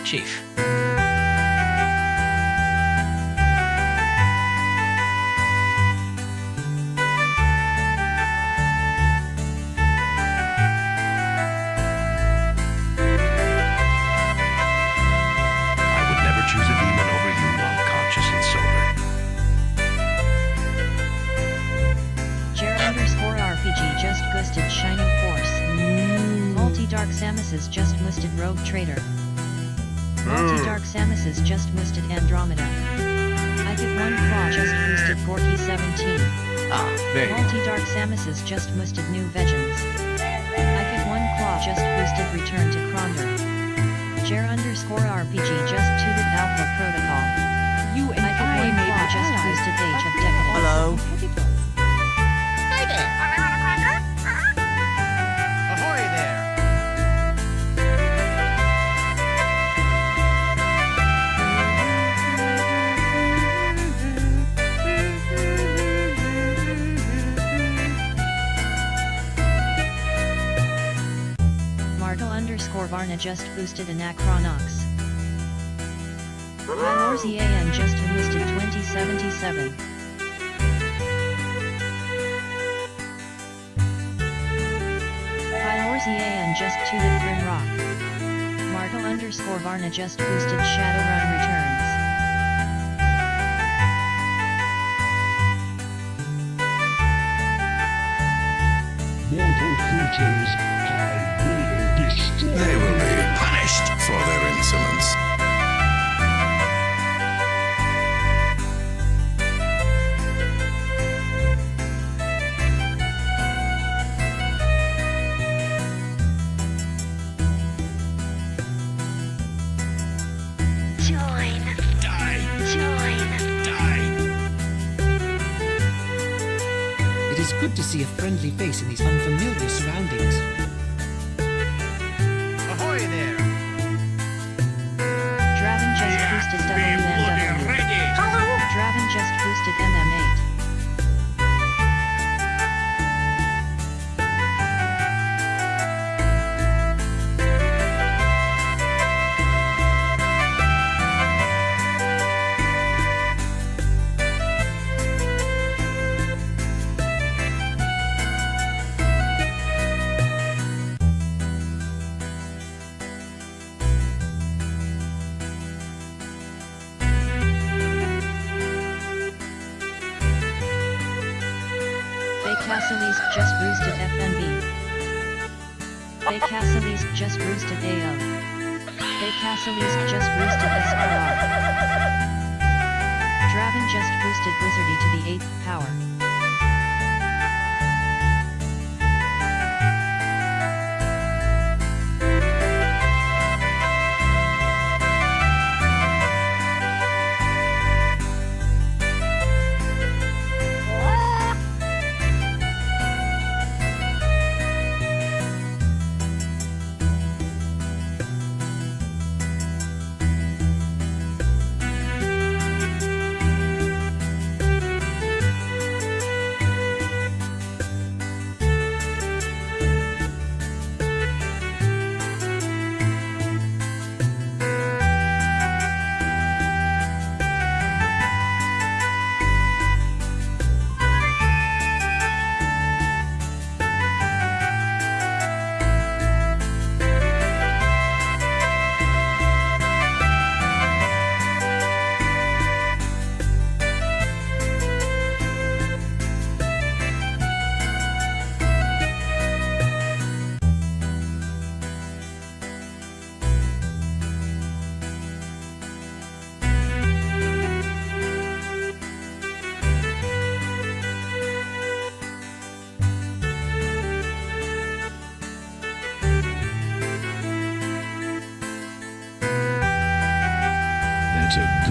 Chief. Shining Force. Multi-Dark Samus's just moosted Rogue Trader. Multi-Dark Samus's just moosted Andromeda. I get one claw just boosted Gorky 17. There you go. Multi-Dark Samus's just moosted New Vegans. I get one claw just boosted Return to Kronder. Jer_RPG just tooted Alpha Protocol. You and I get one claw just boosted Age of Decadence. Hello. Hi there. Ahoy there. Martel_Varna just boosted Anachronox. Pylorzian just boosted 2077. Pylorzian just tooted Grimrock. Martel_Varna just boosted Shadowrun Returns. Mortal creatures, I will destroy. They will be punished for their insolence. It is good to see a friendly face in these unfamiliar surroundings. Ahoy there. Draven just boosted WMW. Draven just boosted MM8. Castle's just boosted FNB. Bay Castle's just boosted AO. Bay Castle's just boosted SRR. Draven just boosted Wizardy to the 8th power.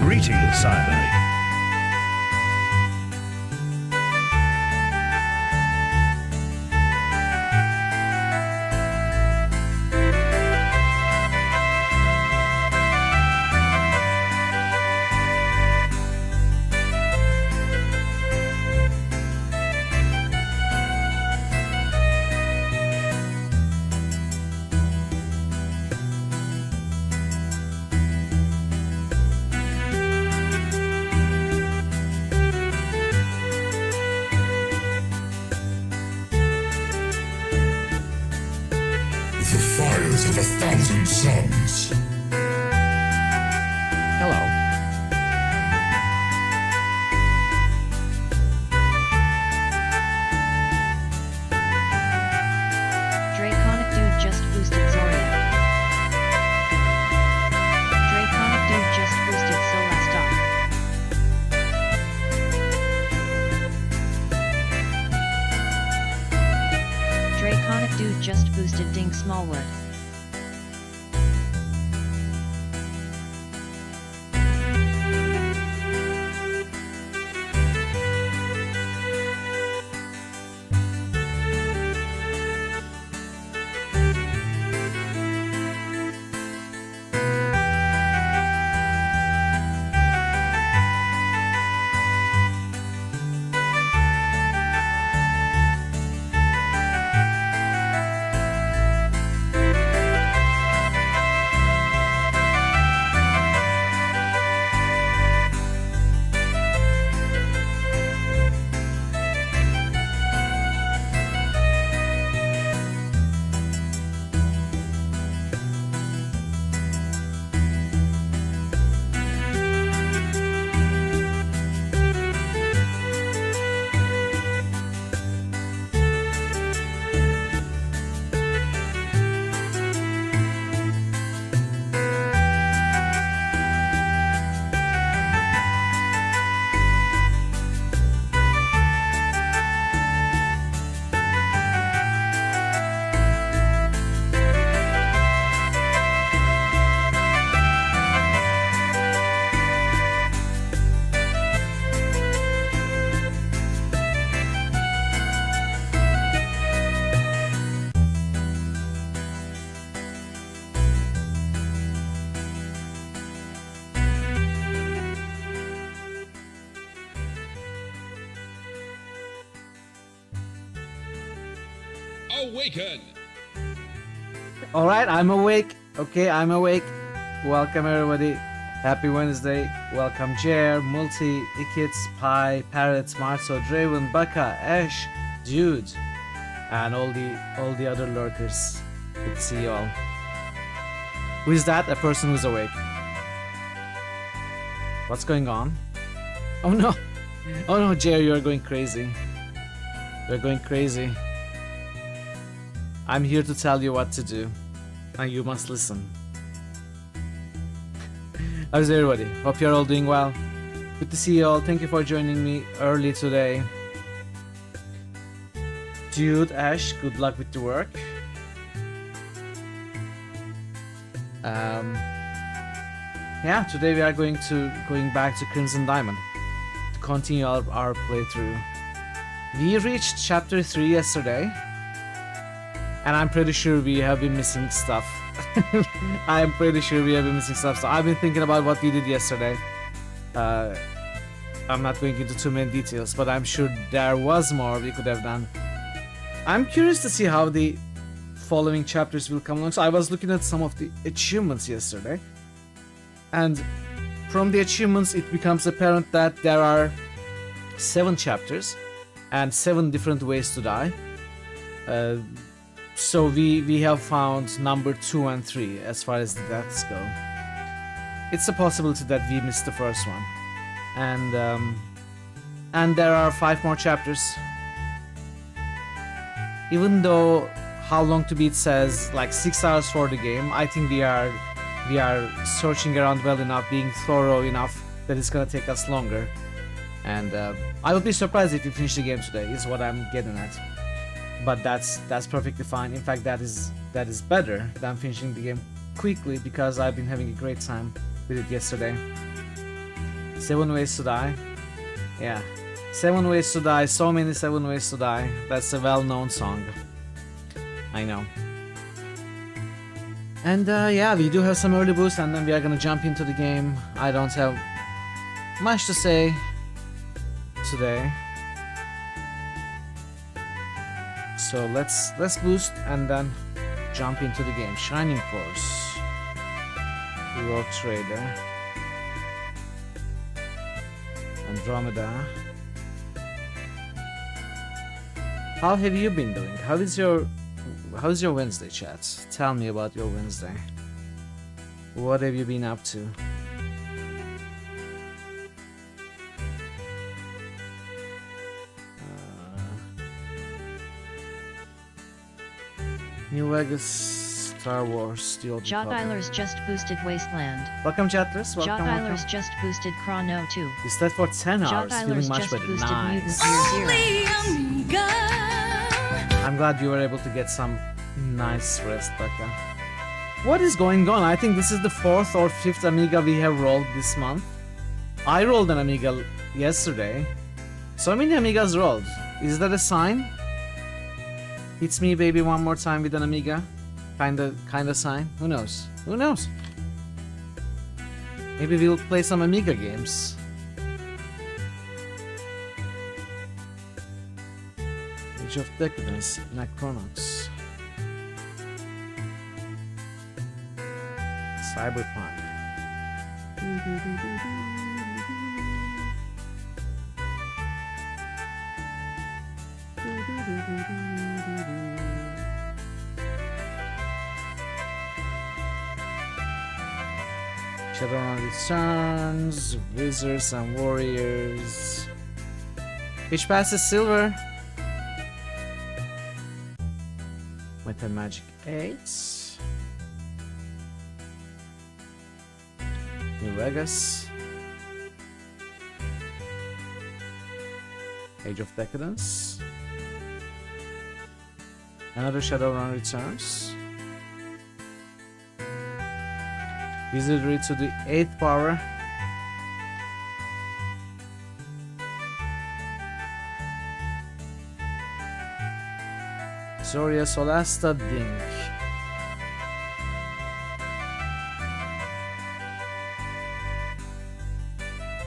Greetings, Cyanide. of 1,000 suns. Hello. Draconic Dude just boosted Zoria. Draconic Dude just boosted Solastop. Draconic Dude just boosted Ding Smallwood. Awaken! Alright, I'm awake. Okay, I'm awake. Welcome everybody. Happy Wednesday. Welcome Jer, Multi, Ikits, Pi, Parrot, Smartso, Draven, Baka, Ash, Jude, and all the other lurkers. Good to see you all. Who is that? A person who's awake. What's going on? Oh no! Oh no, Jer, you're going crazy. You're going crazy. I'm here to tell you what to do, and you must listen. How's everybody? Hope you're all doing well. Good to see you all. Thank you for joining me early today. Dude, Ash, good luck with the work. Yeah, today we are going back to Crimson Diamond to continue our playthrough. We reached chapter 3 yesterday. And I'm pretty sure we have been missing stuff. I'm pretty sure we have been missing stuff. So I've been thinking about what we did yesterday. I'm not going into too many details, but I'm sure there was more we could have done. I'm curious to see how the following chapters will come along. So I was looking at some of the achievements yesterday. And from the achievements, it becomes apparent that there are 7 chapters and 7 different ways to die. So we have found number 2 and 3 as far as the deaths go. It's a possibility that we missed the first one, and there are 5 more chapters. Even though how long to beat says like 6 hours for the game, I think we are searching around well enough, being thorough enough that it's gonna take us longer. And I would be surprised if we finish the game today. Is what I'm getting at. But that's perfectly fine. In fact, that is better than finishing the game quickly, because I've been having a great time with it yesterday. 7 ways to die. Yeah. 7 ways to die. So many 7 ways to die. That's a well-known song. I know. And yeah, we do have some early boosts, and then we are gonna jump into the game. I don't have much to say today. So let's boost and then jump into the game. Shining Force, Rogue Trader, Andromeda. How have you been doing? How is your how's your Wednesday, chat? Tell me about your Wednesday. What have you been up to? New Vegas, Star Wars, The Old Republic. Jotylers just boosted Wasteland. Welcome, chatters. Welcome, welcome. Jotylers just boosted Chrono 2. You slept for 10 hours, feeling Jotylers much just better. boosted Nice. Mutant Year 0. I'm glad you were able to get some nice rest, Becca. What is going on? I think this is the 4th or 5th Amiga we have rolled this month. I rolled an Amiga yesterday. So many Amigas rolled. Is that a sign? Hits me baby one more time with an Amiga. Kinda sign. Who knows? Who knows? Maybe we'll play some Amiga games. Age of Decadence, Necronox. Cyberpunk. Shadowrun Returns, Wizards and Warriors. Which passes silver? Metal Magic 8. New Vegas. Age of Decadence. Another Shadowrun Returns. Wizardry to the 8th power. Zoria Solasta Dink.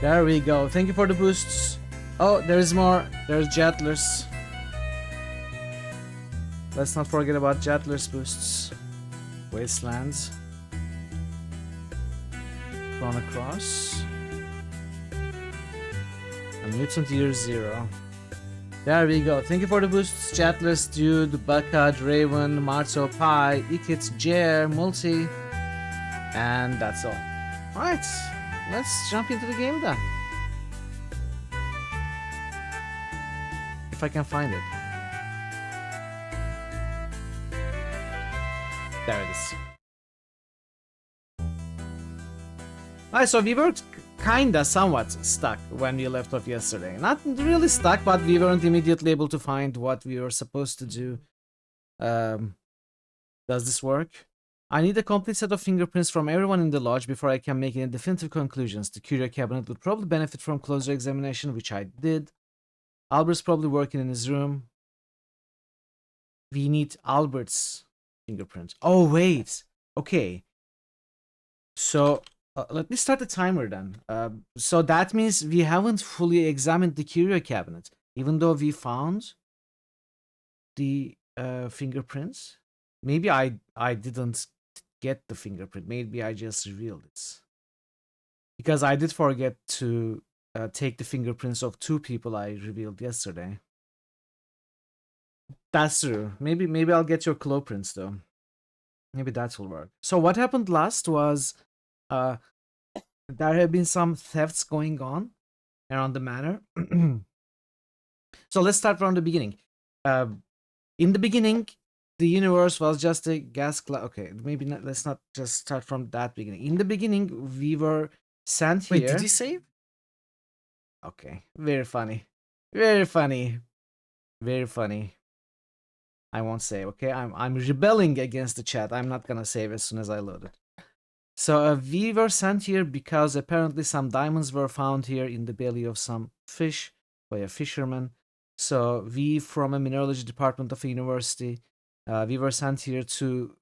There we go. Thank you for the boosts. Oh, there's more. There's Jettlers. Let's not forget about Jettlers boosts. Wastelands. Chrono Cross. And Mutant Year 0. There we go. Thank you for the boosts, Chatless, Dude, Baka, Draven, Marto, Pi, Ikit, Jer, Multi. And that's all. Alright, let's jump into the game then. If I can find it. There it is. Alright, so we were kinda somewhat stuck when we left off yesterday. Not really stuck, but we weren't immediately able to find what we were supposed to do. Does this work? I need a complete set of fingerprints from everyone in the lodge before I can make any definitive conclusions. The curio cabinet would probably benefit from closer examination, which I did. Albert's probably working in his room. We need Albert's fingerprint. Oh, wait. Okay. So... let me start the timer then. So that means we haven't fully examined the curio cabinet, even though we found the fingerprints. Maybe I didn't get the fingerprint. Maybe I just revealed it. Because I did forget to take the fingerprints of 2 people I revealed yesterday. That's true. Maybe I'll get your claw prints though. Maybe that will work. So what happened last was... there have been some thefts going on around the manor. So let's start from the beginning. In the beginning, the universe was just a gas cloud. Okay, maybe not, let's not just start from that beginning. In the beginning, we were sent here. Wait, did you save? Okay, very funny. Very funny. Very funny. I won't save, okay? I'm rebelling against the chat. I'm not gonna save as soon as I load it. So we were sent here because apparently some diamonds were found here in the belly of some fish by a fisherman. So we from a mineralogy department of a university, we were sent here to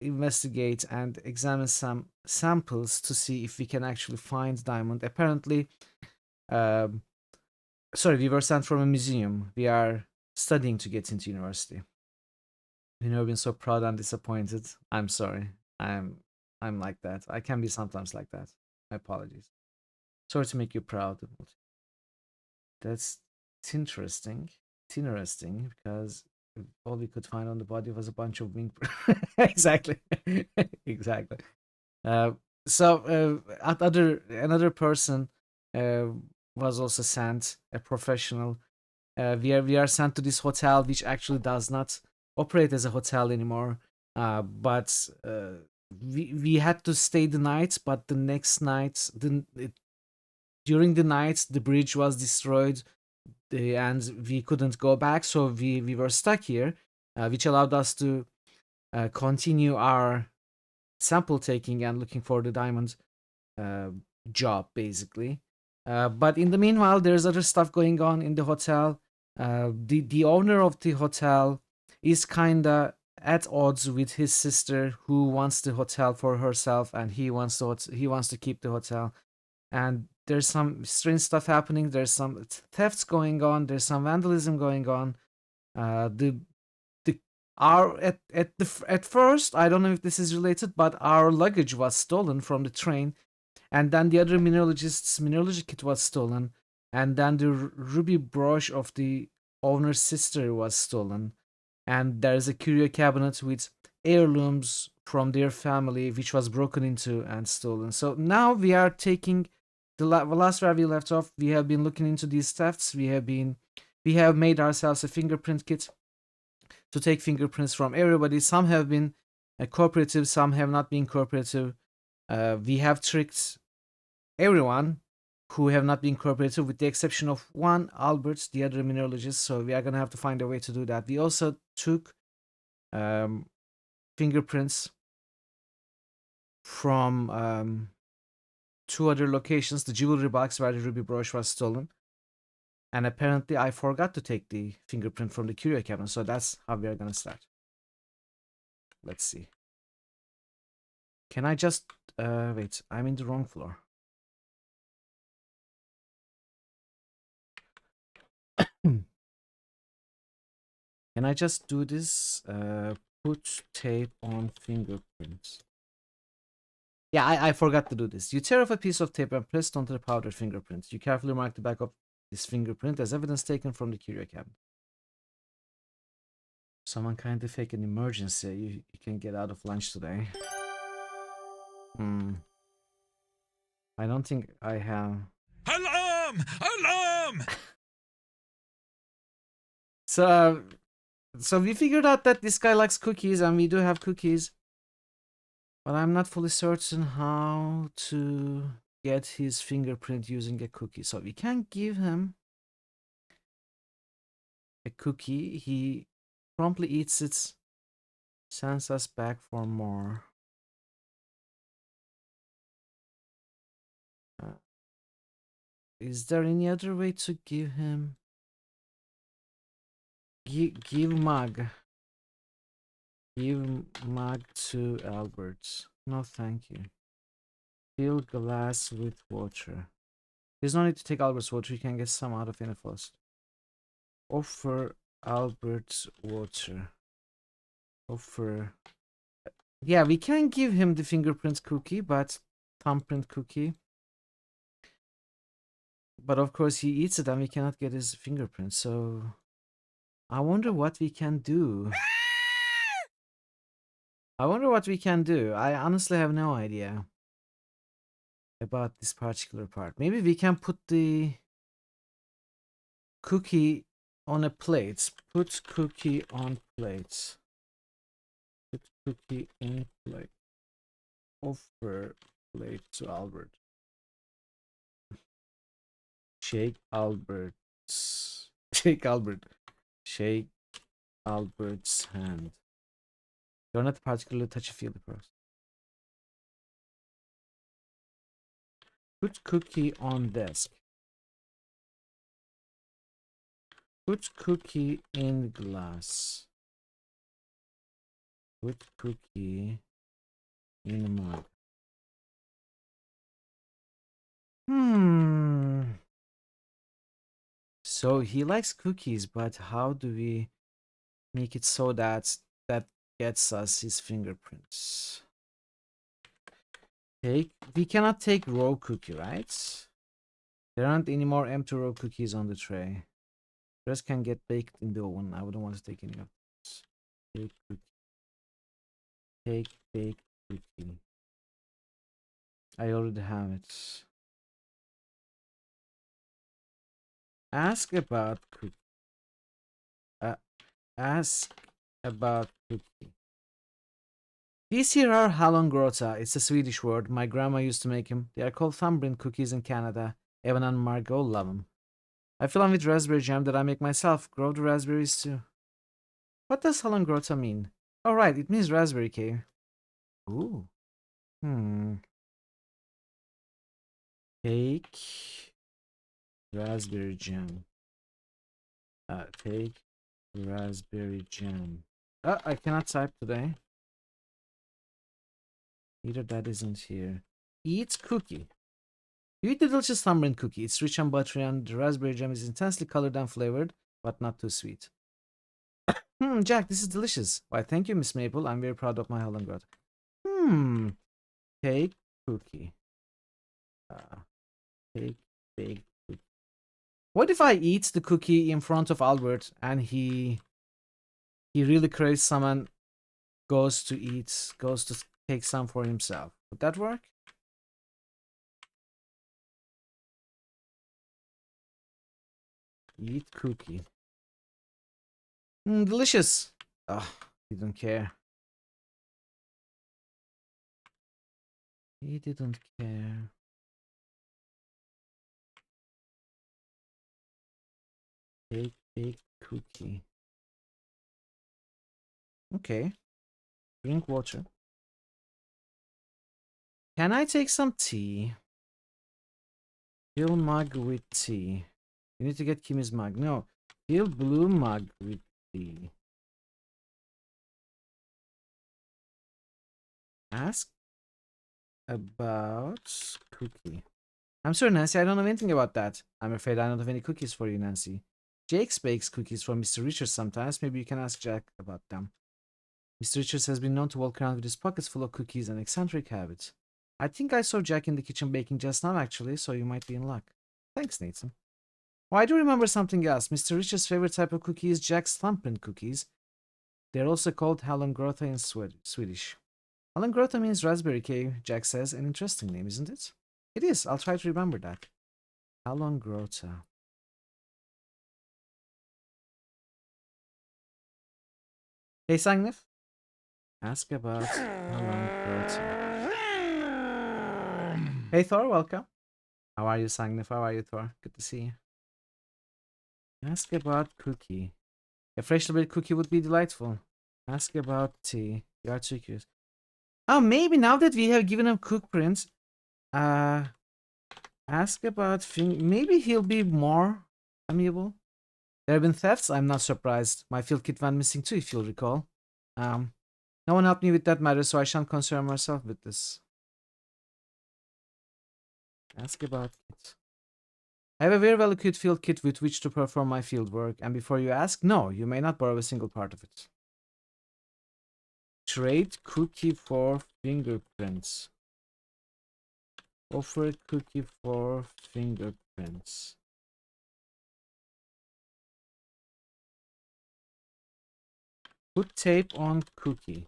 investigate and examine some samples to see if we can actually find diamond. Apparently, sorry, we were sent from a museum. We are studying to get into university. You know, I've been so proud and disappointed. I'm sorry. I'm like that. I can be sometimes like that. My apologies. Sorry to make you proud. That's interesting. It's interesting because all we could find on the body was a bunch of wing. Exactly, exactly. Uh, so another person uh, was also sent, a professional. We are sent to this hotel, which actually does not operate as a hotel anymore. But we had to stay the night, but the next night, during the night, the bridge was destroyed, and we couldn't go back, so we were stuck here, which allowed us to continue our sample taking and looking for the diamond uh, job, basically. But in the meanwhile, there's other stuff going on in the hotel. The owner of the hotel is kinda at odds with his sister, who wants the hotel for herself, and he wants to keep the hotel. And there's some strange stuff happening. There's some thefts going on. There's some vandalism going on. The our at first, I don't know if this is related, but our luggage was stolen from the train, and then the other mineralogist's mineralogy kit was stolen, and then the ruby brooch of the owner's sister was stolen, and there's a curio cabinet with heirlooms from their family which was broken into and stolen. So now we are taking the last where we left off. We have been looking into these thefts. We have made ourselves a fingerprint kit to take fingerprints from everybody. Some have been cooperative, some have not been cooperative. We have tricked everyone who have not been cooperative, with the exception of one, Albert, the other mineralogist. So we are gonna have to find a way to do that. We also took fingerprints from two other locations, the jewelry box where the ruby brooch was stolen. And apparently I forgot to take the fingerprint from the curio cabinet, so that's how we are gonna start. Let's see. Can I just wait, I'm in the wrong floor. Can I just do this? Put tape on fingerprints. Yeah, I forgot to do this. You tear off a piece of tape and press it onto the powdered fingerprint. You carefully mark the back of this fingerprint as evidence taken from the curio cabinet. Someone kindly fake an emergency. You can get out of lunch today. I don't think I have. Alarm! Alarm! So we figured out that this guy likes cookies, and we do have cookies. But I'm not fully certain how to get his fingerprint using a cookie. So we can give him a cookie. He promptly eats it, sends us back for more. Is there any other way to give him? Give mug. Give mug to Albert. No, thank you. Fill glass with water. There's no need to take Albert's water. You can get some out of any faucet. Offer Albert water. Offer. Yeah, we can give him the fingerprint cookie, but thumbprint cookie. But of course he eats it and we cannot get his fingerprint. So I wonder what we can do. I honestly have no idea about this particular part. Maybe we can put the cookie on a plate. Put cookie on plate. Put cookie in plate. Offer plate to Albert. Shake Albert's. Shake Albert. Shake Albert's hand. You're not particularly touchy-feely person. Put cookie on desk. Put cookie in glass. Put cookie in mug. So he likes cookies, but how do we make it so that that gets us his fingerprints? We cannot take raw cookie, right? There aren't any more empty raw cookies on the tray. The rest can get baked in the oven. I wouldn't want to take any of them. bake cookie. Cake, bake cookie. I already have it. Ask about cookie. Ask about cookie. These here are hallongrota. It's a Swedish word. My grandma used to make them. They are called thumbprint cookies in Canada. Evan and Margot love them. I fill them with raspberry jam that I make myself. Grow the raspberries too. What does hallongrota mean? Oh right, it means raspberry cake. Ooh. Cake. Raspberry jam. Cake. Raspberry jam. I cannot type today. Either that isn't here. Eat cookie. You eat the delicious thumbprint cookie. It's rich and buttery, and the raspberry jam is intensely colored and flavored, but not too sweet. Jack, this is delicious. Why, thank you, Miss Maple. I'm very proud of my Holland. Cake cookie. Cake, baked cookie. What if I eat the cookie in front of Albert and he really craves some and goes to take some for himself? Would that work? Eat cookie. Delicious. Oh, he don't care. He didn't care. Cake, baked cookie. Okay. Drink water. Can I take some tea? Fill mug with tea. You need to get Kimmy's mug. No. Fill blue mug with tea. Ask about cookie. I'm sorry, Nancy. I don't know anything about that. I'm afraid I don't have any cookies for you, Nancy. Jake bakes cookies for Mr. Richards sometimes. Maybe you can ask Jack about them. Mr. Richards has been known to walk around with his pockets full of cookies and eccentric habits. I think I saw Jack in the kitchen baking just now, actually, so you might be in luck. Thanks, Nathan. Oh, I do remember something else. Mr. Richards' favorite type of cookie is Jack's thumbprint cookies. They're also called hallongrota in Swedish. Hallongrota means raspberry cake, Jack says. An interesting name, isn't it? It is. I'll try to remember that. Hallongrota. Hey, Sangnif. Ask about hallongrota. Hey, Thor. Welcome. How are you, Sangnif? How are you, Thor? Good to see you. Ask about cookie. A freshly baked cookie would be delightful. Ask about tea. You are too cute. Oh, maybe now that we have given him cook prints, ask about maybe he'll be more amiable. There have been thefts. I'm not surprised. My field kit went missing too, if you'll recall. No one helped me with that matter, so I shan't concern myself with this. Ask about it. I have a very well-equipped field kit with which to perform my field work, and before you ask, no, you may not borrow a single part of it. Trade cookie for fingerprints. Offer a cookie for fingerprints. Put tape on cookie.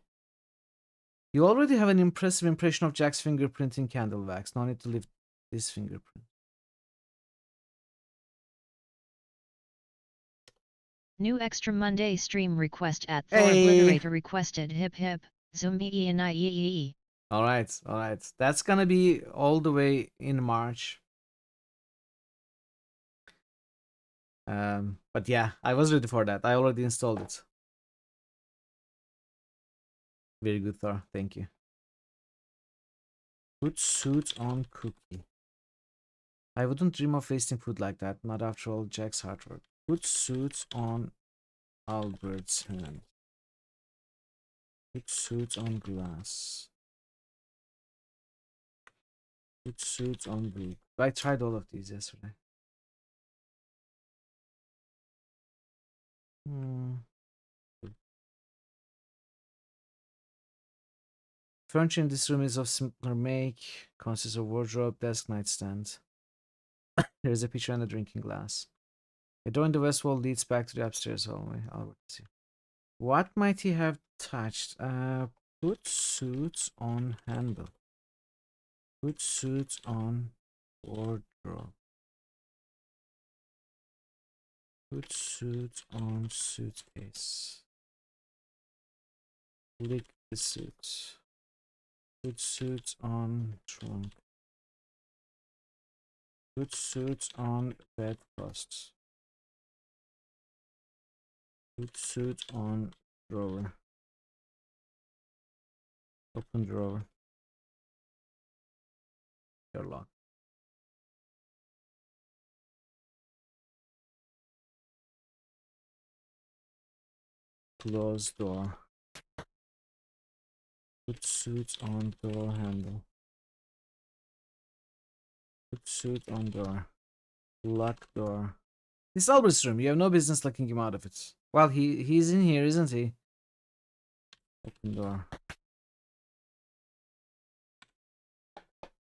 You already have an impressive impression of Jack's fingerprint in candle wax. No need to leave this fingerprint. New Extra Monday stream request at Hey. Thor Obliterator requested hip hip, zoom and IEE. Alright. That's gonna be all the way in March. But yeah, I was ready for that. I already installed it. Very good, Thor. Thank you. Put suits on cookie. I wouldn't dream of wasting food like that. Not after all Jack's hard work. Put suits on Albert's hand. Put suits on glass. Put suits on blue. I tried all of these yesterday. Furniture in this room is of simpler make. Consists of wardrobe, desk, nightstand. There is a picture and a drinking glass. A door in the west wall leads back to the upstairs hallway. Albert, see. What might he have touched? Put suits on handle. Put suits on wardrobe. Put suits on suitcase. Lick the suit. Put suits on trunk. Put suits on bedpost. Put suit on drawer. Open drawer. Your lock. Close door. Put suit on door handle. Put suit on door. Lock door. This is Albert's room. You have no business locking him out of it. Well, he's in here, isn't he? Open door.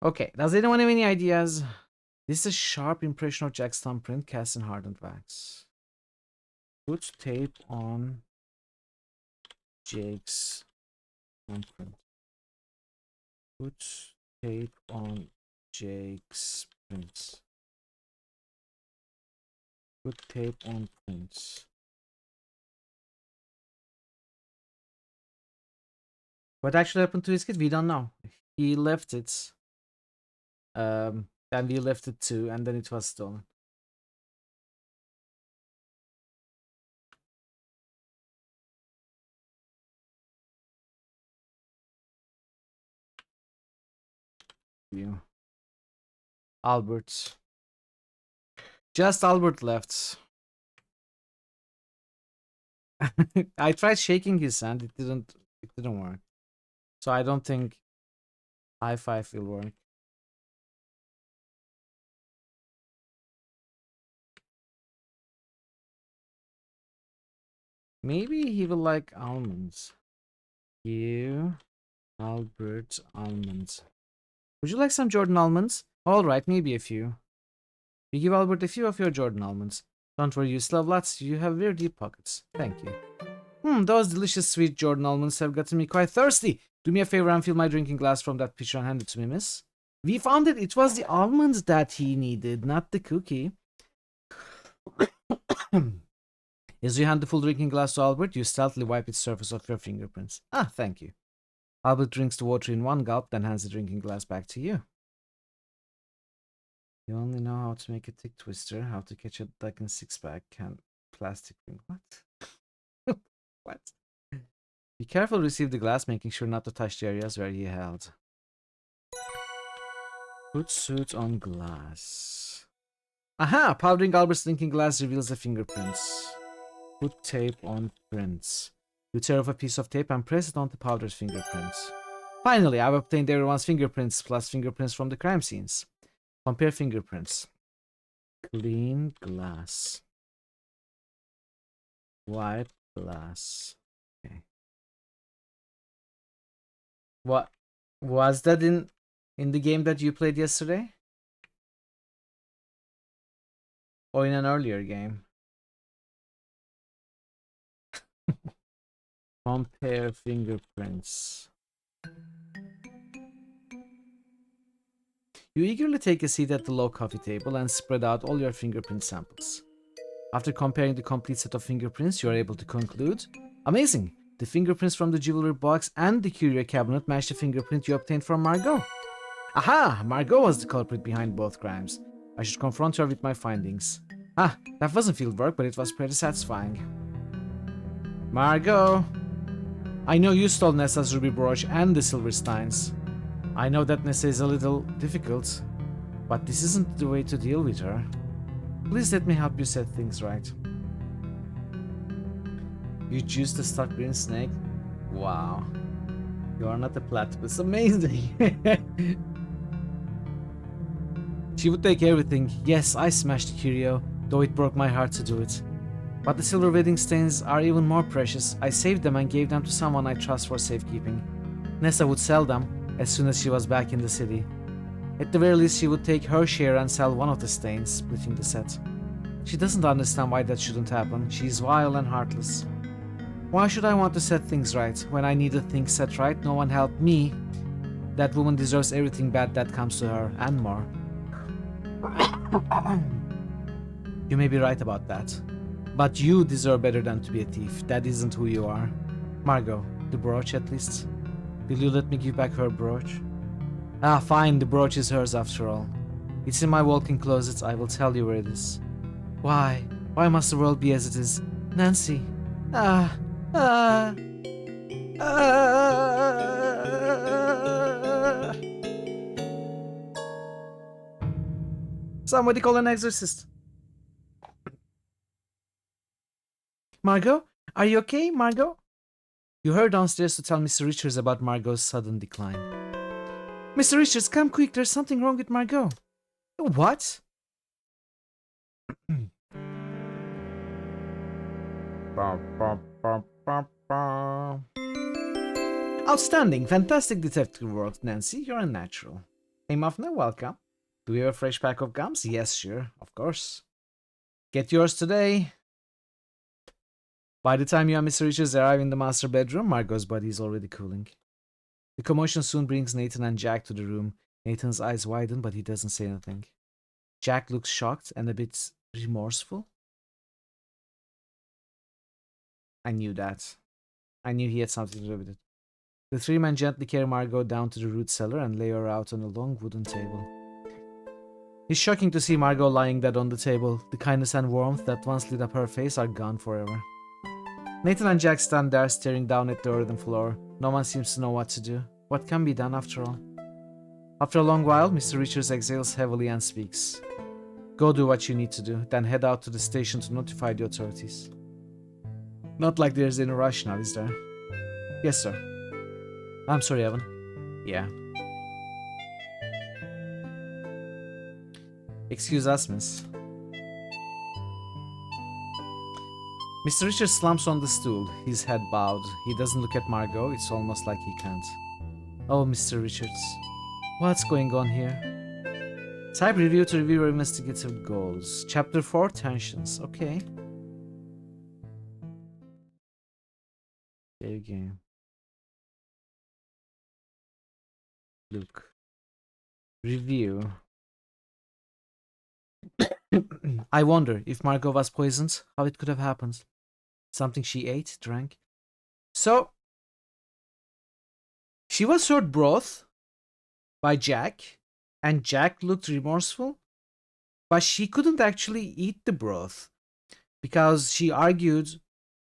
Okay, does anyone have any ideas? This is a sharp impression of Jack's thumbprint cast in hardened wax. Put tape on Jake's thumbprint. Put tape on Jake's prints. Put tape on prints. What actually happened to his kit? We don't know. He left it. Then we left it too, and then it was stolen. You. Albert. Just Albert left. I tried shaking his hand. It didn't work. So I don't think high five will work. Maybe he will like almonds. You, Albert almonds. Would you like some Jordan almonds? All right, maybe a few. You give Albert a few of your Jordan almonds. Don't worry, you still have lots. You have very deep pockets. Thank you. Those delicious sweet Jordan almonds have gotten me quite thirsty. Do me a favor and fill my drinking glass from that pitcher and hand it to me, miss. We found it. It was the almonds that he needed, not the cookie. As you hand the full drinking glass to Albert, you stealthily wipe its surface off your fingerprints. Ah, thank you. Albert drinks the water in one gulp, then hands the drinking glass back to you. You only know how to make a tick twister, how to catch a duck in six-pack, can plastic ring. What? What? Be careful to receive the glass, making sure not to touch the areas where he held. Put suit on glass. Aha! Powdering Albert's drinking glass reveals the fingerprints. Put tape on prints. You tear off a piece of tape and press it onto powdered fingerprints. Finally, I've obtained everyone's fingerprints plus fingerprints from the crime scenes. Compare fingerprints. Clean glass. White glass. Okay. What was that in the game that you played yesterday? Or in an earlier game? Compare fingerprints. You eagerly take a seat at the low coffee table and spread out all your fingerprint samples. After comparing the complete set of fingerprints, you are able to conclude, amazing! The fingerprints from the jewelry box and the curio cabinet match the fingerprint you obtained from Margot. Aha! Margot was the culprit behind both crimes. I should confront her with my findings. Ah, that wasn't field work, but it was pretty satisfying. Margot! I know you stole Nessa's ruby brooch and the Silversteins. I know that Nessa is a little difficult, but this isn't the way to deal with her. Please let me help you set things right. You choose the stuck green snake? Wow. You are not a platypus. Amazing! She would take everything. Yes, I smashed the curio, though it broke my heart to do it. But the silver wedding stains are even more precious. I saved them and gave them to someone I trust for safekeeping. Nessa would sell them as soon as she was back in the city. At the very least, she would take her share and sell one of the stains, splitting the set. She doesn't understand why that shouldn't happen. She is vile and heartless. Why should I want to set things right? When I needed things set right, no one helped me. That woman deserves everything bad that comes to her, and more. You may be right about that. But you deserve better than to be a thief. That isn't who you are. Margot, the brooch at least. Will you let me give back her brooch? Ah, fine, the brooch is hers after all. It's in my walk-in closet, I will tell you where it is. Why? Why must the world be as it is? Nancy. Ah. Ah. Ah. Somebody call an exorcist. Margot? Are you okay, Margot? You hurried downstairs to tell Mr. Richards about Margot's sudden decline. Mr. Richards, come quick, there's something wrong with Margot. What? Outstanding, fantastic detective work, Nancy. You're a natural. Hey, Muffner, welcome. Do we have a fresh pack of gums? Yes, sure, of course. Get yours today. By the time you and Mr. Richards arrive in the master bedroom, Margot's body is already cooling. The commotion soon brings Nathan and Jack to the room. Nathan's eyes widen, but he doesn't say anything. Jack looks shocked and a bit remorseful. I knew that. I knew he had something to do with it. The three men gently carry Margot down to the root cellar and lay her out on a long wooden table. It's shocking to see Margot lying dead on the table. The kindness and warmth that once lit up her face are gone forever. Nathan and Jack stand there staring down at the earthen floor. No one seems to know what to do. What can be done after all? After a long while, Mr. Richards exhales heavily and speaks. Go do what you need to do, then head out to the station to notify the authorities. Not like there's any rush now, is there? Yes, sir. I'm sorry, Evan. Yeah. Excuse us, miss. Mr. Richards slumps on the stool, his head bowed. He doesn't look at Margot, it's almost like he can't. Oh, Mr. Richards. What's going on here? Type review to review your investigative goals. Chapter 4, Tensions. Okay. There you go. Look. Review. I wonder if Margot was poisoned, how it could have happened. Something she ate, drank. So, she was served broth by Jack, and Jack looked remorseful, but she couldn't actually eat the broth because she argued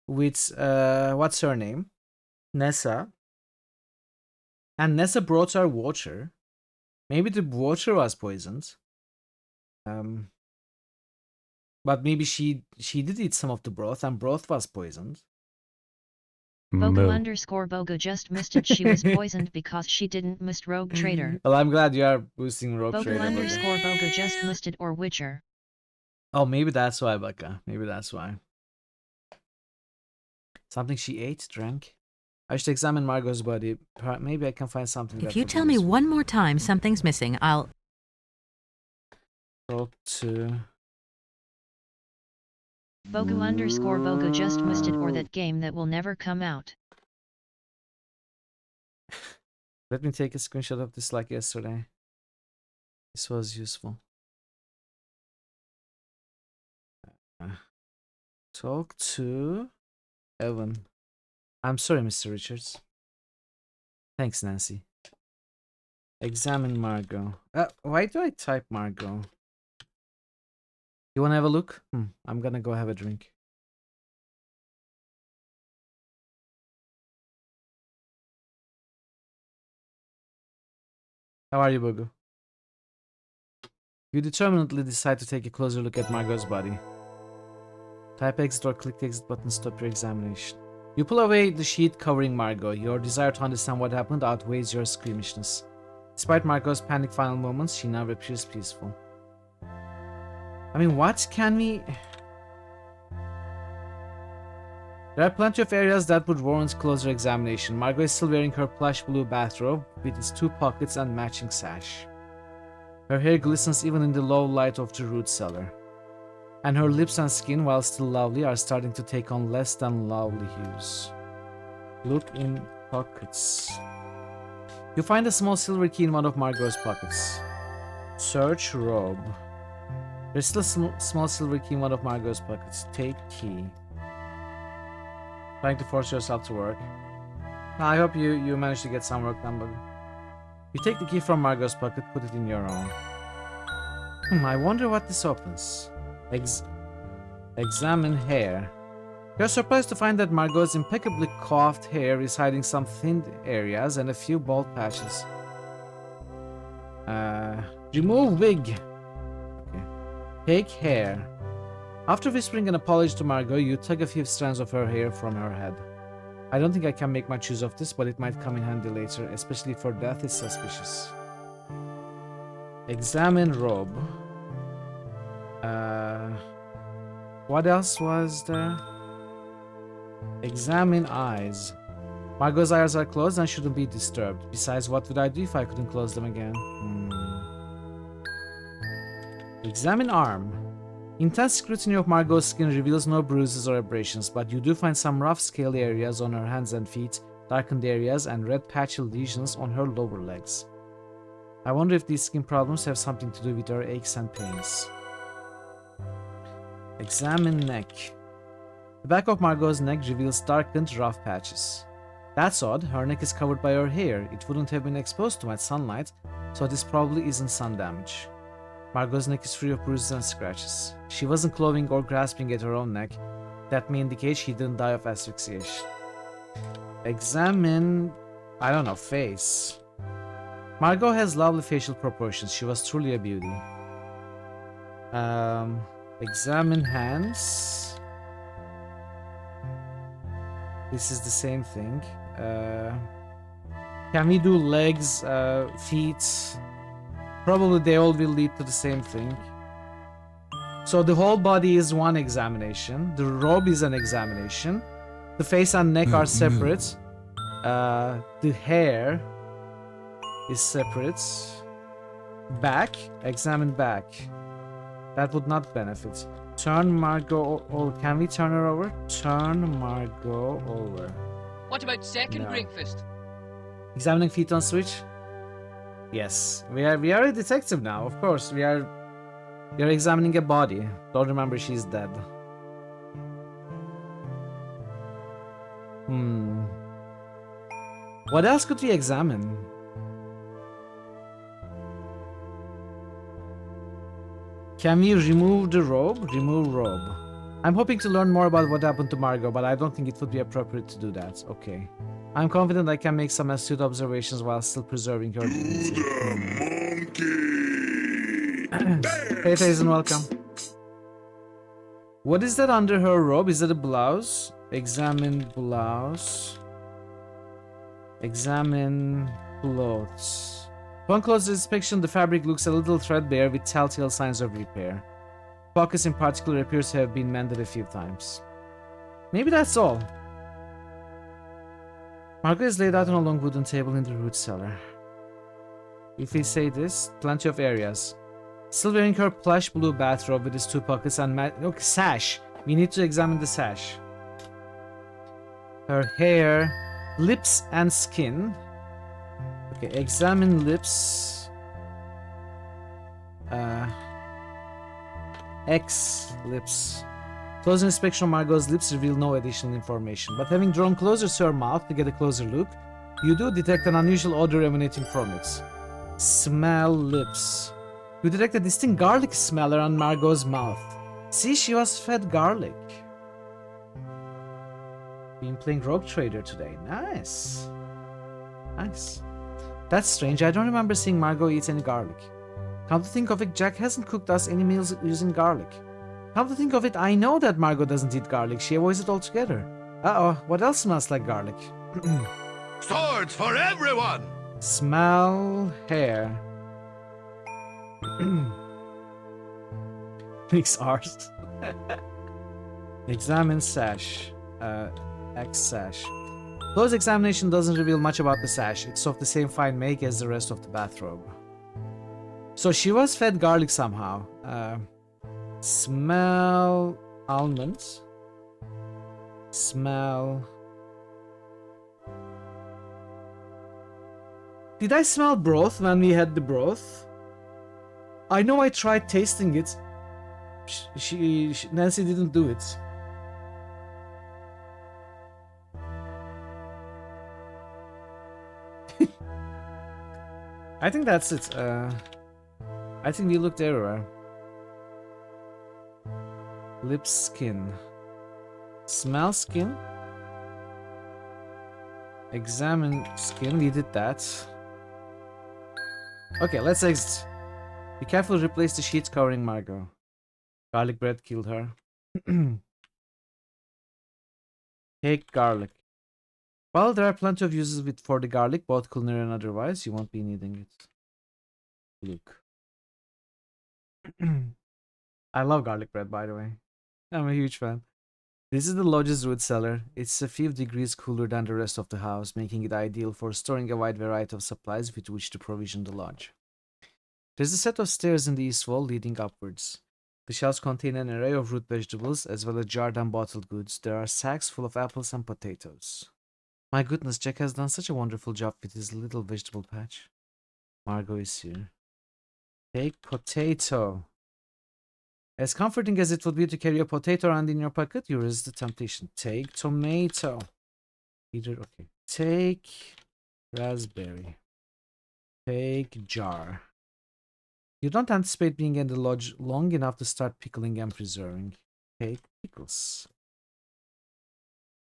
with, what's her name? Nessa. And Nessa brought her water. Maybe the water was poisoned. But maybe she did eat some of the broth and broth was poisoned. Bogo_Bogo just missed it. She was poisoned because she didn't miss Rogue Trader. Well, I'm glad you are boosting Rogue Trader. Bogo_Bogo just missed it, or Witcher. Oh, maybe that's why, Baka. Maybe that's why. Something she ate, drank. I should examine Margot's body. Maybe I can find something. If you tell me one more time something's missing, I'll talk to Bogo_Bogo just missed it, or that game that will never come out. Let me take a screenshot of this like yesterday. This was useful. Talk to Evan. I'm sorry, Mr. Richards. Thanks, Nancy. Examine Margot. Why do I type Margot? You wanna have a look? I'm gonna go have a drink. How are you, Bogo? You determinedly decide to take a closer look at Margot's body. Type exit or click the exit button to stop your examination. You pull away the sheet covering Margot. Your desire to understand what happened outweighs your squeamishness. Despite Margot's panic final moments, she now appears peaceful. I mean, what can we... There are plenty of areas that would warrant closer examination. Margot is still wearing her plush blue bathrobe with its 2 pockets and matching sash. Her hair glistens even in the low light of the root cellar. And her lips and skin, while still lovely, are starting to take on less than lovely hues. Look in pockets. You find a small silver key in one of Margot's pockets. Search robe. There's still a small silver key in one of Margot's pockets. Take key. Trying to force yourself to work. I hope you managed to get some work done, but... You take the key from Margot's pocket, put it in your own. I wonder what this opens. Examine hair. You're surprised to find that Margot's impeccably coiffed hair is hiding some thinned areas and a few bald patches. Remove wig. Okay. Take hair. After whispering an apology to Margot, you tug a few strands of her hair from her head. I don't think I can make much use of this, but it might come in handy later, especially for death is suspicious. Examine robe. What else was there? Examine eyes. Margot's eyes are closed and shouldn't be disturbed. Besides, what would I do if I couldn't close them again? Examine arm. Intense scrutiny of Margot's skin reveals no bruises or abrasions, but you do find some rough scaly areas on her hands and feet, darkened areas, and red patchy lesions on her lower legs. I wonder if these skin problems have something to do with her aches and pains. Examine neck. The back of Margot's neck reveals darkened, rough patches. That's odd, her neck is covered by her hair. It wouldn't have been exposed to much sunlight, so this probably isn't sun damage. Margot's neck is free of bruises and scratches. She wasn't clawing or grasping at her own neck. That may indicate she didn't die of asphyxiation. Examine... I don't know, face. Margot has lovely facial proportions. She was truly a beauty. Examine hands. This is the same thing. Can we do legs, feet? Probably they all will lead to the same thing. So the whole body is one examination. The robe is an examination. The face and neck are separate. The hair is separate. Back. Examine back. That would not benefit. Turn Margot over. Can we turn her over? Turn Margot over. What about second No. breakfast? Examining feet on switch? Yes. We are a detective now, of course. We are examining a body. Don't remember she's dead. What else could we examine? Can we remove the robe? Remove robe. I'm hoping to learn more about what happened to Margot, but I don't think it would be appropriate to do that. Okay. I'm confident I can make some astute observations while still preserving her dignity. Hey, Thazen, welcome. What is that under her robe? Is it a blouse? Examine blouse. Examine clothes. Upon closer inspection, the fabric looks a little threadbare with telltale signs of repair. Pockets in particular appears to have been mended a few times. Maybe that's all. Margot is laid out on a long wooden table in the root cellar. If we say this, plenty of areas. Still wearing her plush blue bathrobe with its two pockets and sash. We need to examine the sash. Her hair, lips and skin. Okay, examine lips. X lips. Close inspection of Margot's lips reveal no additional information, but having drawn closer to her mouth to get a closer look, you do detect an unusual odor emanating from it. Smell lips. You detect a distinct garlic smell around Margot's mouth. See, she was fed garlic. Been playing Rogue Trader today. Nice. Nice. That's strange. I don't remember seeing Margot eat any garlic. Come to think of it, Jack hasn't cooked us any meals using garlic. Come to think of it, I know that Margot doesn't eat garlic. She avoids it altogether. Uh-oh, what else smells like garlic? Swords for everyone! Smell hair. Mix art. Examine sash. X sash. Close examination doesn't reveal much about the sash. It's of the same fine make as the rest of the bathrobe. So she was fed garlic somehow. Smell almonds. Smell. Did I smell broth when we had the broth? I know I tried tasting it. Nancy didn't do it. I think that's it. I think we looked everywhere. Lips, skin. Smell skin. Examine skin. We did that. Okay, let's exit. Be careful to replace the sheets covering Margot. Garlic bread killed her. Take garlic. While there are plenty of uses for the garlic, both culinary and otherwise, you won't be needing it. Look. I love garlic bread, by the way. I'm a huge fan. This is the lodge's root cellar. It's a few degrees cooler than the rest of the house, making it ideal for storing a wide variety of supplies with which to provision the lodge. There's a set of stairs in the east wall leading upwards. The shelves contain an array of root vegetables as well as jarred and bottled goods. There are sacks full of apples and potatoes. My goodness, Jack has done such a wonderful job with his little vegetable patch. Margot is here. Take potato. As comforting as it would be to carry a potato around in your pocket, you resist the temptation. Take tomato. Either, okay. Take raspberry. Take jar. You don't anticipate being in the lodge long enough to start pickling and preserving. Take pickles.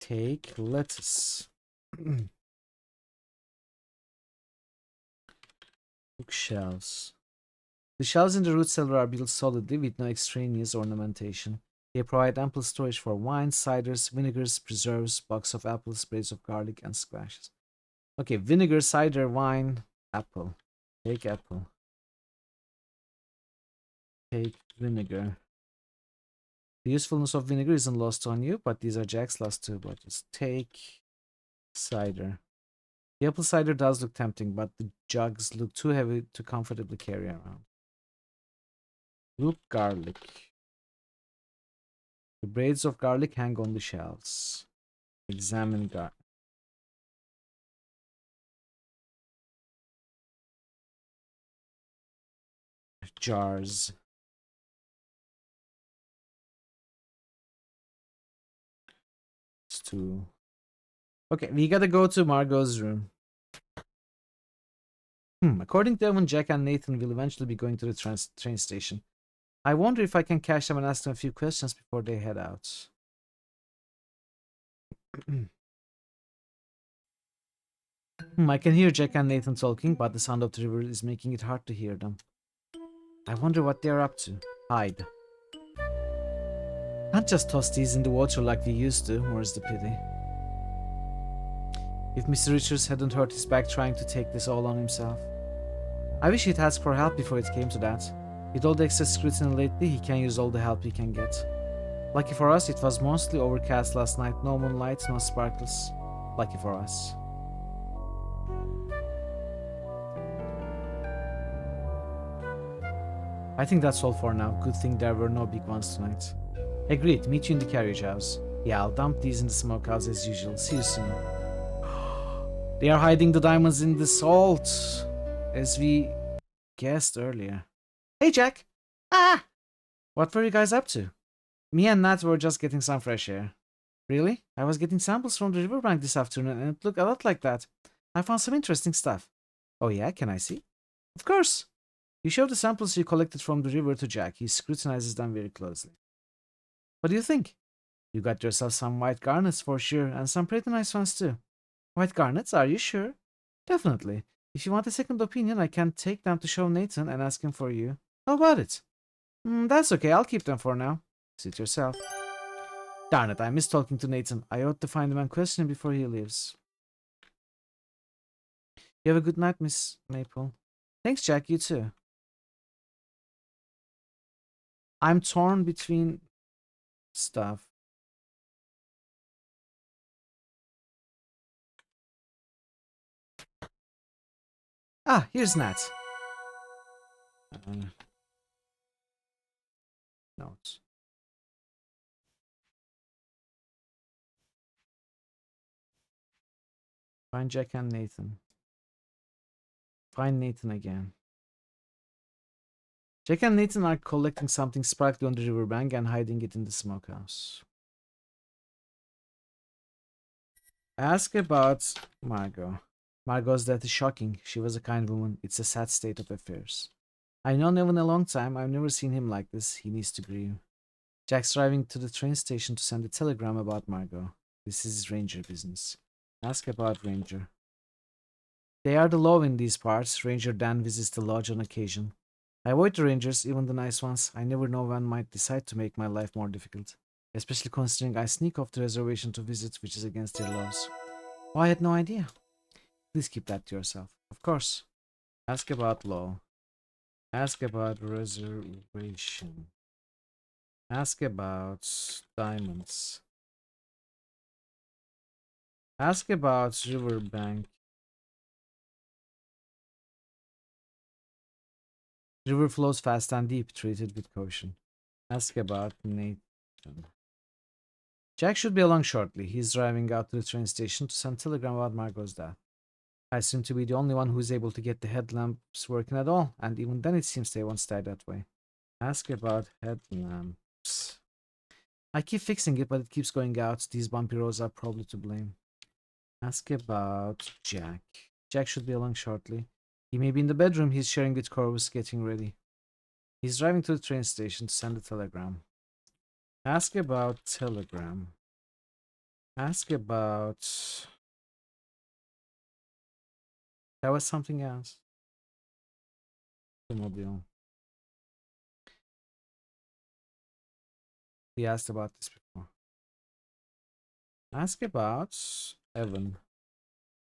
Take lettuce. Bookshelves. The shelves in the root cellar are built solidly with no extraneous ornamentation. They provide ample storage for wines, ciders, vinegars, preserves, box of apples, sprays of garlic, and squashes. Okay, vinegar, cider, wine, apple. Take apple. Take vinegar. The usefulness of vinegar isn't lost on you, but these are Jack's last two budgets. Take cider. The apple cider does look tempting, but the jugs look too heavy to comfortably carry around. Root garlic. The braids of garlic hang on the shelves. Examine garlic. Jars. Stew. Okay, we gotta go to Margot's room. According to Evan, Jack and Nathan will eventually be going to the train station. I wonder if I can catch them and ask them a few questions before they head out. I can hear Jack and Nathan talking, but the sound of the river is making it hard to hear them. I wonder what they're up to. Hide. Can't just toss these in the water like we used to, more's the pity. If Mr. Richards hadn't hurt his back trying to take this all on himself. I wish he'd asked for help before it came to that. With all the excess scrutiny lately, he can use all the help he can get. Lucky for us, it was mostly overcast last night. No moonlight, no sparkles. Lucky for us. I think that's all for now. Good thing there were no big ones tonight. Agreed, meet you in the carriage house. Yeah, I'll dump these in the smokehouse as usual. See you soon. They are hiding the diamonds in the salt, as we guessed earlier. Hey, Jack! Ah! What were you guys up to? Me and Nat were just getting some fresh air. Really? I was getting samples from the riverbank this afternoon and it looked a lot like that. I found some interesting stuff. Oh yeah? Can I see? Of course! You showed the samples you collected from the river to Jack. He scrutinizes them very closely. What do you think? You got yourself some white garnets for sure, and some pretty nice ones too. White garnets? Are you sure? Definitely. If you want a second opinion, I can take them to show Nathan and ask him for you. How about it? That's okay, I'll keep them for now. Suit yourself. Darn it, I miss talking to Nathan. I ought to find him and question him before he leaves. You have a good night, Miss Maple. Thanks, Jack, you too. I'm torn between stuff. Ah, here's Nat. notes. Find Jack and Nathan. Find Nathan again. Jack and Nathan are collecting something sparkly on the riverbank and hiding it in the smokehouse. Ask about Margot. Margot's death is shocking. She was a kind woman. It's a sad state of affairs. I've known Evan a long time. I've never seen him like this. He needs to grieve. Jack's driving to the train station to send a telegram about Margot. This is Ranger business. Ask about Ranger. They are the law in these parts. Ranger Dan visits the lodge on occasion. I avoid the Rangers, even the nice ones. I never know when might decide to make my life more difficult. Especially considering I sneak off the reservation to visit, which is against their laws. Oh, I had no idea. Please keep that to yourself. Of course. Ask about law. Ask about reservation. Ask about diamonds. Ask about riverbank. River flows fast and deep, treated with caution. Ask about Nathan. Jack should be along shortly. He's driving out to the train station to send a telegram about Margot's death. I seem to be the only one who is able to get the headlamps working at all, and even then it seems they won't stay that way. Ask about headlamps. I keep fixing it, but it keeps going out. These bumpy roads are probably to blame. Ask about Jack. Jack should be along shortly. He may be in the bedroom. He's sharing with Corvus, getting ready. He's driving to the train station to send a telegram. Ask about telegram. Ask about... That was something else. Automobile. We asked about this before. Ask about Evan.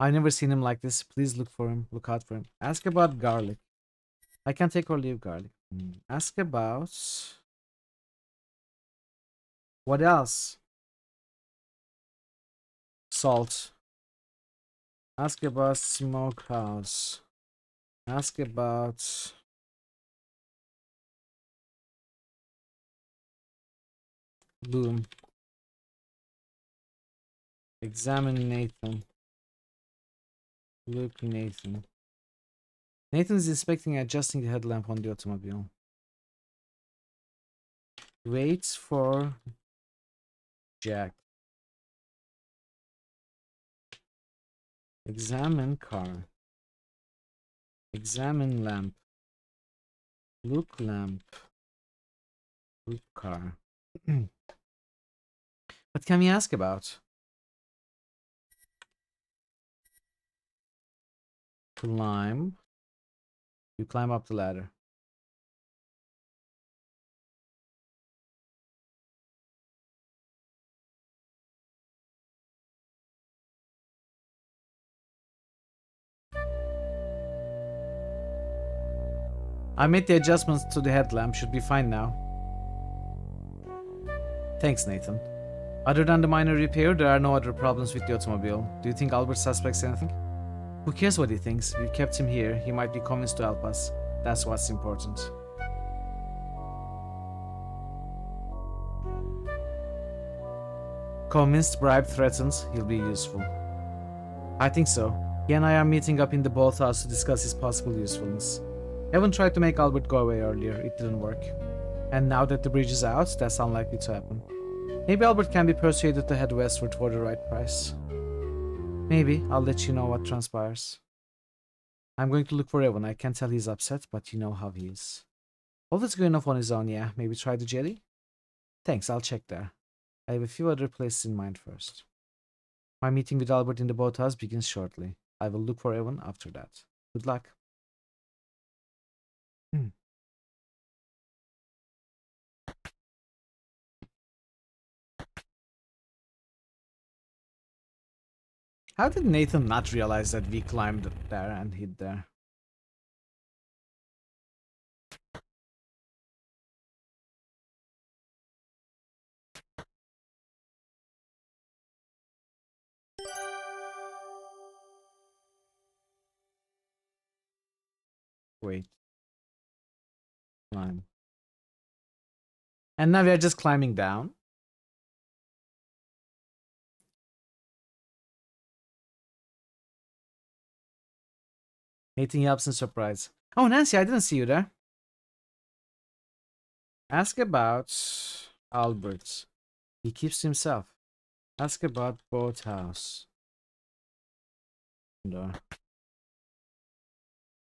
I've never seen him like this. Please look for him. Look out for him. Ask about garlic. I can take or leave garlic. Ask about... What else? Salt. Ask about smokehouse. Ask about... Boom. Examine Nathan. Look Nathan. Nathan is inspecting and adjusting the headlamp on the automobile. Wait for Jack. Examine car. Examine lamp. Look lamp. Look car. What can we ask about? Climb. You climb up the ladder. I made the adjustments to the headlamp. Should be fine now. Thanks, Nathan. Other than the minor repair, there are no other problems with the automobile. Do you think Albert suspects anything? Who cares what he thinks? We kept him here. He might be convinced to help us. That's what's important. Convinced, bribed, threatened, he'll be useful. I think so. He and I are meeting up in the boathouse to discuss his possible usefulness. Evan tried to make Albert go away earlier. It didn't work. And now that the bridge is out, that's unlikely to happen. Maybe Albert can be persuaded to head westward for the right price. Maybe. I'll let you know what transpires. I'm going to look for Evan. I can tell he's upset, but you know how he is. Always good enough on his own, yeah. Maybe try the jelly? Thanks, I'll check there. I have a few other places in mind first. My meeting with Albert in the boathouse begins shortly. I will look for Evan after that. Good luck. How did Nathan not realize that we climbed there and hid there? Wait. Climb. And now we are just climbing down. Nathan helps in surprise. Oh, Nancy, I didn't see you there. Ask about Albert. He keeps to himself. Ask about boathouse. No.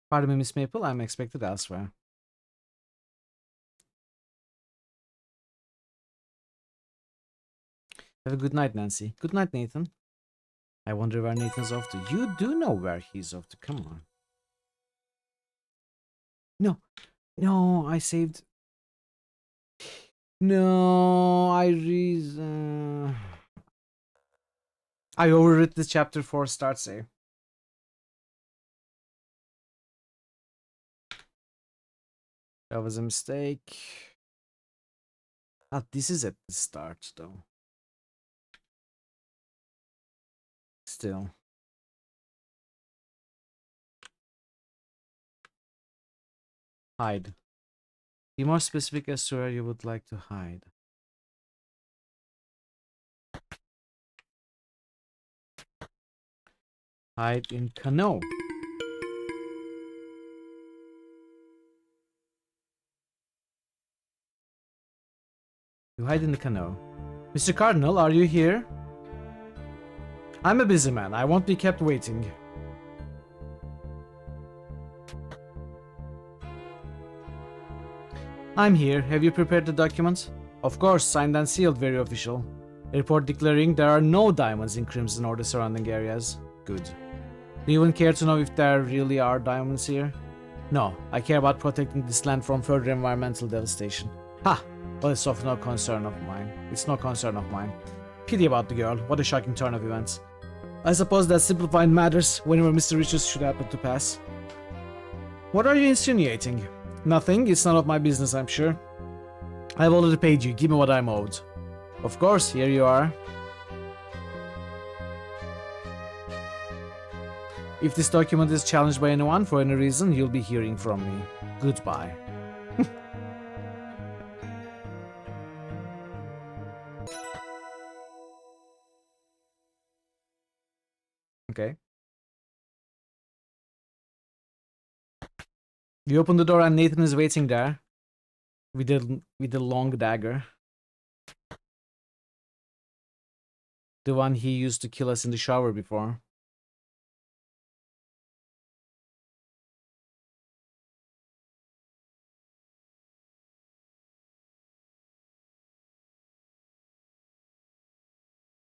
Pardon me, Miss Maple. I'm expected elsewhere. Have a good night, Nancy. Good night, Nathan. I wonder where Nathan's off to. You do know where he's off to. Come on. No. No, I saved... No, I overwrote this chapter 4 start save. That was a mistake. Ah, this is at the start, though. Still. Hide. Be more specific as to where you would like to hide. Hide in canoe. You hide in the canoe. Mr. Cardinal, are you here? I'm a busy man. I won't be kept waiting. I'm here. Have you prepared the documents? Of course, signed and sealed, very official. A report declaring there are no diamonds in Crimson or the surrounding areas. Good. Do you even care to know if there really are diamonds here? No, I care about protecting this land from further environmental devastation. Ha! Well, it's of no concern of mine. It's no concern of mine. Pity about the girl. What a shocking turn of events. I suppose that simplifying matters whenever Mr. Richards should happen to pass. What are you insinuating? Nothing. It's none of my business, I'm sure. I've already paid you. Give me what I'm owed. Of course, here you are. If this document is challenged by anyone for any reason, you'll be hearing from me. Goodbye. Okay. We open the door and Nathan is waiting there with the long dagger. The one he used to kill us in the shower before.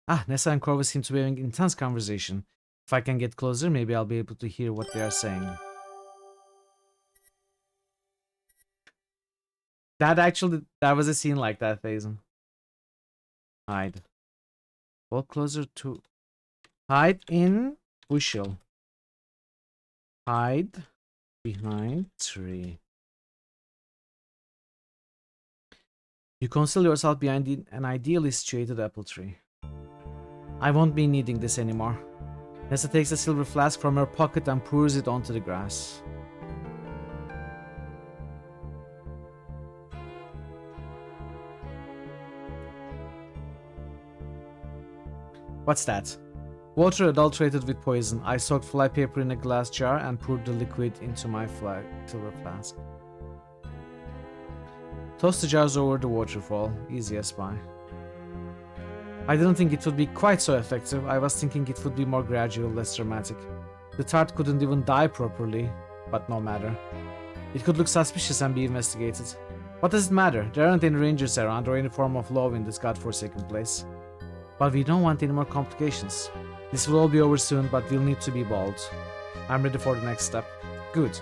Ah, Nessa and Corvus seem to be having intense conversation. If I can get closer, maybe I'll be able to hear what they are saying. That was a scene like that, Faison. Hide. Walk closer to... Hide in bushel. Hide behind tree. You conceal yourself behind an ideally situated apple tree. I won't be needing this anymore. Nessa takes a silver flask from her pocket and pours it onto the grass. What's that? Water adulterated with poison. I soaked flypaper in a glass jar and poured the liquid into my silver flask. Toss the jars over the waterfall. Easy as pie. I didn't think it would be quite so effective. I was thinking it would be more gradual, less dramatic. The tart couldn't even die properly, but no matter. It could look suspicious and be investigated. What does it matter? There aren't any rangers around or any form of law in this godforsaken place. But we don't want any more complications. This will all be over soon, but we'll need to be bold. I'm ready for the next step. Good.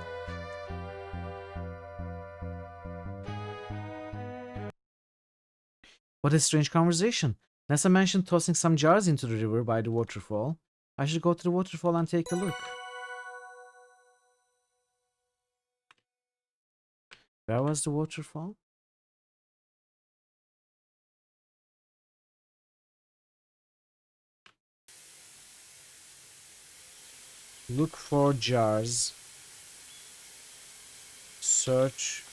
What a strange conversation. Nessa mentioned tossing some jars into the river by the waterfall. I should go to the waterfall and take a look. Where was the waterfall? Look for jars. Search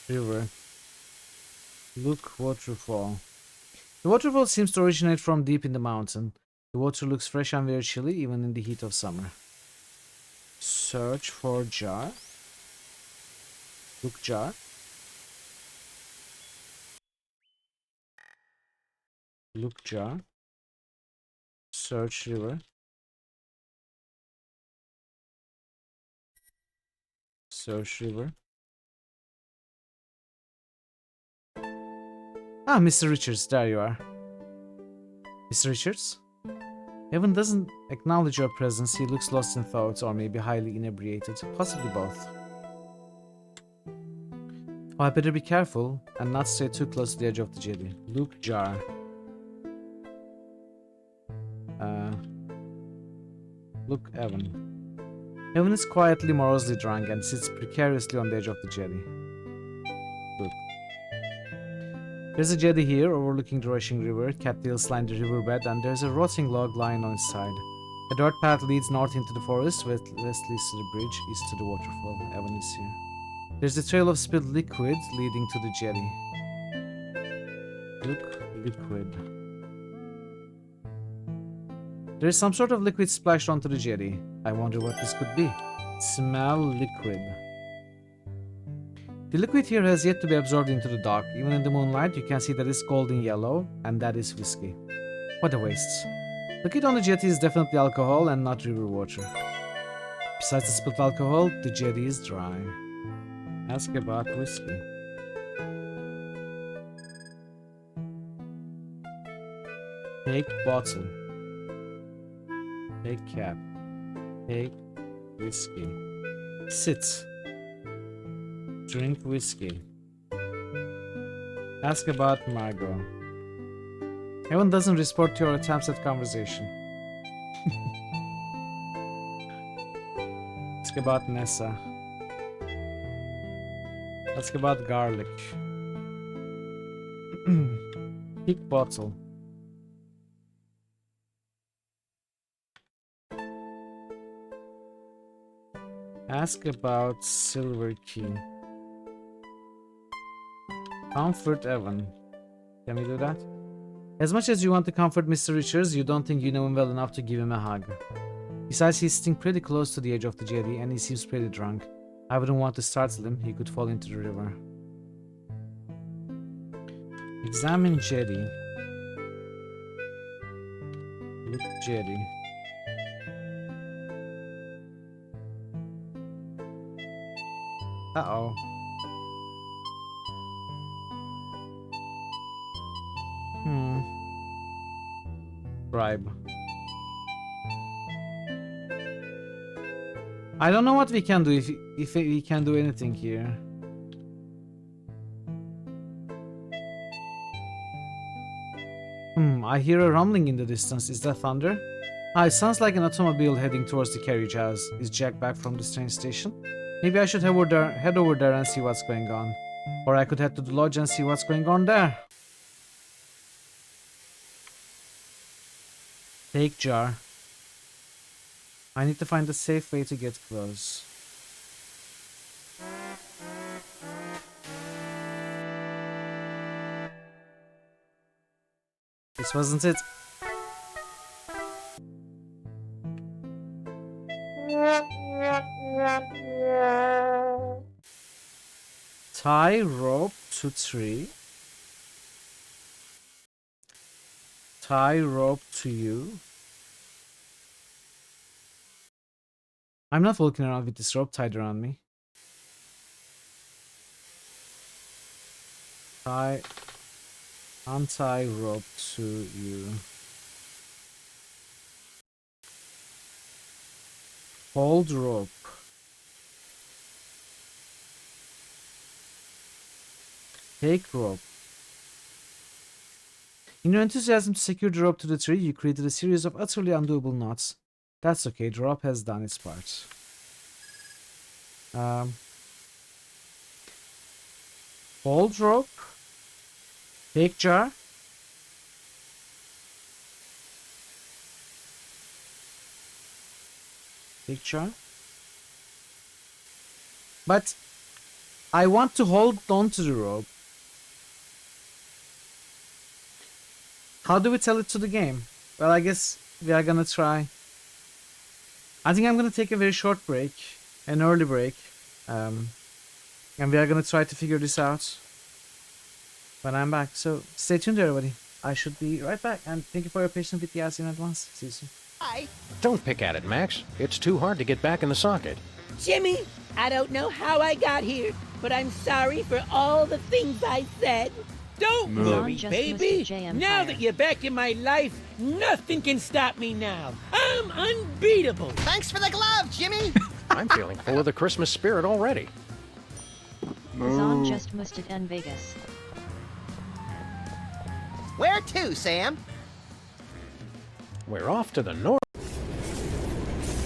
river. Look waterfall. The waterfall seems to originate from deep in the mountain. The water looks fresh and very chilly even in the heat of summer. Search for jar. Look jar. Look jar. Search river. Search river. Ah, Mr. Richards, there you are. Mr. Richards? Evan doesn't acknowledge your presence. He looks lost in thought or maybe highly inebriated. Possibly both. Oh, I better be careful and not stay too close to the edge of the jetty. Luke jar. Look Evan. Evan is quietly morosely drunk and sits precariously on the edge of the jetty. Look. There's a jetty here overlooking the rushing river. Cattails line the riverbed, and there's a rotting log lying on its side. A dirt path leads north into the forest, west leads to the bridge, east to the waterfall. Evan is here. There's a trail of spilled liquid leading to the jetty. Look, liquid. There's some sort of liquid splashed onto the jetty. I wonder what this could be. Smell liquid. The liquid here has yet to be absorbed into the dock. Even in the moonlight, you can see that it's golden yellow, and that is whiskey. What a waste. Liquid on the jetty is definitely alcohol and not river water. Besides the spilled alcohol, the jetty is dry. Ask about whiskey. Take bottle. Take cap. Take whiskey. Sit. Drink whiskey. Ask about Margot. Evan doesn't respond to your attempts at conversation. Ask about Nessa. Ask about garlic. Pick bottle. Ask about silver key. Comfort Evan. Can we do that? As much as you want to comfort Mr. Richards, you don't think you know him well enough to give him a hug. Besides, he's sitting pretty close to the edge of the jetty and he seems pretty drunk. I wouldn't want to startle him, he could fall into the river. Examine jetty. Look jetty. Uh-oh. Bribe. I don't know what we can do if we can do anything here. I hear a rumbling in the distance. Is that thunder? Ah, it sounds like an automobile heading towards the carriage house. Is Jack back from the train station? Maybe I should head over there and see what's going on. Or I could head to the lodge and see what's going on there. Take jar. I need to find a safe way to get close. This wasn't it. Tie rope to tree. Tie rope to you. I'm not walking around with this rope tied around me. Untie rope to you. Hold rope. Take rope. In your enthusiasm to secure the rope to the tree, you created a series of utterly undoable knots. That's okay, the rope has done its part. Hold rope. Take jar. Take jar. But I want to hold on to the rope. How do we tell it to the game? Well, I guess we are gonna try. I think I'm gonna take a very short break, an early break, and we are gonna try to figure this out when I'm back. So stay tuned, everybody. I should be right back, and thank you for your patience with the ads in advance. See you soon. Don't pick at it, Max. It's too hard to get back in the socket. Jimmy, I don't know how I got here, but I'm sorry for all the things I said. Don't worry, Just baby. Mr. J Now Empire. that you're back in my life, nothing can stop me now. I'm unbeatable. Thanks for the glove, Jimmy. I'm feeling full of the Christmas spirit already. Zon just musted en Vegas. Where to, Sam? We're off to the north.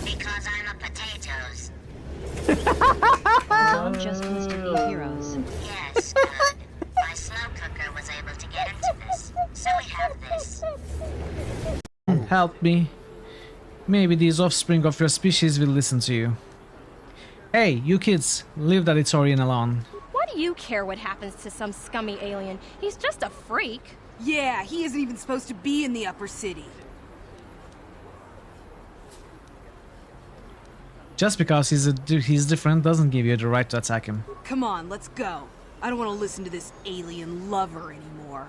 Because I'm a potatoes. Zon just musted e heroes. Yes, good. My slow cooker was able to get into this, so we have this. Help me. Maybe these offspring of your species will listen to you. Hey, you kids, leave that Itorian alone. Why do you care what happens to some scummy alien? He's just a freak. Yeah, he isn't even supposed to be in the upper city. Just because he's different doesn't give you the right to attack him. Come on, let's go. I don't want to listen to this alien lover anymore.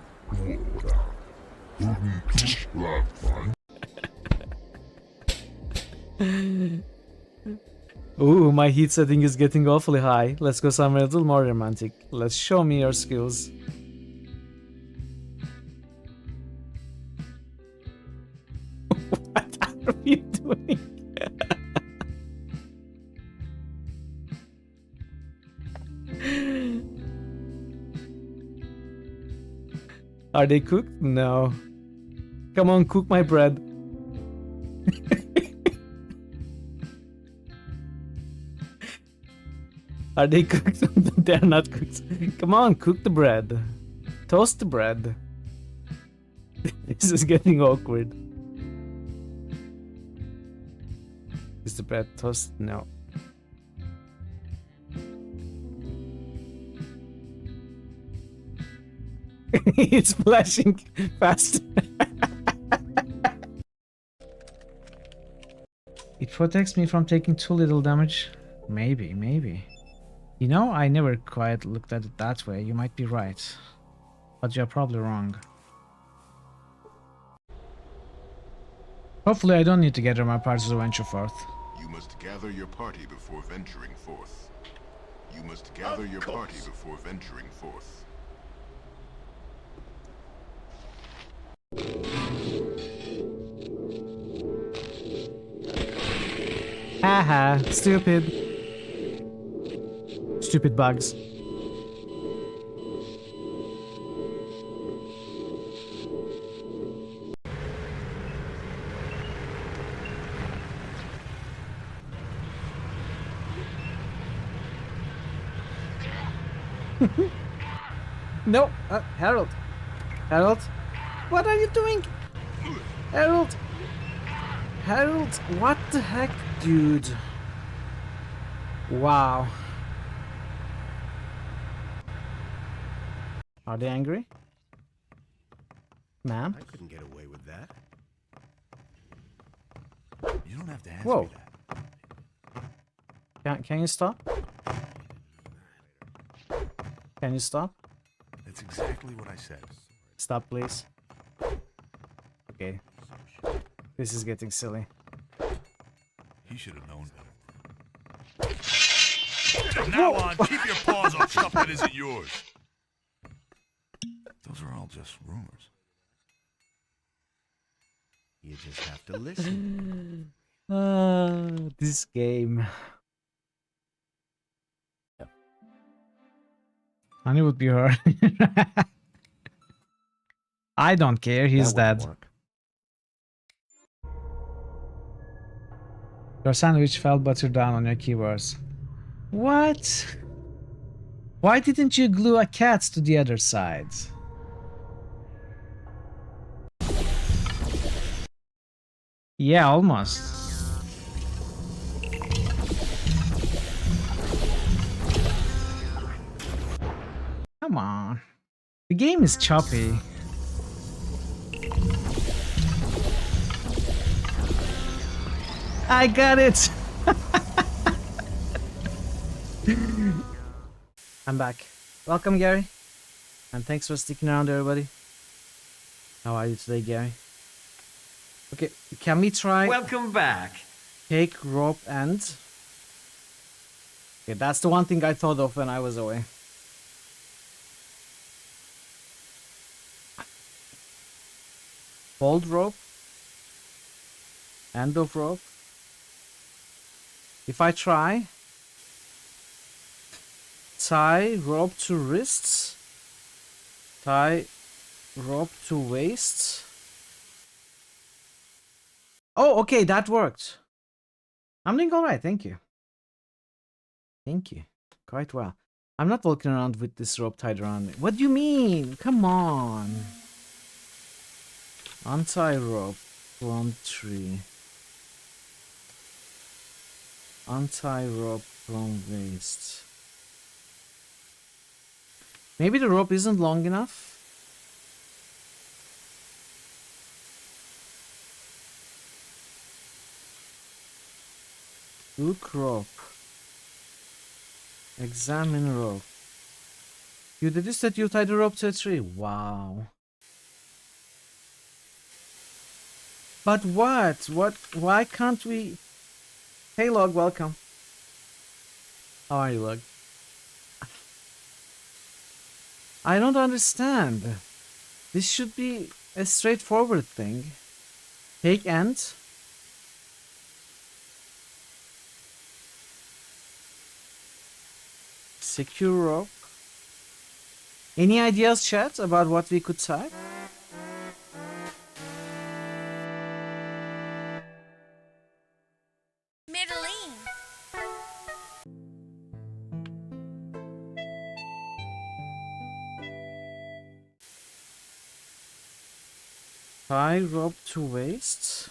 Ooh, my heat setting is getting awfully high. Let's go somewhere a little more romantic. Let's show me your skills. What are you doing? Are they cooked? No. Come on, cook my bread. Are they cooked? They're not cooked. Come on, cook the bread. Toast the bread. This is getting awkward. Is the bread toasted? No. It's flashing fast. It protects me from taking too little damage. Maybe. You know, I never quite looked at it that way. You might be right. But you're probably wrong. Hopefully I don't need to gather my parties to venture forth. You must gather your party before venturing forth. You must gather your party before venturing forth. Haha, stupid. Stupid bugs. No, Harold. Harold, what are you doing? Harold. Harold, what the heck, dude? Wow. Are they angry? Ma'am? I couldn't get away with that. You don't have to ask Whoa. me that. Can you stop? Can you stop? That's exactly what I said. Stop, please. Okay. This is getting silly. He should have known better. From now on, keep your paws off stuff that isn't yours. Those are all just rumors. You just have to listen. This game. Honey would be her. I don't care, he's dead. Your sandwich fell butter down on your keywords. What? Why didn't you glue a cat to the other side? Yeah, almost. Come on. The game is choppy. I got it. I'm back. Welcome, Gary. And thanks for sticking around, everybody. How are you today, Gary? Okay, can we try... Welcome back. Take rope and... Okay, that's the one thing I thought of when I was away. Hold rope. End of rope. If I try... Tie rope to wrists. Tie rope to waist. Oh, okay, that worked. I'm doing alright, thank you. Thank you. Quite well. I'm not walking around with this rope tied around me. What do you mean? Come on. Untie rope from tree. Untie rope from waist. Maybe the rope isn't long enough? Look rope. Examine rope. You deduced that you tied the rope to a tree. Wow. But what? What? Why can't we... Hey Log, welcome. How are you, Log? I don't understand. This should be a straightforward thing. Take end. Secure rope. Any ideas, chat, about what we could tie? Tie rope to waist.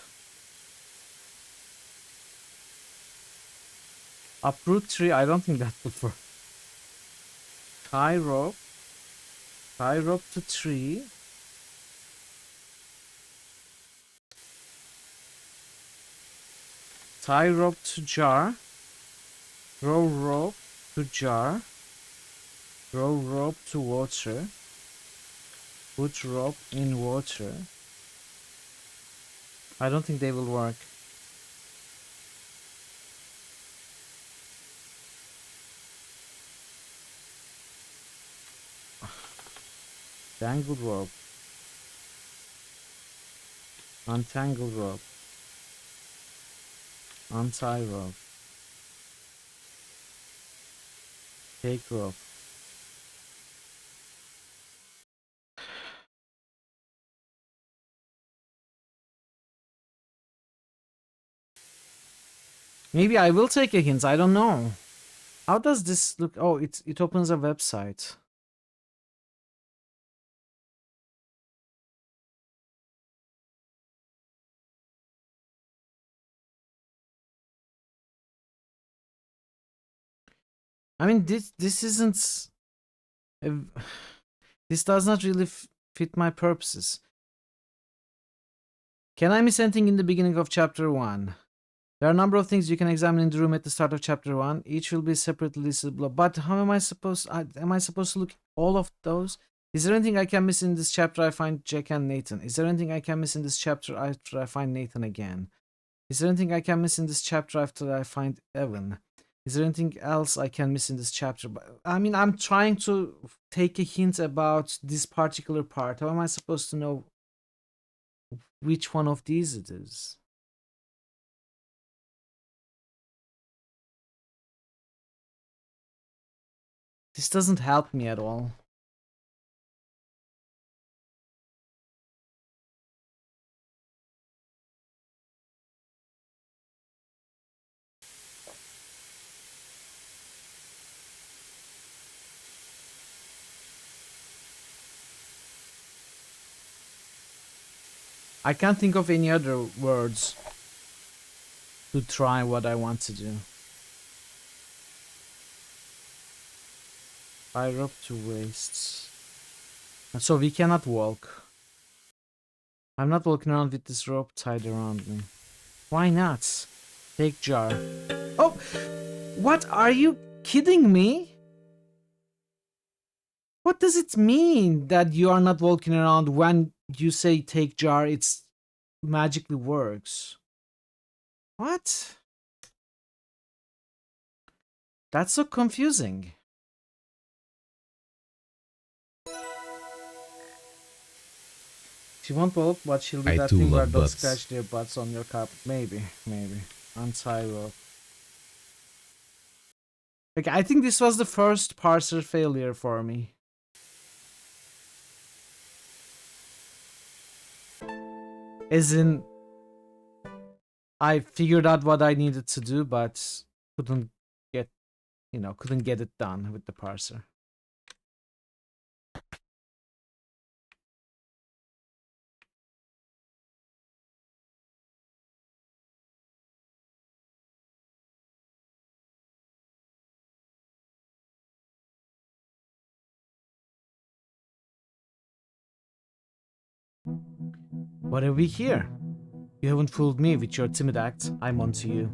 Uproot tree. I don't think that would work. Tie rope. Tie rope to tree. Tie rope to jar. Row rope to jar. Row rope to water. Put rope in water. I don't think they will work. Tangled rope. Untangle rope. Untie rope. Take rope. Maybe I will take a hint. I don't know. How does this look? Oh, it opens a website. I mean, this isn't. This does not really fit my purposes. Can I miss anything in the beginning of chapter 1? There are a number of things you can examine in the room at the start of chapter 1. Each will be separately listed below. But how am I supposed? Am I supposed to look at all of those? Is there anything I can miss in this chapter? I find Jack and Nathan. Is there anything I can miss in this chapter after I find Nathan again? Is there anything I can miss in this chapter after I find Evan? Is there anything else I can miss in this chapter? I mean, I'm trying to take a hint about this particular part. How am I supposed to know which one of these it is? This doesn't help me at all. I can't think of any other words to try what I want to do. Tie rope to waists. So we cannot walk. I'm not walking around with this rope tied around me. Why not? Take jar. Oh! What? Are you kidding me? What does it mean that you are not walking around when you say take jar, it's magically works? What? That's so confusing. If you want bulb, what she'll do that thing where they'll scratch their butts on your carpet. Maybe. Untie rope. Okay, I think this was the first parser failure for me. As in, I figured out what I needed to do, but couldn't get, couldn't get it done with the parser. What have we here? You haven't fooled me with your timid act. I'm on to you.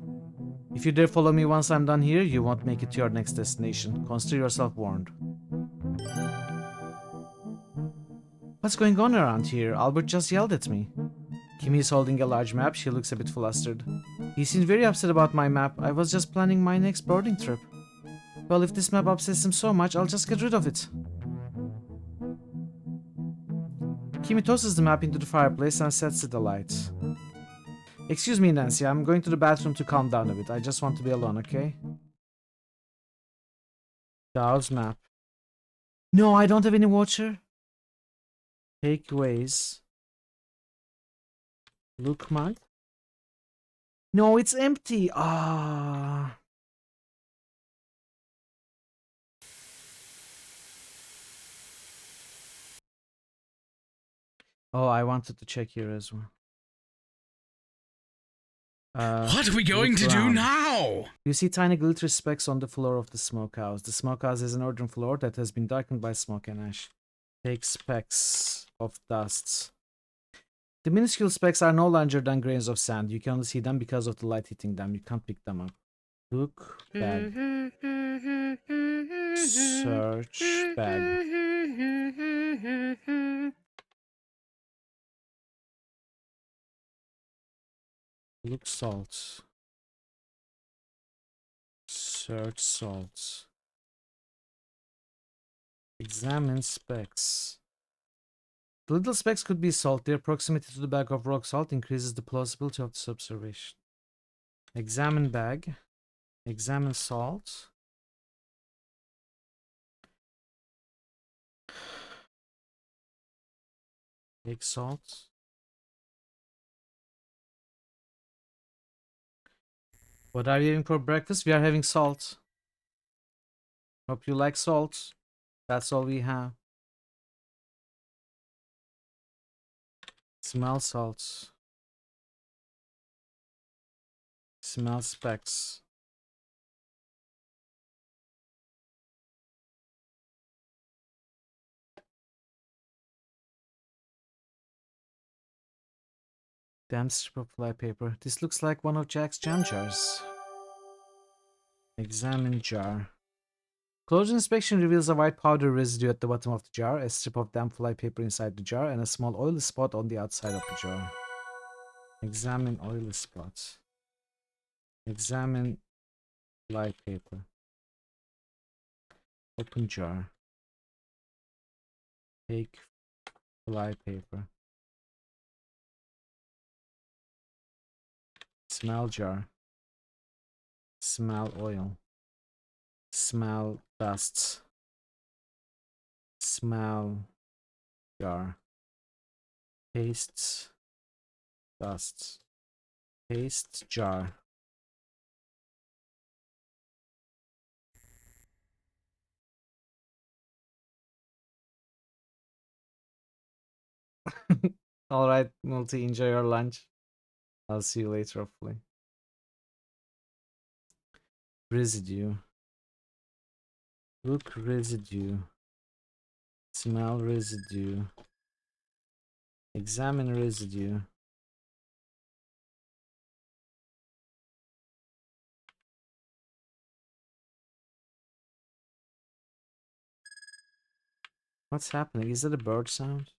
If you dare follow me once I'm done here, you won't make it to your next destination. Consider yourself warned. What's going on around here? Albert just yelled at me. Kimmy is holding a large map. She looks a bit flustered. He seemed very upset about my map. I was just planning my next boarding trip. Well, if this map upsets him so much, I'll just get rid of it. Kimmy tosses the map into the fireplace and sets it alight. Excuse me, Nancy, I'm going to the bathroom to calm down a bit. I just want to be alone, okay? Dow's map. No, I don't have any water. Takeaways. Look mug. No, it's empty. Ah. Oh, I wanted to check here as well. What are we going to do now? You see tiny glittery specks on the floor of the smokehouse. The smokehouse is an earthen floor that has been darkened by smoke and ash. Take specks of dust. The minuscule specks are no larger than grains of sand. You can only see them because of the light hitting them. You can't pick them up. Look, bag. Search, bag. Look, salt. Search salt. Examine specks. The little specks could be salt. Their proximity to the bag of rock salt increases the plausibility of this observation. Examine bag. Examine salt. Take salt. What are you having for breakfast? We are having salt. Hope you like salt. That's all we have. Smell salts. Smell specks. Damn strip of flypaper. This looks like one of Jack's jam jars. Examine jar. Closer inspection reveals a white powder residue at the bottom of the jar, a strip of damp flypaper inside the jar, and a small oily spot on the outside of the jar. Examine oily spot. Examine flypaper. Open jar. Take flypaper. Smell jar. Smell oil. Smell dust. Smell jar. Taste dust. Taste jar. Alright, Multi, enjoy your lunch. I'll see you later, hopefully. Residue. Look, residue. Smell residue. Examine residue. What's happening? Is it a bird sound?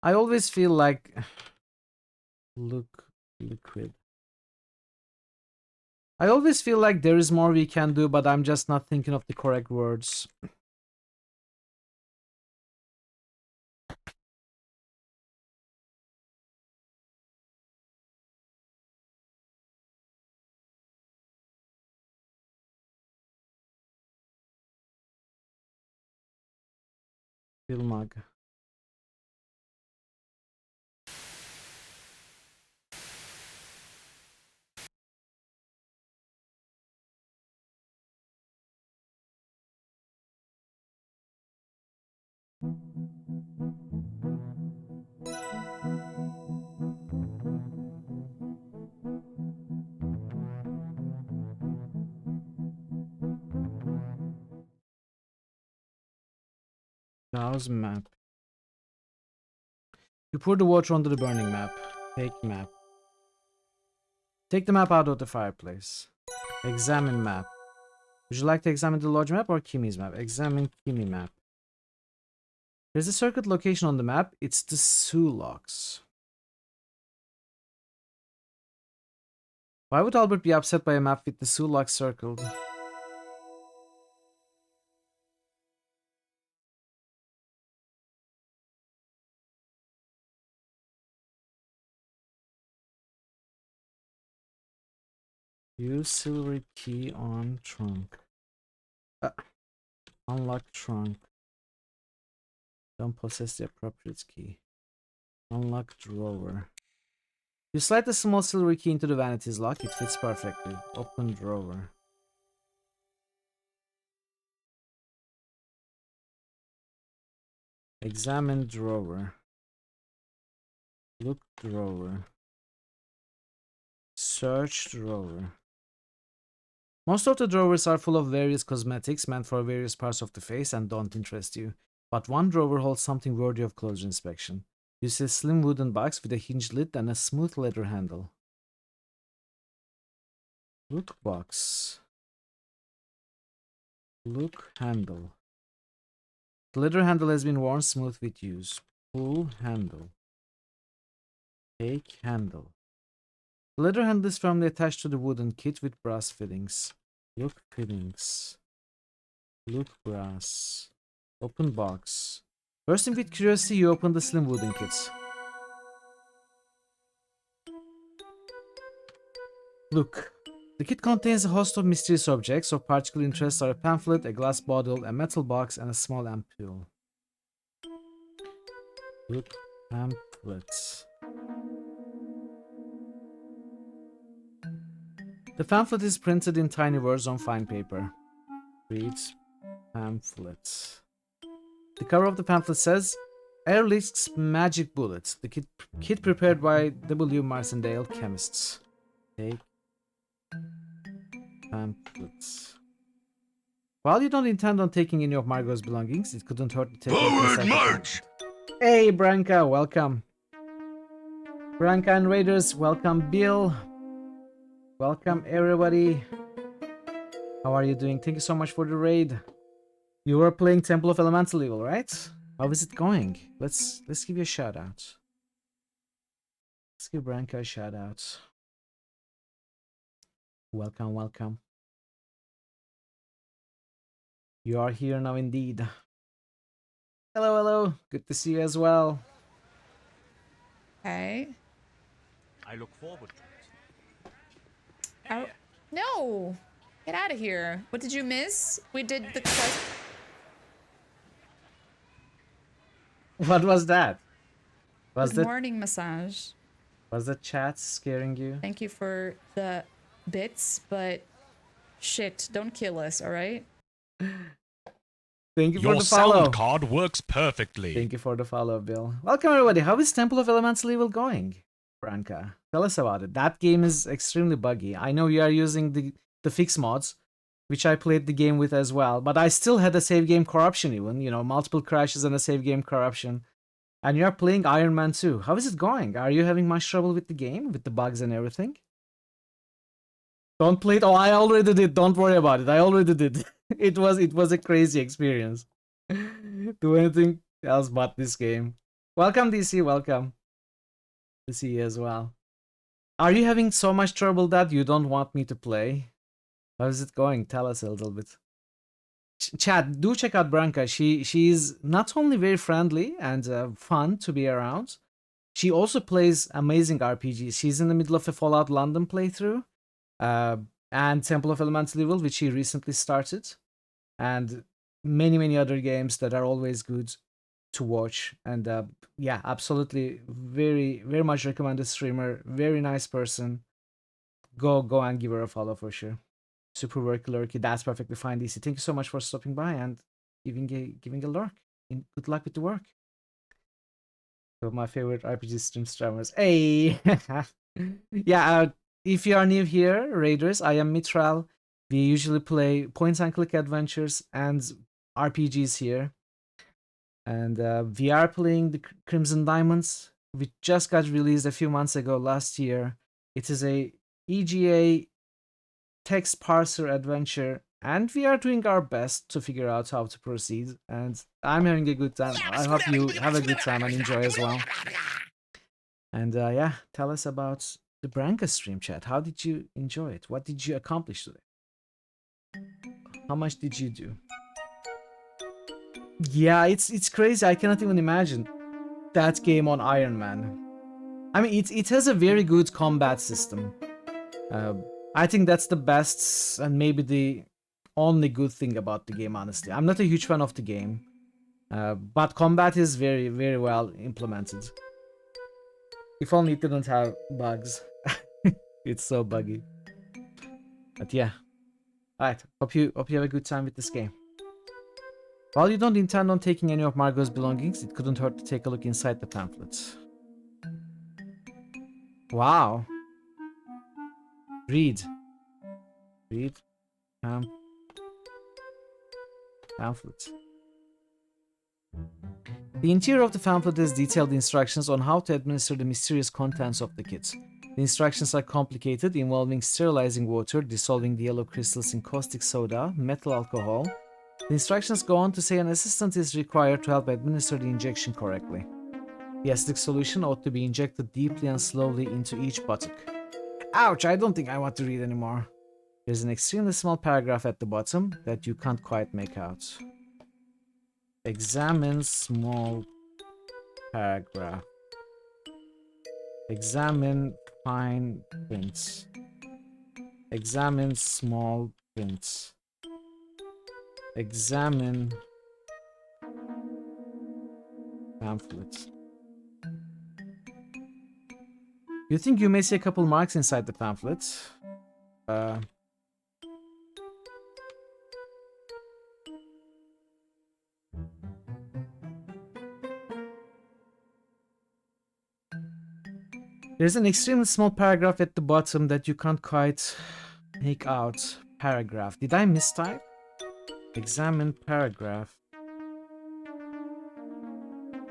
I always feel like look liquid. I always feel like there is more we can do, but I'm just not thinking of the correct words. Bill mug. Browse map. You pour the water onto the burning map. Take map. Take the map out of the fireplace. Examine map. Would you like to examine the lodge map or Kimi's map? Examine Kimi map. There's a circuit location on the map. It's the Sulaks. Why would Albert be upset by a map with the Sulaks circled? Use silvery key on trunk. Unlock trunk. Don't possess the appropriate key. Unlock drawer. You slide the small silvery key into the vanity's lock. It fits perfectly. Open drawer. Examine drawer. Look drawer. Search drawer. Most of the drawers are full of various cosmetics meant for various parts of the face and don't interest you. But one drawer holds something worthy of closer inspection. You see a slim wooden box with a hinged lid and a smooth leather handle. Look box. Look handle. The leather handle has been worn smooth with use. Pull handle. Take handle. The leather handle is firmly attached to the wooden kit with brass fittings. Look fittings. Look brass. Open box. Bursting with curiosity, you open the slim wooden kits. Look. The kit contains a host of mysterious objects. Of particular interest are a pamphlet, a glass bottle, a metal box, and a small ampule. Look, pamphlets. The pamphlet is printed in tiny words on fine paper. Reads pamphlet. The cover of the pamphlet says, Ehrlich's Magic Bullet, the kit prepared by W. Marcendale, chemists. Take pamphlets. While you don't intend on taking any of Margot's belongings, it couldn't hurt to take Forward march! Hey, Branka, welcome. Branka and Raiders, welcome, Bill. Welcome, everybody. How are you doing? Thank you so much for the raid. You were playing Temple of Elemental Evil, right? How is it going? Let's give you a shout out. Let's give Branka a shout out. Welcome, welcome. You are here now indeed. Hello, hello. Good to see you as well. Hey. I look forward to it. Oh, no! Get out of here. What did you miss? We did the quest. What was that? Was Good that morning massage. Was the chat scaring you? Thank you for the bits, but shit, don't kill us, alright? Thank you Your for the follow. sound card works perfectly. Thank you for the follow, Bill. Welcome, everybody. How is Temple of Elemental Evil going? Branka, tell us about it. That game is extremely buggy. I know you are using the fix mods, which I played the game with as well, but I still had a save game corruption even, you know, multiple crashes and a save game corruption. And you are playing Iron Man 2. How is it going? Are you having much trouble with the game, with the bugs and everything? Don't play it. Oh, I already did. Don't worry about it. I already did. It was a crazy experience. Do anything else but this game. Welcome, DC. Welcome to see you as well. Are you having so much trouble that you don't want me to play? How is it going? Tell us a little bit. Chat, do check out Branka. She's not only very friendly and fun to be around, she also plays amazing RPGs. She's in the middle of a Fallout London playthrough, and Temple of Elemental Evil, which she recently started, and many other games that are always good to watch. And yeah, absolutely, very much recommended streamer. Very nice person. Go and give her a follow for sure. Super worky lurky. That's perfectly fine, DC. Thank you so much for stopping by and giving a lurk. And good luck with the work. So my favorite RPG streamers. Hey, yeah. If you are new here, Raiders, I am Mitral. We usually play point-and-click adventures and RPGs here. And we are playing the Crimson Diamonds, which just got released a few months ago last year. It is a EGA text parser adventure, and we are doing our best to figure out how to proceed. And I'm having a good time. I hope you have a good time and enjoy as well. And yeah, tell us about the Branka stream, chat. How did you enjoy it? What did you accomplish today? How much did you do? Yeah, it's crazy. I cannot even imagine that game on Iron Man. I mean, it has a very good combat system. I think that's the best and maybe the only good thing about the game, honestly. I'm not a huge fan of the game, but combat is very well implemented. If only it didn't have bugs. It's so buggy. But yeah. Alright, hope you have a good time with this game. While you don't intend on taking any of Margot's belongings, it couldn't hurt to take a look inside the pamphlet. Wow. Read. Pamphlet. The interior of the pamphlet has detailed instructions on how to administer the mysterious contents of the kit. The instructions are complicated, involving sterilizing water, dissolving the yellow crystals in caustic soda, methyl alcohol. The instructions go on to say an assistant is required to help administer the injection correctly. The acidic solution ought to be injected deeply and slowly into each buttock. Ouch, I don't think I want to read anymore. There's an extremely small paragraph at the bottom that you can't quite make out. Examine small paragraph. Examine fine print. Examine small print. Examine pamphlet. You think you may see a couple marks inside the pamphlet? There's an extremely small paragraph at the bottom that you can't quite make out. Paragraph. Did I mistype? Examine paragraph.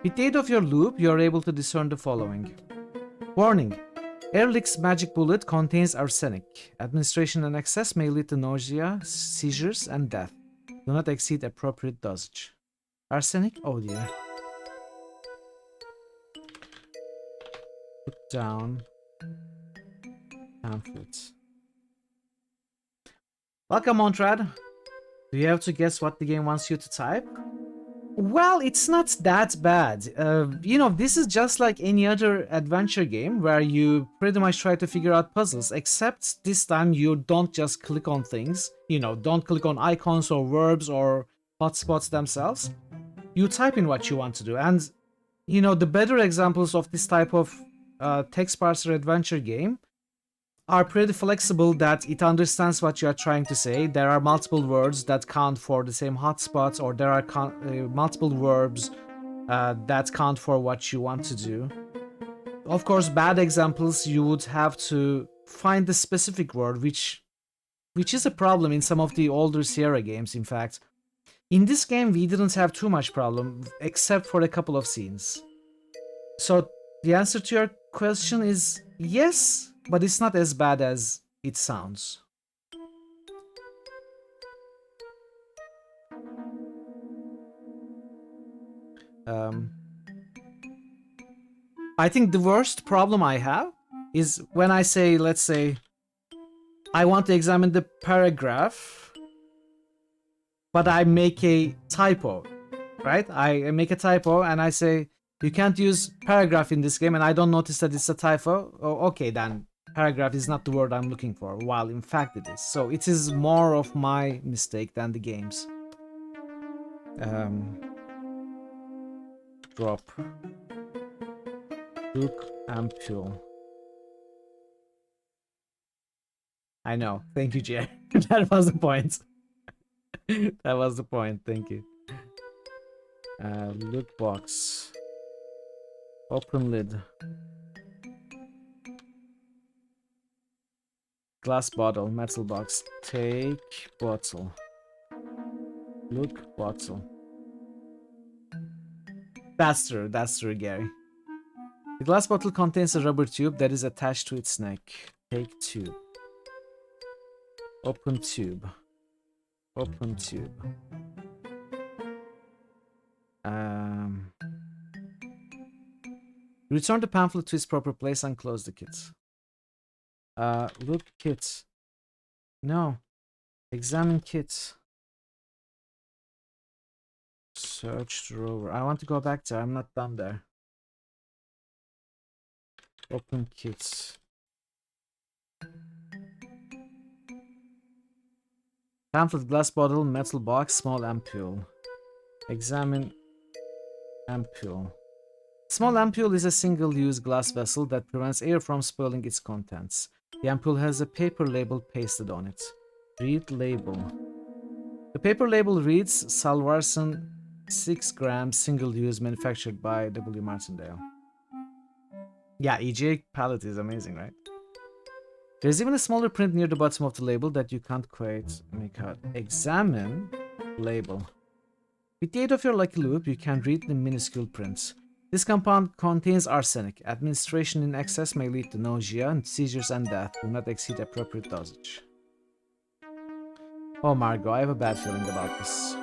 With the aid of your loop, you are able to discern the following. Warning. Ehrlich's magic bullet contains arsenic. Administration and excess may lead to nausea, seizures, and death. Do not exceed appropriate dosage. Arsenic? Oh dear. Put down pamphlets. Welcome, Montrad. Do you have to guess what the game wants you to type? Well, it's not that bad. You know, this is just like any other adventure game where you pretty much try to figure out puzzles, except this time you don't just click on things. You know, don't click on icons or verbs or hotspots themselves. You type in what you want to do. And, you know, the better examples of this type of text parser adventure game are pretty flexible, that it understands what you are trying to say. There are multiple words that count for the same hotspots, or there are multiple verbs that count for what you want to do. Of course, bad examples, you would have to find the specific word, which is a problem in some of the older Sierra games, in fact. In this game, we didn't have too much problem, except for a couple of scenes. So, the answer to your question is yes, but it's not as bad as it sounds. I think the worst problem I have is when I say, let's say, I want to examine the paragraph, but I make a typo, right? I make a typo and I say, you can't use paragraph in this game, and I don't notice that it's a typo. Oh, okay, then paragraph is not the word I'm looking for, while in fact it is. So it is more of my mistake than the game's. Drop. Look ampule. I know. Thank you, Jay. That was the point. That was the point. Thank you. Loot box. Open lid. Glass bottle. Metal box. Take bottle. Look bottle. That's true. That's true, Gary. The glass bottle contains a rubber tube that is attached to its neck. Take tube. Open tube. Open tube. Return the pamphlet to its proper place and close the kit. Look kit. No. Examine kit. Search drawer. I want to go back there. I'm not done there. Open kit. Pamphlet, glass bottle, metal box, small ampule. Examine ampule. Small ampule is a single-use glass vessel that prevents air from spoiling its contents. The ampule has a paper label pasted on it. Read label. The paper label reads Salvarsan 6 grams single-use manufactured by W. Martindale. Yeah, EJ palette is amazing, right? There's even a smaller print near the bottom of the label that you can't quite make out. Examine label. With the aid of your lucky loop, you can read the minuscule prints. This compound contains arsenic. Administration in excess may lead to nausea, and seizures, and death. Do not exceed appropriate dosage. Oh, Margot, I have a bad feeling about this.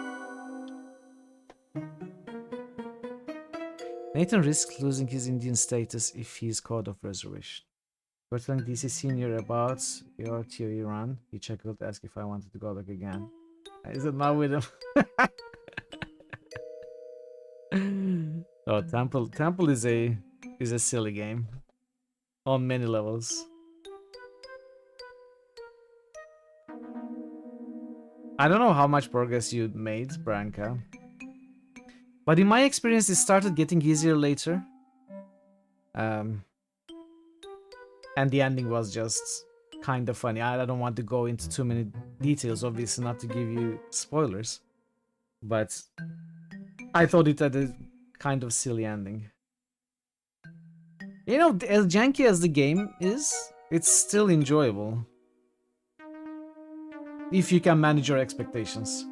Nathan risks losing his Indian status if he is caught of reservation. We're telling DC Senior about your theory run. He chuckled to ask if I wanted to go back again. Is it not with him? Oh, Temple is a silly game on many levels. I don't know how much progress you made, Branka, but in my experience, it started getting easier later. And the ending was just kind of funny. I don't want to go into too many details, obviously, not to give you spoilers, but I thought it had a kind of silly ending. You know, as janky as the game is, it's still enjoyable. If you can manage your expectations.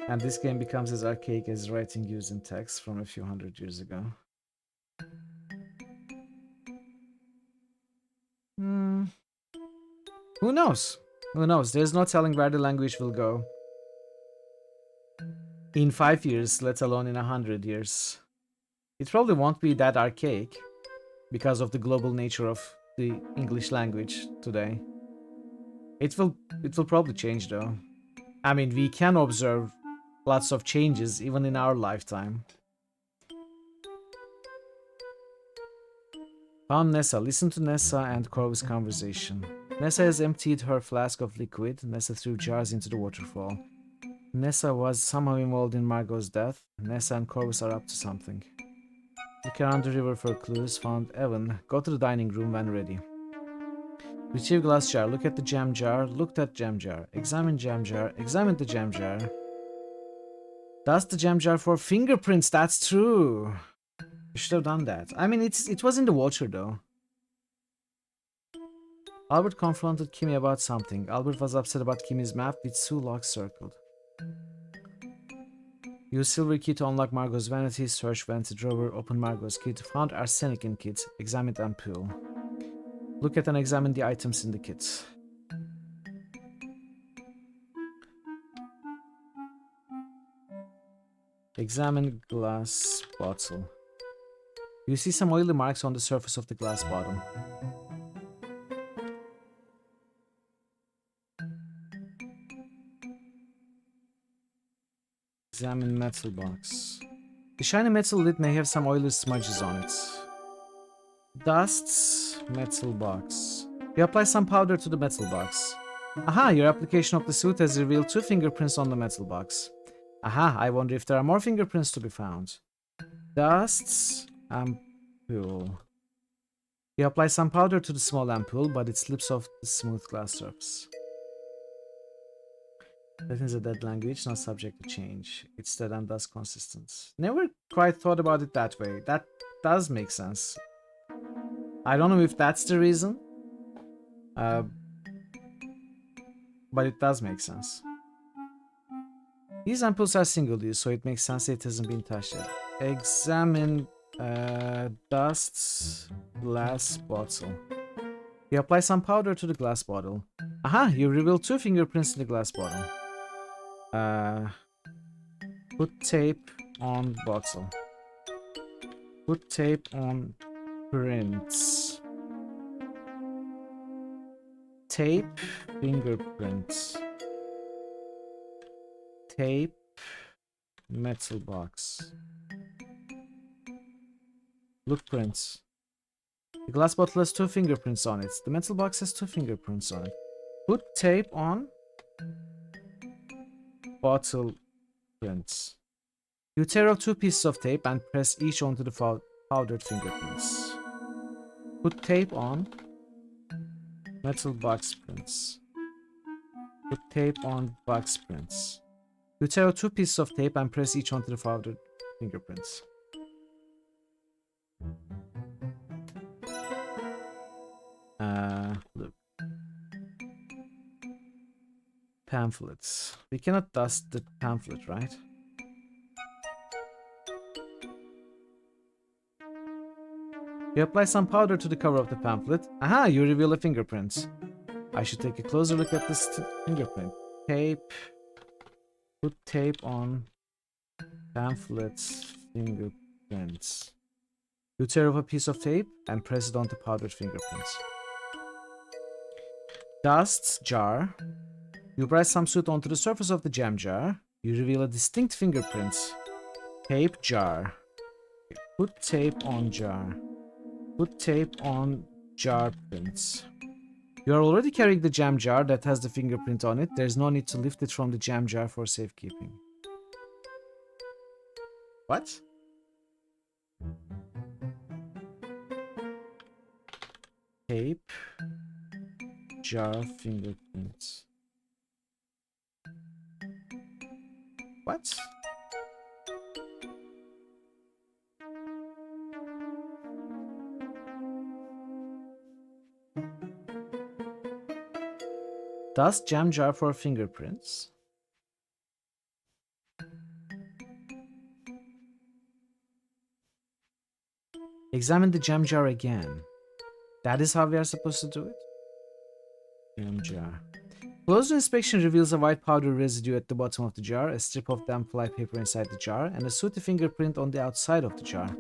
And this game becomes as archaic as writing using text from a few hundred years ago. Who knows? Who knows? There's no telling where the language will go. In 5 years, let alone in 100 years. It probably won't be that archaic because of the global nature of the English language today. It will probably change though. I mean, we can observe lots of changes even in our lifetime. Found Nessa. Listen to Nessa and Corvus' conversation. Nessa has emptied her flask of liquid. Nessa threw jars into the waterfall. Nessa was somehow involved in Margot's death. Nessa and Corvus are up to something. Look around the river for clues. Found Evan. Go to the dining room when ready. Retrieve glass jar. Look at the jam jar. Looked at jam jar. Examine jam jar. Examine the jam jar. Dust the jam jar for fingerprints. That's true. You should have done that. I mean, it was in the water though. Albert confronted Kimmy about something. Albert was upset about Kimmy's map with Sue locks circled. Use silver key to unlock Margot's vanity. Search vanity drawer. Open Margot's kit. Found arsenic in kit. Examined ampule. Look at and examine the items in the kit. Examine glass bottle. You see some oily marks on the surface of the glass bottle. Examine metal box. The shiny metal lid may have some oily smudges on it. Dusts metal box. You apply some powder to the metal box. Aha, your application of the suit has revealed 2 fingerprints on the metal box. Aha, I wonder if there are more fingerprints to be found. Dusts ampoule. You apply some powder to the small ampoule, but it slips off the smooth glass surface. That is a dead language, not subject to change. It's dead and thus consistent. Never quite thought about it that way. That does make sense. I don't know if that's the reason. But it does make sense. These ampoules are single use, so it makes sense it hasn't been touched yet. Examine dust glass bottle. You apply some powder to the glass bottle. Aha, you reveal 2 fingerprints in the glass bottle. Put tape on bottle. Put tape on prints. Tape fingerprints. Tape metal box. Look prints. The glass bottle has 2 fingerprints on it. The metal box has 2 fingerprints on it. Put tape on bottle prints. You tear off 2 pieces of tape and press each onto the powdered fingerprints. Put tape on metal box prints. Put tape on box prints. You tear out 2 pieces of tape and press each onto the powdered fingerprints. Look. Pamphlets. We cannot dust the pamphlet, right? You apply some powder to the cover of the pamphlet. Aha, you reveal a fingerprint. I should take a closer look at this fingerprint. Tape. Put tape on pamphlet's fingerprints. You tear off a piece of tape and press it onto powdered fingerprints. Dust jar. You press some soot onto the surface of the jam jar. You reveal a distinct fingerprint. Tape jar. Put tape on jar. Put tape on jar prints. You are already carrying the jam jar that has the fingerprint on it. There's no need to lift it from the jam jar for safekeeping. What? Tape jar fingerprints. What? Dust jam jar for fingerprints. Examine the jam jar again. That is how we are supposed to do it? Jam jar. Closer inspection reveals a white powder residue at the bottom of the jar, a strip of damp fly paper inside the jar, and a sooty fingerprint on the outside of the jar.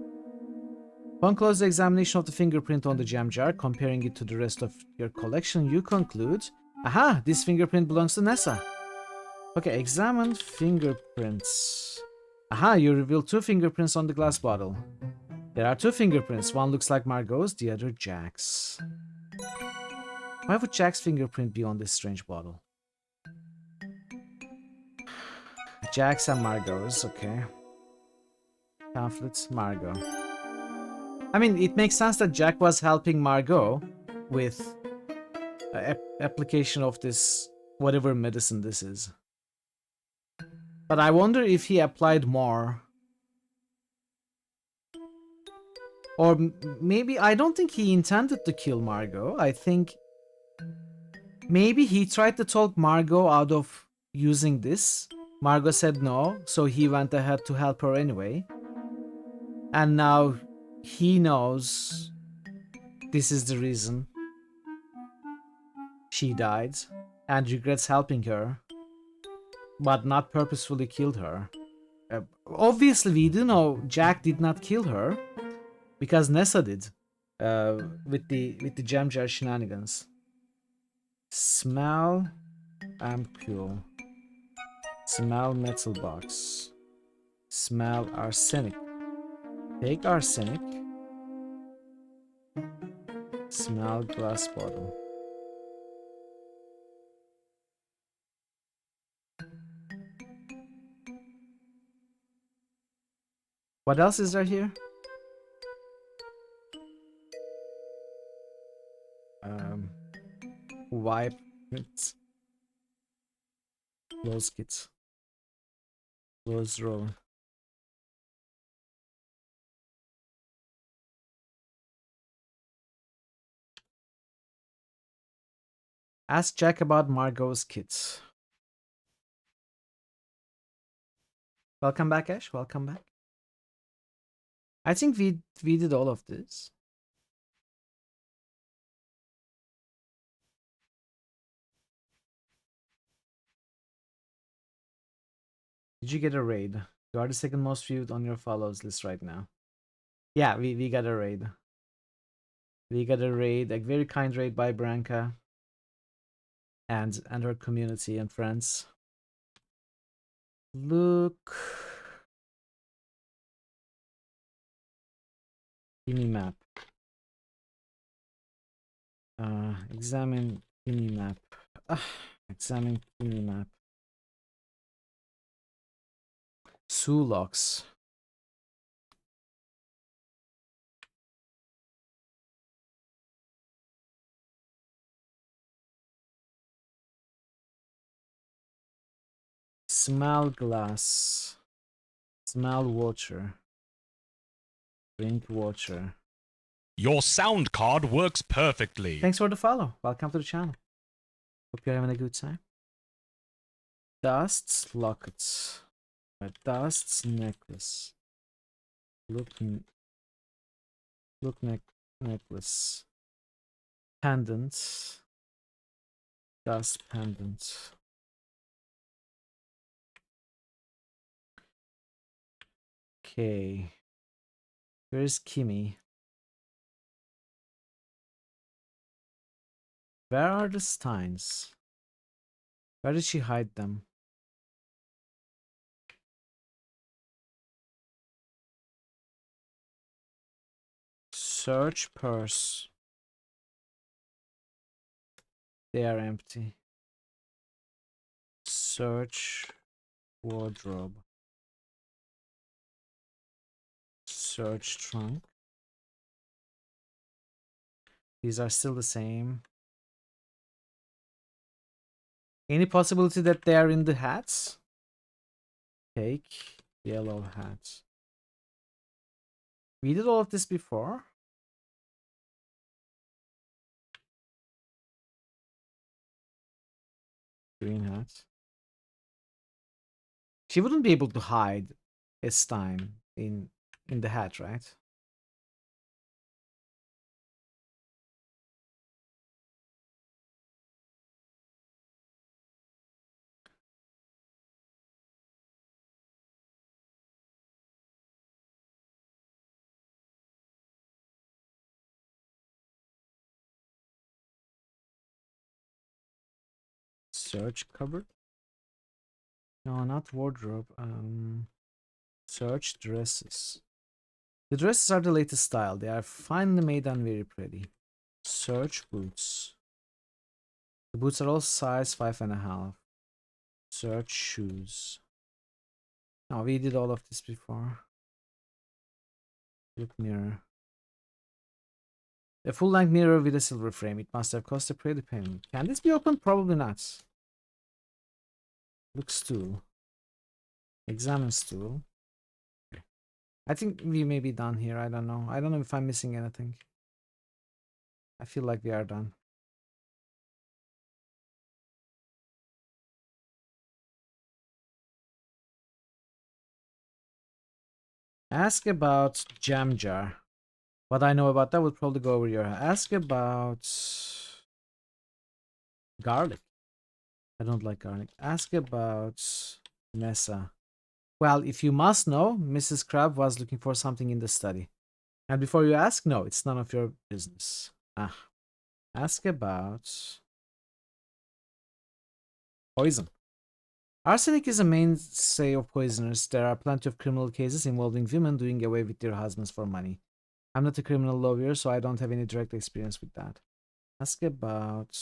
Upon closer examination of the fingerprint on the jam jar, comparing it to the rest of your collection, you conclude, aha, this fingerprint belongs to Nessa. Okay, examine fingerprints. Aha, you reveal 2 fingerprints on the glass bottle. There are 2 fingerprints. One looks like Margot's, the other Jack's. Why would Jack's fingerprint be on this strange bottle? Jack's and Margot's, okay. Pamphlets, Margot. I mean, it makes sense that Jack was helping Margot with application of this, whatever medicine this is. But I wonder if he applied more. Or maybe, I don't think he intended to kill Margot. I think maybe he tried to talk Margot out of using this. Margot said no, so he went ahead to help her anyway. And now he knows this is the reason she died and regrets helping her, but not purposefully killed her. obviously we do know Jack did not kill her because Nessa did. With the jam jar shenanigans. Smell ampule. Smell metal box. Smell arsenic. Take arsenic. Smell glass bottle. What else is there here? Wipe it. Close kit. Close roll. Ask Jack about Margot's kit. Welcome back, Ash. Welcome back. I think we did all of this. Did you get a raid? You are the second most viewed on your follows list right now. Yeah, we got a raid. We got a raid, a very kind raid by Branka and her community and friends. Look. Gimme map. Examine gimme map. Examine gimme map. Sulox. Smell glass. Smell water. Drink water. Your sound card works perfectly. Thanks for the follow. Welcome to the channel. Hope you're having a good time. Dust's lockets. Dust's necklace. Look necklace. Pendant. Dust pendant. Okay. Where's Kimmy? Where are the Steins? Where did she hide them? Search purse. They are empty. Search wardrobe. Search trunk. These are still the same. Any possibility that they are in the hats? Take yellow hats. We did all of this before. Green hats. She wouldn't be able to hide a Stein in the hat, right? Search cupboard. No, not wardrobe. Search dresses. The dresses are the latest style. They are finely made and very pretty. Search boots. The boots are all size 5.5. Search shoes. No, we did all of this before. Look mirror. A full-length mirror with a silver frame. It must have cost a pretty penny. Can this be opened? Probably not. Look stool. Examine stool. Okay. I think we may be done here. I don't know. I don't know if I'm missing anything. I feel like we are done. Ask about jam jar. What I know about that would probably go over your head. Ask about garlic. I don't like garlic. Ask about Nessa. Well, if you must know, Mrs. Crab was looking for something in the study. And before you ask, no, it's none of your business. Ask about poison. Arsenic is a mainstay of poisoners. There are plenty of criminal cases involving women doing away with their husbands for money. I'm not a criminal lawyer, so I don't have any direct experience with that. Ask about...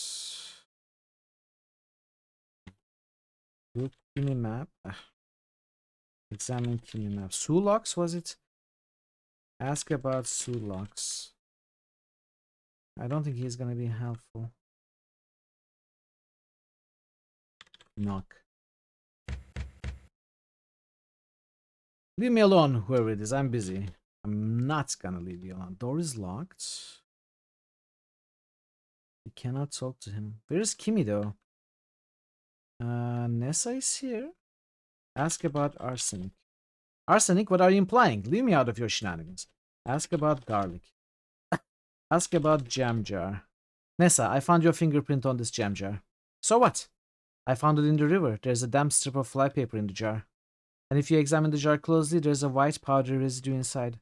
Look, Kimi map. Examine Kimi map. Sulox, was it? Ask about Sulox. I don't think he's gonna be helpful. Knock. Leave me alone, whoever it is. I'm busy. I'm not gonna leave you alone. Door is locked. You cannot talk to him. Where's Kimi though? Nessa is here. Ask about arsenic. Arsenic, what are you implying? Leave me out of your shenanigans. Ask about garlic. Ask about jam jar. Nessa, I found your fingerprint on this jam jar. So what? I found it in the river. There's a damp strip of flypaper in the jar. And if you examine the jar closely, there's a white powdery residue inside.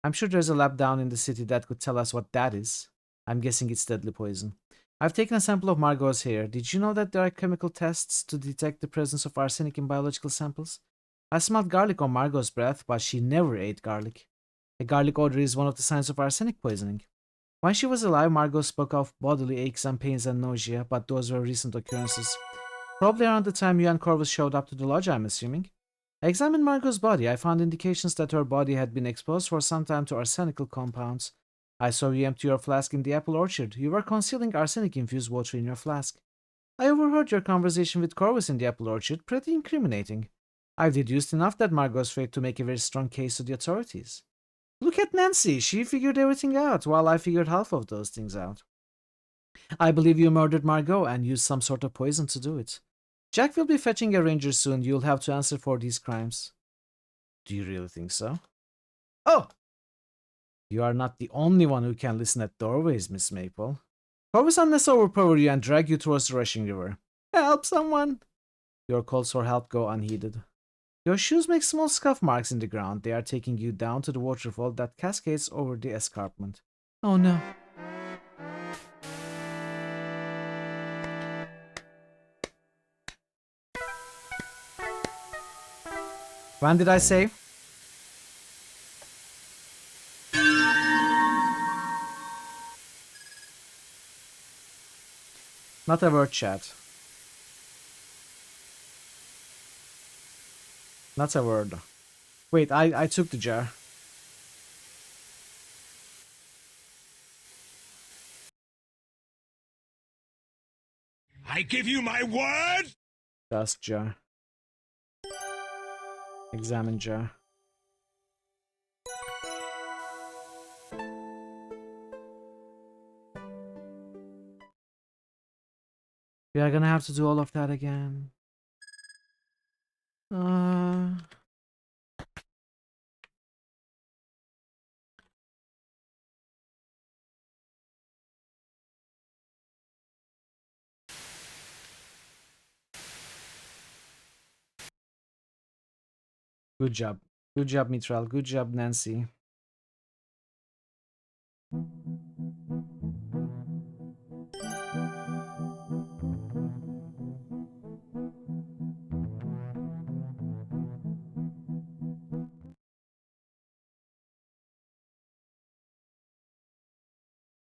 I'm sure there's a lab down in the city that could tell us what that is. I'm guessing it's deadly poison. I've taken a sample of Margot's hair. Did you know that there are chemical tests to detect the presence of arsenic in biological samples? I smelled garlic on Margot's breath, but she never ate garlic. A garlic odor is one of the signs of arsenic poisoning. When she was alive, Margot spoke of bodily aches and pains and nausea, but those were recent occurrences. Probably around the time you and Corvus showed up to the lodge, I'm assuming. I examined Margot's body. I found indications that her body had been exposed for some time to arsenical compounds. I saw you empty your flask in the apple orchard. You were concealing arsenic-infused water in your flask. I overheard your conversation with Corvus in the apple orchard. Pretty incriminating. I've deduced enough that Margot's fate to make a very strong case to the authorities. Look at Nancy. She figured everything out, while I figured half of those things out. I believe you murdered Margot and used some sort of poison to do it. Jack will be fetching a ranger soon. You'll have to answer for these crimes. Do you really think so? Oh! You are not the only one who can listen at doorways, Miss Maple. Corvus unless overpower you and drag you towards the rushing river. Help someone! Your calls for help go unheeded. Your shoes make small scuff marks in the ground. They are taking you down to the waterfall that cascades over the escarpment. Oh no. When did I say? Not a word, chat. Not a word. Wait, I took the jar. I give you my word! Dust jar. Examine jar. We are gonna have to do all of that again. Good job. Good job, Mitral. Good job, Nancy.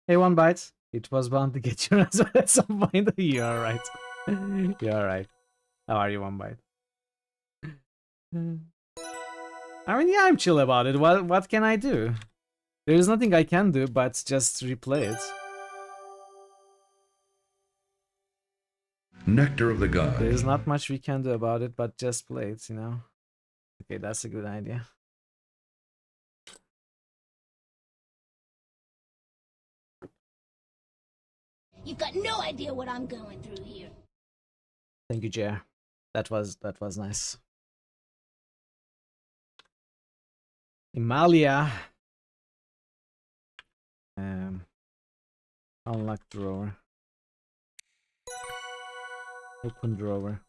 Hey, one bite. It was bound to get you as well at some point. You're alright. You're alright. How are you, one bite? I mean, yeah, I'm chill about it. What can I do? There is nothing I can do but just replay it. Nectar of the Gods. There is not much we can do about it but just play it, you know? Okay, that's a good idea. You've got no idea what I'm going through here. Thank you, Jer. That was nice. Himalaya. Unlock drawer. Open drawer.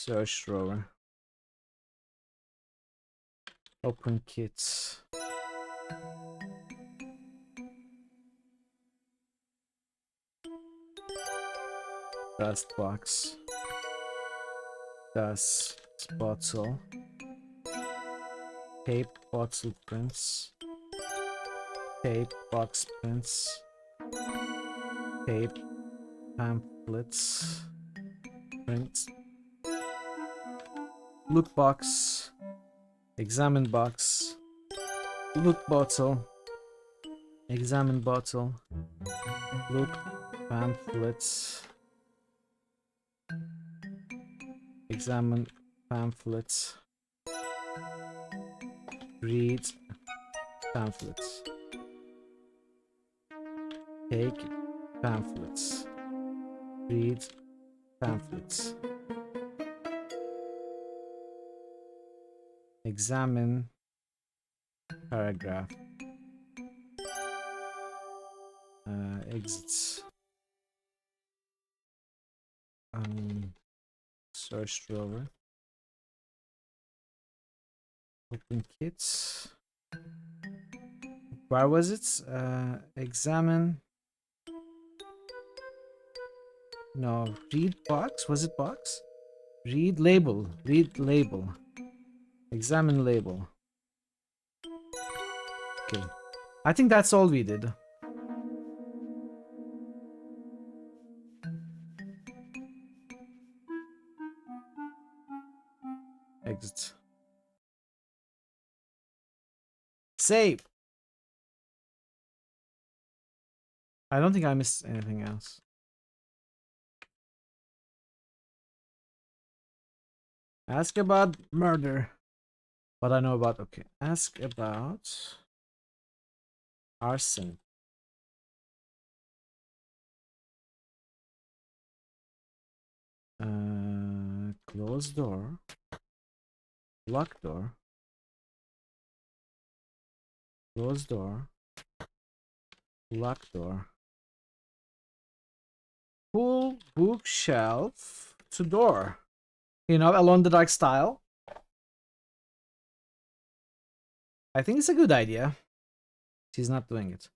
Search drawer. Open kits. Dust box. Dust bottle. Tape bottle prints. Tape box prints. Tape pamphlets. Print. Look box. Examine box. Look bottle. Examine bottle. Look pamphlets. Examine pamphlets. Read pamphlets. Take pamphlets. Read pamphlets. Examine paragraph. Exits. Search drawer. Open kits. Where was it? Examine. No, read box. Was it box? Read label. Read label. Examine label. Okay. I think that's all we did. Exit. Save. I don't think I missed anything else. Ask about murder. What I know about, okay. Ask about arson. Close door. Lock door. Close door. Lock door. Pull bookshelf to door. You know, Alone the Dark style. I think it's a good idea. She's not doing it.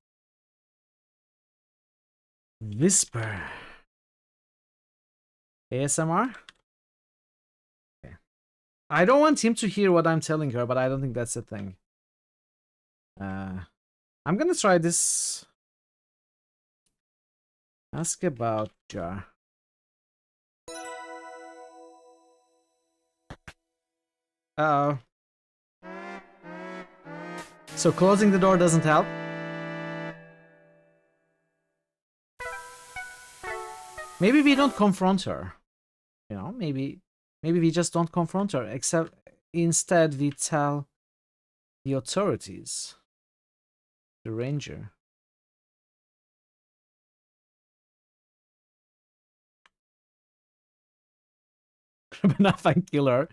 Whisper. ASMR? Okay. I don't want him to hear what I'm telling her, but I don't think that's a thing. I'm gonna try this. Ask about jar. Uh-oh. So closing the door doesn't help? Maybe we don't confront her. You know, maybe we just don't confront her, except instead we tell the authorities. The ranger. Enough and kill her.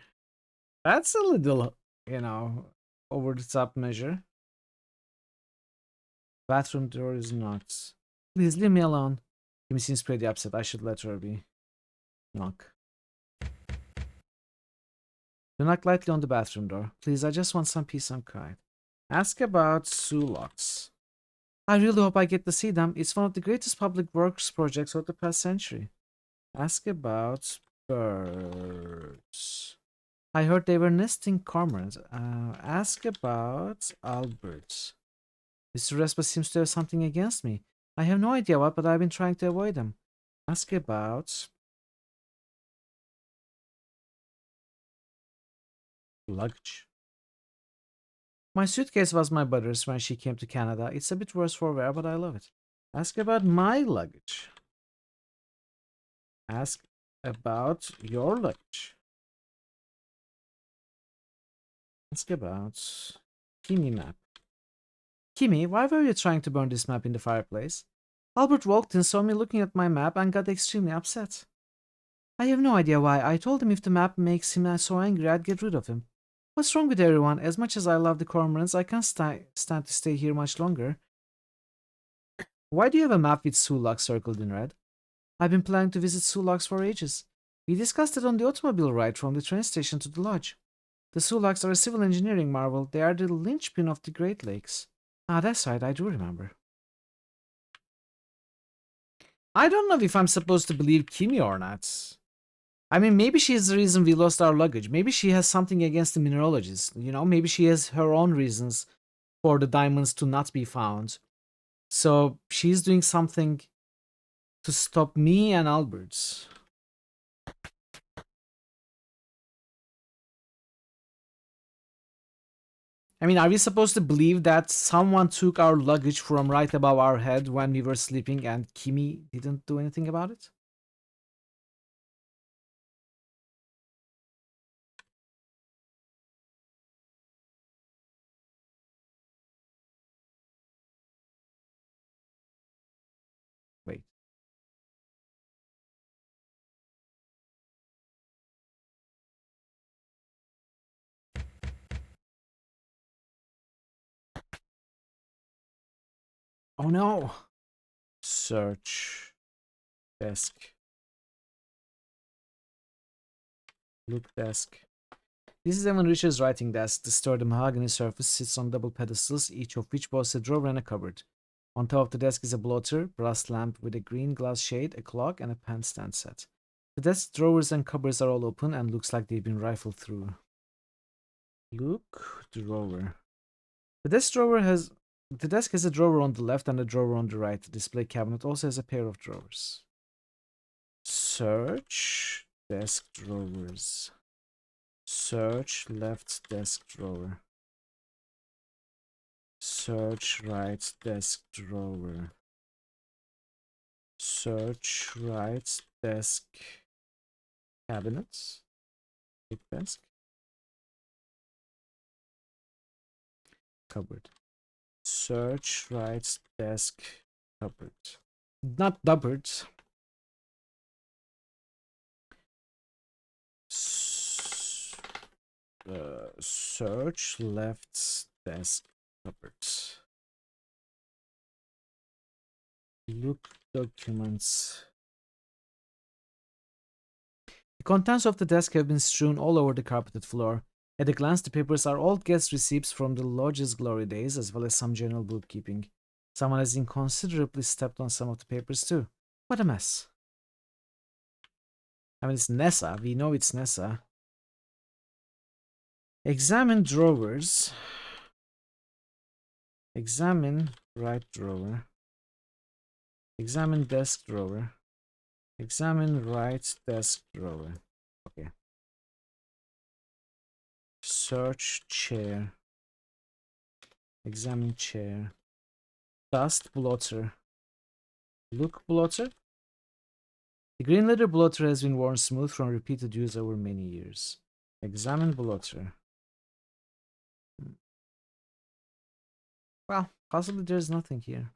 That's a little, you know, over the top measure. Bathroom door is not. Please leave me alone. Kimmy seems pretty upset. I should let her be. Knock. Do knock lightly on the bathroom door. Please, I just want some peace and quiet. Ask about Sulaks. I really hope I get to see them. It's one of the greatest public works projects of the past century. Ask about birds. I heard they were nesting cormorants. Ask about Albert. Mr. Respa seems to have something against me. I have no idea what, but I've been trying to avoid him. Ask about luggage. My suitcase was my brother's when she came to Canada. It's a bit worse for wear, but I love it. Ask about my luggage. Ask about your luggage. Ask about Kimmy map. Kimmy, why were you trying to burn this map in the fireplace? Albert walked in, saw me looking at my map, and got extremely upset. I have no idea why. I told him if the map makes him so angry, I'd get rid of him. What's wrong with everyone? As much as I love the cormorants, I can't stand to stay here much longer. Why do you have a map with Sulaks circled in red? I've been planning to visit Sulaks for ages. We discussed it on the automobile ride from the train station to the lodge. The Sulaks are a civil engineering marvel. They are the linchpin of the Great Lakes. Ah, that's right, I do remember. I don't know if I'm supposed to believe Kimi or not. I mean, maybe she is the reason we lost our luggage. Maybe she has something against the mineralogists. You know, maybe she has her own reasons for the diamonds to not be found. So she's doing something to stop me and Albert's. I mean, are we supposed to believe that someone took our luggage from right above our head when we were sleeping and Kimi didn't do anything about it? Wait. Oh no! Search. Desk. Look desk. This is Evan Richards' writing desk. The sturdy mahogany surface sits on double pedestals, each of which boasts a drawer and a cupboard. On top of the desk is a blotter, brass lamp with a green glass shade, a clock, and a pen stand set. The desk drawers and cupboards are all open and looks like they've been rifled through. Look, drawer. The desk has a drawer on the left and a drawer on the right. The display cabinet also has a pair of drawers. Search desk drawers. Search left desk drawer. Search right desk drawer. Search right desk cabinets. Big desk. Cupboard. Search right desk cupboard. Not cupboard. Search left desk cupboard. Look documents. The contents of the desk have been strewn all over the carpeted floor. At a glance, the papers are all guest receipts from the lodge's glory days, as well as some general bookkeeping. Someone has inconsiderately stepped on some of the papers too. What a mess. I mean, it's Nessa. We know it's Nessa. Examine drawers. Examine right drawer. Examine desk drawer. Examine right desk drawer. Okay. Search chair. Examine chair. Dust blotter. Look blotter. The green leather blotter has been worn smooth from repeated use over many years. Examine blotter. Well, possibly there's nothing here.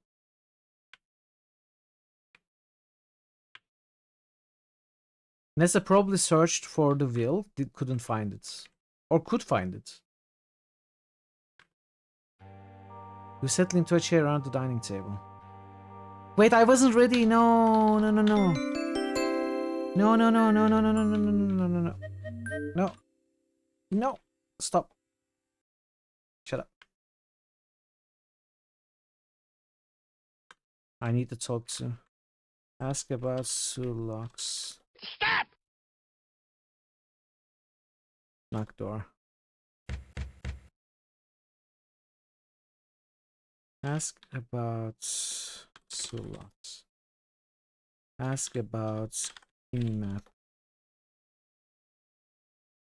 Nessa probably searched for the will, couldn't find it. Or could find it. You settle into a chair around the dining table. Wait, I wasn't ready. No, no, no, no. No, no, no, no, no, no, no, no, no, no, no, no. No. No. Stop. Shut up. I need to talk to. Ask about Sulaks. Stop! Knock door. Ask about Sulaks. Ask about map.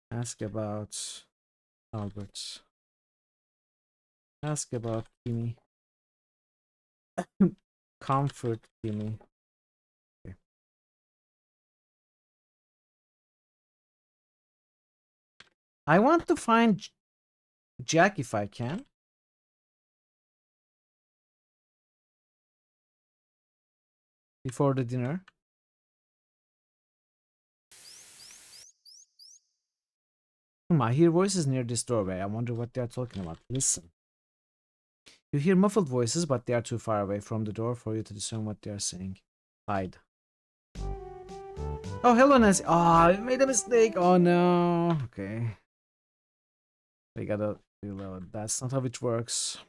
Ask about Albert. Ask about Kimi. Comfort Kimi. Okay. I want to find Jack if I can. Before the dinner. I hear voices near this doorway. I wonder what they are talking about. Listen. You hear muffled voices, but they are too far away from the door for you to discern what they are saying. Hide. Oh, hello, Nancy. Oh, I made a mistake. Oh, no. Okay. We gotta reload. That's not how it works.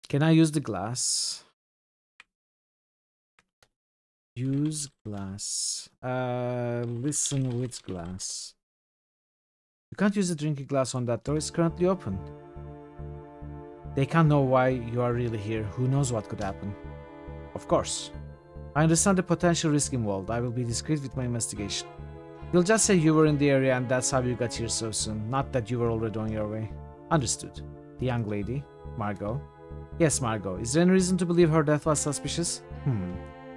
Can I use the glass? Use glass. Listen with glass. You can't use the drinking glass on that door. It's currently open. They can't know why you are really here. Who knows what could happen? Of course. I understand the potential risk involved. I will be discreet with my investigation. You'll just say you were in the area and that's how you got here so soon. Not that you were already on your way. Understood. The young lady, Margot. Yes, Margot. Is there any reason to believe her death was suspicious?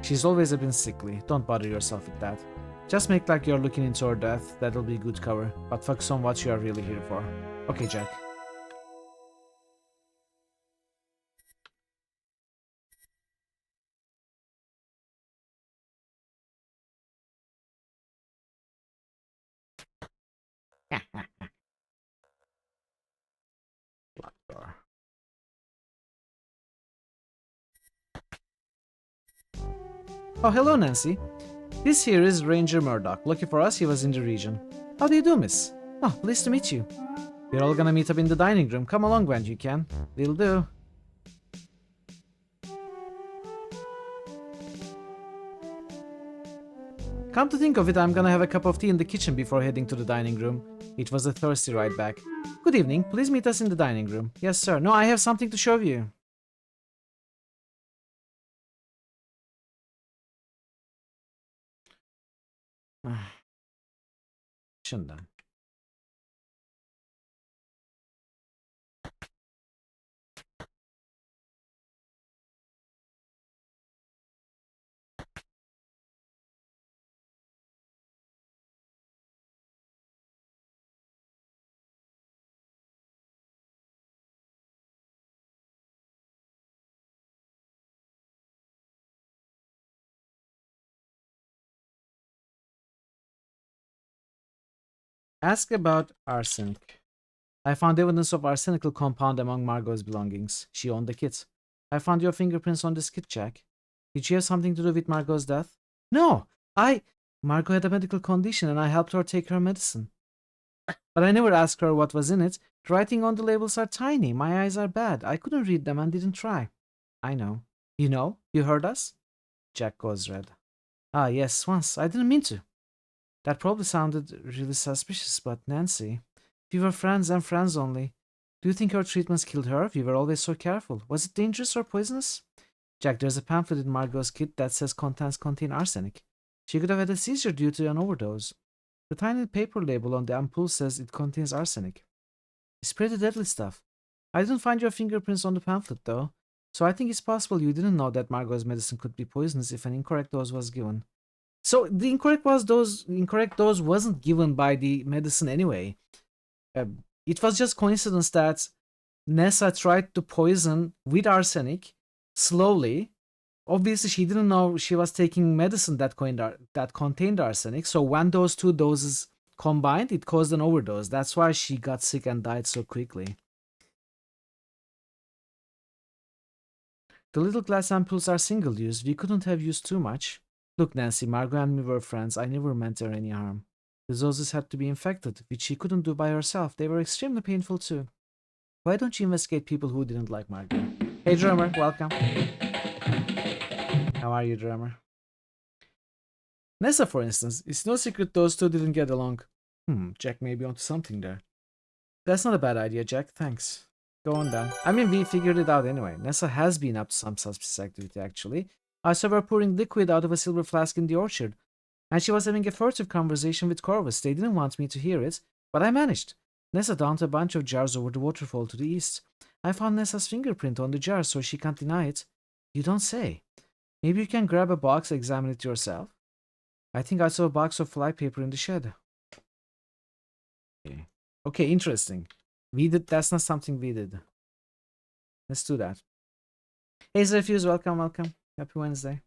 She's always been sickly. Don't bother yourself with that. Just make like you're looking into her death. That'll be good cover. But focus on what you are really here for. Okay, Jack. Locked door. Oh, hello, Nancy. This here is Ranger Murdoch. Lucky for us, he was in the region. How do you do, miss? Oh, pleased to meet you. We're all gonna meet up in the dining room. Come along when you can. Will do. Come to think of it, I'm gonna have a cup of tea in the kitchen before heading to the dining room. It was a thirsty ride back. Good evening. Please meet us in the dining room. Yes, sir. No, I have something to show you. Şundan. Ask about arsenic. I found evidence of arsenical compound among Margot's belongings. She owned the kit. I found your fingerprints on this kit, Jack. Did she have something to do with Margot's death? No! Margot had a medical condition and I helped her take her medicine. But I never asked her what was in it. The writing on the labels are tiny. My eyes are bad. I couldn't read them and didn't try. I know. You know? You heard us? Jack goes red. Ah, yes, once. I didn't mean to. That probably sounded really suspicious, but Nancy, we were friends and friends only. Do you think her treatments killed her? We were always so careful. Was it dangerous or poisonous? Jack, there's a pamphlet in Margot's kit that says contents contain arsenic. She could have had a seizure due to an overdose. The tiny paper label on the ampoule says it contains arsenic. It's pretty deadly stuff. I didn't find your fingerprints on the pamphlet, though, so I think it's possible you didn't know that Margot's medicine could be poisonous if an incorrect dose was given. So the incorrect dose wasn't given by the medicine anyway. It was just coincidence that Nessa tried to poison with arsenic slowly. Obviously, she didn't know she was taking medicine that contained arsenic. So when those two doses combined, it caused an overdose. That's why she got sick and died so quickly. The little glass ampoules are single-use. We couldn't have used too much. Look, Nancy, Margot and me were friends. I never meant her any harm. The doses had to be infected, which she couldn't do by herself. They were extremely painful too. Why don't you investigate people who didn't like Margot? Hey, Drummer, welcome. How are you, Drummer? Nessa, for instance, it's no secret those two didn't get along. Jack may be onto something there. That's not a bad idea, Jack. Thanks. Go on, Dan. I mean, we figured it out anyway. Nessa has been up to some suspicious activity, actually. I saw her pouring liquid out of a silver flask in the orchard, and she was having a furtive conversation with Corvus. They didn't want me to hear it, but I managed. Nessa dumped a bunch of jars over the waterfall to the east. I found Nessa's fingerprint on the jar, so she can't deny it. You don't say. Maybe you can grab a box and examine it yourself. I think I saw a box of flypaper in the shed. Okay, interesting. That's not something we did. Let's do that. Hey, Zephyrs, welcome. Happy Wednesday.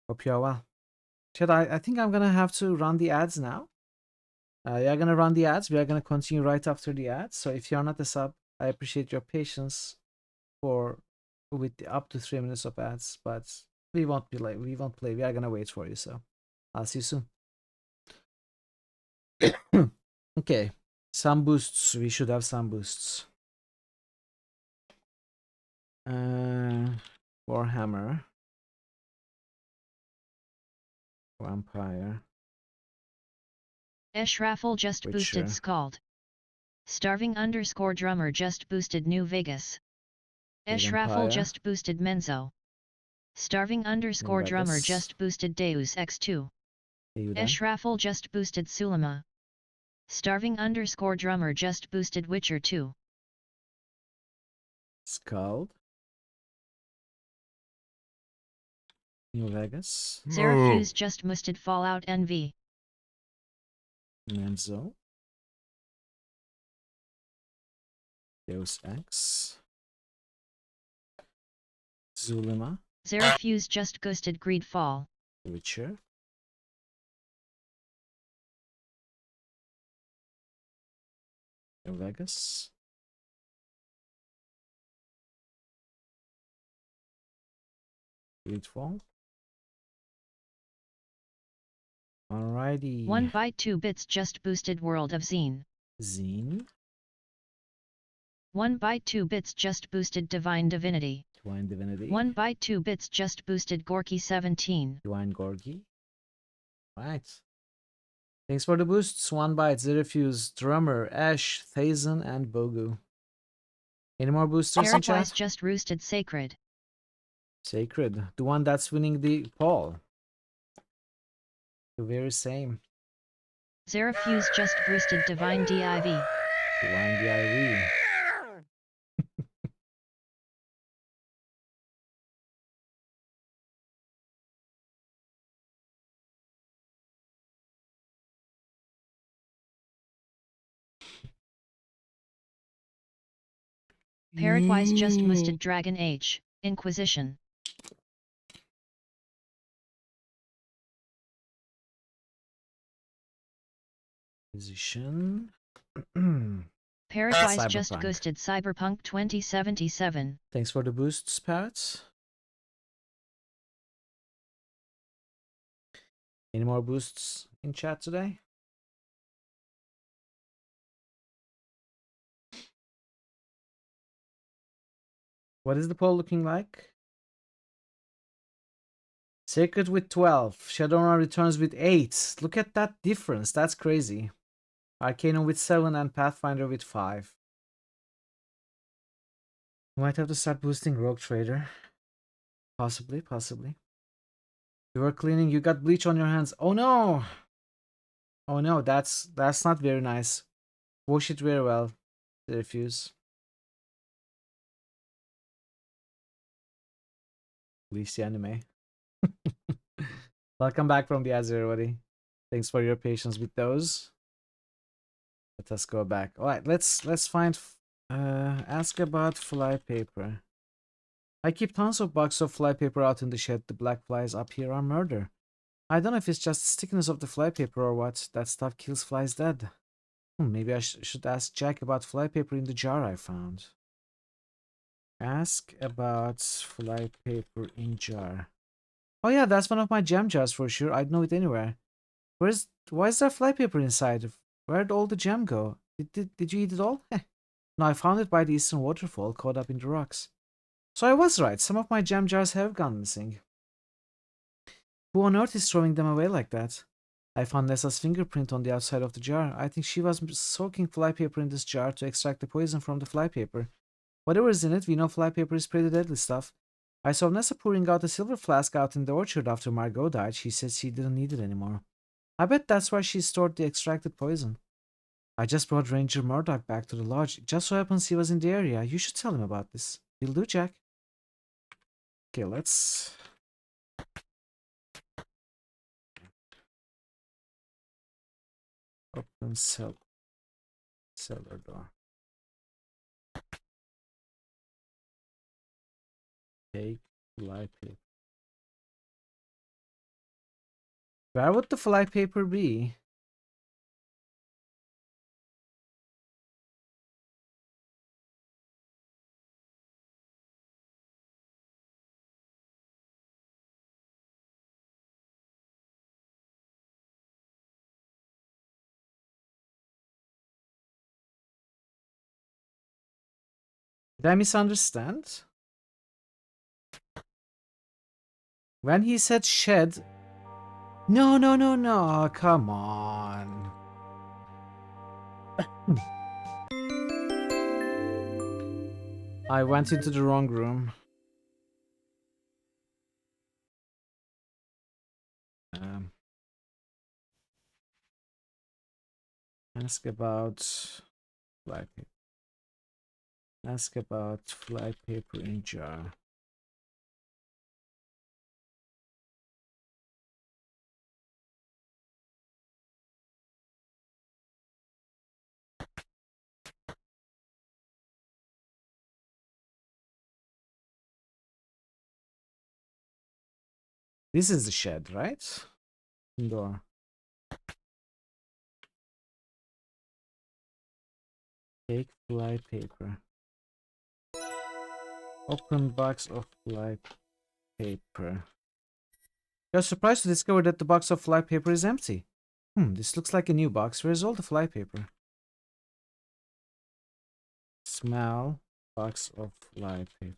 Hope you are well. Chad, I think I'm gonna have to run the ads now. We are gonna run the ads. We are gonna continue right after the ads. So if you're not a sub, I appreciate your patience with up to 3 minutes of ads. But We won't be late. We won't play. We are gonna wait for you. So I'll see you soon. Okay, some boosts. We should have some boosts. Warhammer, Vampire, Raffle just Witcher. boosted Scald. Starving _ drummer just boosted New Vegas. Raffle Vampire. just boosted Menzo. Starving _ drummer Vegas. just boosted Deus X2. Raffle just boosted Sulema. Starving _ drummer just boosted Witcher 2. Scald. New Vegas. Zerafuse just boosted Fallout NV. Menzo. Deus Ex. Zulima. Zerafuse just boosted Greedfall. Witcher. New Vegas. Greedfall. Alrighty. 1 byte 2 bits just boosted World of Zine. Zine. 1 byte 2 bits just boosted Divine Divinity. Divine Divinity. 1 byte 2 bits just boosted Gorky 17. Divine Gorky. Right. Thanks for the boosts. 1 byte, Zerafuse, Drummer, Ash, Thazen, and Bogu. Any more boosters in Paraguay's chat? just roosted Sacred. Sacred. The one that's winning the poll. The very same. Zerafuse just boosted Divine Div. Divine Div. Paraguay's just boosted Dragon Age, Inquisition. Position. Paraguay's Cyberpunk. just boosted Cyberpunk 2077. Thanks for the boosts, Parrots. Any more boosts in chat today? What is the poll looking like? Sacred with 12. Shadowrun returns with 8. Look at that difference. That's crazy. Arcanum with 7 and Pathfinder with 5. Might have to start boosting Rogue Trader. Possibly, possibly. You were cleaning, you got bleach on your hands. Oh no! Oh no, that's not very nice. Wash it very well. Refuse. Bleach the anime. Welcome back from the ads, everybody. Thanks for your patience with those. Let us go back. All right, let's find. Ask about flypaper. I keep tons of boxes of flypaper out in the shed. The black flies up here are murder. I don't know if it's just the stickiness of the flypaper or what. That stuff kills flies dead. Maybe I should ask Jack about flypaper in the jar I found. Ask about flypaper in jar. Oh yeah, that's one of my jam jars for sure. I'd know it anywhere. Why is there flypaper inside? Where'd all the jam go? Did you eat it all? No, I found it by the eastern waterfall, caught up in the rocks. So I was right. Some of my jam jars have gone missing. Who on earth is throwing them away like that? I found Nessa's fingerprint on the outside of the jar. I think she was soaking flypaper in this jar to extract the poison from the flypaper. Whatever is in it, we know flypaper is pretty deadly stuff. I saw Nessa pouring out a silver flask out in the orchard after Margot died. She said she didn't need it anymore. I bet that's why she stored the extracted poison. I just brought Ranger Murdoch back to the lodge. It just so happens he was in the area. You should tell him about this. Will do, Jack. Okay, let's... Open cellar door. Take flypaper. Where would the flypaper be? Did I misunderstand? When he said shed... No, no, no, no, come on. I went into the wrong room. Ask about fly paper. Ask about fly paper in jar. This is the shed, right? Indoor. Take fly paper. Open box of fly paper. You're surprised to discover that the box of fly paper is empty. This looks like a new box. Where's all the fly paper? Smell box of fly paper.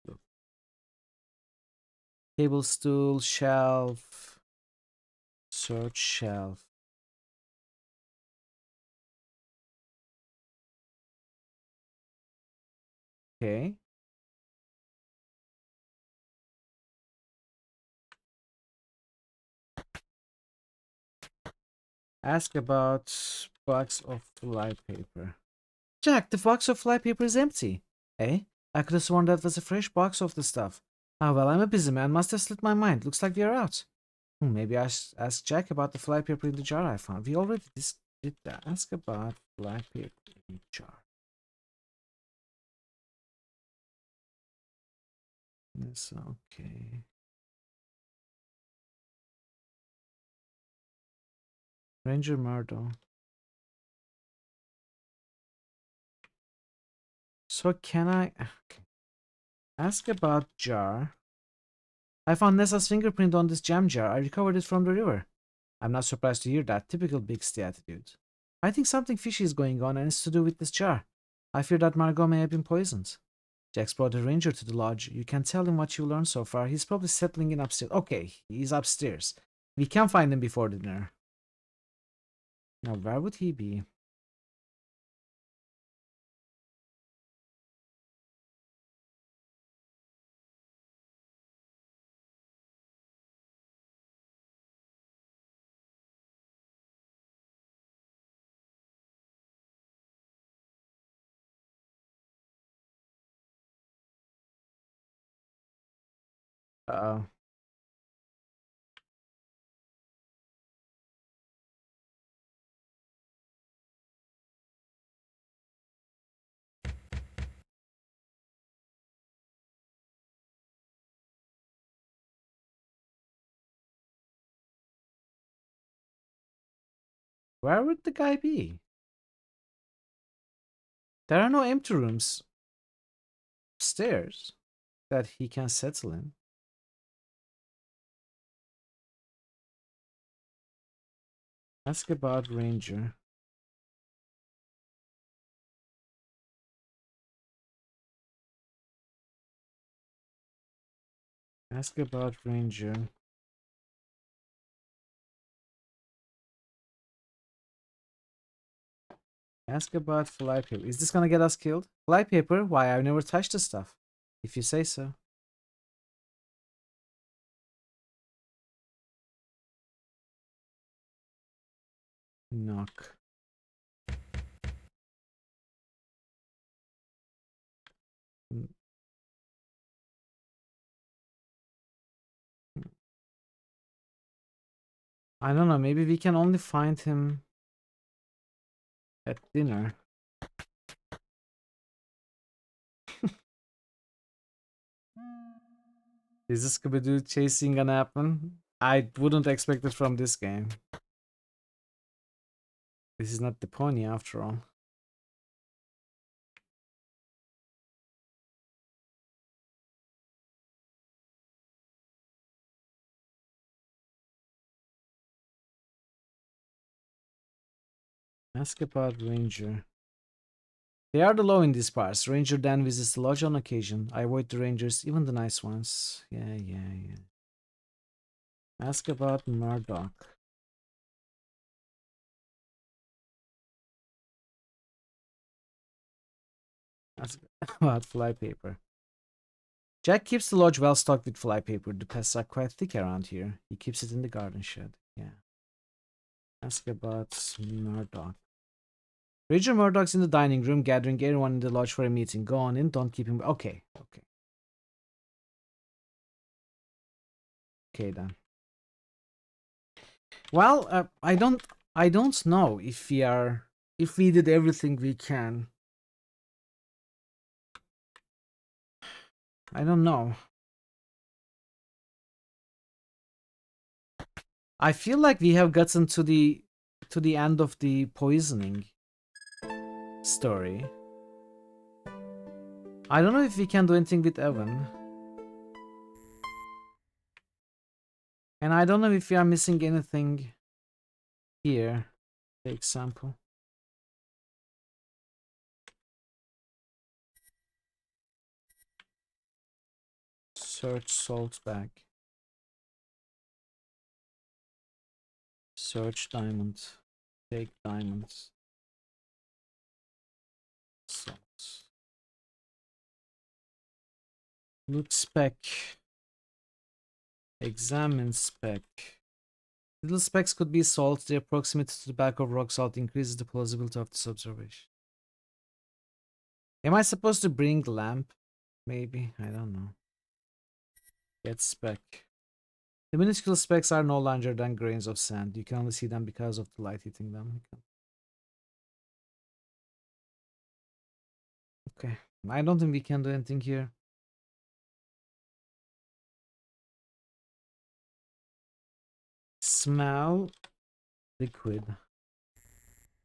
Look. Table, stool, shelf. Search shelf. Okay. Ask about box of fly paper. Jack, the box of fly paper is empty. Eh? I could have sworn that was a fresh box of the stuff. Ah, well, I'm a busy man. Must have slipped my mind. Looks like we are out. Maybe I should ask Jack about the fly paper in the jar I found. We already did that. Ask about fly paper in the jar. Yes, okay. Ranger Murdo. So can I... Okay. Ask about jar. I found Nessa's fingerprint on this jam jar. I recovered it from the river. I'm not surprised to hear that. Typical Big Stay attitude. I think something fishy is going on and it's to do with this jar. I fear that Margot may have been poisoned. Jack's brought a ranger to the lodge. You can tell him what you learned so far. He's probably settling in upstairs. Okay, he's upstairs. We can find him before dinner. Now, where would he be? Uh-oh. Where would the guy be? There are no empty rooms upstairs that he can settle in. Ask about Ranger. Ask about Ranger. Ask about fly paper. Is this gonna get us killed? Fly paper? Why, I've never touched the stuff. If you say so. Knock. I don't know, maybe we can only find him at dinner. Is this Scooby-Doo chasing gonna happen? I wouldn't expect it from this game. This is not the pony after all. Ask about Ranger. They are the law in these parts. Ranger Dan visits the lodge on occasion. I avoid the rangers, even the nice ones. Yeah. Ask about Murdoch. Ask about flypaper. Jack keeps the lodge well stocked with flypaper. The pests are quite thick around here. He keeps it in the garden shed. Yeah. Ask about Murdoch. Ranger Murdoch's in the dining room, gathering everyone in the lodge for a meeting. Go on in, don't keep him. Okay. Okay then. Well, I don't know if we did everything we can. I don't know. I feel like we have gotten to the end of the poisoning story. I don't know if we can do anything with Evan. And I don't know if we are missing anything here. For example. Search salt bag. Search diamond. Take diamonds. Salt. Look spec. Examine spec. Little specks could be salt. Their proximity to the back of rock salt increases the plausibility of this observation. Am I supposed to bring lamp? Maybe. I don't know. Get spec. The minuscule specks are no larger than grains of sand. You can only see them because of the light hitting them. Okay. I don't think we can do anything here. Smell liquid.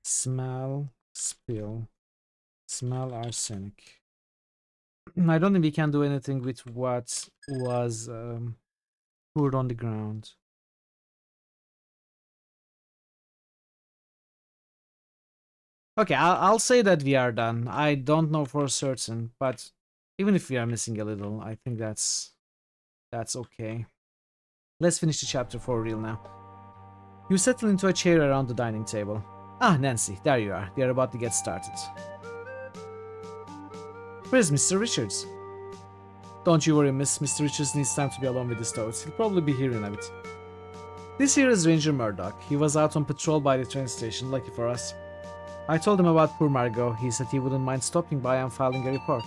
Smell spill. Smell arsenic. I don't think we can do anything with what was poured on the ground. Okay, I'll say that we are done. I don't know for certain, but even if we are missing a little, I think that's okay. Let's finish the chapter for real now. You settle into a chair around the dining table. Ah, Nancy, there you are. We are about to get started. Where's Mr. Richards? Don't you worry, miss. Mr. Richards needs time to be alone with his thoughts. He'll probably be here in a bit. This here is Ranger Murdoch. He was out on patrol by the train station, lucky for us. I told him about poor Margot. He said he wouldn't mind stopping by and filing a report.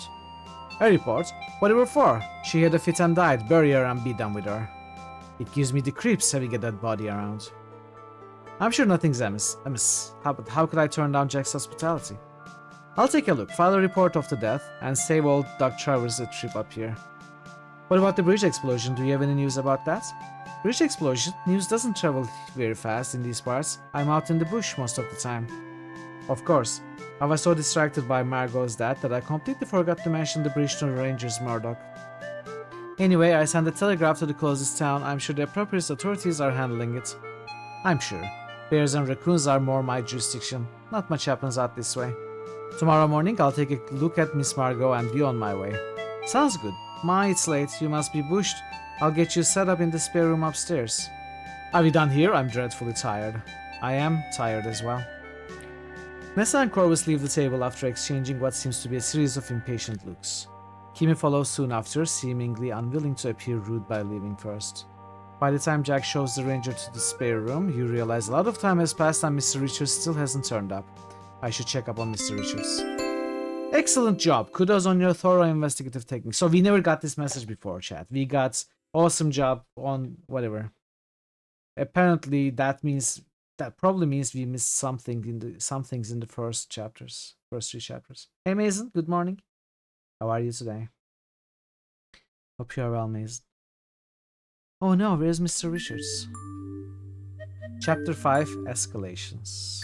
A report? Whatever for? She had a fit and died. Bury her and be done with her. It gives me the creeps having a dead body around. I'm sure nothing's amiss. How could I turn down Jack's hospitality? I'll take a look, file a report of the death, and save old Doc Travers a trip up here. What about the bridge explosion? Do you have any news about that? Bridge explosion? News doesn't travel very fast in these parts. I'm out in the bush most of the time. Of course. I was so distracted by Margot's death that I completely forgot to mention the bridge to the Rangers Murdoch. Anyway, I sent a telegraph to the closest town. I'm sure the appropriate authorities are handling it. I'm sure. Bears and raccoons are more my jurisdiction. Not much happens out this way. Tomorrow morning, I'll take a look at Miss Margot and be on my way. Sounds good. Ma, it's late. You must be bushed. I'll get you set up in the spare room upstairs. Are we done here? I'm dreadfully tired. I am tired as well. Nessa and Corvus leave the table after exchanging what seems to be a series of impatient looks. Kimi follows soon after, seemingly unwilling to appear rude by leaving first. By the time Jack shows the ranger to the spare room, you realize a lot of time has passed and Mr. Richards still hasn't turned up. I should check up on Mr. Richards. Excellent job. Kudos on your thorough investigative technique. So we never got this message before, chat. We got awesome job on whatever. Apparently that probably means we missed some things in the first three chapters. Hey Mason, good morning. How are you today? Hope you are well, Mason. Oh no, where's Mr. Richards? Chapter 5, Escalations.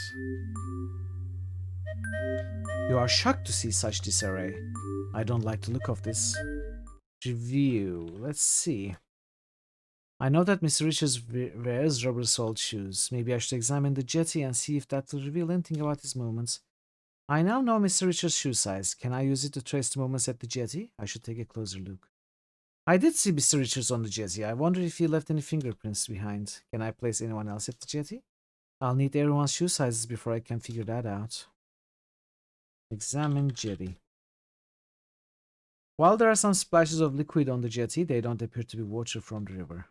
You are shocked to see such disarray. I don't like the look of this. Review. Let's see. I know that Mr. Richards wears rubber-soled shoes. Maybe I should examine the jetty and see if that will reveal anything about his movements. I now know Mr. Richards' shoe size. Can I use it to trace the movements at the jetty? I should take a closer look. I did see Mr. Richards on the jetty. I wonder if he left any fingerprints behind. Can I place anyone else at the jetty? I'll need everyone's shoe sizes before I can figure that out. Examine jetty. While there are some splashes of liquid on the jetty, they don't appear to be water from the river.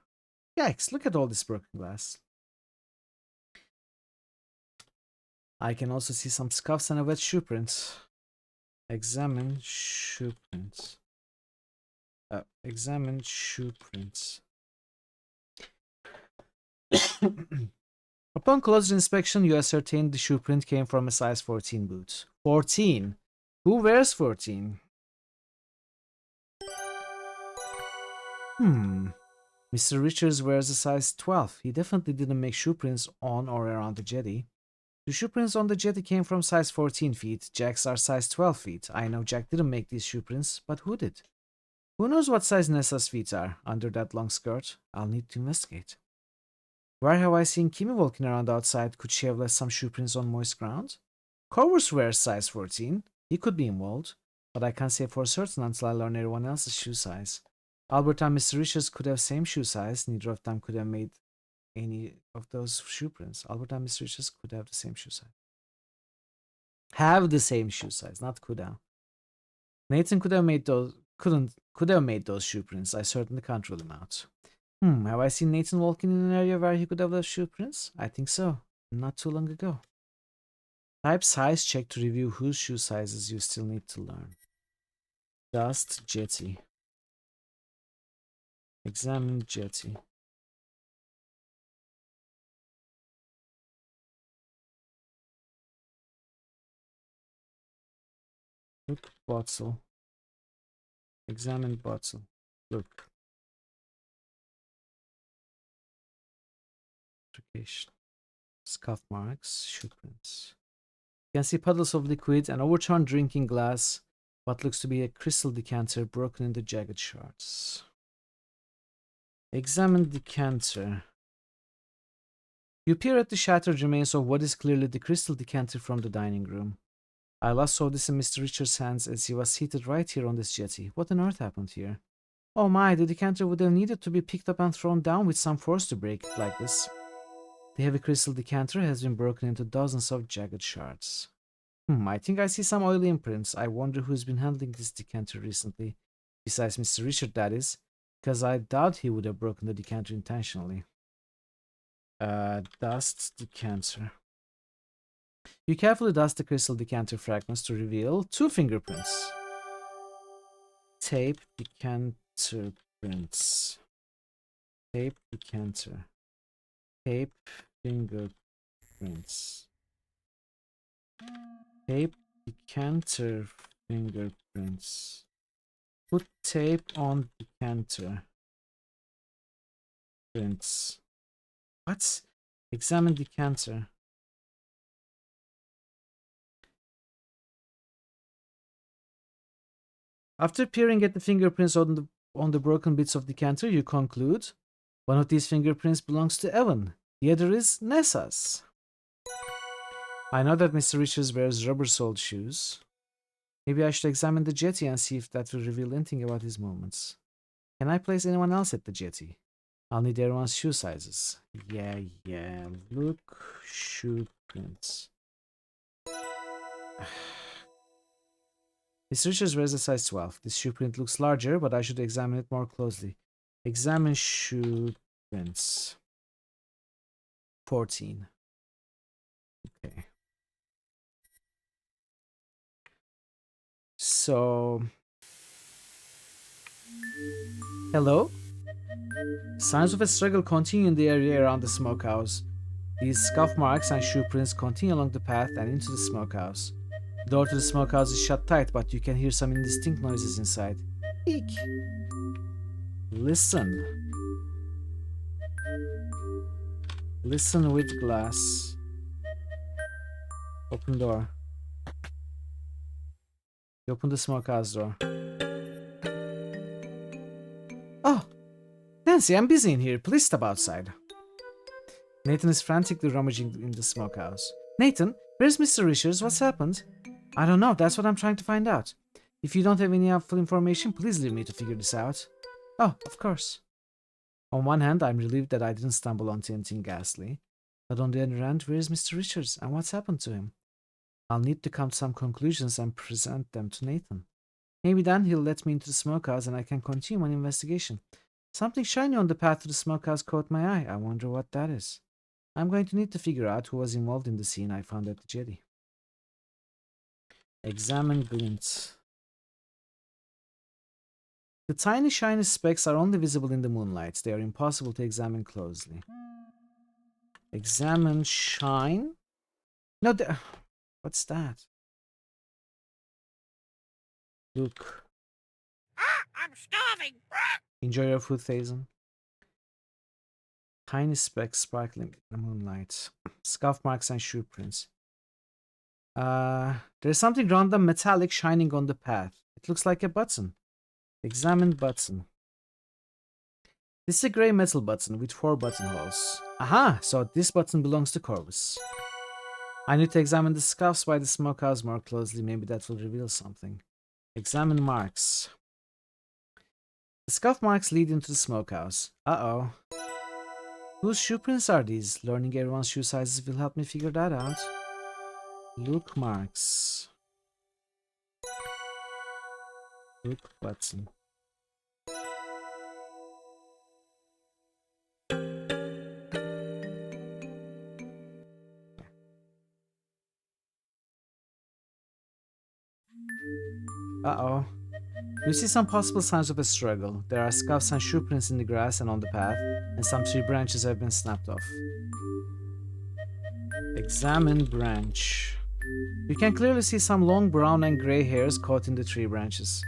Yikes, look at all this broken glass. I can also see some scuffs and a wet shoe print. Examine shoe prints. Examine shoe prints. Upon closer inspection, you ascertained the shoe print came from a size 14 boot. 14? Who wears 14? Mr. Richards wears a size 12. He definitely didn't make shoe prints on or around the jetty. The shoe prints on the jetty came from size 14 feet. Jack's are size 12 feet. I know Jack didn't make these shoe prints, but who did? Who knows what size Nessa's feet are under that long skirt? I'll need to investigate. Where have I seen Kimmy walking around outside? Could she have left some shoe prints on moist ground? Corvus wears size 14. He could be involved, but I can't say for certain until I learn everyone else's shoe size. Albert and Mr. Richards could have same shoe size. Neither of them could have made any of those shoe prints. Albert and Mr. Richards could have the same shoe size. Have the same shoe size, not could have. Nathan could have made those. Could have made those shoe prints. I certainly can't rule him out. Have I seen Nathan walking in an area where he could have left shoe prints? I think so. Not too long ago. Type size check to review whose shoe sizes you still need to learn. Dust jetty. Examine jetty. Look bottle. Examine bottle. Look. Scuff marks, shoe prints. You can see puddles of liquid, an overturned drinking glass, what looks to be a crystal decanter broken into jagged shards. Examine decanter. You peer at the shattered remains of what is clearly the crystal decanter from the dining room. I last saw this in Mr. Richards' hands as he was seated right here on this jetty. What on earth happened here? Oh my, the decanter would have needed to be picked up and thrown down with some force to break it like this. The heavy crystal decanter has been broken into dozens of jagged shards. I think I see some oily imprints. I wonder who's been handling this decanter recently. Besides Mr. Richard, that is. Because I doubt he would have broken the decanter intentionally. Dust decanter. You carefully dust the crystal decanter fragments to reveal 2 fingerprints. Tape decanter prints. Tape decanter. Tape fingerprints. Tape decanter fingerprints. Put tape on decanter. Prints. What? Examine decanter. After peering at the fingerprints on the broken bits of decanter, you conclude one of these fingerprints belongs to Evan. The other is Nessa's. I know that Mr. Richards wears rubber-soled shoes. Maybe I should examine the jetty and see if that will reveal anything about his movements. Can I place anyone else at the jetty? I'll need everyone's shoe sizes. Yeah. Look, shoe prints. Mr. Richards wears a size 12. This shoe print looks larger, but I should examine it more closely. Examine shoe prints. 14. Okay. So... Hello? Signs of a struggle continue in the area around the smokehouse. These scuff marks and shoe prints continue along the path and into the smokehouse. The door to the smokehouse is shut tight, but you can hear some indistinct noises inside. Eek! Listen. Listen with glass. Open door. You open the smokehouse door. Oh! Nancy, I'm busy in here. Please step outside. Nathan is frantically rummaging in the smokehouse. Nathan, where's Mr. Richards? What's happened? I don't know. That's what I'm trying to find out. If you don't have any helpful information, please leave me to figure this out. Oh, of course. On one hand, I'm relieved that I didn't stumble onto anything ghastly. But on the other hand, where's Mr. Richards and what's happened to him? I'll need to come to some conclusions and present them to Nathan. Maybe then he'll let me into the smokehouse and I can continue my investigation. Something shiny on the path to the smokehouse caught my eye. I wonder what that is. I'm going to need to figure out who was involved in the scene I found at the jetty. Examine glint. The tiny shiny specks are only visible in the moonlight. They are impossible to examine closely. Examine shine? No, what's that? Look. I'm starving. Enjoy your food, Thazen. Tiny specks sparkling in the moonlight. Scuff marks and shoe prints. There's something random metallic shining on the path. It looks like a button. Examine button. This is a grey metal button with 4 buttonholes. Aha! So this button belongs to Corvus. I need to examine the scuffs by the smokehouse more closely. Maybe that will reveal something. Examine marks. The scuff marks lead into the smokehouse. Uh-oh. Whose shoe prints are these? Learning everyone's shoe sizes will help me figure that out. Look marks. Look button. Uh-oh. You see some possible signs of a struggle. There are scuffs and shoe prints in the grass and on the path, and some tree branches have been snapped off. Examine branch. You can clearly see some long brown and grey hairs caught in the tree branches.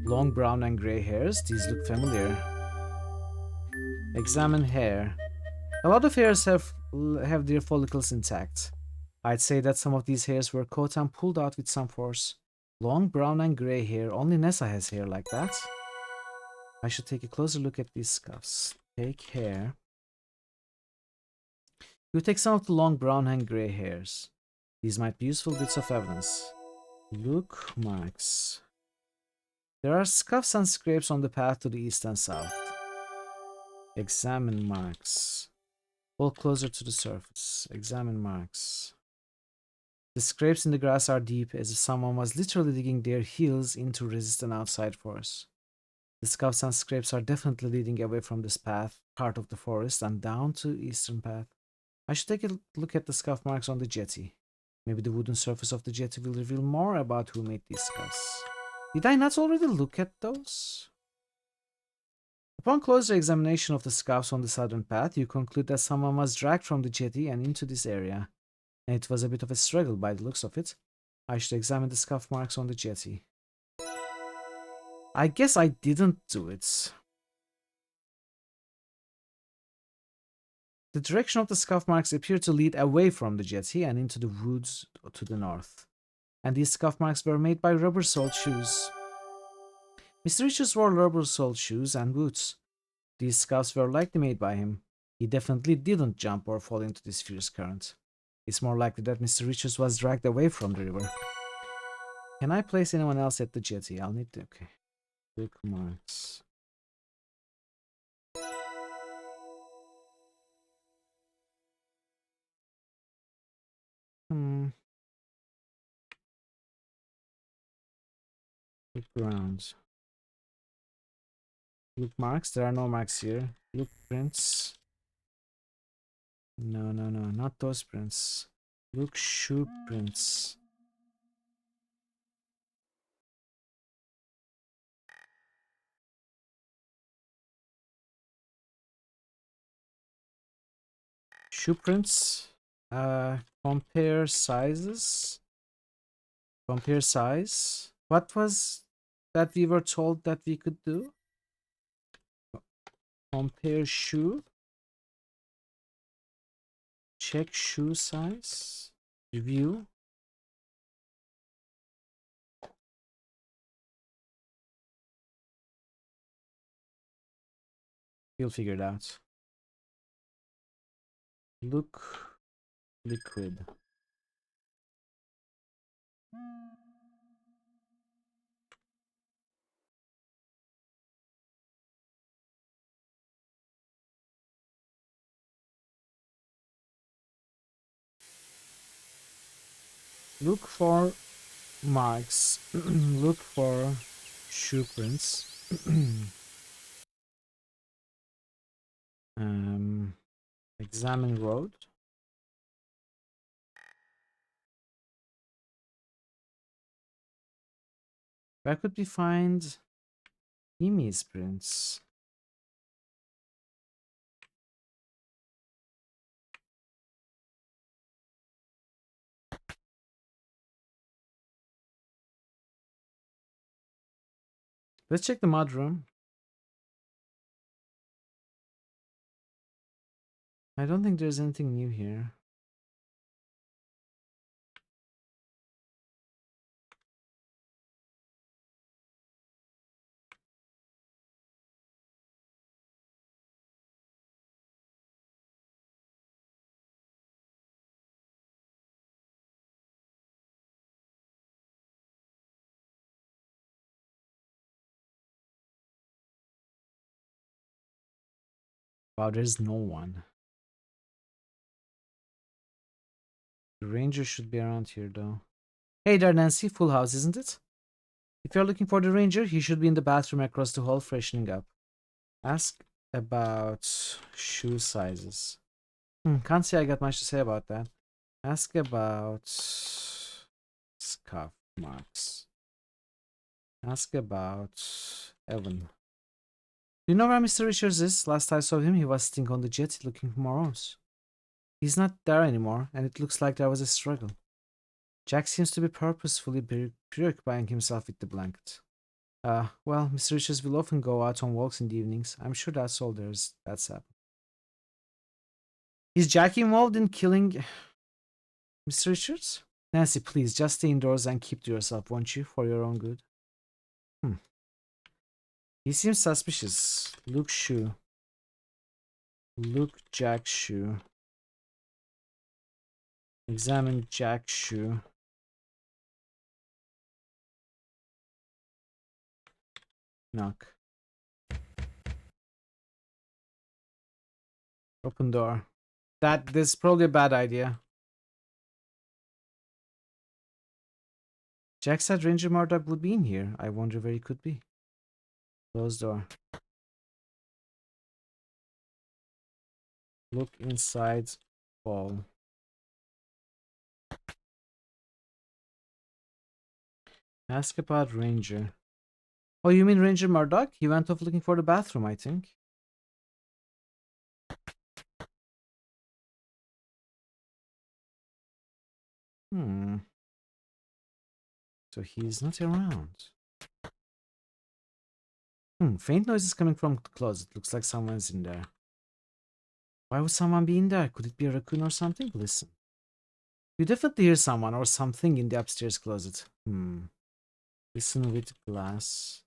Long brown and grey hairs, these look familiar. Examine hair. A lot of hairs have their follicles intact. I'd say that some of these hairs were caught and pulled out with some force. Long brown and grey hair, only Nessa has hair like that. I should take a closer look at these scuffs. Take hair. You take some of the long brown and grey hairs. These might be useful bits of evidence. Look marks. There are scuffs and scrapes on the path to the east and south. Examine marks. Pull closer to the surface. Examine marks. The scrapes in the grass are deep, as if someone was literally digging their heels in to resist an outside force. The scuffs and scrapes are definitely leading away from this path, part of the forest, and down to eastern path. I should take a look at the scuff marks on the jetty. Maybe the wooden surface of the jetty will reveal more about who made these scuffs. Did I not already look at those? Upon closer examination of the scuffs on the southern path, you conclude that someone was dragged from the jetty and into this area. And it was a bit of a struggle by the looks of it. I should examine the scuff marks on the jetty. I guess I didn't do it. The direction of the scuff marks appear to lead away from the jetty and into the woods to the north. And these scuff marks were made by rubber-soled shoes. Mr. Richards wore rubber-soled shoes and boots. These scuffs were likely made by him. He definitely didn't jump or fall into this fierce current. It's more likely that Mr. Richards was dragged away from the river. Can I place anyone else at the jetty? I'll need to... Okay. Look marks. Look around. Look marks. There are no marks here. Look prints. No, no, no. Not those prints. Look shoe prints. Shoe prints. Compare sizes. Compare size. What was that we were told that we could do? Compare shoe. Check shoe size. Review. You'll figure it out. Look liquid. Look for marks. Look for shoe prints. Examine road. Where could we find Emi's prints? Let's check the mud room. I don't think there's anything new here. Wow, there's no one. The ranger should be around here though. Hey there, Nancy. Full house, isn't it? If you're looking for the ranger, he should be in the bathroom across the hall freshening up. Ask about shoe sizes. Can't say I got much to say about that. Ask about scuff marks. Ask about Evan. Do you know where Mr. Richards is? Last I saw him, he was sitting on the jet looking for morons. He's not there anymore, and it looks like there was a struggle. Jack seems to be purposefully preoccupying himself with the blanket. Well, Mr. Richards will often go out on walks in the evenings. I'm sure that's all that's happened. Is Jack involved in killing Mr. Richards? Nancy, please, just stay indoors and keep to yourself, won't you? For your own good. He seems suspicious. Look shoe. Look Jack's shoe. Examine Jack's shoe. Knock. Open door. This is probably a bad idea. Jack said Ranger Murdoch would be in here. I wonder where he could be. Closed door. Look inside ball. Ask about Ranger. Oh, you mean Ranger Murdoch? He went off looking for the bathroom, I think. So he's not around. Faint noises coming from the closet. Looks like someone's in there. Why would someone be in there? Could it be a raccoon or something? Listen. You definitely hear someone or something in the upstairs closet. Listen with glass.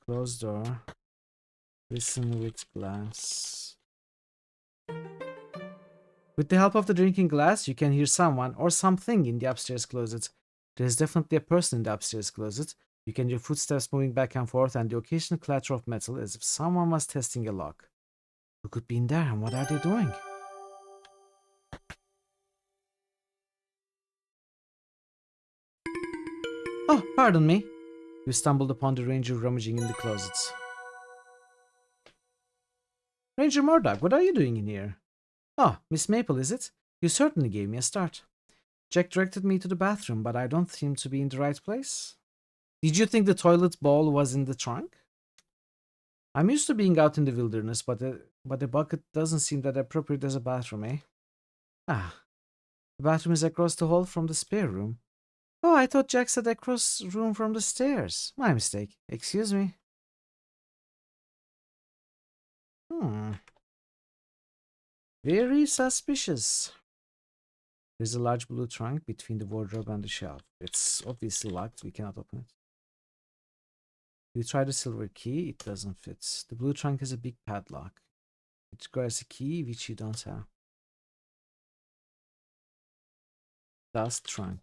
Closed door. Listen with glass. With the help of the drinking glass, you can hear someone or something in the upstairs closet. There's definitely a person in the upstairs closet. You can hear footsteps moving back and forth and the occasional clatter of metal as if someone was testing a lock. Who could be in there and what are they doing? Oh, pardon me. You stumbled upon the ranger rummaging in the closets. Ranger Murdoch, what are you doing in here? Oh, Miss Maple, is it? You certainly gave me a start. Jack directed me to the bathroom, but I don't seem to be in the right place. Did you think the toilet bowl was in the trunk? I'm used to being out in the wilderness, but a bucket doesn't seem that appropriate as a bathroom, eh? Ah, the bathroom is across the hall from the spare room. Oh, I thought Jack said across room from the stairs. My mistake. Excuse me. Very suspicious. There's a large blue trunk between the wardrobe and the shelf. It's obviously locked. We cannot open it. You try the silver key. It doesn't fit. The blue trunk has a big padlock. It requires a key which you don't have. Dust trunk.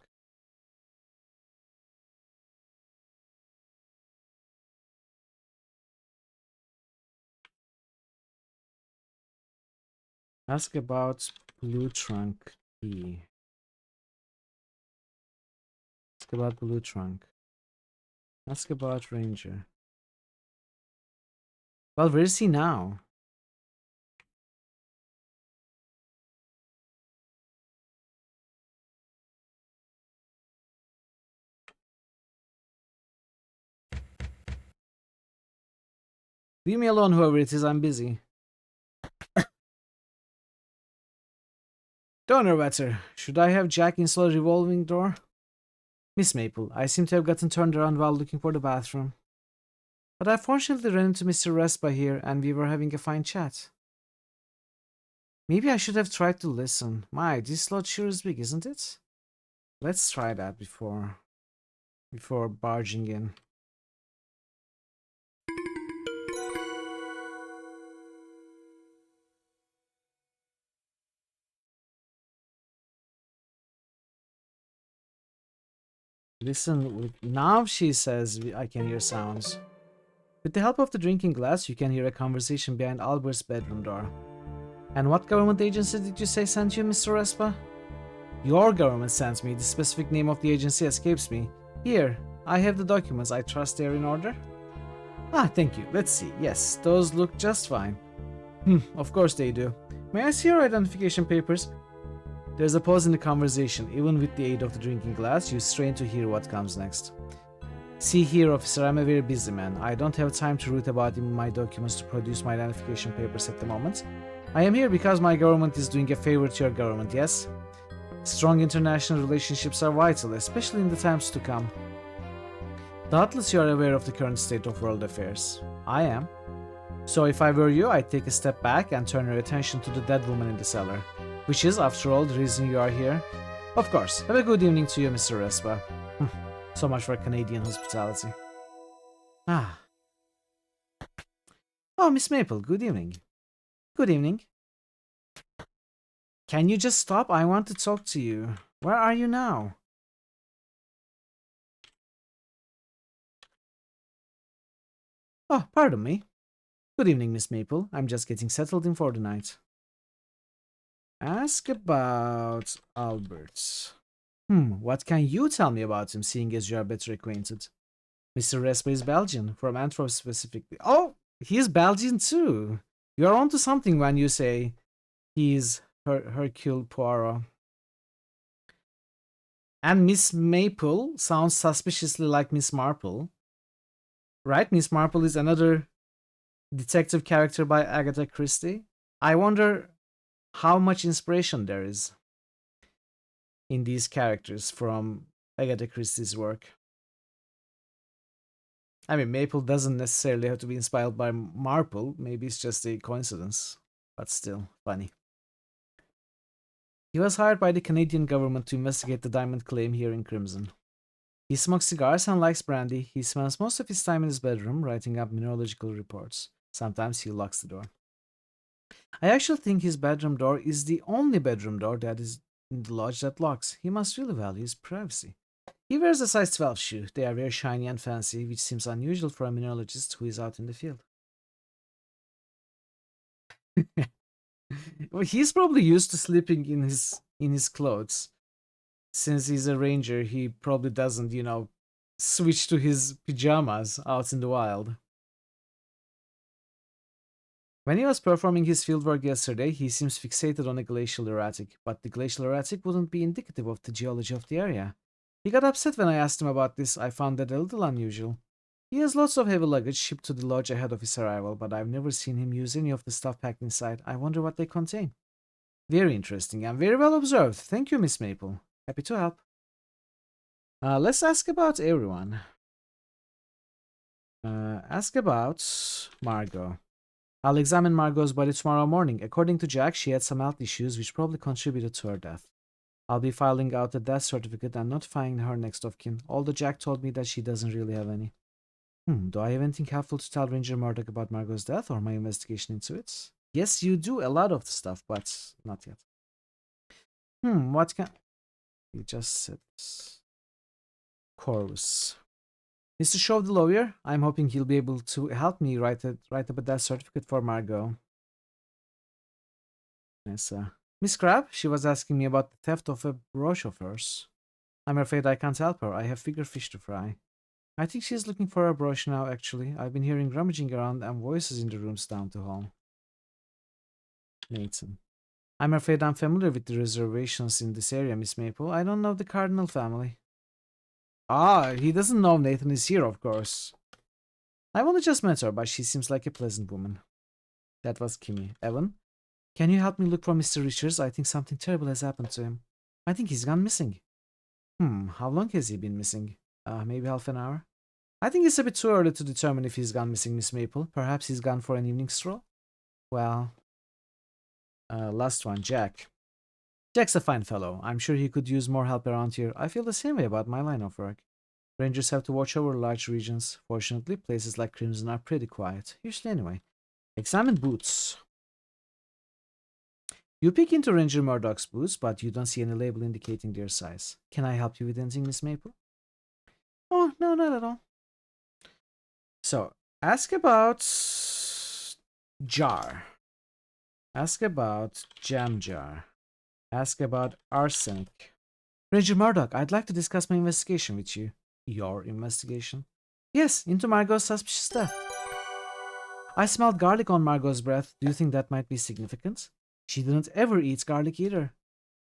Ask about blue trunk key. Ask about Blue Trunk. Ask about Ranger. Well, where is he now? Leave me alone, whoever it is, I'm busy. Donor Wetter, should I have Jack install a revolving door? Miss Maple, I seem to have gotten turned around while looking for the bathroom. But I fortunately ran into Mr. Respa here and we were having a fine chat. Maybe I should have tried to listen. My, this lot sure is big, isn't it? Let's try that before barging in. Listen, now she says I can hear sounds. With the help of the drinking glass, you can hear a conversation behind Albert's bedroom door. And what government agency did you say sent you, Mr. Respa? Your government sent me. The specific name of the agency escapes me. Here, I have the documents. I trust they're in order. Ah, thank you. Let's see. Yes, those look just fine. Of course they do. May I see your identification papers? There's a pause in the conversation. Even with the aid of the drinking glass, you strain to hear what comes next. See here, officer, I'm a very busy man. I don't have time to root about in my documents to produce my identification papers at the moment. I am here because my government is doing a favor to your government, yes? Strong international relationships are vital, especially in the times to come. Doubtless you are aware of the current state of world affairs. I am. So if I were you, I'd take a step back and turn your attention to the dead woman in the cellar. Which is, after all, the reason you are here. Of course. Have a good evening to you, Mr. Respa. So much for Canadian hospitality. Ah. Oh, Miss Maple, good evening. Good evening. Can you just stop? I want to talk to you. Where are you now? Oh, pardon me. Good evening, Miss Maple. I'm just getting settled in for the night. Ask about Albert. What can you tell me about him, seeing as you are better acquainted? Mr. Respa is Belgian, from Antwerp specifically. Oh, he's Belgian too. You're onto something when you say he's Hercule Poirot. And Miss Maple sounds suspiciously like Miss Marple. Right? Miss Marple is another detective character by Agatha Christie. I wonder how much inspiration there is in these characters from Agatha Christie's work. I mean, Maple doesn't necessarily have to be inspired by Marple. Maybe it's just a coincidence, but still funny. He was hired by the Canadian government to investigate the diamond claim here in Crimson. He smokes cigars and likes brandy. He spends most of his time in his bedroom writing up mineralogical reports. Sometimes he locks the door. I actually think his bedroom door is the only bedroom door that is in the lodge that locks. He must really value his privacy. He wears a size 12 shoe. They are very shiny and fancy, which seems unusual for a mineralogist who is out in the field. Well, he's probably used to sleeping in his clothes. Since he's a ranger, he probably doesn't, switch to his pajamas out in the wild. When he was performing his fieldwork yesterday, he seems fixated on a glacial erratic, but the glacial erratic wouldn't be indicative of the geology of the area. He got upset when I asked him about this. I found that a little unusual. He has lots of heavy luggage shipped to the lodge ahead of his arrival, but I've never seen him use any of the stuff packed inside. I wonder what they contain. Very interesting and very well observed. Thank you, Miss Maple. Happy to help. Let's ask about everyone. Ask about Margot. I'll examine Margot's body tomorrow morning. According to Jack, she had some health issues which probably contributed to her death. I'll be filing out a death certificate and notifying her next of kin, although Jack told me that she doesn't really have any. Do I have anything helpful to tell Ranger Murdoch about Margot's death or my investigation into it? Yes, you do a lot of the stuff, but not yet. What can... You just said this. Chorus. Mr. Shaw, the lawyer, I'm hoping he'll be able to help me write up a death certificate for Margot. Yes, Miss Crab, she was asking me about the theft of a brooch of hers. I'm afraid I can't help her. I have bigger fish to fry. I think she's looking for a brush now, actually. I've been hearing rummaging around and voices in the rooms down the hall. Nathan. I'm afraid I'm familiar with the reservations in this area, Miss Maple. I don't know the Cardinal family. Ah, he doesn't know Nathan is here, of course. I've only just met her, but she seems like a pleasant woman. That was Kimmy. Evan, can you help me look for Mr. Richards? I think something terrible has happened to him. I think he's gone missing. How long has he been missing? Maybe half an hour? I think it's a bit too early to determine if he's gone missing, Miss Maple. Perhaps he's gone for an evening stroll? Well, last one, Jack. Jack's a fine fellow. I'm sure he could use more help around here. I feel the same way about my line of work. Rangers have to watch over large regions. Fortunately, places like Crimson are pretty quiet. Usually anyway. Examine boots. You peek into Ranger Murdoch's boots, but you don't see any label indicating their size. Can I help you with anything, Miss Maple? Oh, no, not at all. So, ask about jar. Ask about jam jar. Ask about arsenic. Ranger Murdoch, I'd like to discuss my investigation with you. Your investigation? Yes, into Margot's suspicious death. I smelled garlic on Margot's breath. Do you think that might be significant? She didn't ever eat garlic either.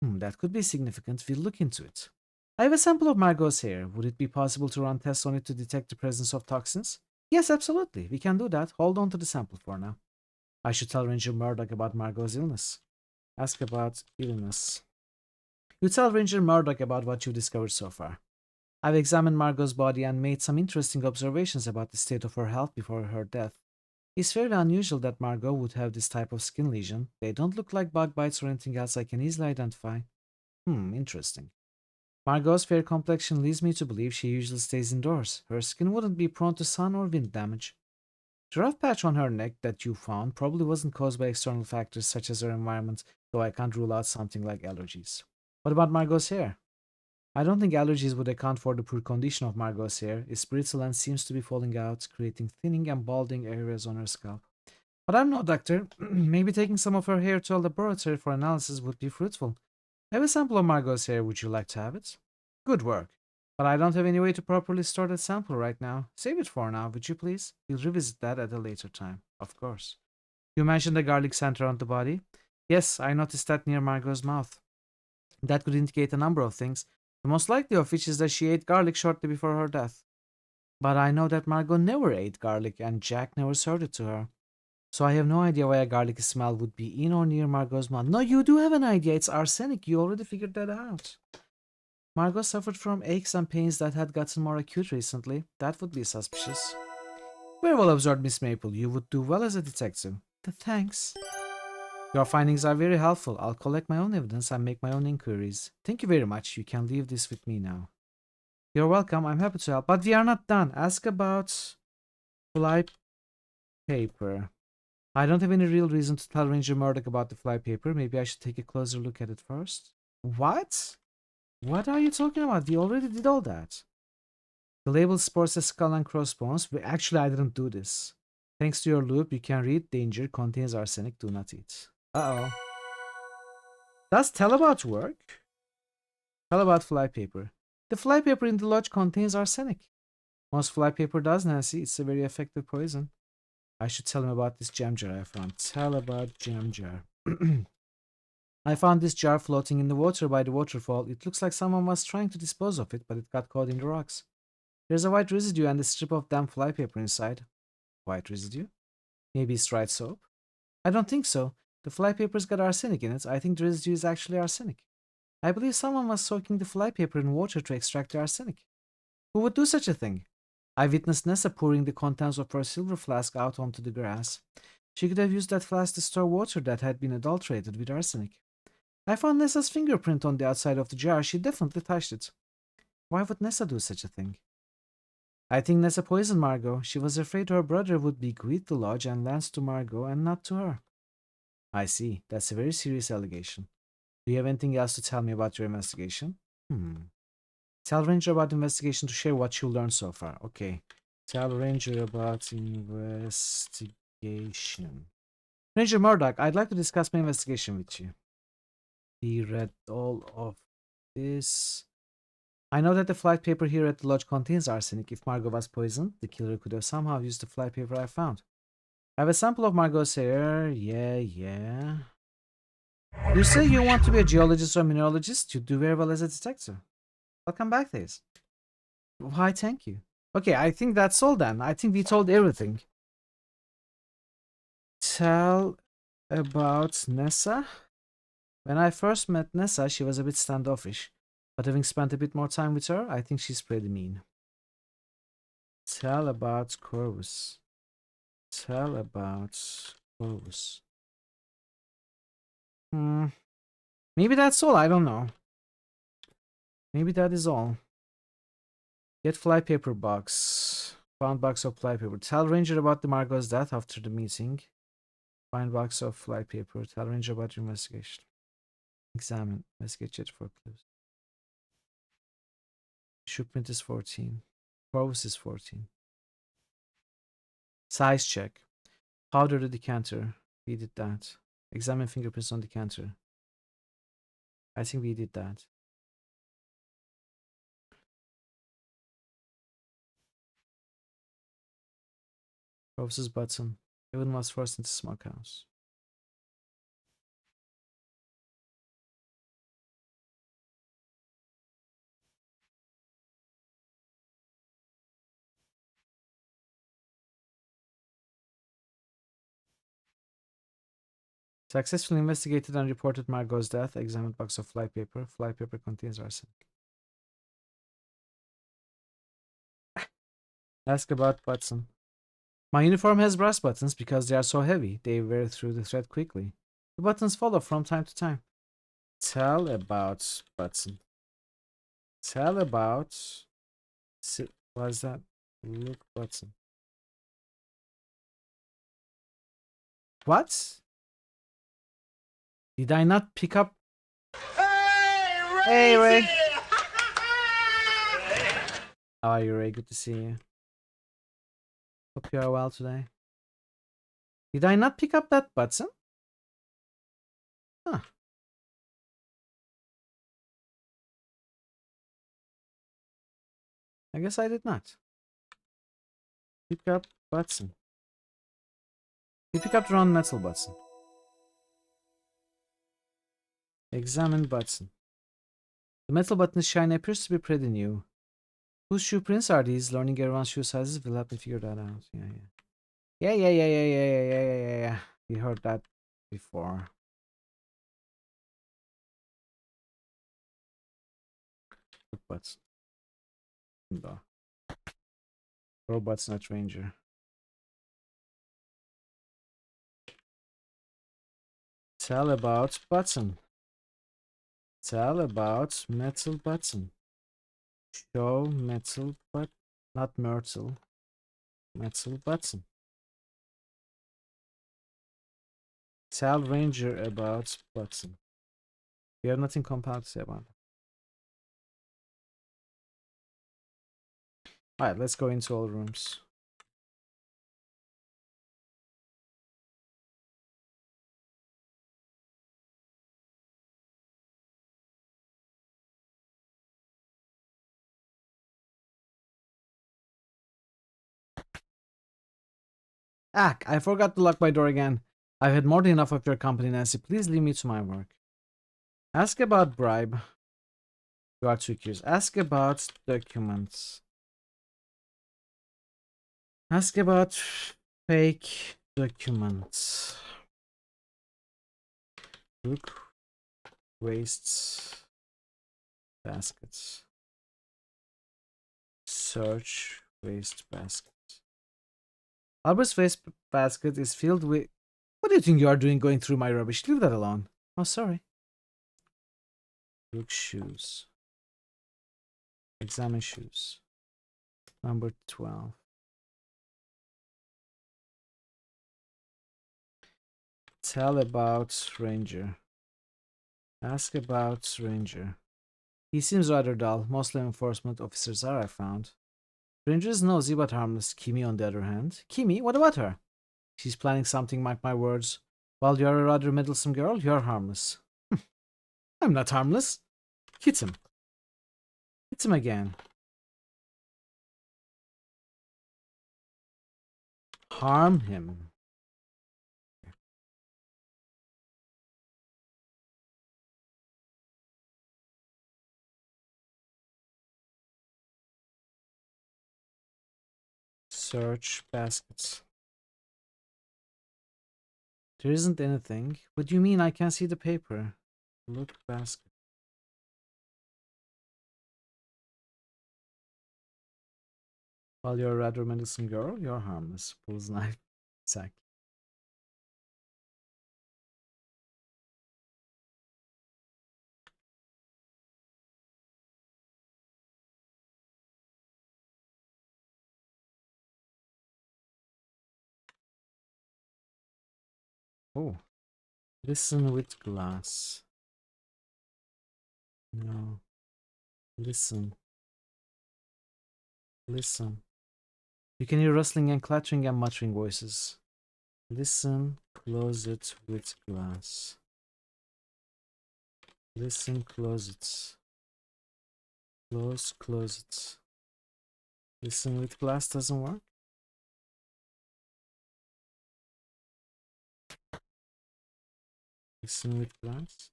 That could be significant. We'll look into it. I have a sample of Margot's hair. Would it be possible to run tests on it to detect the presence of toxins? Yes, absolutely. We can do that. Hold on to the sample for now. I should tell Ranger Murdoch about Margot's illness. Ask about illness. You tell Ranger Murdoch about what you discovered so far. I've examined Margot's body and made some interesting observations about the state of her health before her death. It's fairly unusual that Margot would have this type of skin lesion. They don't look like bug bites or anything else I can easily identify. Interesting. Margot's fair complexion leads me to believe she usually stays indoors. Her skin wouldn't be prone to sun or wind damage. The rough patch on her neck that you found probably wasn't caused by external factors such as her environment, though I can't rule out something like allergies. What about Margot's hair? I don't think allergies would account for the poor condition of Margot's hair. It's brittle and seems to be falling out, creating thinning and balding areas on her scalp. But I'm no doctor. Maybe taking some of her hair to a laboratory for analysis would be fruitful. I have a sample of Margot's hair. Would you like to have it? Good work. But I don't have any way to properly store that sample right now. Save it for now, would you please? We'll revisit that at a later time. Of course. You mentioned the garlic center on the body? Yes, I noticed that near Margot's mouth. That could indicate a number of things. The most likely of which is that she ate garlic shortly before her death. But I know that Margot never ate garlic and Jack never served it to her. So I have no idea why a garlic smell would be in or near Margot's mouth. No, you do have an idea. It's arsenic. You already figured that out. Margot suffered from aches and pains that had gotten more acute recently. That would be suspicious. Very well observed, Miss Maple. You would do well as a detective. Thanks. Your findings are very helpful. I'll collect my own evidence and make my own inquiries. Thank you very much. You can leave this with me now. You're welcome. I'm happy to help. But we are not done. Ask about fly paper. I don't have any real reason to tell Ranger Murdoch about the fly paper. Maybe I should take a closer look at it first. What? What are you talking about? We already did all that. The label sports a skull and crossbones. Actually, I didn't do this. Thanks to your loop, you can read danger contains arsenic. Do not eat. Uh-oh. Does tell about work? Tell about flypaper. The flypaper in the lodge contains arsenic. Most flypaper does, Nancy. It's a very effective poison. I should tell him about this jam jar I found. Tell about jam jar. I found this jar floating in the water by the waterfall. It looks like someone was trying to dispose of it, but it got caught in the rocks. There's a white residue and a strip of damp flypaper inside. White residue? Maybe it's dried soap? I don't think so. The flypaper's got arsenic in it. I think the residue is actually arsenic. I believe someone was soaking the flypaper in water to extract the arsenic. Who would do such a thing? I witnessed Nessa pouring the contents of her silver flask out onto the grass. She could have used that flask to store water that had been adulterated with arsenic. I found Nessa's fingerprint on the outside of the jar. She definitely touched it. Why would Nessa do such a thing? I think Nessa poisoned Margot. She was afraid her brother would bequeath the lodge and lands to Margot and not to her. I see. That's a very serious allegation. Do you have anything else to tell me about your investigation? Tell Ranger about the investigation to share what you learned so far. Okay. Tell Ranger about investigation. Ranger Murdoch, I'd like to discuss my investigation with you. He read all of this. I know that the flight paper here at the lodge contains arsenic. If Margot was poisoned, the killer could have somehow used the flight paper I found. I have a sample of Margot's hair. Yeah. You say you want to be a geologist or mineralogist? You do very well as a detective. Welcome back, Days. Why, thank you. Okay, I think that's all then. I think we told everything. Tell about Nessa. When I first met Nessa, she was a bit standoffish. But having spent a bit more time with her, I think she's pretty mean. Tell about Corvus. Tell about Corvus. Maybe that's all, I don't know. Maybe that is all. Get flypaper box. Found box of flypaper. Tell Ranger about the Margot's death after the meeting. Find box of flypaper. Tell Ranger about your investigation. Examine. Investigate chat for clues. Shipment is 14. Corvus is 14. Size check. Powder the decanter. We did that. Examine fingerprints on decanter. I think we did that. Corvus's button. Evan was forced into smokehouse. Successfully investigated and reported Margot's death. Examined box of flypaper. Flypaper contains arsenic. Ask about button. My uniform has brass buttons because they are so heavy. They wear through the thread quickly. The buttons fall off from time to time. Tell about button. Tell about... What is that? Look button. What? Did I not pick up? Hey, Ray! How are you, Ray? Good to see you. Hope you are well today. Did I not pick up that button? Huh. I guess I did not. Pick up button. You pick up the wrong metal button. Examine button. The metal button is shiny, appears to be pretty new. Whose shoe prints are these? Learning everyone's shoe sizes will help me figure that out. Yeah. We heard that before. Robots. No. Robots, not Ranger. Tell about button. Tell about metal button. Show metal but not myrtle. Metal button. Tell Ranger about button. We have nothing compelling to say about it. Alright, let's go into all rooms. Ah, I forgot to lock my door again. I've had more than enough of your company, Nancy. Please leave me to my work. Ask about bribe. You are too curious. Ask about documents. Ask about fake documents. Look. Wastes. Baskets. Search waste basket. Albert's waste basket is filled with... What do you think you are doing going through my rubbish? Leave that alone. Oh, sorry. Look shoes. Examine shoes. Number 12. Tell about Ranger. Ask about Ranger. He seems rather dull. Most law enforcement officers are, I found. Ranger is nosy but harmless. Kimi, on the other hand. Kimi? What about her? She's planning something, mark my words. While you're a rather meddlesome girl, you're harmless. I'm not harmless. Hit him. Hit him again. Harm him. Search baskets. There isn't anything. What do you mean I can't see the paper? Look basket. While you're a rather medicine girl, you're harmless. Pulls knife. Exactly. Oh. Listen with glass. No. Listen. Listen. You can hear rustling and clattering and muttering voices. Listen, closet with glass. Listen, closets. Close closets. Listen with glass doesn't work. Listen with glass.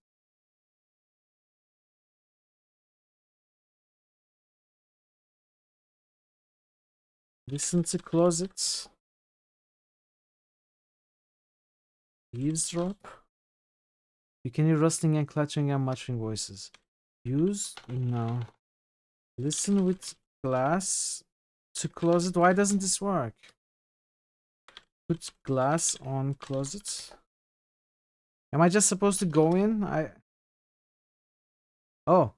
Listen to closets. Eavesdrop. You can hear rustling and clattering and muttering voices. Use? No. Listen with glass to closet. Why doesn't this work? Put glass on closet. Am I just supposed to go in? Oh.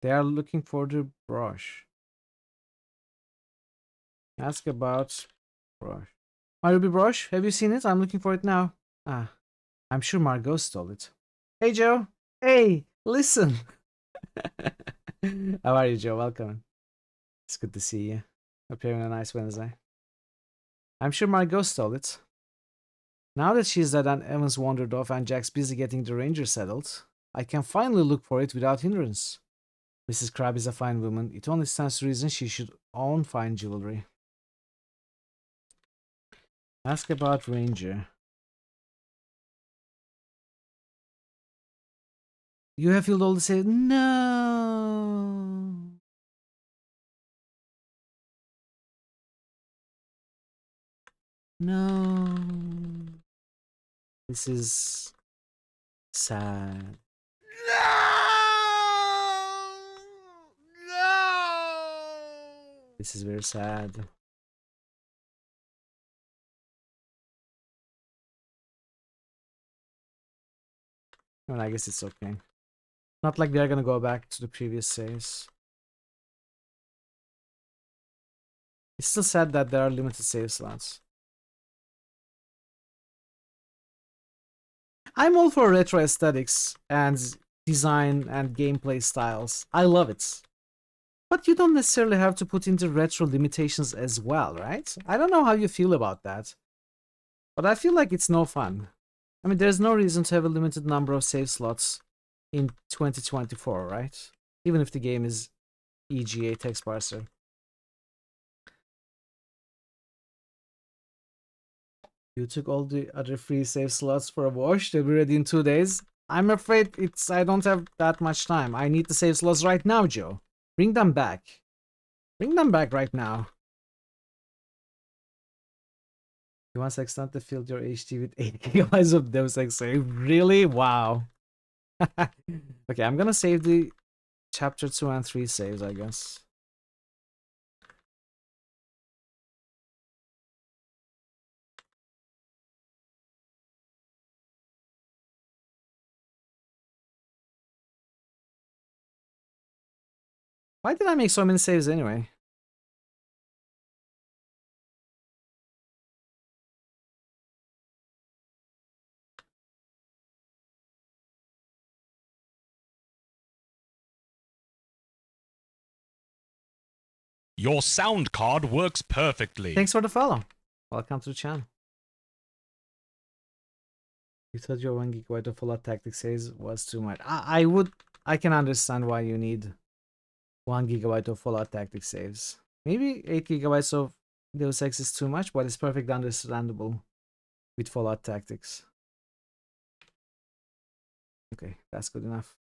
They are looking for the brush. Ask about brush. My ruby brush, have you seen it? I'm looking for it now. Ah, I'm sure Margot stole it. Hey, Joe. Hey, listen. How are you, Joe? Welcome. It's good to see you. Hope you're having a nice Wednesday. I'm sure Margot stole it. Now that she's dead and Evans wandered off and Jack's busy getting the ranger settled, I can finally look for it without hindrance. Mrs. Crabbe is a fine woman. It only stands to reason she should own fine jewelry. Ask about Ranger. You have filled all the say no. No. This is sad. This is very sad. Well, I guess it's okay. Not like they're gonna go back to the previous saves. It's still sad that there are limited save slots. I'm all for retro aesthetics and design and gameplay styles. I love it. But you don't necessarily have to put in the retro limitations as well, right? I don't know how you feel about that. But I feel like it's no fun. I mean, there's no reason to have a limited number of save slots in 2024, right? Even if the game is EGA text parser. You took all the other free save slots for a wash. They'll be ready in 2 days. I'm afraid I don't have that much time. I need the save slots right now, Joe. Bring them back. Bring them back right now. You once accidentally filled your HD with 8 gigabytes of Deus Ex save. Really? Wow. Okay, I'm gonna save the chapter 2 and 3 saves, I guess. Why did I make so many saves anyway? Your sound card works perfectly. Thanks for the follow. Welcome to the channel. You thought your 1 gigabyte of Fallout Tactics saves was too much. I would I can understand why you need 1 gigabyte of Fallout Tactics saves. Maybe 8 gigabytes of Deus Ex is too much, but it's perfectly understandable with Fallout Tactics. Okay, that's good enough.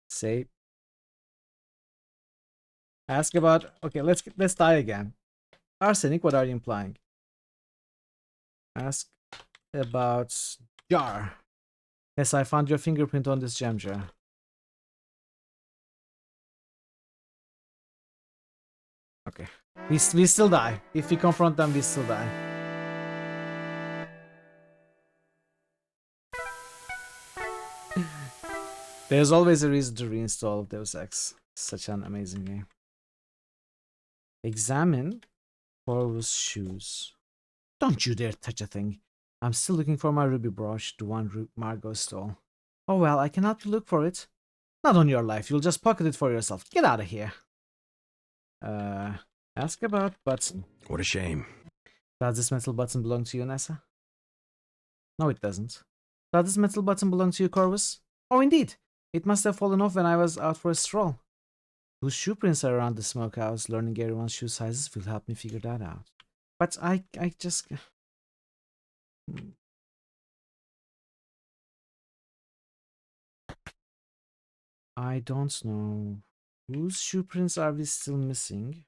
Save. Ask about. Okay, let's die again. Arsenic, what are you implying? Ask about jar. Yes, I found your fingerprint on this gem jar. Okay. We still die. If we confront them, we still die. There's always a reason to reinstall Deus Ex. Such an amazing game. Examine Corvus shoes. Don't you dare touch a thing. I'm still looking for my ruby brooch, the one Margot stole. Oh well, I can help you look for it. Not on your life, you'll just pocket it for yourself. Get out of here. Ask about button. What a shame. Does this metal button belong to you, Nessa? No, it doesn't. Does this metal button belong to you, Corvus? Oh, indeed. It must have fallen off when I was out for a stroll. Whose shoe prints are around the smokehouse? Learning everyone's shoe sizes will help me figure that out. But I just... I don't know. Whose shoe prints are we still missing?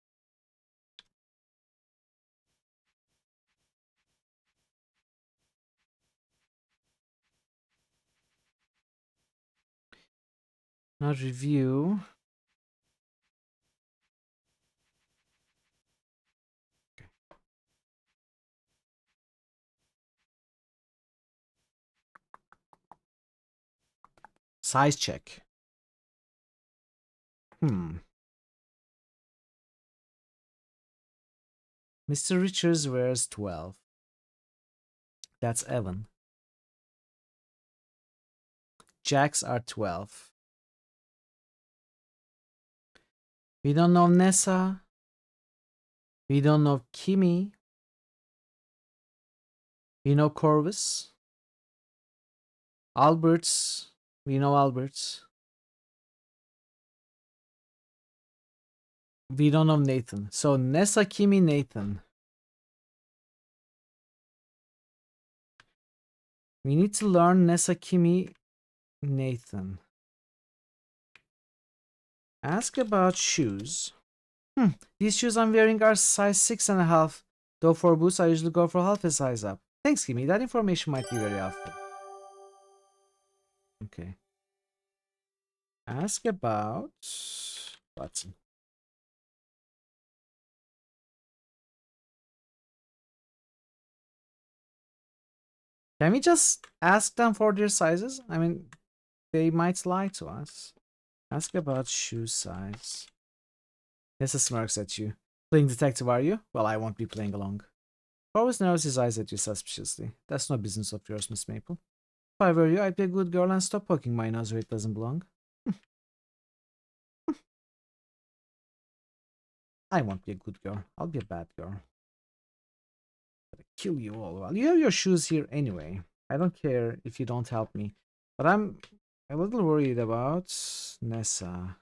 Not review. Okay. Size check. Mr. Richards wears 12. That's Evan. Jacks are 12. We don't know Nessa. We don't know Kimmy. We know Corvus. Alberts. We know Alberts. We don't know Nathan. So Nessa, Kimmy, Nathan. We need to learn Nessa, Kimmy, Nathan. Ask about shoes. These shoes I'm wearing are size 6.5. Though for boots, I usually go for half a size up. Thanks, Kimmy. That information might be very helpful. Okay. Ask about button. Can we just ask them for their sizes? I mean, they might lie to us. Ask about shoe size. Nessa smirks at you. Playing detective, are you? Well, I won't be playing along. Always narrows his eyes at you suspiciously. That's no business of yours, Miss Maple. If I were you, I'd be a good girl and stop poking my nose where it doesn't belong. I won't be a good girl. I'll be a bad girl. I'll kill you all. Well, you have your shoes here anyway. I don't care if you don't help me. But I'm a little worried about Nessa.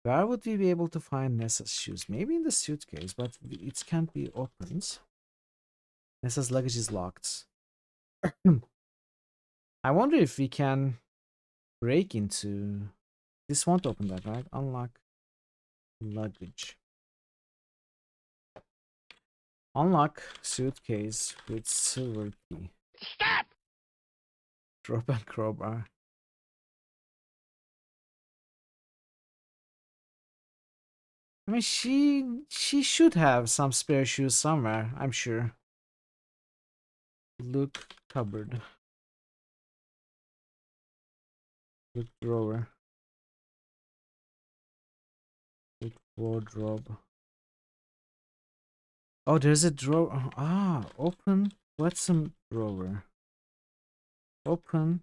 Where would we be able to find Nessa's shoes? Maybe in the suitcase, but it can't be opened. Nessa's luggage is locked. I wonder if we can break into... This won't open that, right? Unlock luggage. Unlock suitcase with silver key. Stop! Drop and crowbar. I mean, she should have some spare shoes somewhere, I'm sure. Look cupboard. Look drawer. Look wardrobe. Oh, there's a drawer. Ah, open Watson drawer. Open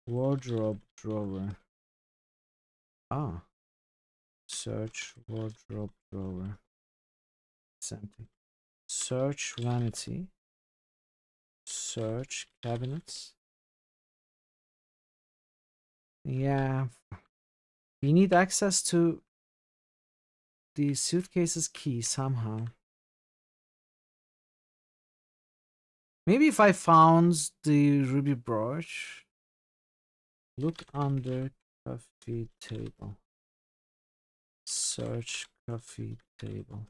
wardrobe drawer. Ah. Search wardrobe drawer. Something. Search vanity. Search cabinets. Yeah. We need access to the suitcase's key somehow. Maybe if I found the ruby brooch. Look under coffee table. Search coffee table.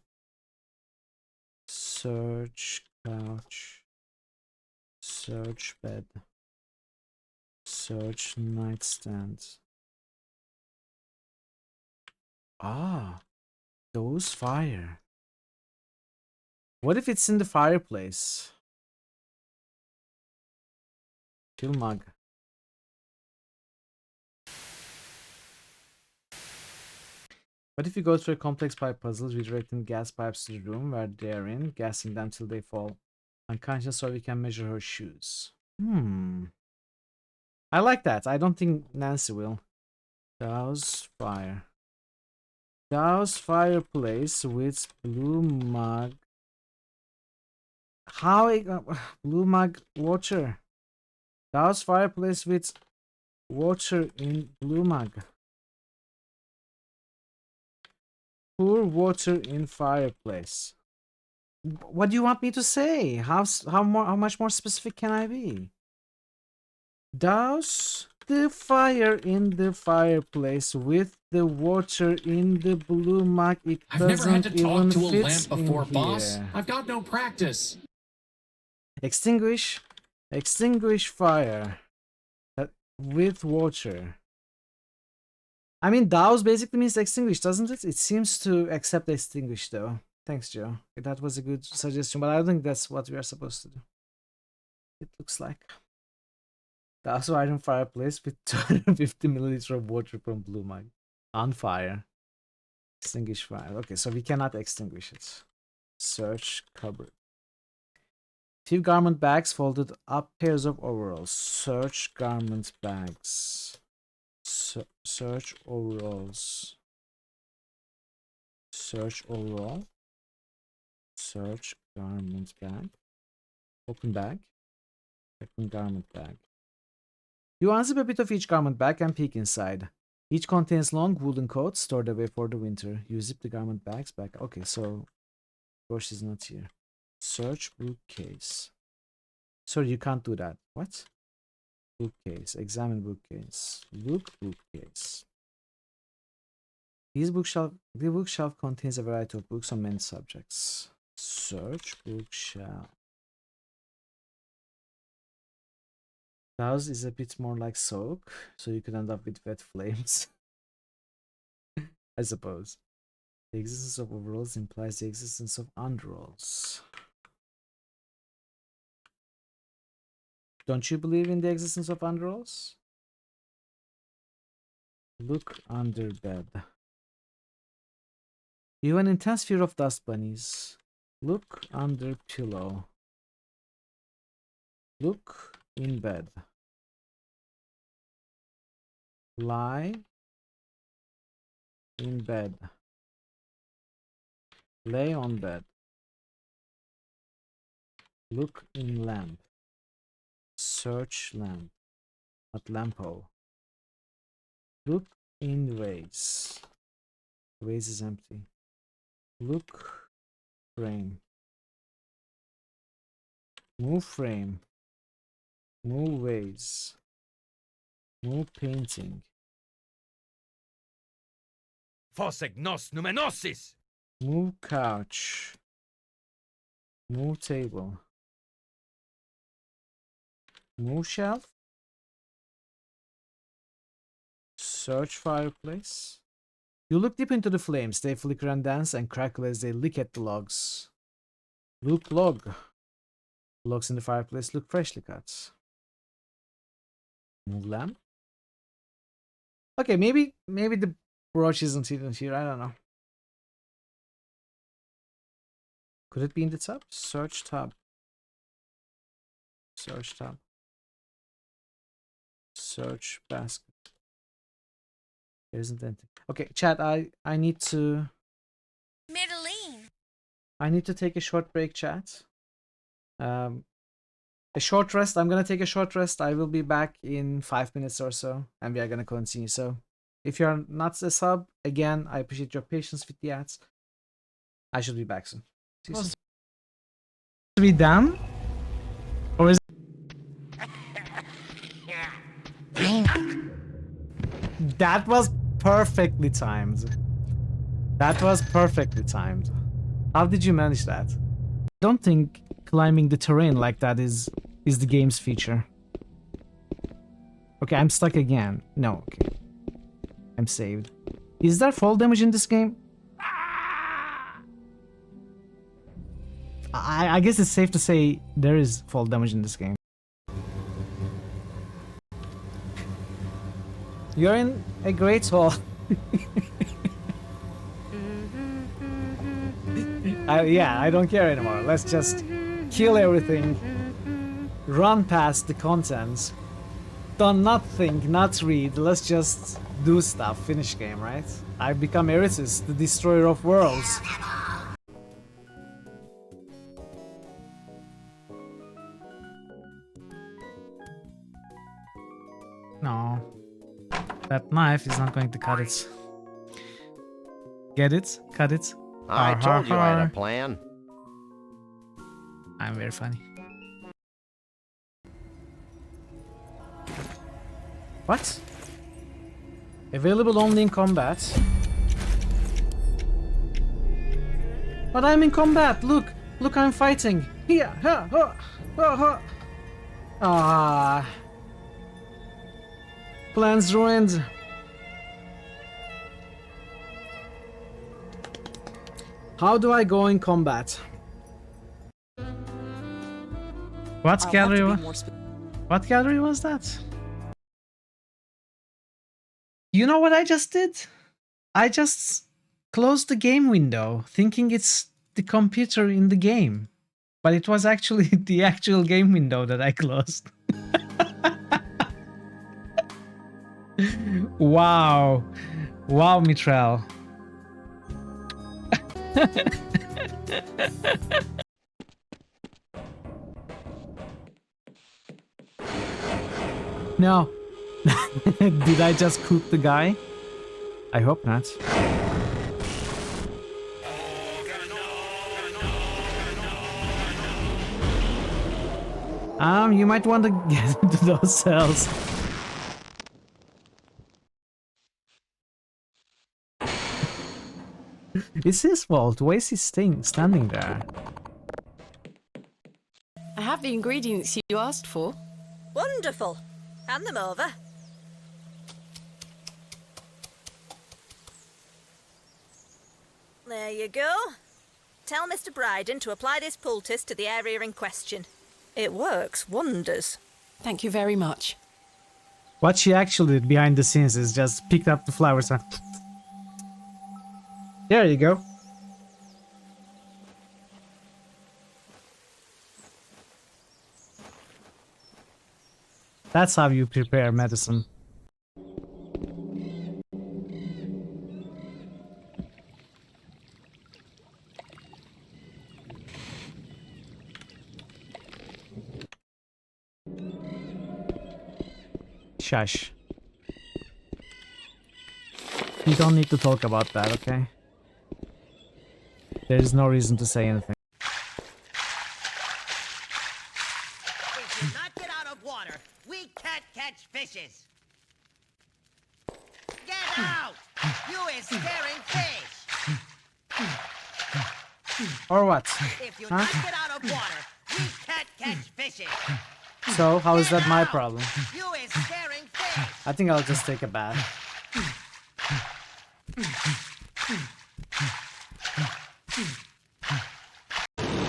Search couch. Search bed. Search nightstand. Ah, those fire. What if it's in the fireplace? Kill mug. What if you go through a complex pipe puzzle, redirecting gas pipes to the room where they're in, gassing them till they fall unconscious so we can measure her shoes? I like that. I don't think Nancy will. Douse fire. Douse fireplace with blue mug. How it, blue mug water. Douse fireplace with water in blue mug. Pour water in fireplace. What do you want me to say? How much more specific can I be? Douse the fire in the fireplace with the water in the blue mug. It I've never had to doesn't talk even to a fit lamp in before, boss. here. I've got no practice. Extinguish fire with water. I mean, douse basically means extinguish, doesn't it? It seems to accept extinguish, though. Thanks, Joe. That was a good suggestion, but I don't think that's what we are supposed to do. It looks like. Douse iron fireplace with 250 milliliters of water from blue mug. On fire. Extinguish fire. Okay, so we cannot extinguish it. Search cupboard. Few garment bags folded up, pairs of overalls. Search garment bags. Search overalls. Search overall. Search garment bag. Open bag. Open garment bag. You unzip a bit of each garment bag and peek inside. Each contains long woolen coats stored away for the winter. You zip the garment bags back. Okay, so Roche is not here. Search bookcase. Sorry, you can't do that. What? Bookcase. Examine bookcase. Look bookcase. The bookshelf contains a variety of books on many subjects. Search bookshelf. Douse is a bit more like soak, so you could end up with wet flames. I suppose. The existence of overalls implies the existence of underalls. Don't you believe in the existence of underalls? Look under bed. You have an intense fear of dust bunnies. Look under pillow. Look in bed. Lie in bed. Lay on bed. Look in lamp. Search lamp. Not lamp-o. Look in vase. Vase is empty. Look frame. Move frame. Move vase. Move painting. Phosegnos numenosis. Move couch. Move table. Move shelf. Search fireplace. You look deep into the flames. They flicker and dance and crackle as they lick at the logs. Look log. Logs in the fireplace look freshly cut. Move lamp. Okay, maybe the brush isn't even here. I don't know. Could it be in the tub? Search tub. Search tab. Search basket. There isn't anything. Okay, chat, I need to Middling. I need to take a short break, chat. a short rest. I'm gonna take a short rest. I will be back in 5 minutes or so, and we are gonna continue. So, if you're not a sub, again, I appreciate your patience with the ads. I should be back soon. See you soon. To be done, or is that was perfectly timed. That was perfectly timed. How did you manage that? I don't think climbing the terrain like that is the game's feature. Okay, I'm stuck again. No, okay. I'm saved. Is there fall damage in this game? I guess it's safe to say there is fall damage in this game. You're in a great hall. Yeah, I don't care anymore. Let's just kill everything. Run past the contents. Don't not think, not read. Let's just do stuff. Finish game, right? I've become Eretus, the destroyer of worlds. No. That knife is not going to cut it. Get it? Cut it? I told you I had a plan. I'm very funny. What? Available only in combat. But I'm in combat. Look, look, I'm fighting. Here, ha, ha, ha, ha. Ah. Plans ruined. How do I go in combat? What gallery? What gallery was that? You know what I just did? I just closed the game window, thinking it's the computer in the game. But it was actually the actual game window that I closed. Wow. Wow, Mitral. No. Did I just cook the guy? I hope not. You might want to get into those cells. It's his fault. Why is he standing there? I have the ingredients you asked for. Wonderful. Hand them over. There you go. Tell Mr. Bryden to apply this poultice to the area in question. It works wonders. Thank you very much. What she actually did behind the scenes is just picked up the flowers and... There you go. That's how you prepare medicine. Shush. You don't need to talk about that, okay? There is no reason to say anything. If you not get out of water, we can't catch fishes. Get out! You is scaring fish. Or what? If you not get out of water, we can't catch fishes. So, how is that my problem? You is scaring fish. I think I'll just take a bath.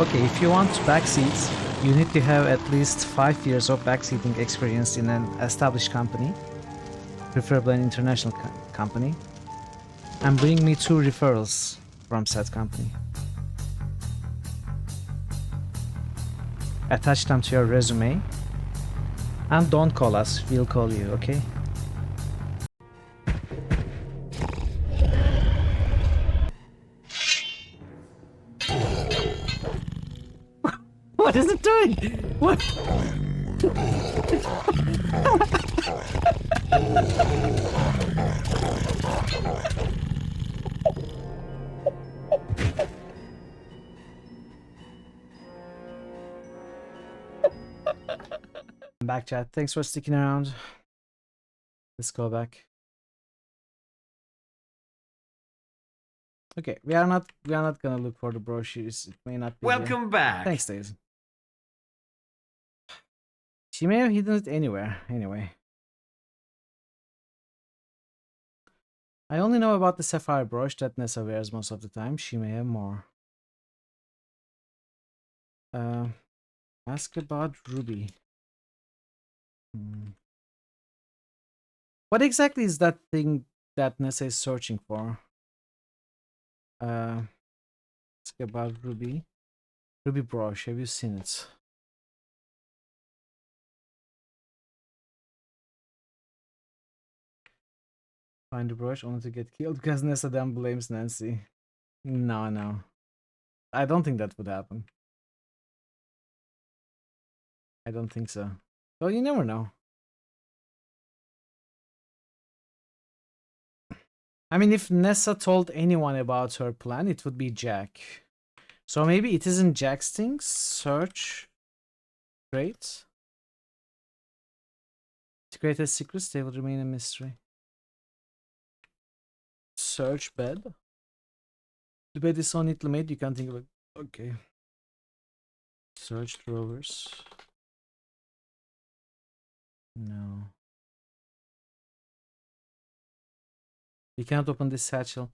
Okay, if you want backseats, you need to have at least 5 years of backseating experience in an established company, preferably an international company, and bring me 2 referrals from said company. Attach them to your resume, and don't call us, we'll call you, okay? What is it doing? What? I'm back, chat. Thanks for sticking around. Let's go back. Okay, we are not gonna look for the brochures. It may not be Welcome here. back. Thanks, Daisy. She may have hidden it anywhere. Anyway, I only know about the sapphire brooch that Nessa wears most of the time. She may have more. Ask about Ruby. What exactly is that thing that Nessa is searching for? Ask about Ruby. Ruby brooch. Have you seen it? Find the brooch only to get killed because Nessa then blames Nancy. No. I don't think that would happen. I don't think so. Well, you never know. I mean, if Nessa told anyone about her plan, it would be Jack. So maybe it isn't Jack's thing. Search. Great. To create a secret, they will remain a mystery. Search bed. The bed is so neatly made you can't think of it. Okay. Search drawers. No. You can't open this satchel.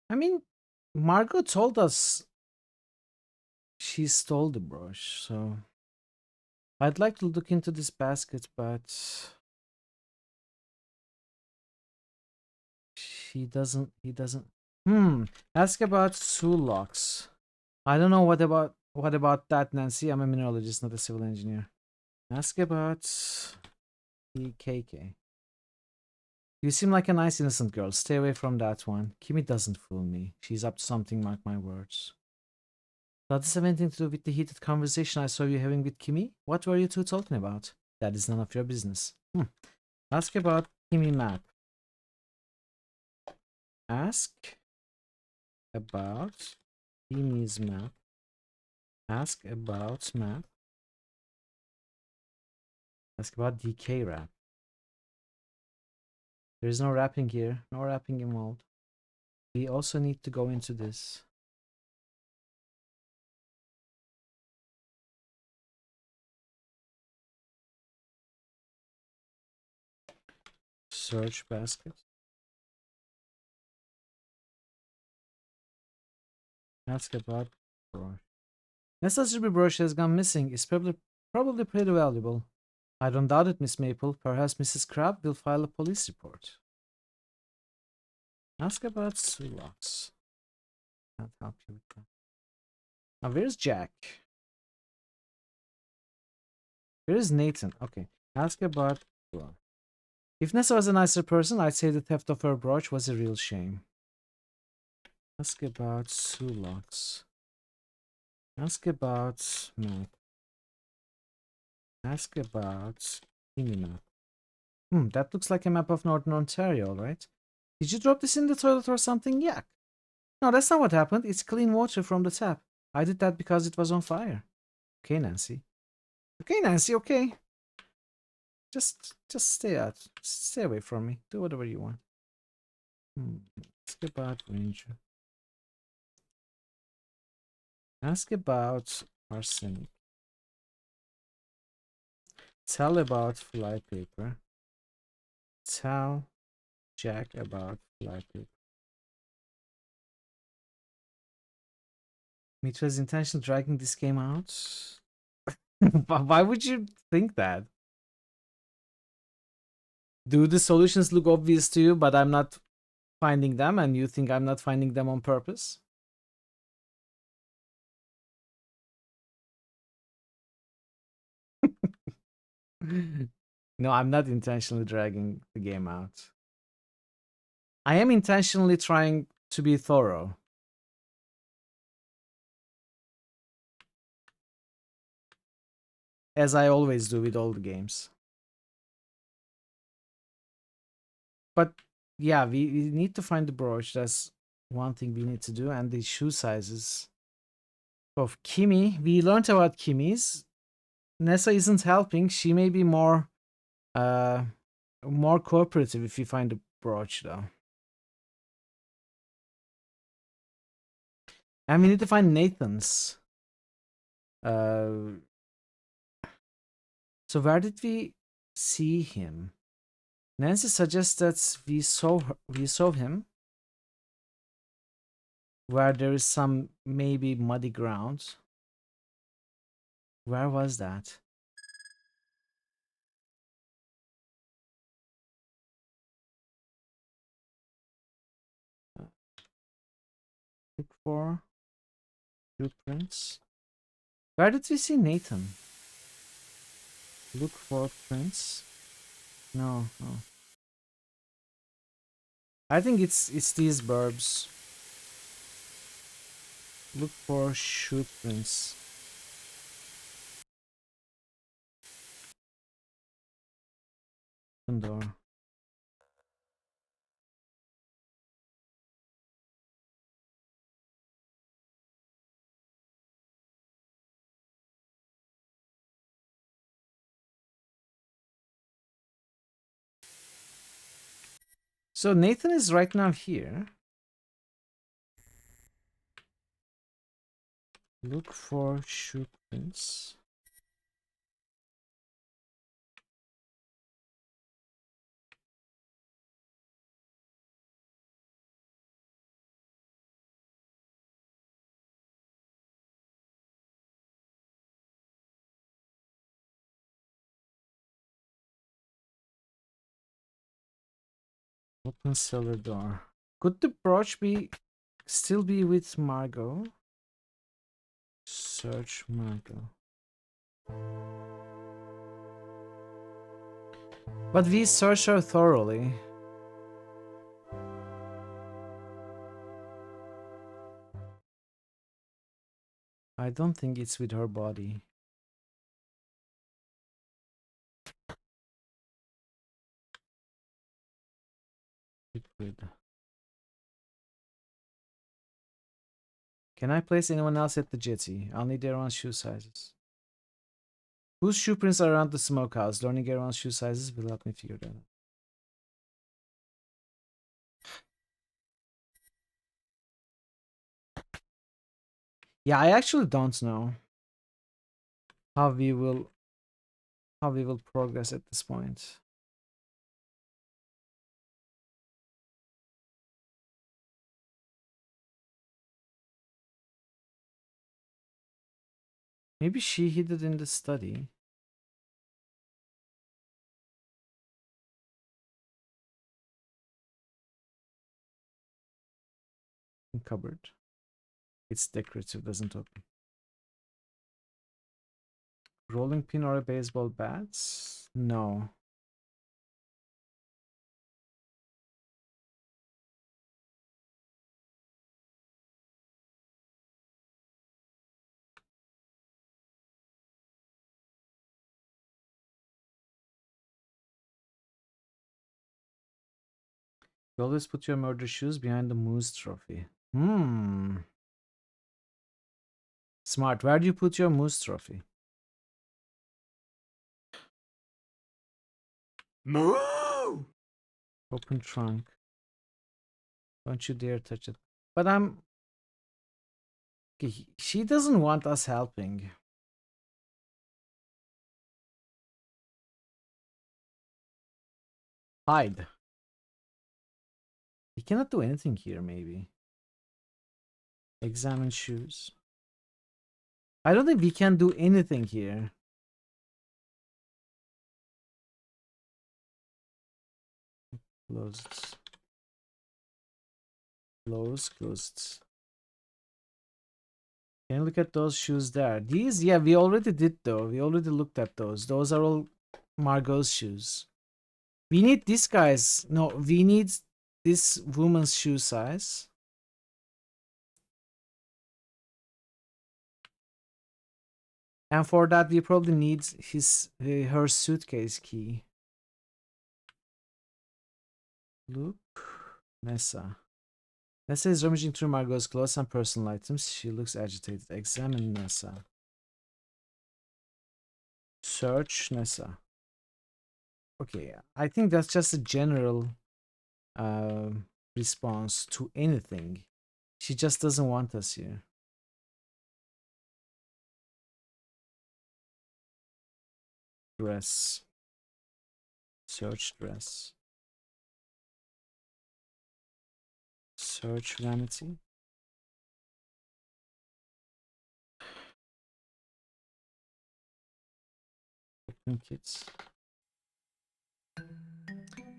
I mean, Margot told us she stole the brush, so I'd like to look into this basket, but he doesn't. Ask about Sulocks. I don't know what about that, Nancy. I'm a mineralogist, not a civil engineer. Ask about EKK. You seem like a nice innocent girl. Stay away from that one. Kimmy doesn't fool me. She's up to something, mark my words. Does this have anything to do with the heated conversation I saw you having with Kimmy? What were you two talking about? That is none of your business. Ask about Kimmy map. Ask about Kimmy's map. Ask about map. Ask about DK wrap. There is no wrapping here. No wrapping involved. We also need to go into this. Search basket. Ask about brush. Nessa's ruby brush has gone missing. It's probably pretty valuable. I don't doubt it, Miss Maple. Perhaps Mrs. Crab will file a police report. Ask about Sulocks. Can't help you with that. Now, where's Jack? Where's Nathan? Okay. Ask about brush. If Nessa was a nicer person, I'd say the theft of her brooch was a real shame. Ask about Sulocks. Ask about map. Ask about Kimmy map. That looks like a map of Northern Ontario, right? Did you drop this in the toilet or something? Yuck. No, that's not what happened. It's clean water from the tap. I did that because it was on fire. Okay, Nancy. Okay, Nancy, okay. Just stay out. Stay away from me. Do whatever you want. Ask about Ranger. Ask about arsenic. Tell about flypaper. Tell Jack about flypaper. Mitra's intention dragging this game out? Why would you think that? Do the solutions look obvious to you, but I'm not finding them, and you think I'm not finding them on purpose? No, I'm not intentionally dragging the game out. I am intentionally trying to be thorough. As I always do with all the games. But yeah, we need to find the brooch. That's one thing we need to do. And the shoe sizes of Kimmy. We learned about Kimmy's. Nessa isn't helping. She may be more cooperative if you find the brooch though. And we need to find Nathan's. So where did we see him? Nancy suggests that we saw him where there is some maybe muddy ground. Where was that? Look for footprints. Where did we see Nathan? Look for prints. No. I think it's these verbs. Look for shoe prints. Open door. So Nathan is right now here. Look for shoe prints. Open cellar door. Could the brooch still be with Margot? Search Margot. But we searched her thoroughly. I don't think it's with her body. Liquid. Can I place anyone else at the jetty? I'll need everyone's shoe sizes. Whose shoe prints are around the smokehouse? Learning everyone's shoe sizes will help me figure that out. Yeah, I actually don't know how we will progress at this point. Maybe she hid it in the study. In cupboard. It's decorative, doesn't open. Rolling pin or a baseball bat? No. You always put your murder shoes behind the moose trophy. Smart. Where do you put your moose trophy? Moo! Open trunk. Don't you dare touch it. But I'm... Okay, she doesn't want us helping. Hide. We cannot do anything here, maybe. Examine shoes. I don't think we can do anything here. Closed. Closed. Can you look at those shoes there? These, yeah, we already did though. We already looked at those. Those are all Margot's shoes. We need these guys. No, we need this woman's shoe size. And for that, we probably need her suitcase key. Look, Nessa. Nessa is rummaging through Margot's clothes and personal items. She looks agitated. Examine Nessa. Search Nessa. Okay, I think that's just a general response to anything. She just doesn't want us here. Dress. Search dress. Search vanity. Open kits.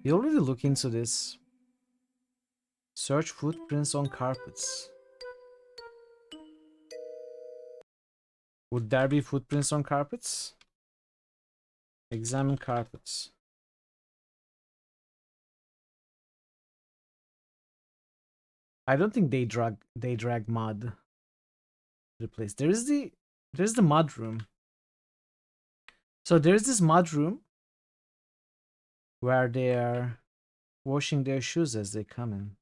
We already look into this. Search footprints on carpets. Would there be footprints on carpets? Examine carpets. I don't think they drag mud to the place. There's the mud room. So there's this mud room where they are washing their shoes as they come in.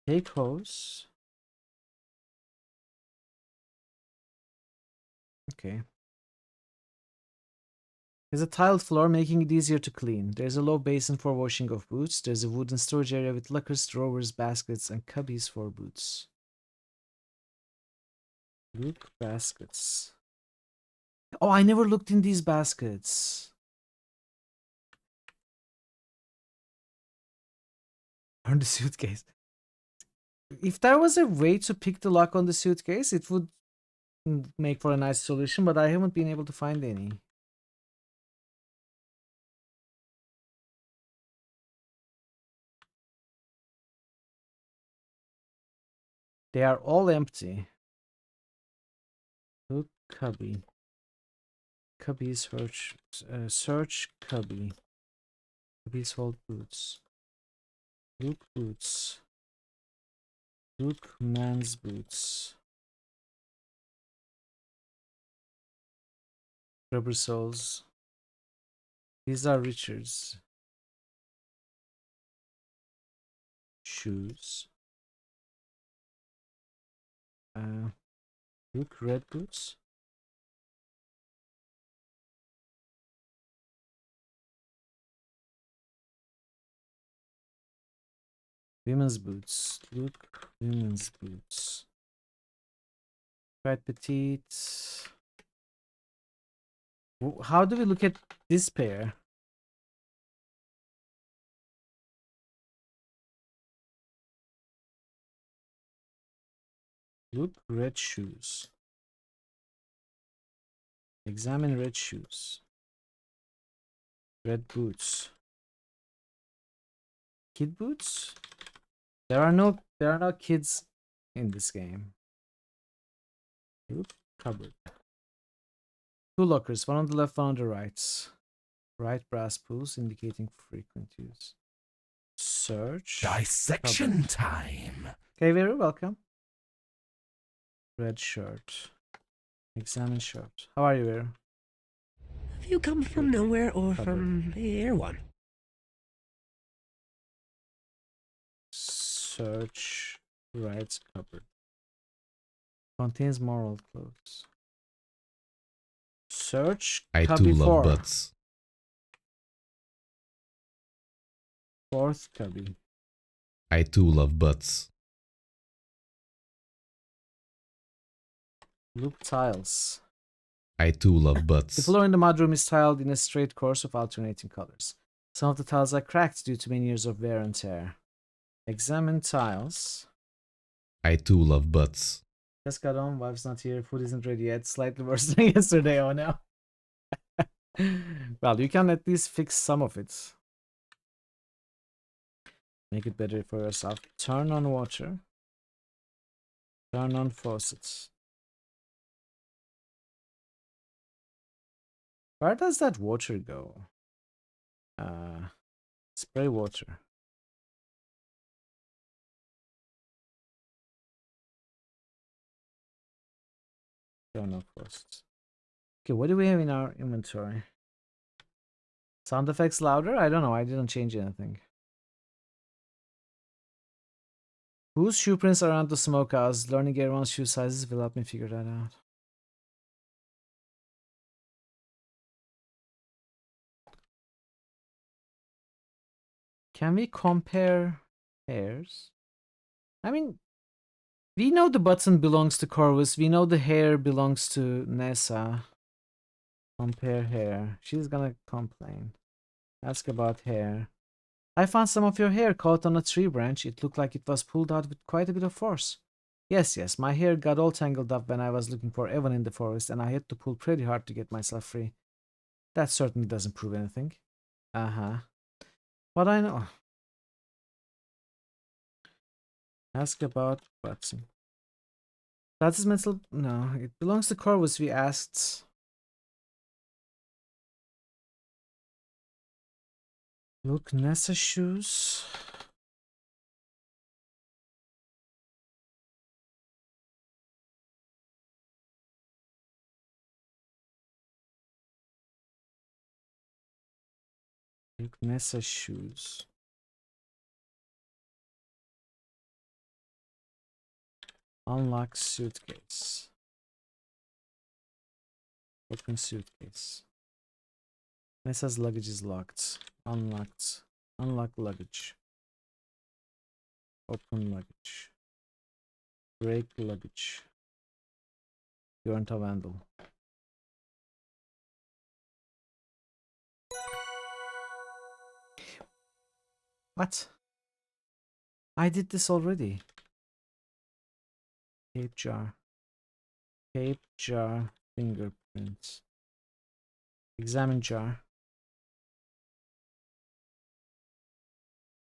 Take hose. Okay. There's a tiled floor making it easier to clean. There's a low basin for washing of boots. There's a wooden storage area with lockers, drawers, baskets, and cubbies for boots. Look, baskets. Oh, I never looked in these baskets. On the suitcase. If there was a way to pick the lock on the suitcase, it would make for a nice solution, but I haven't been able to find any. They are all empty. Look, cubby. Cubby search. Search cubby. Cubbies hold boots. Look boots. Look man's boots. Rubber soles. These are Richard's shoes. Look, red boots. Women's boots. Look, women's boots. Quite petite. How do we look at this pair? Look, red shoes. Examine red shoes. Red boots. Kid boots? There are no kids in this game. Look, cupboard. Two lockers, one on the left, one on the right. Right brass pulls indicating frequent use. Search. Dissection time. Okay, very welcome. Red shirt. Examine shirt. How are you, Vera? Have you come from nowhere or from anyone? Search right cupboard. Contains more old clothes. Search I cubby too love 4. butts. Fourth cubby. I too love butts. Loop tiles. I too love The butts. floor in the mudroom is tiled in a straight course of alternating colors. Some of the tiles are cracked due to many years of wear and tear. Examine tiles. I too love butts. Just got home, wife's not here, food isn't ready yet, slightly worse than yesterday, oh no. Well, you can at least fix some of it. Make it better for yourself. Turn on water. Turn on faucets. Where does that water go? Spray water. There are no costs. Okay, what do we have in our inventory? Sound effects louder? I don't know. I didn't change anything. Whose shoe prints are around the smokehouse? Learning everyone's shoe sizes will help me figure that out. Can we compare hairs? I mean, we know the button belongs to Corvus. We know the hair belongs to Nessa. Compare hair. She's gonna complain. Ask about hair. I found some of your hair caught on a tree branch. It looked like it was pulled out with quite a bit of force. Yes, my hair got all tangled up when I was looking for Evan in the forest, and I had to pull pretty hard to get myself free. That certainly doesn't prove anything. Uh-huh. But I know. Ask about Watson. That's his mental... No, it belongs to Corvus, we asked. Look, Nessa shoes. Look, Nessa shoes. Unlock suitcase. Open suitcase. Nessa's luggage is locked. Unlocked. Unlock luggage. Open luggage. Break luggage. You aren't a vandal. What? I did this already. Tape jar. Tape jar. Fingerprints. Examine jar.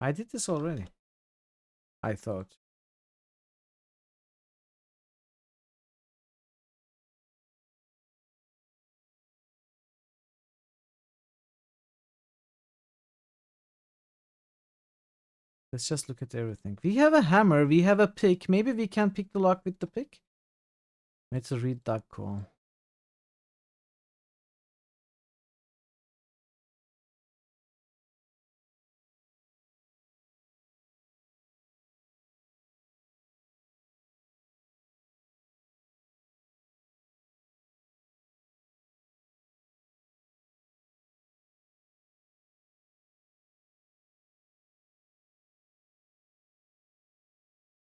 I did this already. I thought. Let's just look at everything. We have a hammer. We have a pick. Maybe we can pick the lock with the pick. Let's read that call.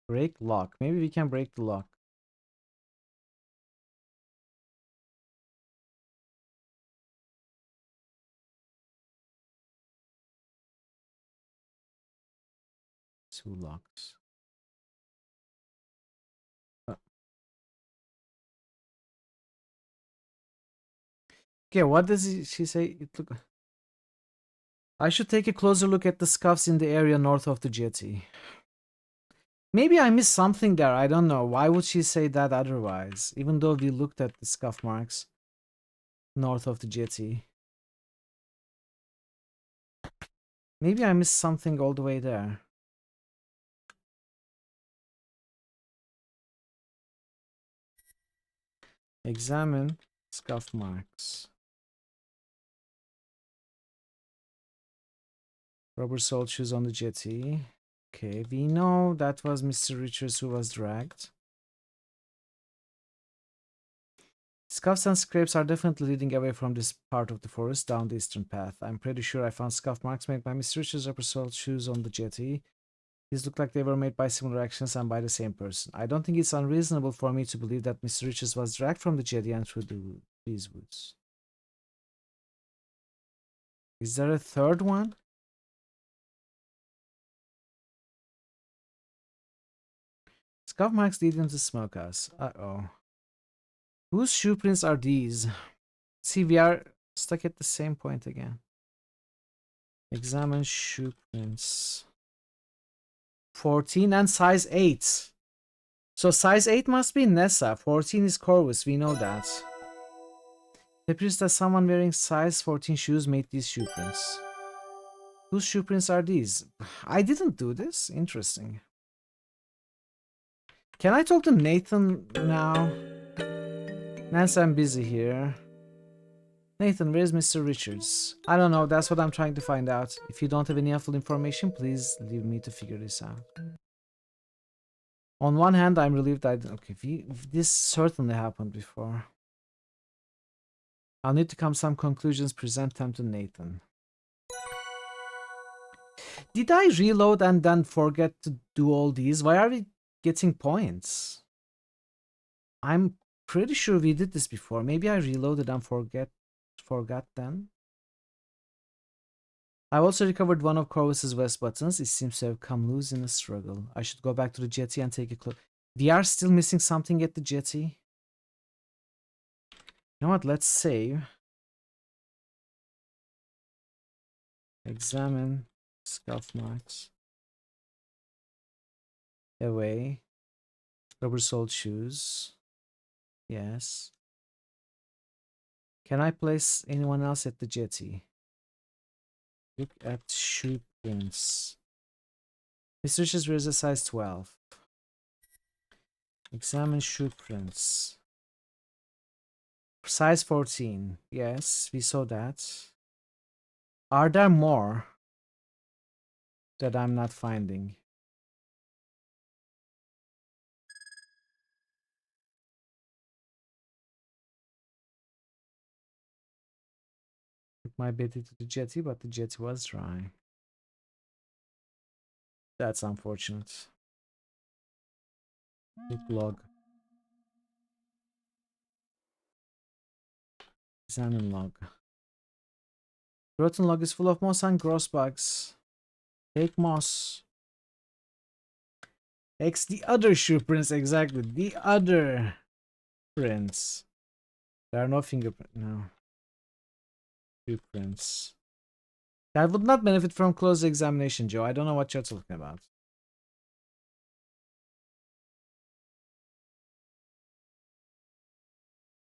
Break lock. Maybe we can break the lock. Two locks. Okay, what does she say? It look. I should take a closer look at the scuffs in the area north of the jetty. Maybe I missed something there. I don't know. Why would she say that otherwise? Even though we looked at the scuff marks north of the jetty. Maybe I missed something all the way there. Examine scuff marks. Rubber sole shoes on the jetty. Okay, we know that was Mr. Richards who was dragged. Scuffs and scrapes are definitely leading away from this part of the forest down the eastern path. I'm pretty sure I found scuff marks made by Mr. Richards' rubber sole shoes on the jetty. These look like they were made by similar actions and by the same person. I don't think it's unreasonable for me to believe that Mr. Richards was dragged from the jetty and through these woods. Is there a third one? Scuff marks lead into the smokehouse. Uh-oh. Whose shoe prints are these? See, we are stuck at the same point again. Examine shoe prints. 14 and size 8. So size 8 must be Nessa. 14 is Corvus. We know that. It appears that someone wearing size 14 shoes made these shoe prints. Whose shoe prints are these? I didn't do this. Interesting. Can I talk to Nathan now? Nancy, I'm busy here. Nathan, where's Mr. Richards? I don't know. That's what I'm trying to find out. If you don't have any helpful information, please leave me to figure this out. On one hand, I'm relieved I... Okay, this certainly happened before. I'll need to come to some conclusions, present them to Nathan. Did I reload and then forget to do all these? Why are we getting points? I'm pretty sure we did this before. Maybe I reloaded and forgot then. I also recovered one of Corvus's vest buttons. It seems to have come loose in a struggle. I should go back to the jetty and take a clook. We are still missing something at the jetty. You know what? Let's save. Examine. Scuff marks. Away. Rubber-soled shoes. Yes. Can I place anyone else at the jetty? Look at shoe prints. Mr. Richards wears a size 12. Examine shoe prints. Size 14. Yes, we saw that. Are there more that I'm not finding? Took my Betty to the jetty, but the jetty was dry. That's unfortunate. Look log. Examine log. Rotten log is full of moss and gross bugs. Take moss. X the other shoe prints, exactly. The other prints. There are no fingerprints. No. Shoe prints. That would not benefit from close examination, Joe. I don't know what you're talking about.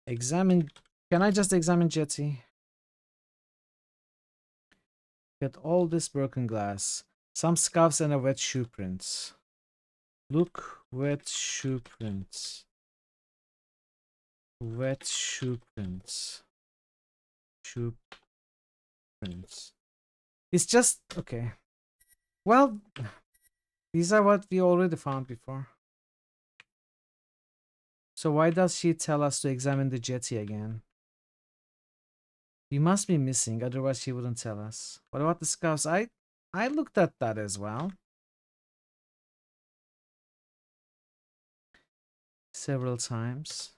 Examine. Can I just examine jetty? Get all this broken glass. Some scuffs and a wet shoe prints. Look, wet shoe prints. Wet shoe prints. Shoe prints. It's just okay. Well, these are what we already found before. So why does she tell us to examine the jetty again? We must be missing, otherwise she wouldn't tell us. What about the scuffs? I looked at that as well. Several times.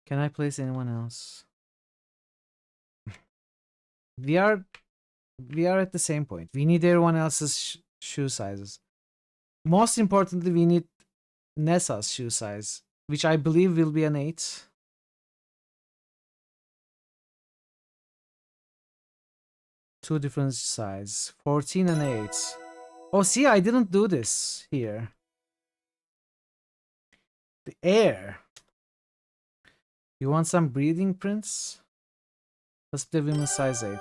Can I place anyone else? We are at the same point. We need everyone else's shoe sizes. Most importantly, we need Nessa's shoe size, which I believe will be an 8. Two different size, 14 and 8. Oh, see, I didn't do this here. The air. You want some breathing prints? Let's do women's size 8.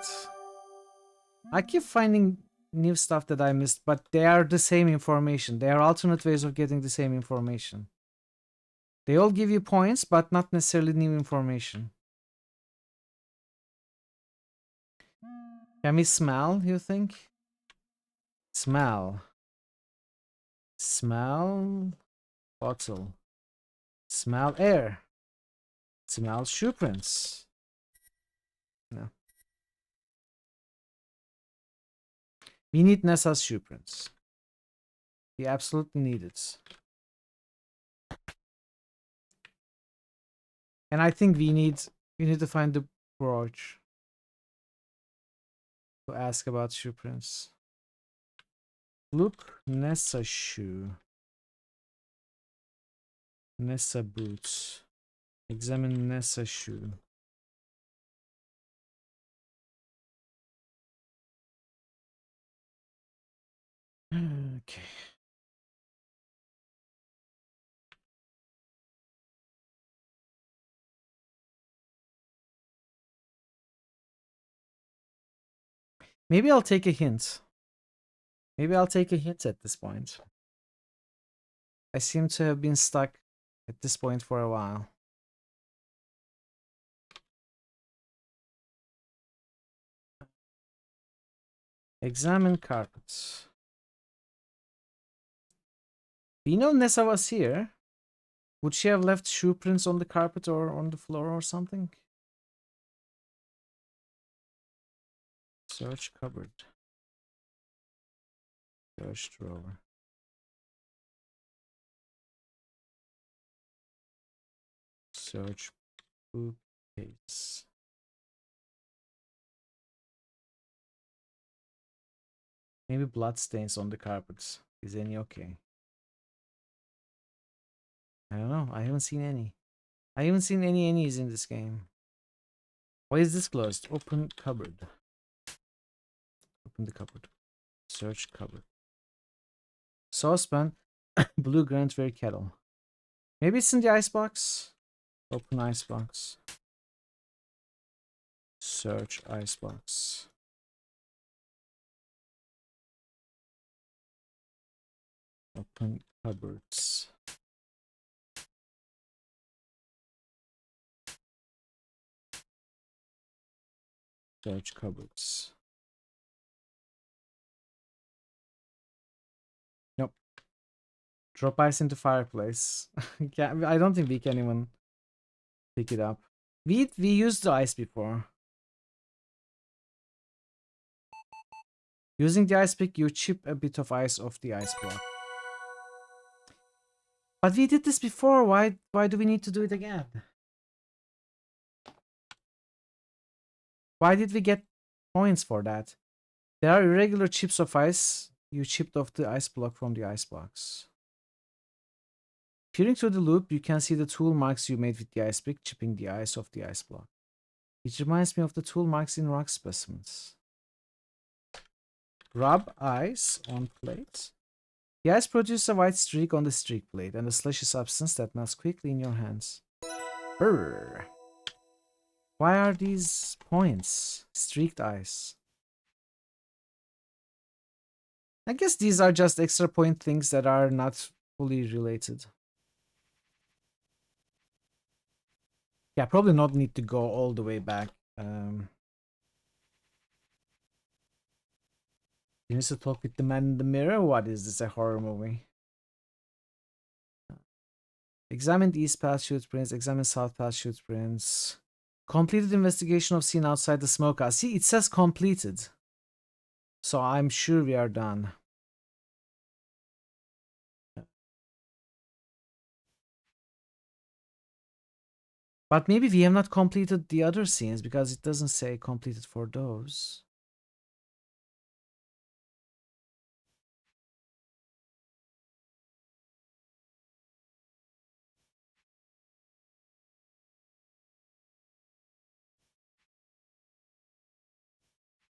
I keep finding new stuff that I missed, but they are the same information. They are alternate ways of getting the same information. They all give you points, but not necessarily new information. Can we smell, you think? Smell. Smell bottle. Smell air. Smell shoe prints. No. We need Nessa's shoe prints. We absolutely need it. And I think we need to find the brooch to ask about shoe prints. Look, Nessa shoe. Nessa boots. Examine Nessa shoe. Okay. Maybe I'll take a hint. Maybe I'll take a hint at this point. I seem to have been stuck at this point for a while. Examine carpets. We know Nessa was here. Would she have left shoe prints on the carpet or on the floor or something? Search cupboard. Search drawer. Search bookcase. Maybe blood stains on the carpets. Is any okay? I don't know. I haven't seen any. I haven't seen any Annies in this game. Why is this closed? Open cupboard. Open the cupboard. Search cupboard. Saucepan. Blue Grantware kettle. Maybe it's in the icebox. Open icebox. Search icebox. Open cupboards. Search cupboards. Nope. Drop ice into fireplace. I don't think we can even pick it up. We used the ice before. Using the ice pick, you chip a bit of ice off the ice block. But we did this before. Why do we need to do it again? Why did we get points for that? There are irregular chips of ice. You chipped off the ice block from the icebox. Peering through the loop, you can see the tool marks you made with the ice pick, chipping the ice off the ice block. It reminds me of the tool marks in rock specimens. Rub ice on plate. The ice produces a white streak on the streak plate and a slushy substance that melts quickly in your hands. Brrr. Why are these points? Streaked ice. I guess these are just extra point things that are not fully related. Yeah, probably not need to go all the way back. You need to talk with the man in the mirror? What is this, a horror movie? Examine east path shoot prints, examine south path shoot prints. Completed investigation of scene outside the smokehouse. See, it says completed. So I'm sure we are done. But maybe we have not completed the other scenes because it doesn't say completed for those.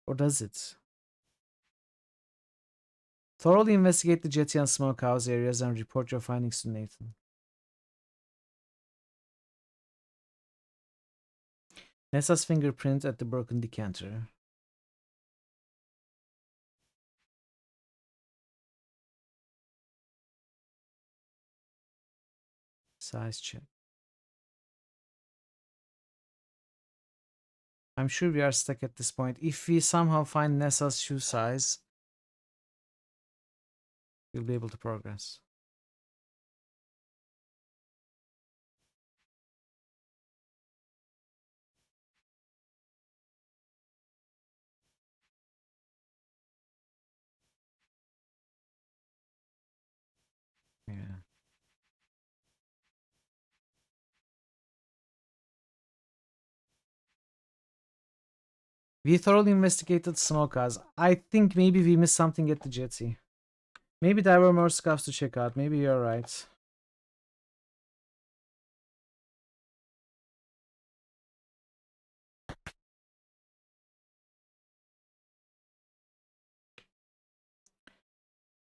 Or does it? Thoroughly investigate the jetty and smokehouse areas and report your findings to Nathan. Nessa's fingerprint at the broken decanter. Size check. I'm sure we are stuck at this point. If we somehow find Nessa's shoe size, we'll be able to progress. Yeah. We thoroughly investigated smokehouse. I think maybe we missed something at the jetty. Maybe there were more scuffs to check out. Maybe you're right.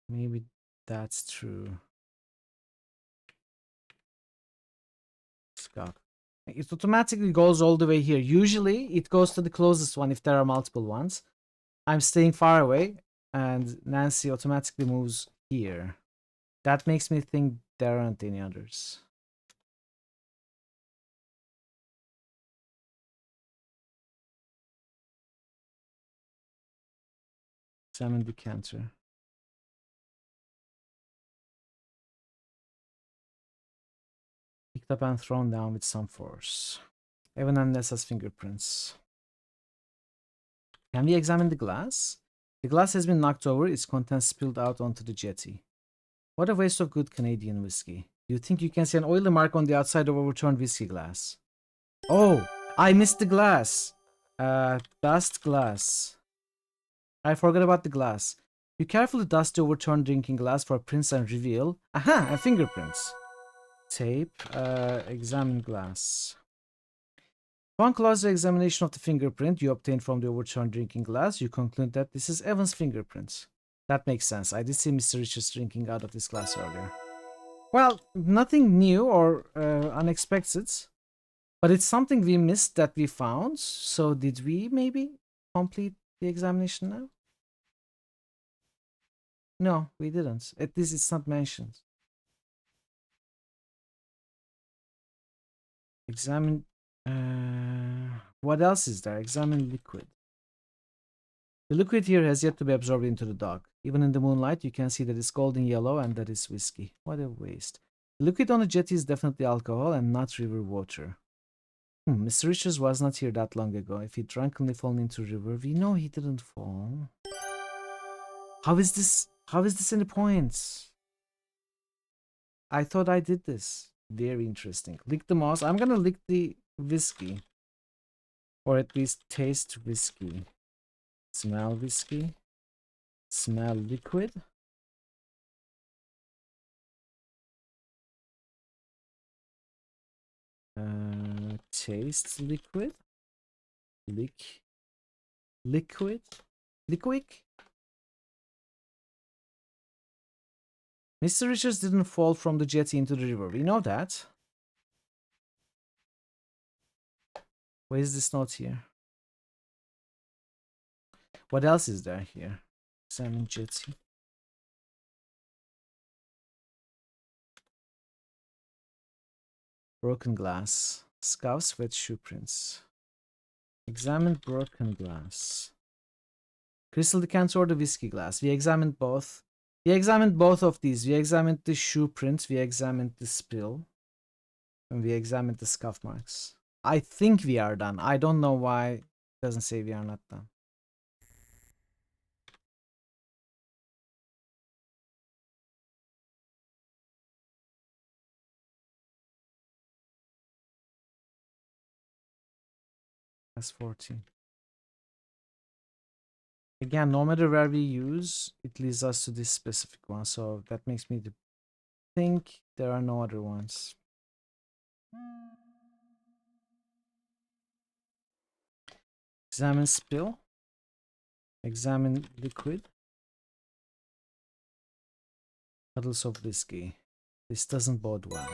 Maybe that's true. Scuff. It automatically goes all the way here. Usually it goes to the closest one if there are multiple ones. I'm staying far away, and Nancy automatically moves here. That makes me think there aren't any others. Examine decanter. Picked up and thrown down with some force. Evan and Nessa's fingerprints. Can we examine the glass? The glass has been knocked over, its contents spilled out onto the jetty. What a waste of good Canadian whiskey. Do you think you can see an oily mark on the outside of overturned whiskey glass? Oh, I missed the glass. Dust glass. I forgot about the glass. You carefully dust the overturned drinking glass for prints and reveal. Aha, and fingerprints. Tape, examine glass. Upon closer examination of the fingerprint you obtained from the overturned drinking glass, you conclude that this is Evan's fingerprint. That makes sense. I did see Mr. Richards drinking out of this glass earlier. Well, nothing new or unexpected, but it's something we missed that we found. So did we maybe complete the examination now? No, we didn't. At least it's not mentioned. Examine. What else is there? Examine liquid. The liquid here has yet to be absorbed into the dog. Even in the moonlight, you can see that it's golden yellow and that is whiskey. What a waste. The liquid on the jetty is definitely alcohol and not river water. Mr. Richards was not here that long ago. If he drunkenly fallen into the river, we know he didn't fall. How is this any point? I thought I did this. Very interesting. Lick the moss. I'm gonna lick the whiskey. Or at least taste whiskey. Smell whiskey. Smell liquid. Taste liquid. Liquid. Mr. Richards didn't fall from the jetty into the river. We know that. Where is this note here? What else is there here? Examine jetty. Broken glass. Scuffs, wet shoe prints. Examine broken glass. Crystal decanter or the whiskey glass. We examined both. We examined both of these. We examined the shoe print. We examined the spill. And we examined the scuff marks. I think we are done. I don't know why it doesn't say we are not done. That's 14. Again, no matter where we use, it leads us to this specific one. So that makes me think there are no other ones. Examine spill. Examine liquid. Puddles of whiskey. This doesn't bode well.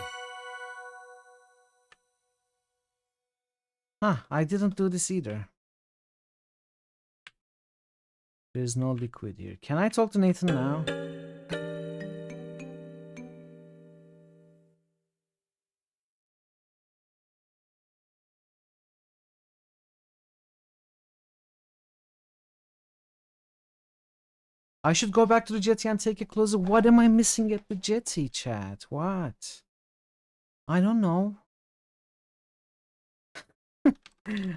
I didn't do this either. There's no liquid here. Can I talk to Nathan now? I should go back to the jetty and take a closer. What am I missing at the jetty, chat? What? I don't know.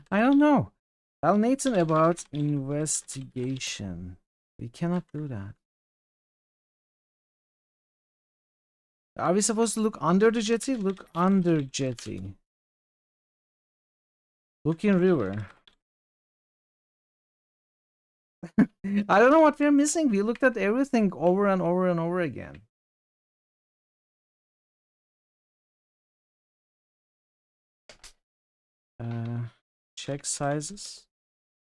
I don't know. Tell Nathan about investigation. We cannot do that. Are we supposed to look under the jetty? Look under jetty. Look in river. I don't know what we're missing. We looked at everything over and over and over again. Check sizes.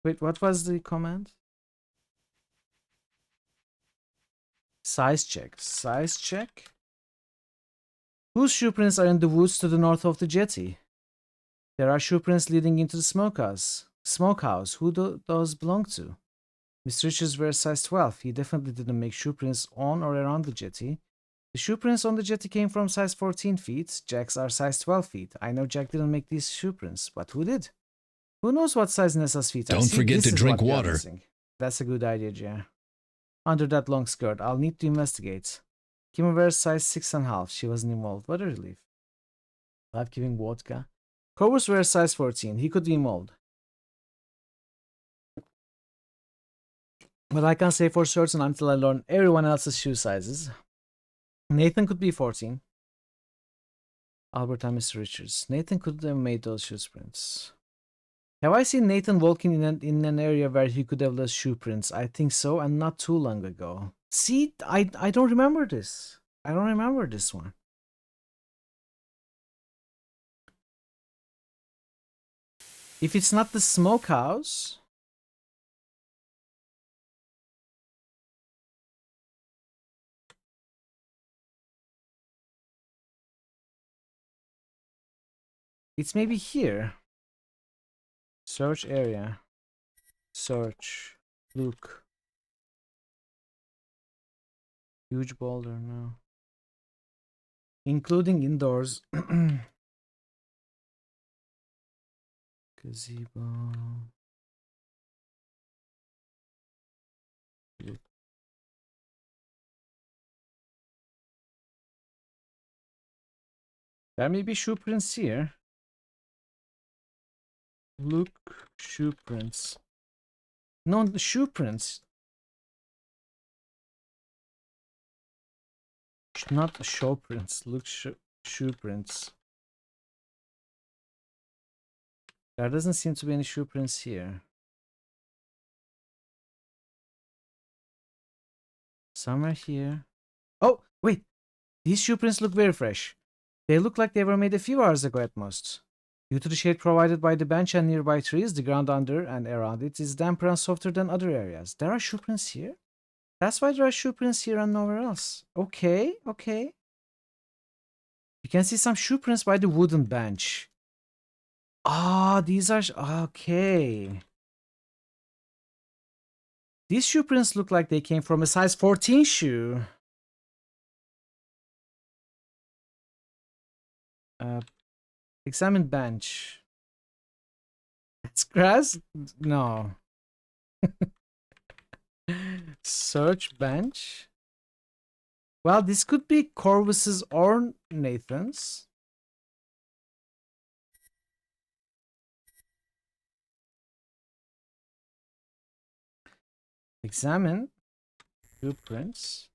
Wait, what was the command? Size check. Size check. Whose shoe prints are in the woods to the north of the jetty? There are shoe prints leading into the smokehouse. Who do those belong to? Mr. Richards wears size 12. He definitely didn't make shoe prints on or around the jetty. The shoe prints on the jetty came from size 14 feet. Jack's are size 12 feet. I know Jack didn't make these shoe prints, but who did? Who knows what size Nessa's feet are? Don't See, forget this to is drink what we are water. missing. That's a good idea, Jay. Under that long skirt, I'll need to investigate. Kim wears size 6.5. She wasn't involved. What a relief. Life-giving vodka. Corvus wears size 14. He could be involved. But I can't say for certain until I learn everyone else's shoe sizes. Nathan could be 14. Albert and Mr. Richards. Nathan could have made those shoe prints. Have I seen Nathan walking in an area where he could have left shoe prints? I think so, and not too long ago. See, I don't remember this. I don't remember this one. If it's not the smokehouse... It's maybe here. Search area. Search. Look. Huge boulder, no. Including indoors. Gazebo. Look. There may be shoe prints here. Look, shoe prints. No, the shoe prints. Not show prints. Look, shoe prints. There doesn't seem to be any shoe prints here. Somewhere here. Oh, wait. These shoe prints look very fresh. They look like they were made a few hours ago at most. Due to the shade provided by the bench and nearby trees, the ground under and around it is damper and softer than other areas. There are shoe prints here? That's why there are shoe prints here and nowhere else. Okay, okay. You can see some shoe prints by the wooden bench. Ah, these are... Okay. These shoe prints look like they came from a size 14 shoe. Examine bench. It's grass? No. Search bench. Well, this could be Corvus's or Nathan's. Examine. Blueprints.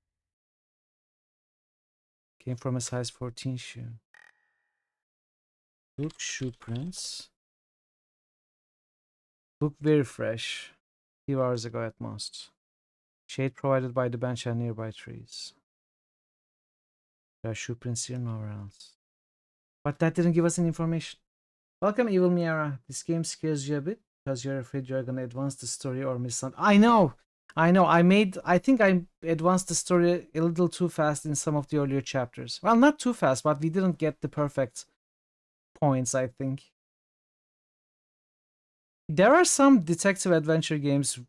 Came from a size 14 shoe. Look, shoe prints. Look very fresh. Few hours ago at most. Shade provided by the bench and nearby trees. There are shoe prints here, nowhere else. But that didn't give us any information. Welcome, Evil Miara. This game scares you a bit because you're afraid you're gonna advance the story or miss something. I know! I think I advanced the story a little too fast in some of the earlier chapters. Well, not too fast, but we didn't get the perfect points, I think. There are some detective adventure games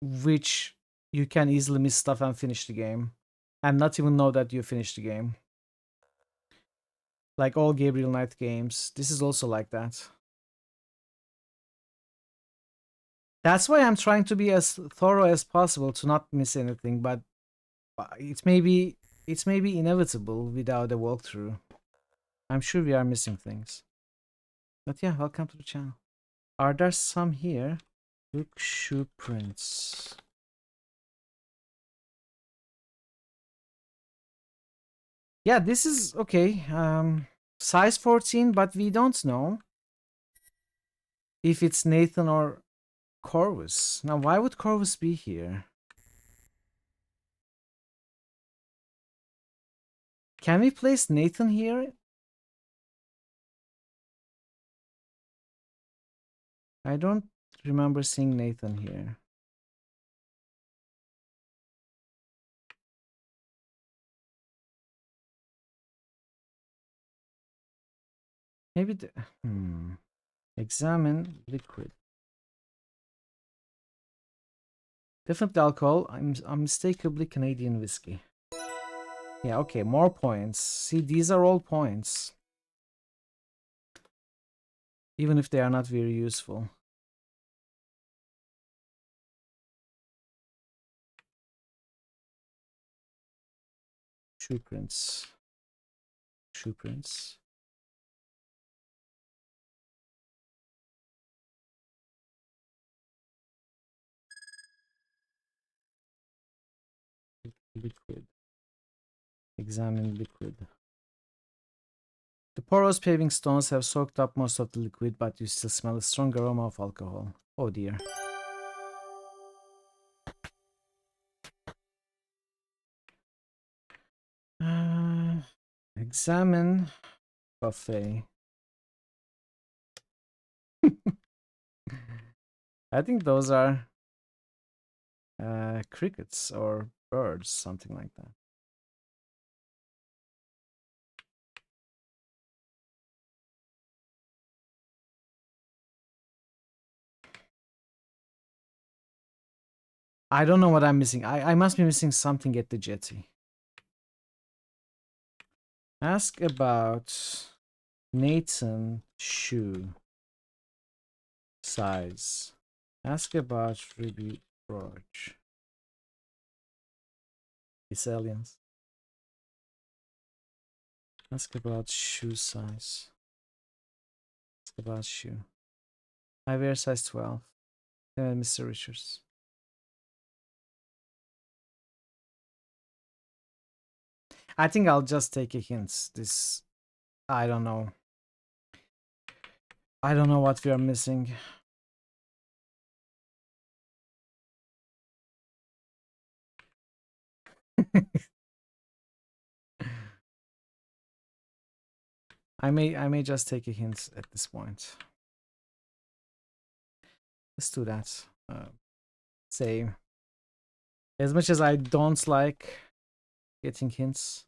which you can easily miss stuff and finish the game and not even know that you finished the game. Like all Gabriel Knight games. This is also like that. That's why I'm trying to be as thorough as possible to not miss anything, but it's maybe inevitable without a walkthrough. I'm sure we are missing things. But yeah, welcome to the channel. Are there some here? Look, shoe prints. Yeah, this is okay. Size 14, but we don't know if it's Nathan or Corvus. Now, why would Corvus be here? Can we place Nathan here? I don't remember seeing Nathan here. Maybe the... Examine liquid. Definitely alcohol. I'm unmistakably Canadian whiskey. Yeah, okay, more points. See, these are all points. Even if they are not very useful. Shoe prints. Shoe prints. Liquid. Examine liquid. The porous paving stones have soaked up most of the liquid, but you still smell a strong aroma of alcohol. Oh dear. Examine buffet. I think those are crickets or birds, something like that. I don't know what I'm missing. I must be missing something at the jetty. Ask about Nathan shoe size. Ask about Ruby brooch. It's aliens. Ask about shoe size. Ask about shoe. I wear size 12. Mr. Richards. I think I'll just take a hint. This, I don't know. I don't know what we are missing. I may just take a hint at this point. Let's do that. Say, as much as I don't like getting hints,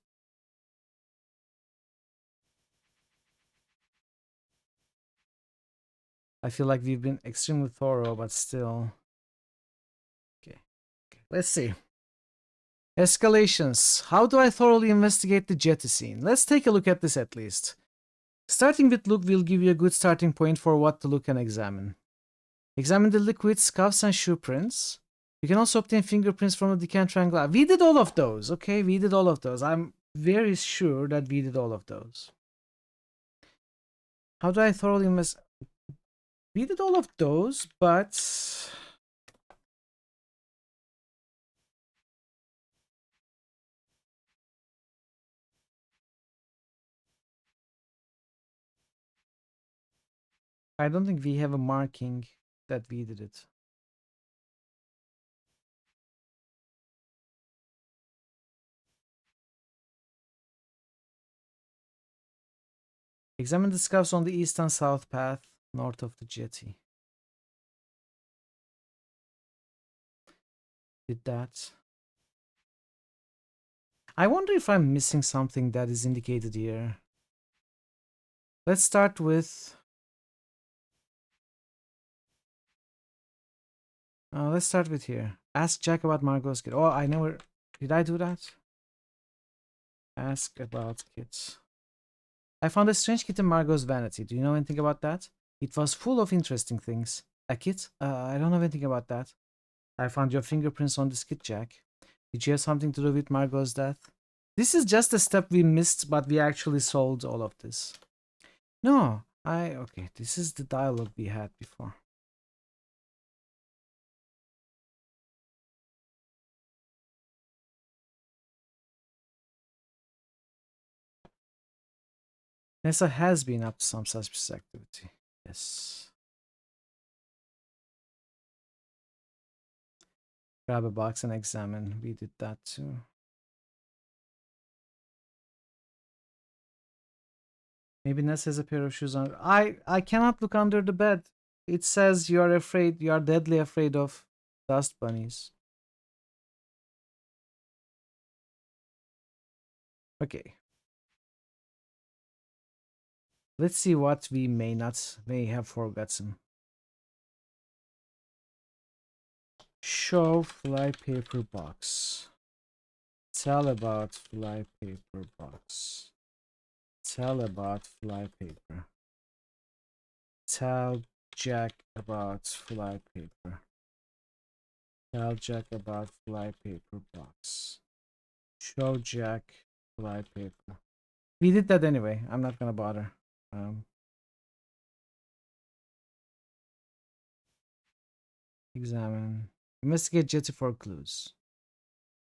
I feel like we've been extremely thorough, but still. Okay, let's see. Escalations. How do I thoroughly investigate the jetty scene? Let's take a look at this at least. Starting with look will give you a good starting point for what to look and examine. Examine the liquids, scuffs, and shoe prints. You can also obtain fingerprints from the decant triangle. We did all of those, okay? We did all of those. I'm very sure that we did all of those. How do I thoroughly investigate? We did all of those, but I don't think we have a marking that we did it. Examine the scuffs on the east and south path, north of the jetty. Did that. I wonder if I'm missing something that is indicated here. Let's start with... let's start with here. Ask Jack about Margot's kid. Oh, I never... Did I do that? Ask about kids. I found a strange kit in Margot's vanity. Do you know anything about that? It was full of interesting things. A kit? I don't know anything about that. I found your fingerprints on this kit, Jack. Did you have something to do with Margot's death? This is just a step we missed, but we actually solved all of this. No, okay, this is the dialogue we had before. Nessa has been up to some suspicious activity. Yes. Grab a box and examine. We did that too. Maybe Ness has a pair of shoes on. I cannot look under the bed. It says you are afraid, you are deadly afraid of dust bunnies. Okay. Let's see what we may have forgotten. Show flypaper box. Tell about flypaper box. Tell about flypaper. Tell Jack about flypaper. Tell Jack about flypaper box. Show Jack flypaper. We did that anyway. I'm not gonna bother. Examine. Investigate jetty for clues.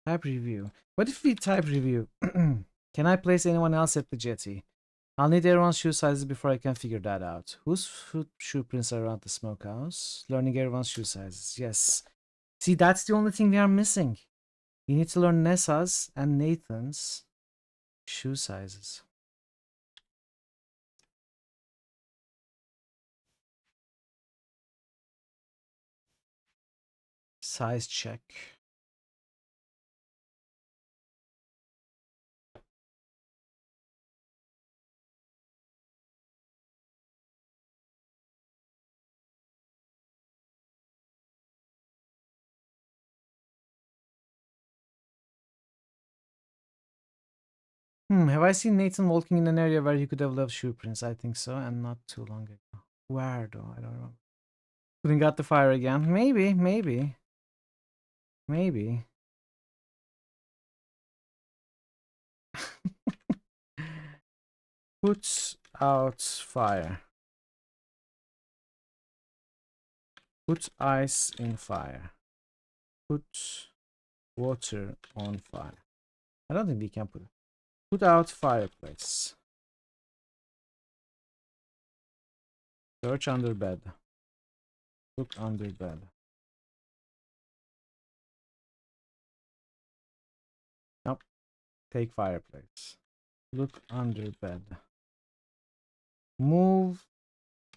Type review. What if we type review? Can I place anyone else at the jetty? I'll need everyone's shoe sizes before I can figure that out. Whose shoe prints are around the smokehouse? Learning everyone's shoe sizes. Yes. See, that's the only thing we are missing. We need to learn Nessa's and Nathan's shoe sizes. Size check. Have I seen Nathan walking in an area where he could have left shoe prints? I think so, and not too long ago. Where though? I don't know. Putting out the fire again. Maybe, maybe. Maybe. Puts out fire. Put ice in fire. Put water on fire. I don't think we can put out fireplace. Search under bed. Look under bed. Nope. Take fireplace. Look under bed. Move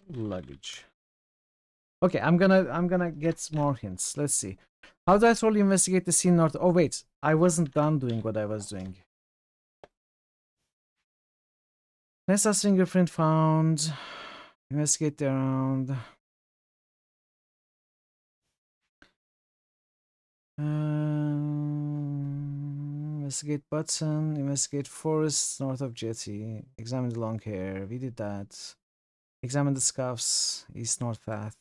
luggage. Okay, I'm gonna get more hints. Let's see. How do I thoroughly investigate the scene north? Oh wait, I wasn't done doing what I was doing. Nessa's fingerprint found. Investigate around. Investigate button. Investigate forest north of jetty. Examine the long hair. We did that. Examine the scuffs. East north path.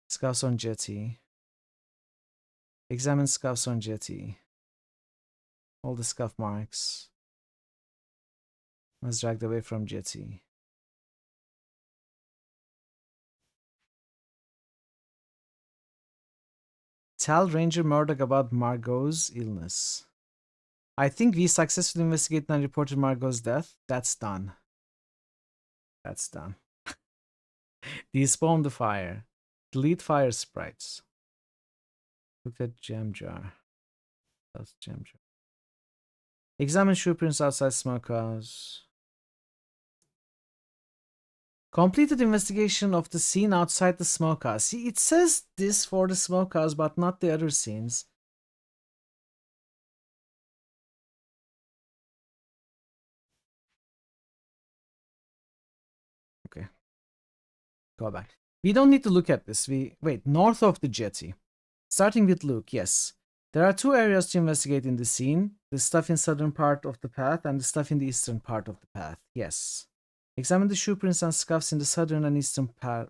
Scuffs on jetty. Examine scuffs on jetty. All the scuff marks. Was dragged away from jetty. Tell Ranger Murdoch about Margot's illness. I think we successfully investigated and reported Margot's death. That's done. That's done. Despawn the fire. Delete fire sprites. Look at gem jar. That's gem jar. Examine shoe prints outside smokehouse. Completed investigation of the scene outside the smokehouse. See, it says this for the smokehouse, but not the other scenes. Okay. Go back. We don't need to look at this. Wait, north of the jetty. Starting with Luke, yes. There are two areas to investigate in the scene. The stuff in southern part of the path and the stuff in the eastern part of the path. Yes. Examine the shoe prints and scuffs in the southern and eastern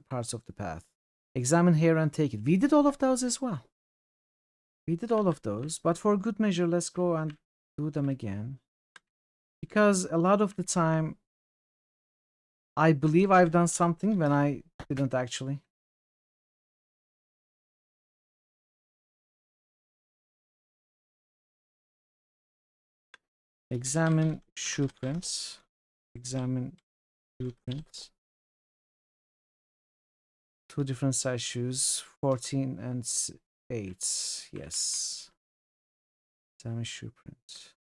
parts of the path. Examine hair and take it. We did all of those as well. We did all of those, but for good measure, let's go and do them again. Because a lot of the time, I believe I've done something when I didn't actually. Examine shoe prints. Examine shoe prints. Two different size shoes, 14 and 8. Yes. Examine shoe print.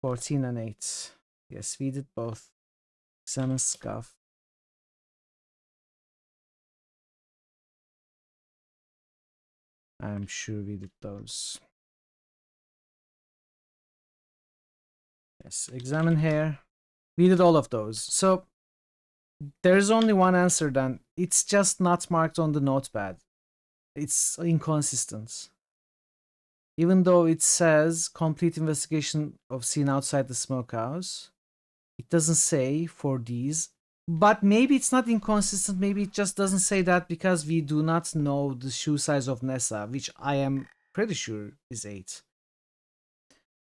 14 and 8. Yes, we did both. Examine scuff. I'm sure we did those. Yes, examine hair. We did all of those. So there's only one answer then. It's just not marked on the notepad. It's inconsistent. Even though it says complete investigation of scene outside the smokehouse, it doesn't say for these. But maybe it's not inconsistent. Maybe it just doesn't say that because we do not know the shoe size of Nessa, which I am pretty sure is 8.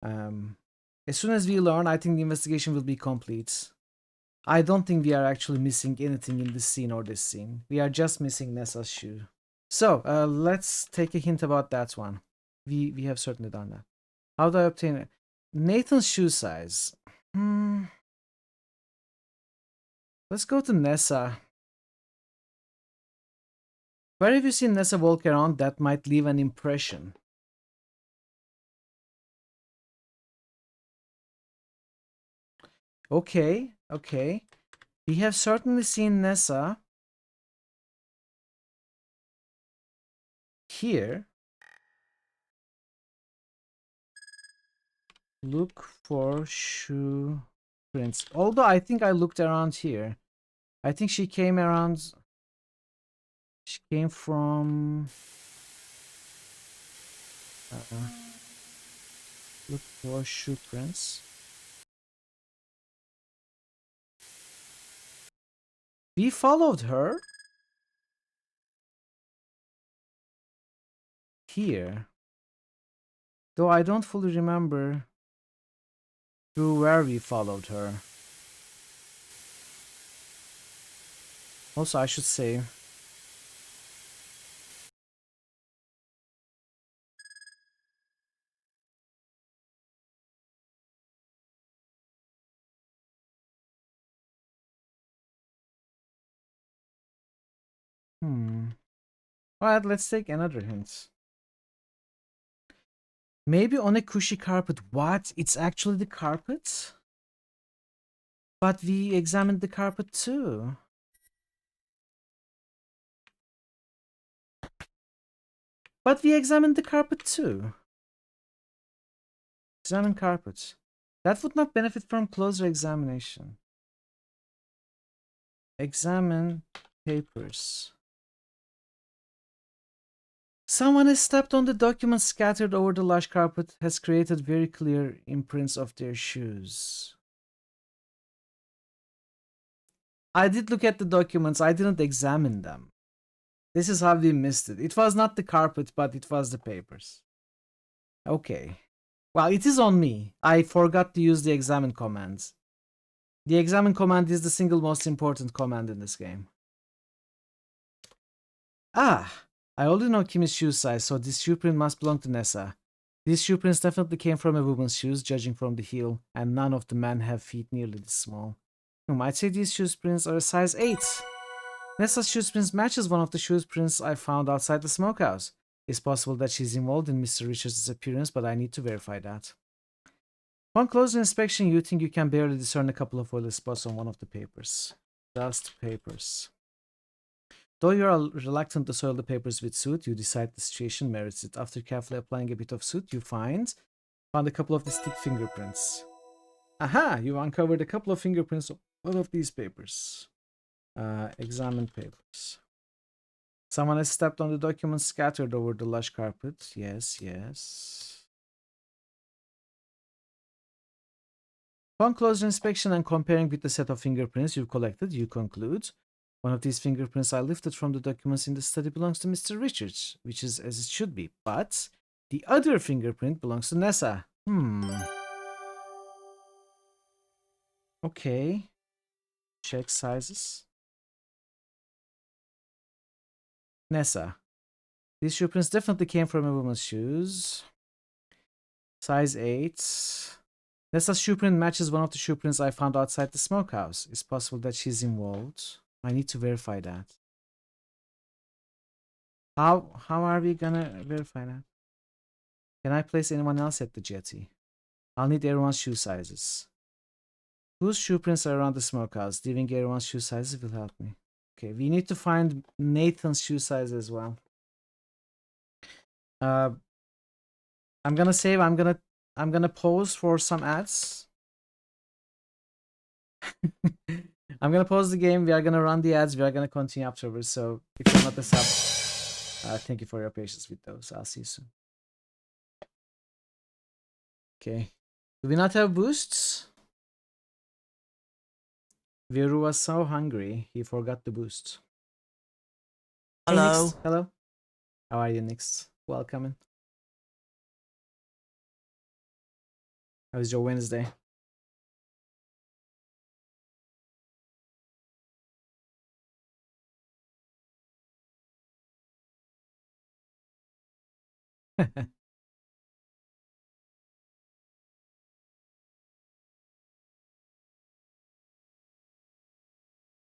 As soon as we learn, I think the investigation will be complete. I don't think we are actually missing anything in this scene or this scene. We are just missing Nessa's shoe. So let's take a hint about that one. We have certainly done that. How do I obtain it? Nathan's shoe size. Let's go to Nessa. Where have you seen Nessa walk around that might leave an impression? Okay, okay. We have certainly seen Nessa here. Look for shoe prints. Although I think I looked around here. I think she came around. She came from. Look for shoe prints. We followed her here. Though I don't fully remember through where we followed her. Also, I should say, alright, let's take another hint. Maybe on a cushy carpet. What? It's actually the carpet? But we examined the carpet too. But we examined the carpet too. Examine carpet. That would not benefit from closer examination. Examine papers. Someone has stepped on the documents scattered over the lush carpet, has created very clear imprints of their shoes. I did look at the documents, I didn't examine them. This is how we missed it. It was not the carpet, but it was the papers. Okay. Well, it is on me. I forgot to use the examine command. The examine command is the single most important command in this game. Ah! I already know Kimi's shoe size, so this shoe print must belong to Nessa. These shoe prints definitely came from a woman's shoes, judging from the heel, and none of the men have feet nearly this small. You might say these shoe prints are a size 8. Nessa's shoe prints matches one of the shoe prints I found outside the smokehouse. It's possible that she's involved in Mr. Richards' disappearance, but I need to verify that. Upon closer inspection, you think you can barely discern a couple of oily spots on one of the papers. Just papers. Though you are reluctant to soil the papers with soot, you decide the situation merits it. After carefully applying a bit of soot, you found a couple of distinct fingerprints. Aha! You uncovered a couple of fingerprints on one of these papers. Examine papers. Someone has stepped on the documents scattered over the lush carpet. Yes, yes. Upon closer inspection and comparing with the set of fingerprints you've collected, you conclude one of these fingerprints I lifted from the documents in the study belongs to Mr. Richards, which is as it should be. But the other fingerprint belongs to Nessa. Okay. Check sizes. Nessa. These shoe prints definitely came from a woman's shoes. Size 8. Nessa's shoe print matches one of the shoe prints I found outside the smokehouse. It's possible that she's involved. I need to verify that. How are we gonna verify that? Can I place anyone else at the jetty? I'll need everyone's shoe sizes. Whose shoe prints are around the smokehouse? Leaving everyone's shoe sizes will help me. Okay, we need to find Nathan's shoe size as well. I'm gonna save. I'm gonna pause for some ads. I'm gonna pause the game. We are gonna run the ads. We are gonna continue afterwards. So if you're not a sub, thank you for your patience with those. I'll see you soon. Okay. Do we not have boosts? Viru was so hungry, he forgot the boost. Hey, Hello. Nix. Hello. How are you, Nix? Welcome. How was your Wednesday?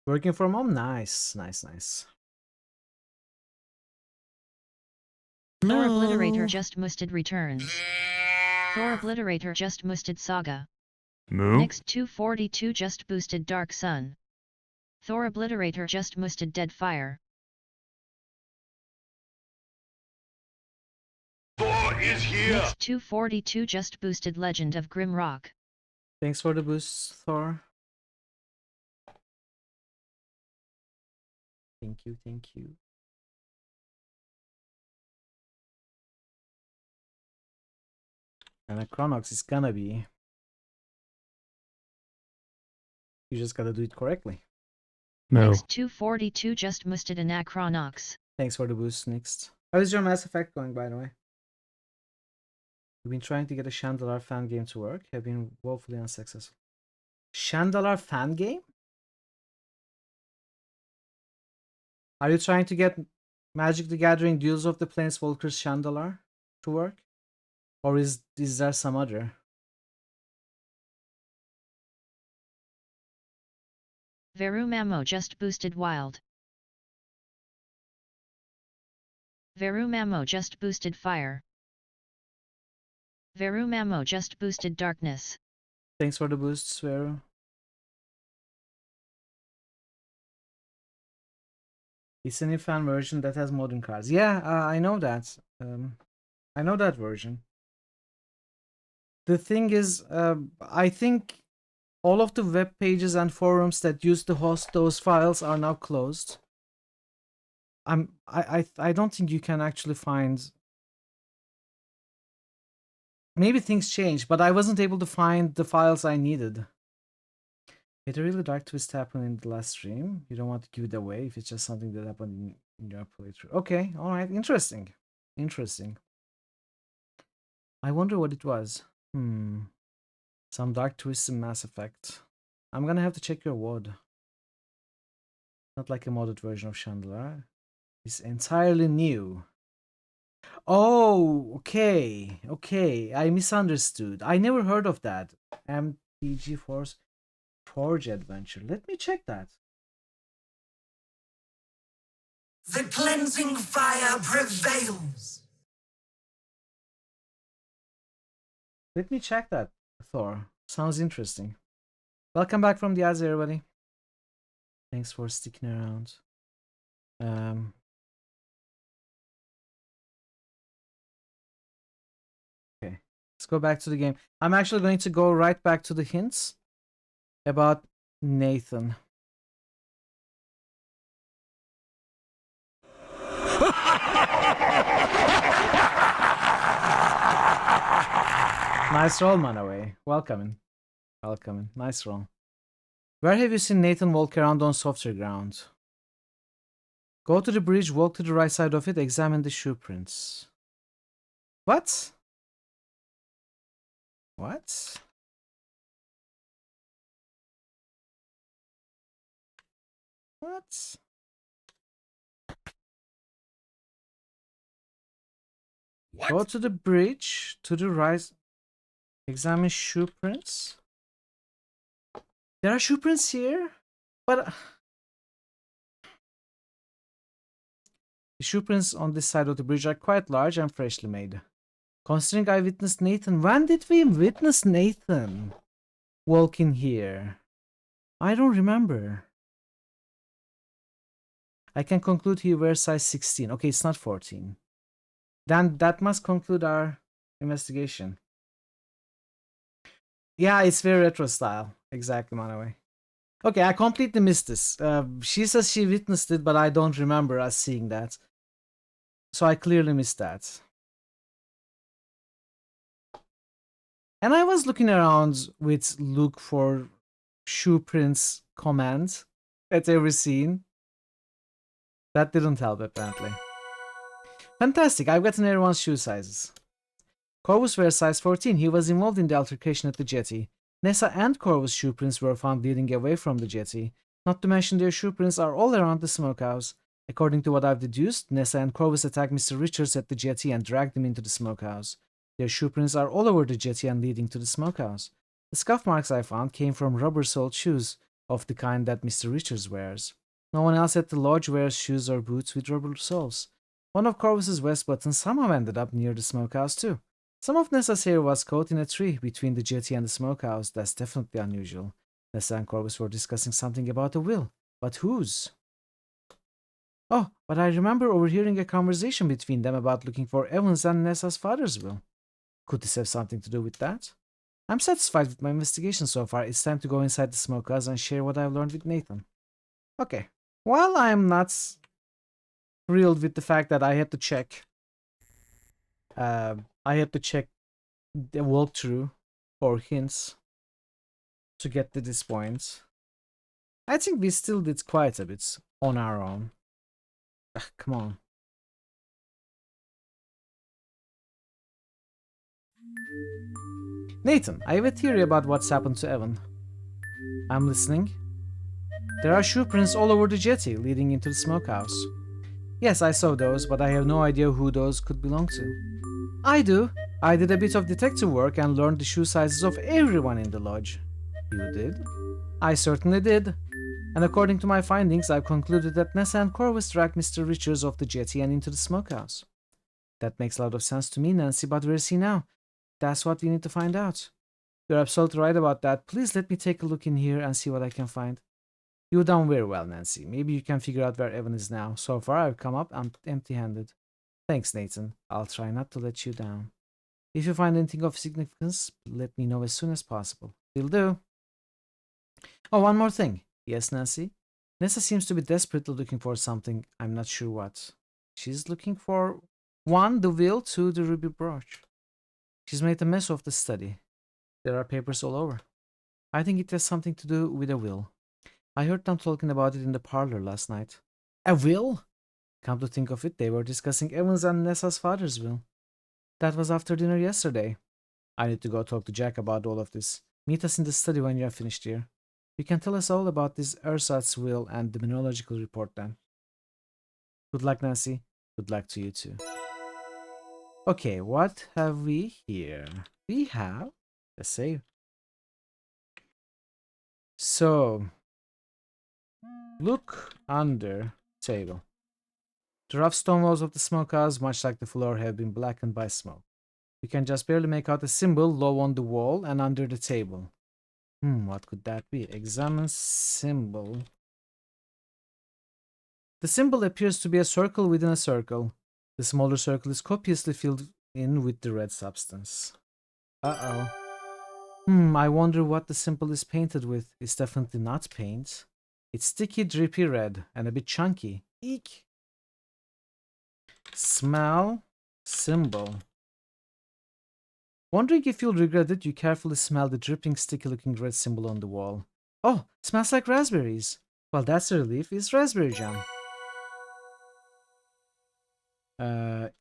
Working from home? Nice, nice, nice. Thor Obliterator just musted returns. Thor Obliterator just musted Saga. Moo? Next 242 just boosted Dark Sun. Thor Obliterator just musted Dead Fire. Thor is here! Next 242 just boosted Legend of Grim Rock. Thanks for the boost, Thor. Thank you, thank you. And a Chronox is gonna be. You just gotta do it correctly. No. Next 242 just musted Anachronox. Thanks for the boost, Next. How is your Mass Effect going, by the way? You've been trying to get a Chandalar fan game to work. Have been woefully unsuccessful. Chandalar fan game? Are you trying to get Magic the Gathering Duels of the Planeswalkers Chandalar to work? Or is there some other? Verumamo just boosted Wild. Verumamo just boosted Fire. Verumamo just boosted Darkness. Thanks for the boosts, Veru. It's a new fan version that has modern cards. Yeah, I know that. I know that version. The thing is, I think all of the web pages and forums that used to host those files are now closed. I don't think you can actually find. Maybe things changed, but I wasn't able to find the files I needed. It really dark twist happened in the last stream. You don't want to give it away if it's just something that happened in your playthrough. Okay, all right, interesting, interesting. I wonder what it was. Some dark twist in Mass Effect. I'm gonna have to check your WOD. Not like a modded version of Chandler. It's entirely new. Oh, okay, okay. I misunderstood. I never heard of that. MTG Force Forge Adventure. Let me check that. The cleansing fire prevails. Let me check that, Thor. Sounds interesting. Welcome back from the ads, everybody. Thanks for sticking around. Okay, let's go back to the game. I'm actually going to go right back to the hints about Nathan. Nice roll, Manaway. Welcome. Welcome. Nice roll. Where have you seen Nathan walk around on softer ground? Go to the bridge, walk to the right side of it, examine the shoe prints. What? What? What? What? Go to the bridge, to the right, examine shoe prints. There are shoe prints here, but the shoe prints on this side of the bridge are quite large and freshly made. Considering I witnessed Nathan, when did we witness Nathan walk in here? I don't remember. I can conclude he wears size 16. Okay, it's not 14. Then that must conclude our investigation. Yeah, it's very retro style. Exactly, Manaway. Okay, I completely missed this. She says she witnessed it, but I don't remember us seeing that. So I clearly missed that. And I was looking around with look for shoe prints command at every scene. That didn't help apparently. Fantastic, I've gotten everyone's shoe sizes. Corvus wears size 14. He was involved in the altercation at the jetty. Nessa and Corvus' shoe prints were found leading away from the jetty. Not to mention their shoe prints are all around the smokehouse. According to what I've deduced, Nessa and Corvus attacked Mr. Richards at the jetty and dragged him into the smokehouse. Their shoe prints are all over the jetty and leading to the smokehouse. The scuff marks I found came from rubber-soled shoes, of the kind that Mr. Richards wears. No one else at the lodge wears shoes or boots with rubber soles. One of Corvus's vest buttons somehow ended up near the smokehouse too. Some of Nessa's hair was caught in a tree between the jetty and the smokehouse. That's definitely unusual. Nessa and Corvus were discussing something about a will. But whose? Oh, but I remember overhearing a conversation between them about looking for Evan's and Nessa's father's will. Could this have something to do with that? I'm satisfied with my investigation so far. It's time to go inside the smokehouse and share what I've learned with Nathan. Okay. While I'm not thrilled with the fact that I had to check the walkthrough or hints to get to this point, I think we still did quite a bit on our own. Ugh, come on. Nathan, I have a theory about what's happened to Evan. I'm listening. There are shoe prints all over the jetty leading into the smokehouse. Yes, I saw those, but I have no idea who those could belong to. I do. I did a bit of detective work and learned the shoe sizes of everyone in the lodge. You did? I certainly did. And according to my findings, I've concluded that Nessa and Corvus dragged Mr. Richards off the jetty and into the smokehouse. That makes a lot of sense to me, Nancy, but where is he now? That's what we need to find out. You're absolutely right about that. Please let me take a look in here and see what I can find. You've done very well, Nancy. Maybe you can figure out where Evan is now. So far, I've come up empty-handed. Thanks, Nathan. I'll try not to let you down. If you find anything of significance, let me know as soon as possible. Will do. Oh, one more thing. Yes, Nancy? Nessa seems to be desperately looking for something. I'm not sure what. She's looking for 1. The will, 2. The ruby brooch. She's made a mess of the study. There are papers all over. I think it has something to do with a will. I heard them talking about it in the parlor last night. A will? Come to think of it, they were discussing Evan's and Nessa's father's will. That was after dinner yesterday. I need to go talk to Jack about all of this. Meet us in the study when you are finished here. You can tell us all about this ersatz will and the mineralogical report then. Good luck, Nancy. Good luck to you too. Okay, what have we here? We have a save. So, look under table. The rough stone walls of the smokehouse, much like the floor, have been blackened by smoke. You can just barely make out a symbol low on the wall and under the table. What could that be? Examine symbol. The symbol appears to be a circle within a circle. The smaller circle is copiously filled in with the red substance. Uh-oh. I wonder what the symbol is painted with. It's definitely not paint. It's sticky, drippy red and a bit chunky. Eek! Smell symbol. Wondering if you'll regret it, you carefully smell the dripping, sticky-looking red symbol on the wall. Oh, smells like raspberries. Well, that's a relief. It's raspberry jam.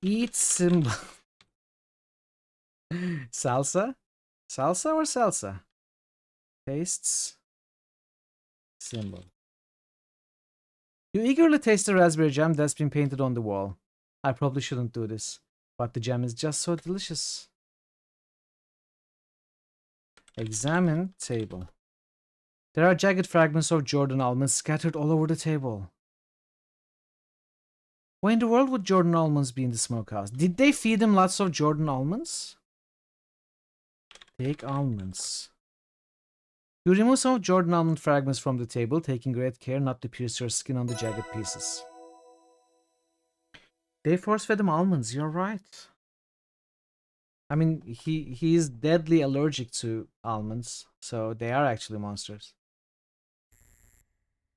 Eat symbol. Salsa? Salsa or salsa? Tastes symbol. You eagerly taste the raspberry jam that's been painted on the wall. I probably shouldn't do this, but the jam is just so delicious. Examine table. There are jagged fragments of Jordan almonds scattered all over the table. Why in the world would Jordan almonds be in the smokehouse? Did they feed him lots of Jordan almonds? Take almonds. You remove some of Jordan almond fragments from the table, taking great care not to pierce your skin on the jagged pieces. They force-fed him almonds, you're right. I mean, he is deadly allergic to almonds, so they are actually monsters.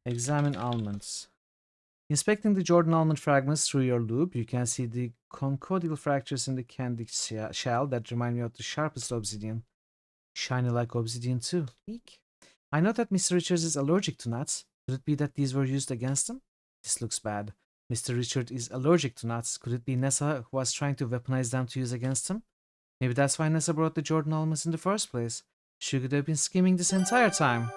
Examine almonds. Inspecting the Jordan almond fragments through your loupe, you can see the conchoidal fractures in the candy shell that remind me of the sharpest obsidian. Shiny like obsidian too. Eek. I know that Mr. Richards is allergic to nuts. Could it be that these were used against him? This looks bad. Mr. Richard is allergic to nuts. Could it be Nessa who was trying to weaponize them to use against him? Maybe that's why Nessa brought the Jordan almonds in the first place. She could have been scheming this entire time.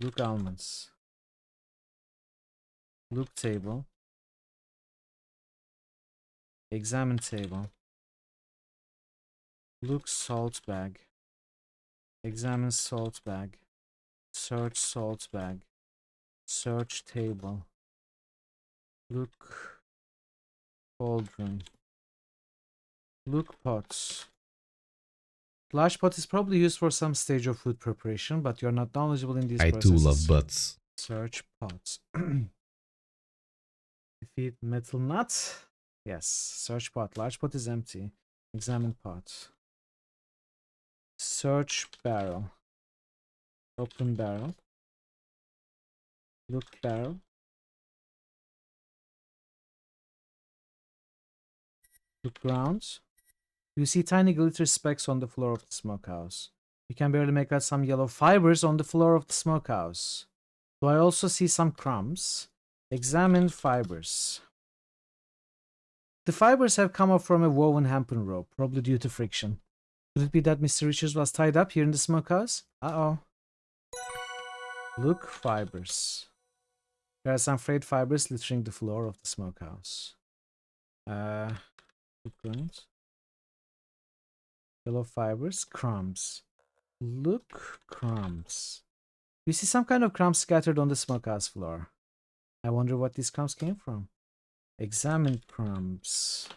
Look almonds. Look table. Examine table. Look salt bag. Examine salt bag. Search salt bag. Search table. Look cauldron. Look pots. Large pot is probably used for some stage of food preparation, but you're not knowledgeable in these I processes. too love butts. Search pots. Defeat metal nut. Yes. Search pot. Large pot is empty. Examine pot. Search barrel. Open barrel. Look barrel. Look ground. You see tiny glitter specks on the floor of the smokehouse. You can barely make out some yellow fibers on the floor of the smokehouse. Do I also see some crumbs? Examine fibers. The fibers have come off from a woven hempen rope, probably due to friction. Could it be that Mr. Richards was tied up here in the smokehouse? Uh-oh. Look fibers. There are some frayed fibers littering the floor of the smokehouse. Look ground. Yellow fibers, crumbs. Look, crumbs. You see some kind of crumbs scattered on the smokehouse floor. I wonder what these crumbs came from. Examine crumbs.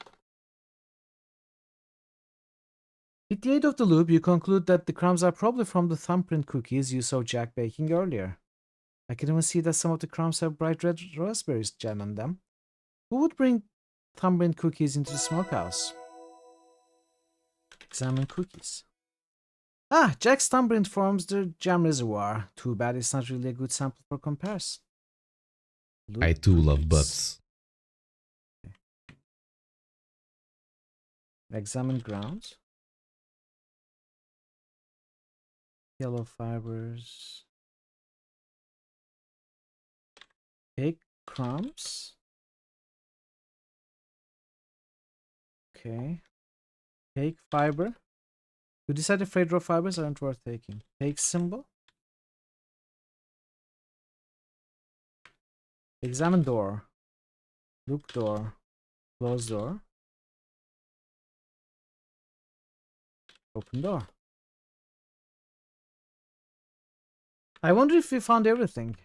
With the aid of the loop, you conclude that the crumbs are probably from the thumbprint cookies you saw Jack baking earlier. I can even see that some of the crumbs have bright red raspberry jam on them. Who would bring thumbprint cookies into the smokehouse? Examine cookies. Ah, Jack's thumbprint forms the jam reservoir. Too bad it's not really a good sample for comparison. I too love butts. Examine ground. Yellow fibers. Cake crumbs. Okay. Cake fiber. You decided frayed raw fibers aren't worth taking. Cake symbol. Examine door. Look door. Close door. Open door. I wonder if we found everything.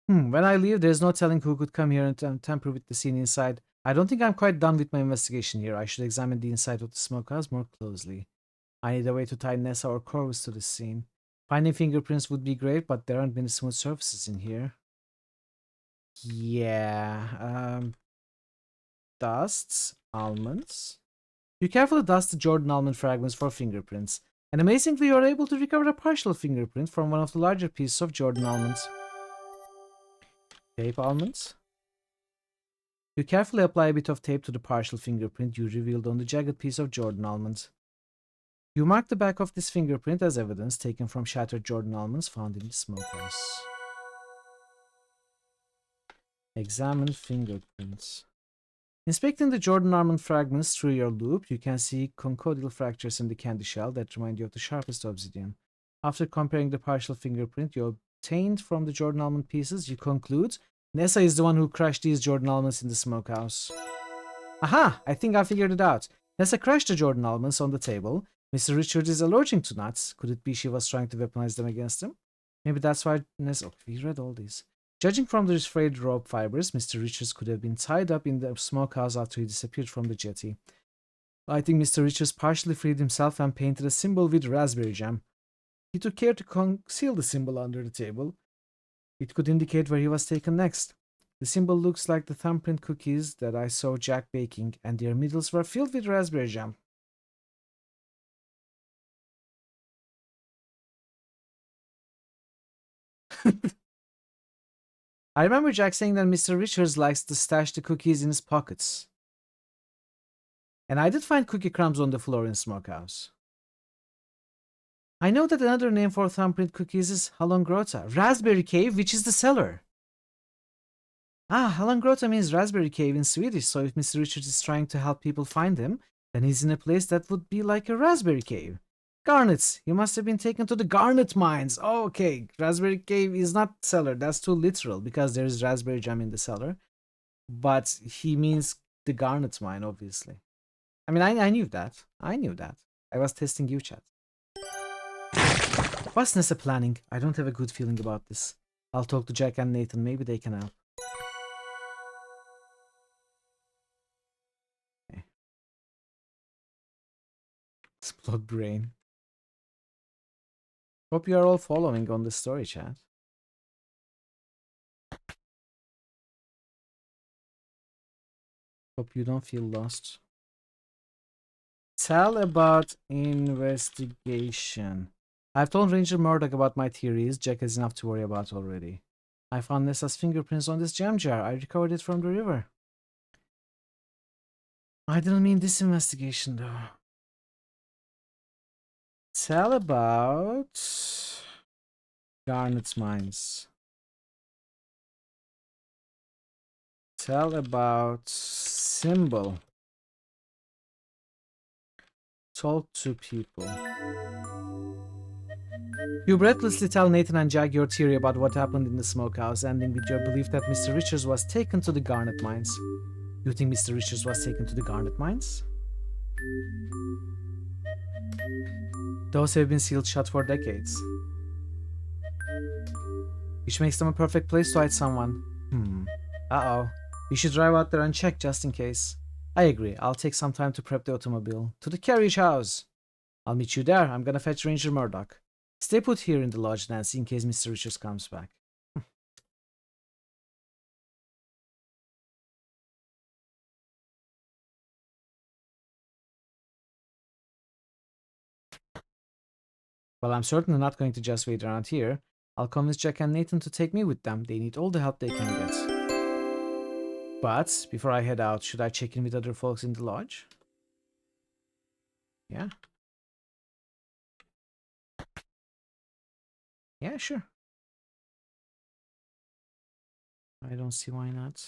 When I leave, there's no telling who could come here and tamper with the scene inside. I don't think I'm quite done with my investigation here. I should examine the inside of the smokehouse more closely. I need a way to tie Nessa or Corvus to the scene. Finding fingerprints would be great, but there aren't many smooth surfaces in here. Yeah, dusts, almonds. You carefully dust the Jordan almond fragments for fingerprints, and amazingly you are able to recover a partial fingerprint from one of the larger pieces of Jordan almonds. Tape almonds. You carefully apply a bit of tape to the partial fingerprint you revealed on the jagged piece of Jordan almonds. You mark the back of this fingerprint as evidence taken from shattered Jordan almonds found in the smokehouse. Examine fingerprints. Inspecting the Jordan almond fragments through your loop, you can see conchoidal fractures in the candy shell that remind you of the sharpest obsidian. After comparing the partial fingerprint you obtained from the Jordan almond pieces, you conclude Nessa is the one who crushed these Jordan almonds in the smokehouse. Aha! I think I figured it out. Nessa crushed the Jordan almonds on the table. Mr. Richards is allergic to nuts. Could it be she was trying to weaponize them against him? Maybe that's why Nessa... Oh, we read all these. Judging from the frayed rope fibers, Mr. Richards could have been tied up in the smokehouse after he disappeared from the jetty. I think Mr. Richards partially freed himself and painted a symbol with raspberry jam. He took care to conceal the symbol under the table. It could indicate where he was taken next. The symbol looks like the thumbprint cookies that I saw Jack baking, and their middles were filled with raspberry jam. I remember Jack saying that Mr. Richards likes to stash the cookies in his pockets. And I did find cookie crumbs on the floor in Smokehouse. I know that another name for thumbprint cookies is Halongrota. Raspberry Cave, which is the cellar. Ah, Halongrota means raspberry cave in Swedish, so if Mr. Richards is trying to help people find him, then he's in a place that would be like a raspberry cave. Garnets. You must have been taken to the garnet mines. Oh, okay. Raspberry cave is not cellar. That's too literal because there is raspberry jam in the cellar. But he means the garnet mine, obviously. I mean, I knew that. I knew that. I was testing you, chat. What's Nessa planning? I don't have a good feeling about this. I'll talk to Jack and Nathan. Maybe they can help. Okay. Explode brain. Hope you are all following on the story, chat. Hope you don't feel lost. Tell about investigation. I've told Ranger Murdoch about my theories. Jack has enough to worry about already. I found Nessa's fingerprints on this jam jar. I recovered it from the river. I didn't mean this investigation, though. Tell about Garnet's mines. Tell about symbol. Talk to people. You breathlessly tell Nathan and Jack your theory about what happened in the smokehouse, ending with your belief that Mr. Richards was taken to the Garnet mines. You think Mr. Richards was taken to the Garnet mines? Those have been sealed shut for decades. Which makes them a perfect place to hide someone. Uh-oh. We should drive out there and check just in case. I agree. I'll take some time to prep the automobile. To the carriage house. I'll meet you there. I'm gonna fetch Ranger Murdoch. Stay put here in the lodge, Nancy, in case Mr. Richards comes back. Well, I'm certainly not going to just wait around here. I'll convince Jack and Nathan to take me with them. They need all the help they can get. But before I head out, should I check in with other folks in the lodge? Yeah. Yeah, sure. I don't see why not.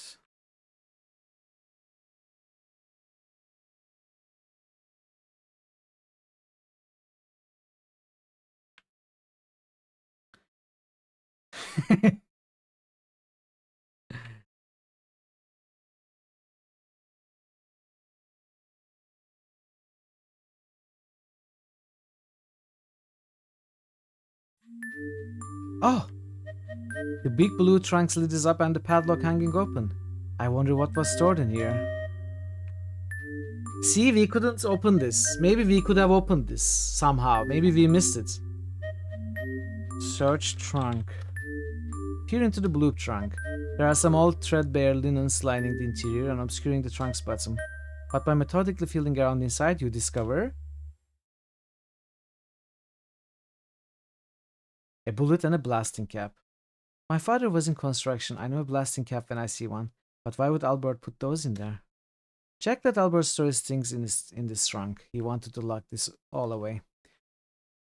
Oh! The big blue trunk lid is up and the padlock hanging open. I wonder what was stored in here. See, we couldn't open this. Maybe we could have opened this somehow. Maybe we missed it. Search trunk. Peer into the blue trunk. There are some old threadbare linens lining the interior and obscuring the trunk's bottom. But by methodically feeling around inside, you discover a bullet and a blasting cap. My father was in construction. I know a blasting cap when I see one. But why would Albert put those in there? Jack let Albert store his things in this trunk. He wanted to lock this all away.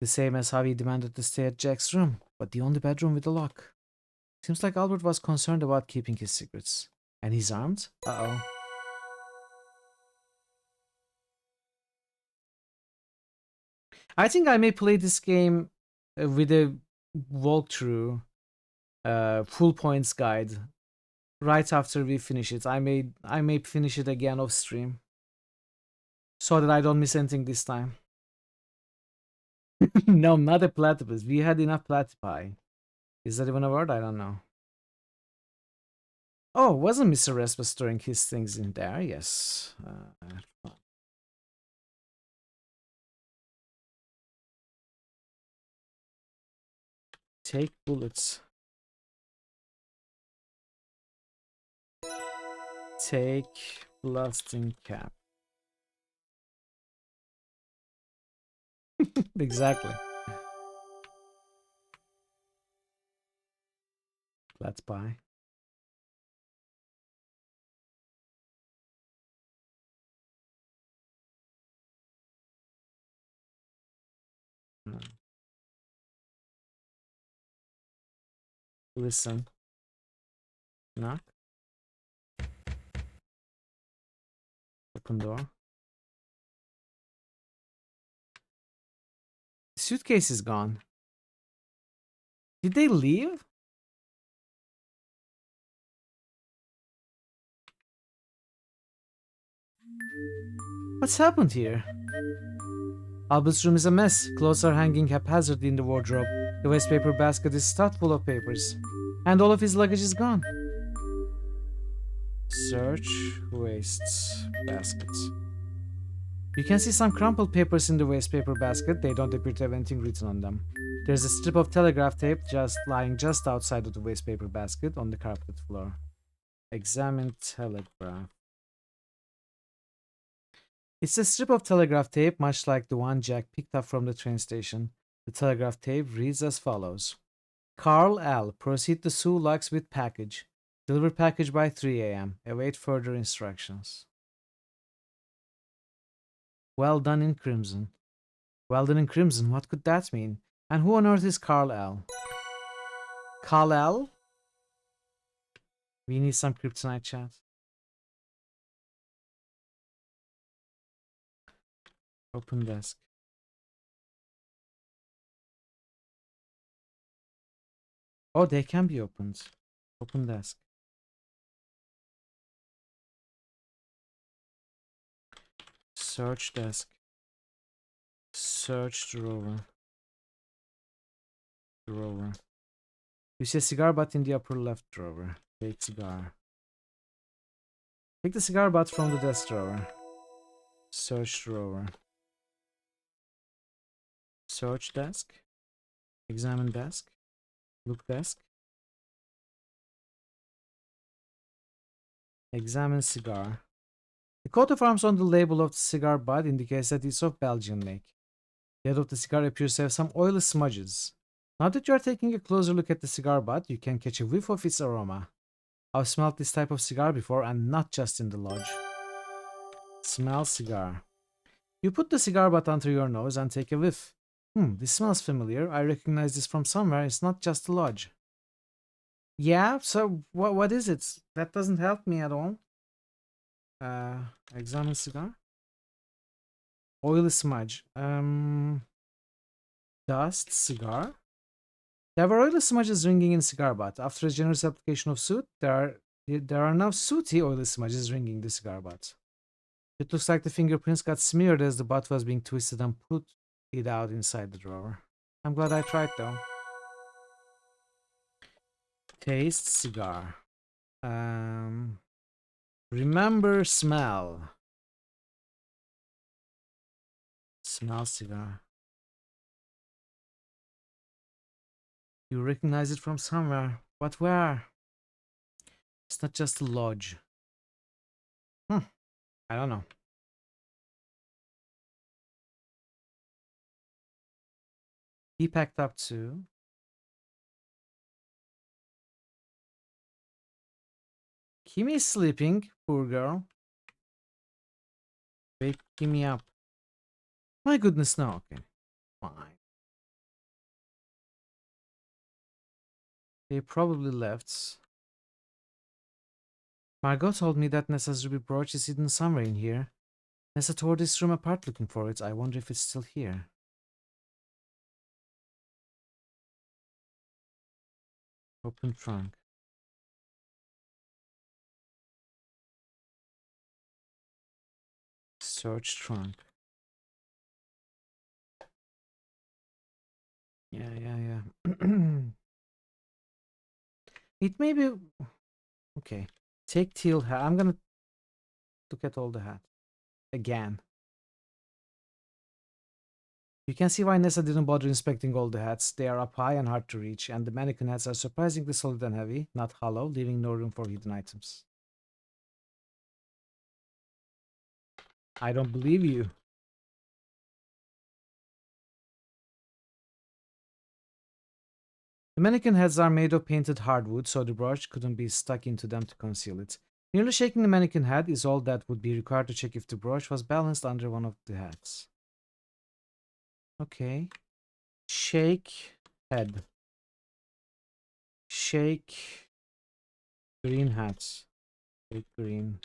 The same as how he demanded to stay at Jack's room, but the only bedroom with a lock. Seems like Albert was concerned about keeping his secrets. And he's armed? Uh-oh. I think I may play this game with a walkthrough, full points guide right after we finish it. I may finish it again off stream so that I don't miss anything this time. No, not a platypus. We had enough platypi. Is that even a word? I don't know. Oh, wasn't Mr. Respa storing his things in there? Yes. Take bullets. Take blasting cap. Exactly. Let's buy. No. Listen. Knock. Open door. The suitcase is gone. Did they leave? What's happened here? Albert's room is a mess. Clothes are hanging haphazardly in the wardrobe. The wastepaper basket is stuffed full of papers. And all of his luggage is gone. Search waste baskets. You can see some crumpled papers in the wastepaper basket. They don't appear to have anything written on them. There's a strip of telegraph tape lying just outside of the wastepaper basket on the carpeted floor. Examine telegraph. It's a strip of telegraph tape, much like the one Jack picked up from the train station. The telegraph tape reads as follows. Carl L. Proceed to Sue Lux with package. Deliver package by 3 a.m. Await further instructions. Well done in crimson. Well done in crimson, what could that mean? And who on earth is Carl L? Carl L? We need some kryptonite chat. Open desk. Oh, they can be opened. Open desk. Search desk. Search drawer. Drawer. You see a cigar butt in the upper left drawer. Take cigar. Take the cigar butt from the desk drawer. Search drawer. Search desk. Examine desk. Look desk. Examine cigar. The coat of arms on the label of the cigar butt indicates that it's of Belgian make. The head of the cigar appears to have some oily smudges. Now that you are taking a closer look at the cigar butt, you can catch a whiff of its aroma. I've smelled this type of cigar before, and not just in the lodge. Smell cigar. You put the cigar butt under your nose and take a whiff. This smells familiar. I recognize this from somewhere. It's not just the lodge. Yeah, so what is it? That doesn't help me at all. Examine cigar. Oily smudge. Dust cigar. There were oily smudges ringing in cigar butt. After a generous application of soot, there are now sooty oily smudges ringing the cigar butt. It looks like the fingerprints got smeared as the butt was being twisted and put it out inside the drawer. I'm glad I tried though. Taste cigar. Remember smell. Smell cigar. You recognize it from somewhere. But where? It's not just a lodge. I don't know. He packed up too. Kimi is sleeping, poor girl. Wake Kimi up. My goodness, no. Okay, fine. They probably left. Margot told me that Nessa's ruby brooch is hidden somewhere in here. Nessa tore this room apart looking for it. I wonder if it's still here. Open trunk. Search trunk. Yeah. It may be... Okay. Take teal hat. I'm gonna look at all the hats. Again. You can see why Nessa didn't bother inspecting all the hats. They are up high and hard to reach, and the mannequin hats are surprisingly solid and heavy, not hollow, leaving no room for hidden items. I don't believe you. The mannequin heads are made of painted hardwood, so the brooch couldn't be stuck into them to conceal it. Merely shaking the mannequin head is all that would be required to check if the brooch was balanced under one of the hats. Okay. Shake head. Shake green hats. Shake green.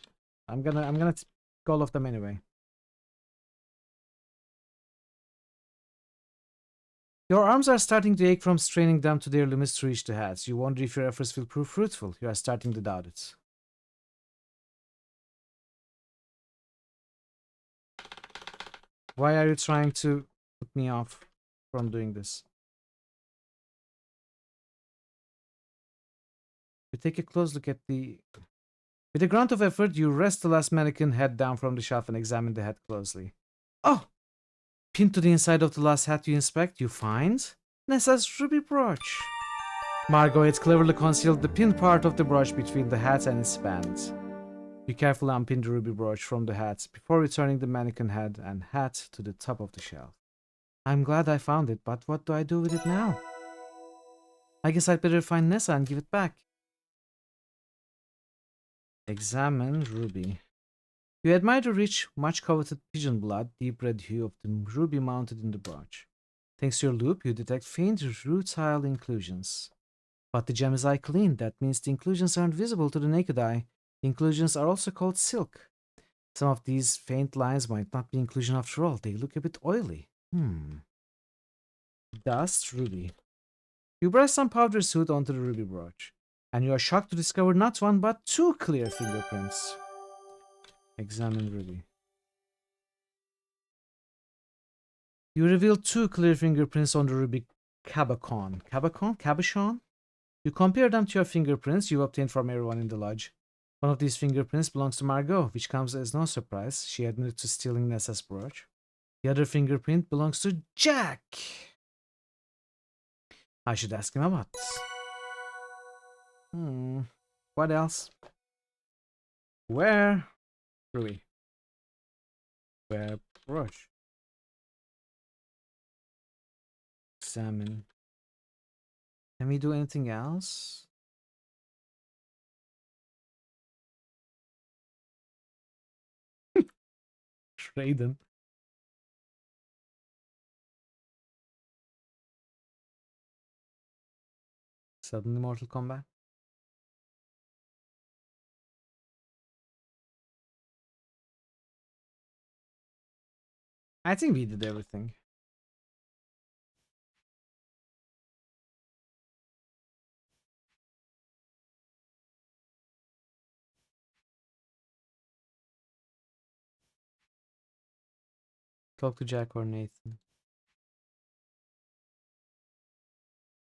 I'm gonna take all of them anyway. Your arms are starting to ache from straining them to their limits to reach the hats. You wonder if your efforts will prove fruitful. You are starting to doubt it. Why are you trying to put me off from doing this? You take a close look at the... With a grunt of effort, you wrest the last mannequin head down from the shelf and examine the head closely. Oh! Pinned to the inside of the last hat you inspect, you find Nessa's ruby brooch. Margot had cleverly concealed the pinned part of the brooch between the hat and its band. You carefully unpin the ruby brooch from the hat before returning the mannequin head and hat to the top of the shelf. I'm glad I found it, but what do I do with it now? I guess I'd better find Nessa and give it back. Examine ruby. You admire the rich, much-coveted pigeon blood, deep red hue of the ruby mounted in the brooch. Thanks to your loop, you detect faint rutile inclusions. But the gem is eye clean. That means the inclusions aren't visible to the naked eye. The inclusions are also called silk. Some of these faint lines might not be inclusion after all. They look a bit oily. Dust ruby. You brush some powder soot onto the ruby brooch, and you are shocked to discover not one but two clear fingerprints. Examine ruby. You reveal two clear fingerprints on the ruby cabochon. Cabochon? You compare them to your fingerprints you obtained from everyone in the lodge. One of these fingerprints belongs to Margot, which comes as no surprise. She admitted to stealing Nessa's brooch. The other fingerprint belongs to Jack. I should ask him about this. What else? Where? Ruby. Where brooch? Examine. Can we do anything else? Trade them. Suddenly Mortal Kombat. I think we did everything. Talk to Jack or Nathan.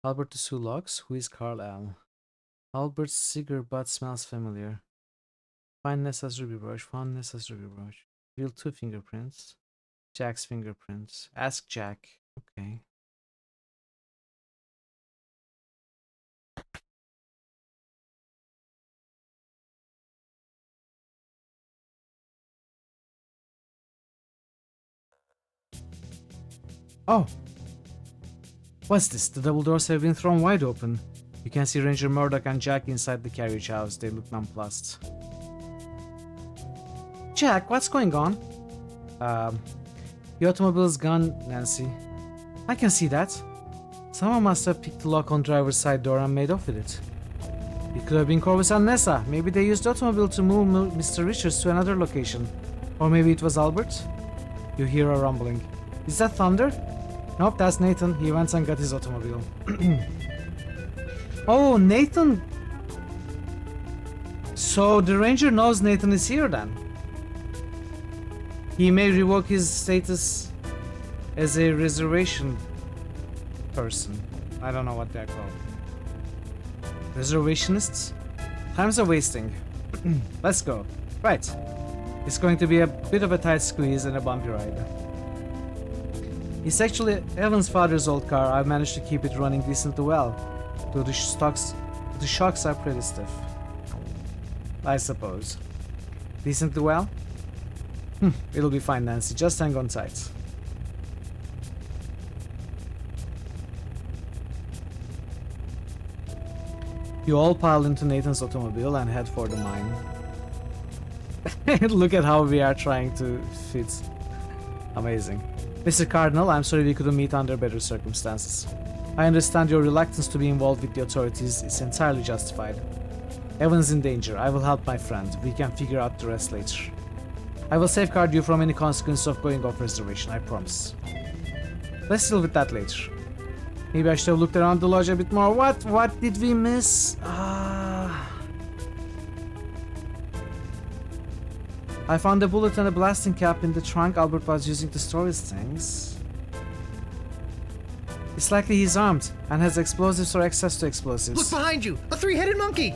Albert the Sulux, who is Carl L. Albert's cigar butt smells familiar. Find Nessa's ruby brooch. Found Nessa's ruby brooch. Reveal two fingerprints. Jack's fingerprints. Ask Jack. Okay. Oh! What's this? The double doors have been thrown wide open. You can see Ranger Murdoch and Jack inside the carriage house. They look nonplussed. Jack, what's going on? The automobile's gone, Nancy. I can see that. Someone must have picked the lock on driver's side door and made off with it. It could have been Corvus and Nessa. Maybe they used the automobile to move Mr. Richards to another location. Or maybe it was Albert? You hear a rumbling. Is that thunder? Nope, that's Nathan. He went and got his automobile. Oh, Nathan! So the ranger knows Nathan is here then. He may revoke his status as a reservation person. I don't know what they're called. Reservationists? Times are wasting. Let's go. Right. It's going to be a bit of a tight squeeze and a bumpy ride. It's actually Evan's father's old car. I've managed to keep it running decently well. Though the shocks are pretty stiff. I suppose. Decently well? It'll be fine, Nancy. Just hang on tight. You all pile into Nathan's automobile and head for the mine. Look at how we are trying to fit Amazing. Mr. Cardinal, I'm sorry we couldn't meet under better circumstances. I understand your reluctance to be involved with the authorities is entirely justified. Evan's in danger. I will help my friend. We can figure out the rest later. I will safeguard you from any consequences of going off reservation, I promise. Let's deal with that later. Maybe I should have looked around the lodge a bit more. What did we miss? I found a bullet and a blasting cap in the trunk Albert was using to store his things. It's likely he's armed and has explosives or access to explosives. Look behind you! A three-headed monkey!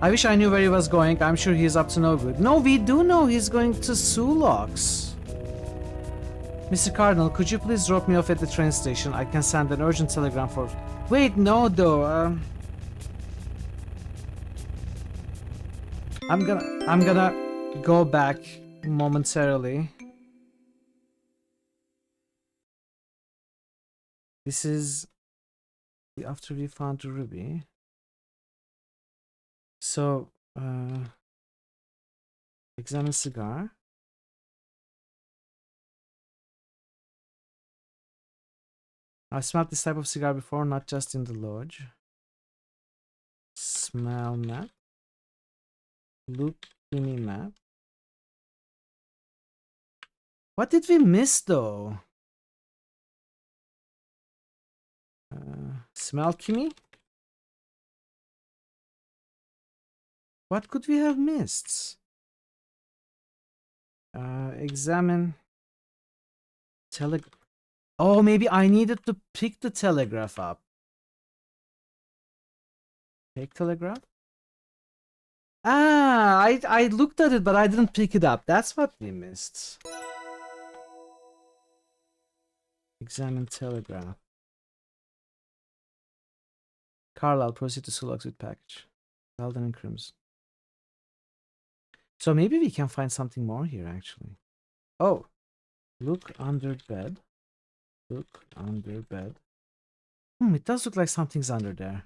I wish I knew where he was going. I'm sure he's up to no good. No, we do know he's going to Sulok's. Mr. Cardinal, could you please drop me off at the train station? I can send an urgent telegram for... Wait, no, though. I'm gonna go back momentarily. This is after we found the ruby. So, examine cigar. I smelled this type of cigar before, not just in the lodge. Smell map. Look mini map. What did we miss though? Smell Kimi? What could we have missed? Examine telegraph. Oh, maybe I needed to pick the telegraph up. Take telegraph? Ah, I looked at it, but I didn't pick it up. That's what we missed. Examine telegraph. Carlisle, proceed to Sulok's with package. Golden and crimson. So maybe we can find something more here, actually. Oh, look under bed. Look under bed. It does look like something's under there.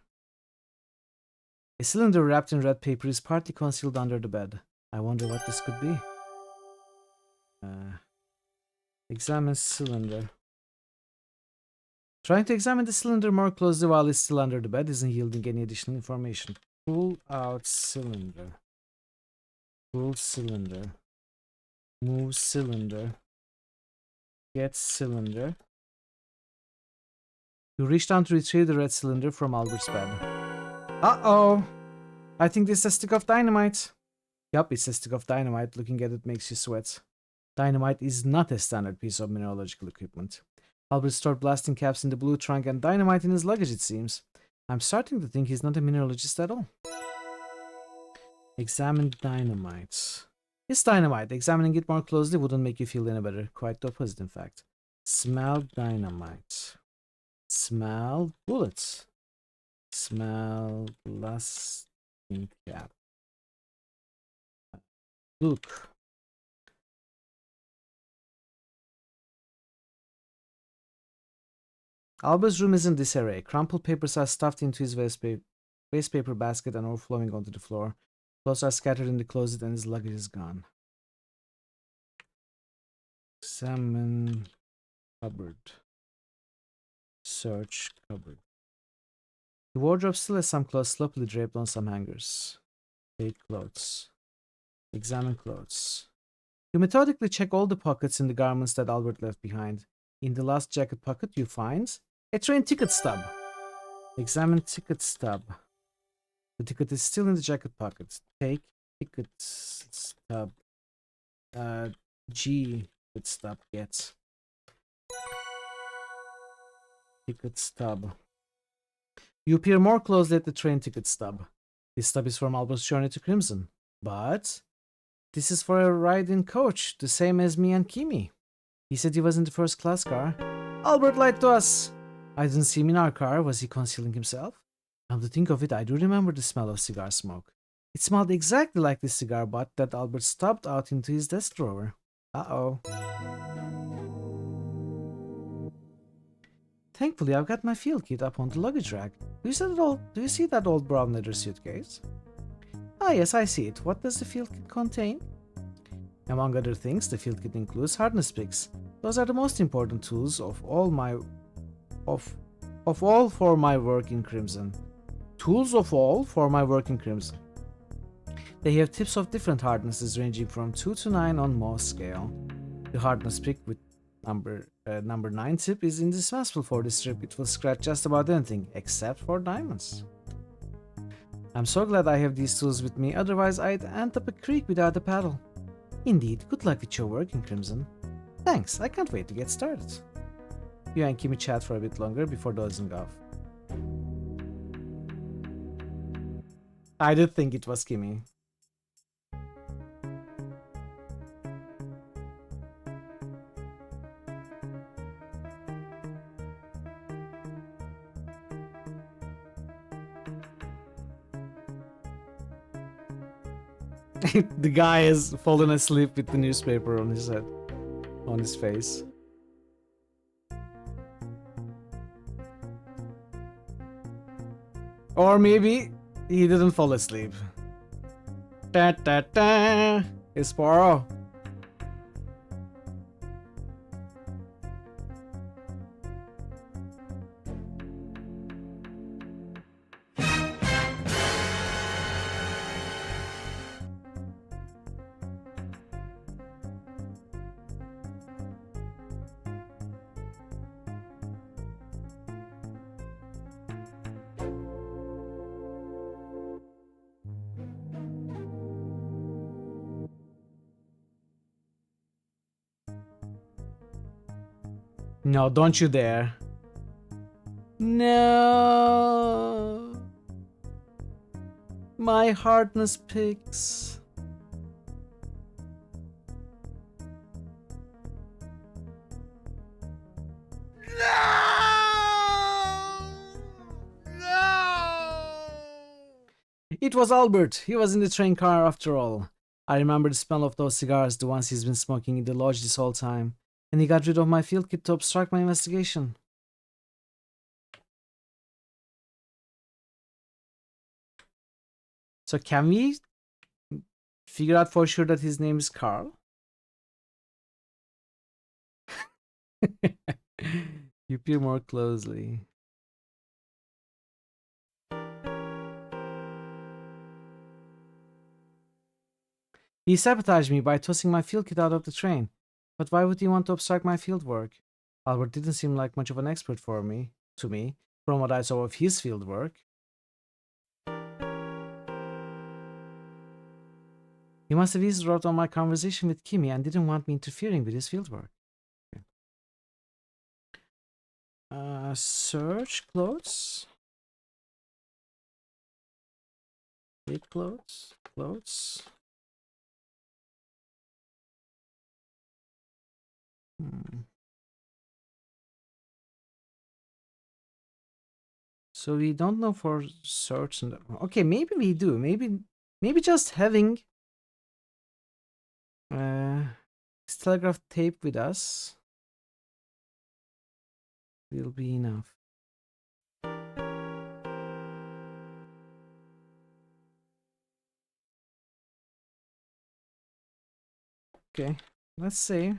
A cylinder wrapped in red paper is partly concealed under the bed. I wonder what this could be. Examine cylinder. Trying to examine the cylinder more closely while it's still under the bed isn't yielding any additional information. Pull out cylinder. Pull cylinder. Move cylinder. Get cylinder. You reach down to retrieve the red cylinder from Albert's bed. Uh-oh! I think this is a stick of dynamite. Yup, it's a stick of dynamite. Looking at it makes you sweat. Dynamite is not a standard piece of mineralogical equipment. Albert stored blasting caps in the blue trunk and dynamite in his luggage, it seems. I'm starting to think he's not a mineralogist at all. Examine dynamite. It's dynamite. Examining it more closely wouldn't make you feel any better. Quite the opposite, in fact. Smell dynamite. Smell bullets. Smell blasting cap. Look. Albert's room is in disarray. Crumpled papers are stuffed into his wastepaper basket and overflowing onto the floor. Clothes are scattered in the closet and his luggage is gone. Examine cupboard. Search cupboard. The wardrobe still has some clothes sloppily draped on some hangers. Take clothes. Examine clothes. You methodically check all the pockets in the garments that Albert left behind. In the last jacket pocket you find a train ticket stub. Examine ticket stub. The ticket is still in the jacket pocket. Take ticket stub. G ticket stub. Get ticket stub. You peer more closely at the train ticket stub. This stub is from Albert's journey to Crimson, but this is for a ride in coach, the same as me and Kimi. He said he was in the first class car. Albert lied to us. I didn't see him in our car. Was he concealing himself? Now to think of it, I do remember the smell of cigar smoke. It smelled exactly like the cigar butt that Albert stubbed out into his desk drawer. Uh-oh. Thankfully, I've got my field kit up on the luggage rack. Do you see that old brown leather suitcase? Ah, yes, I see it. What does the field kit contain? Among other things, the field kit includes hardness picks, Those are the most important tools of all for my work in Crimson. Tools of all for my work in Crimson. They have tips of different hardnesses ranging from 2 to 9 on most scale. The hardness pick with number 9 tip is indispensable for this trip. It will scratch just about anything except for diamonds. I'm so glad I have these tools with me, otherwise I'd end up a creek without a paddle. Indeed, good luck with your work in Crimson. Thanks, I can't wait to get started. You and Kimmy chat for a bit longer before dozing off. I did think it was Kimmy. The guy has fallen asleep with the newspaper on his head, on his face. Or maybe he didn't fall asleep. Da da da! It's Poirot. No, don't you dare. No. My hardness picks. It was Albert. He was in the train car after all. I remember the smell of those cigars, the ones he's been smoking in the lodge this whole time. And he got rid of my field kit to obstruct my investigation. So can we figure out for sure that his name is Carl? You peer more closely. He sabotaged me by tossing my field kit out of the train. But why would he want to obstruct my field work? Albert didn't seem like much of an expert to me, from what I saw of his field work. He must have eavesdropped on my conversation with Kimmy and didn't want me interfering with his field work. Search clothes. Big clothes. Clothes. So we don't know for certain. Okay, maybe we do. Maybe just having this telegraph tape with us will be enough. Okay, let's see.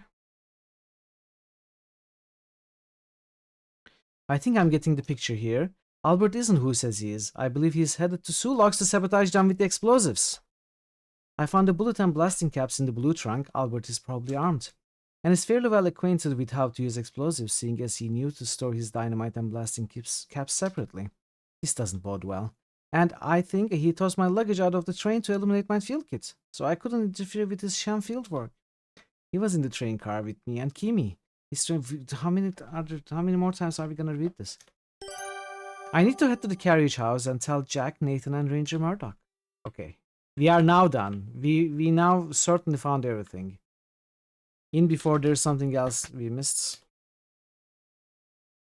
I think I'm getting the picture here. Albert isn't who says he is. I believe he's headed to Sulaks to sabotage them with the explosives. I found the bullet and blasting caps in the blue trunk. Albert is probably armed, and is fairly well acquainted with how to use explosives, seeing as he knew to store his dynamite and blasting caps separately. This doesn't bode well. And I think he tossed my luggage out of the train to eliminate my field kit, so I couldn't interfere with his sham field work. He was in the train car with me and Kimmy. How many more times are we gonna read this? I need to head to the carriage house and tell Jack, Nathan, and Ranger Murdoch. Okay, we are now done. We now certainly found everything. In before there's something else we missed,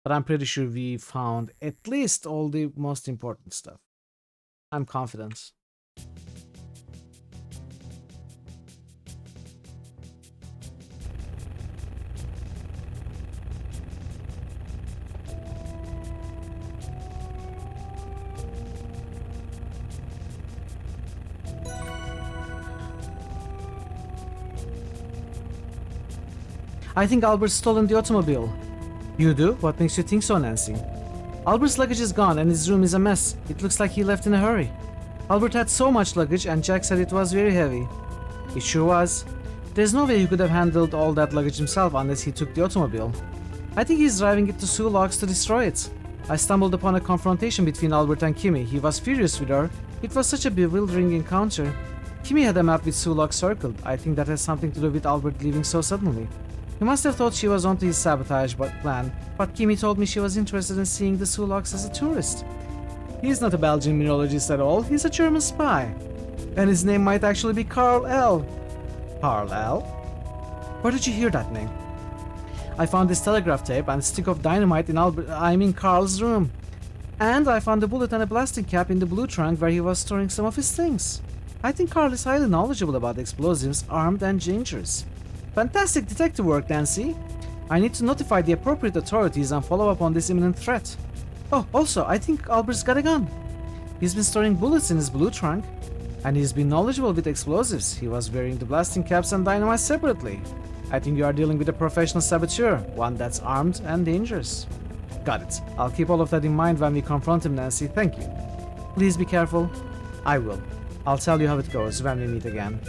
but I'm pretty sure we found at least all the most important stuff. I'm confident. I think Albert's stolen the automobile. You do? What makes you think so, Nancy? Albert's luggage is gone and his room is a mess. It looks like he left in a hurry. Albert had so much luggage and Jack said it was very heavy. It sure was. There's no way he could have handled all that luggage himself unless he took the automobile. I think he's driving it to Sue Locks to destroy it. I stumbled upon a confrontation between Albert and Kimmy. He was furious with her. It was such a bewildering encounter. Kimmy had a map with Sue Locks circled. I think that has something to do with Albert leaving so suddenly. He must have thought she was onto his sabotage plan, but Kimmy told me she was interested in seeing the Sue Locks as a tourist. He's not a Belgian mineralogist at all, he's a German spy. And his name might actually be Carl L. Carl L? Where did you hear that name? I found this telegraph tape and a stick of dynamite in Carl's room. And I found a bullet and a blasting cap in the blue trunk where he was storing some of his things. I think Carl is highly knowledgeable about explosives, armed and dangerous. Fantastic detective work, Nancy. I need to notify the appropriate authorities and follow up on this imminent threat. Oh, also, I think Albert's got a gun. He's been storing bullets in his blue trunk, and he's been knowledgeable with explosives. He was wearing the blasting caps and dynamite separately. I think you are dealing with a professional saboteur, one that's armed and dangerous. Got it. I'll keep all of that in mind when we confront him, Nancy. Thank you. Please be careful. I will. I'll tell you how it goes when we meet again.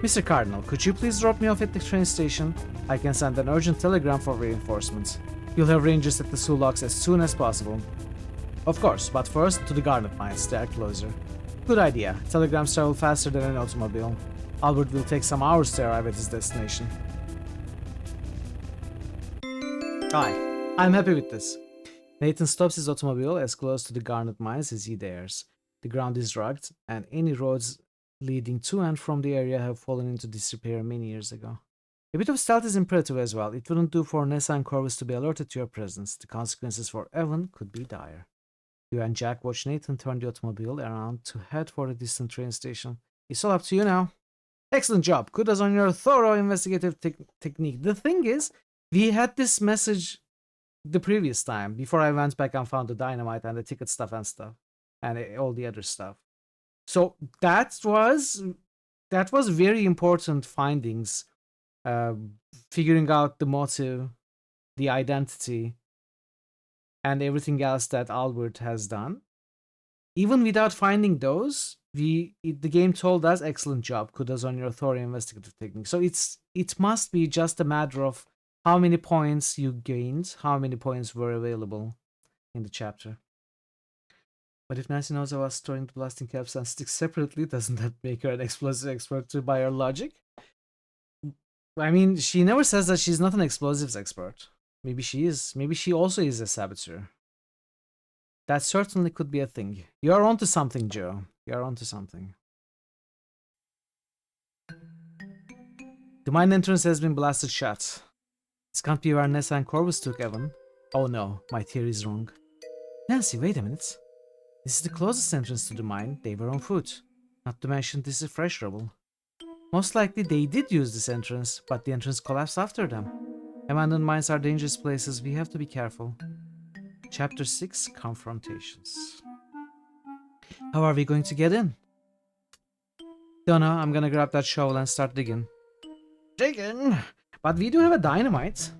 Mr. Cardinal, could you please drop me off at the train station? I can send an urgent telegram for reinforcements. You'll have rangers at the Sue Locks as soon as possible. Of course, but first to the Garnet Mines, they are closer. Good idea. Telegrams travel faster than an automobile. Albert will take some hours to arrive at his destination. Hi, I'm happy with this. Nathan stops his automobile as close to the Garnet Mines as he dares. The ground is rugged, and any roads leading to and from the area have fallen into disrepair many years ago. A bit of stealth is imperative as well. It wouldn't do for Nessa and Corvus to be alerted to your presence. The consequences for Evan could be dire. You and Jack watch Nathan turn the automobile around to head for the distant train station. It's all up to you now. Excellent job. Kudos on your thorough investigative technique. The thing is, we had this message the previous time, before I went back and found the dynamite and the ticket stuff and all the other stuff. So that was very important findings. Figuring out the motive, the identity, and everything else that Albert has done. Even without finding those, the game told us, excellent job, kudos on your thorough investigative technique. So it must be just a matter of how many points you gained, how many points were available in the chapter. But if Nancy knows I was storing the blasting caps and sticks separately, doesn't that make her an explosive expert too by her logic? I mean, she never says that she's not an explosives expert. Maybe she is. Maybe she also is a saboteur. That certainly could be a thing. You're onto something, Joe. You're onto something. The mine entrance has been blasted shut. This can't be where Nessa and Corvus took Evan. Oh no, my theory is wrong. Nancy, wait a minute. This is the closest entrance to the mine. They were on foot. Not to mention this is fresh rubble. Most likely they did use this entrance, but the entrance collapsed after them. Abandoned mines are dangerous places. We have to be careful. Chapter 6, Confrontations. How are we going to get in? Don't know. I'm gonna grab that shovel and start digging. Digging? But we do have a dynamite.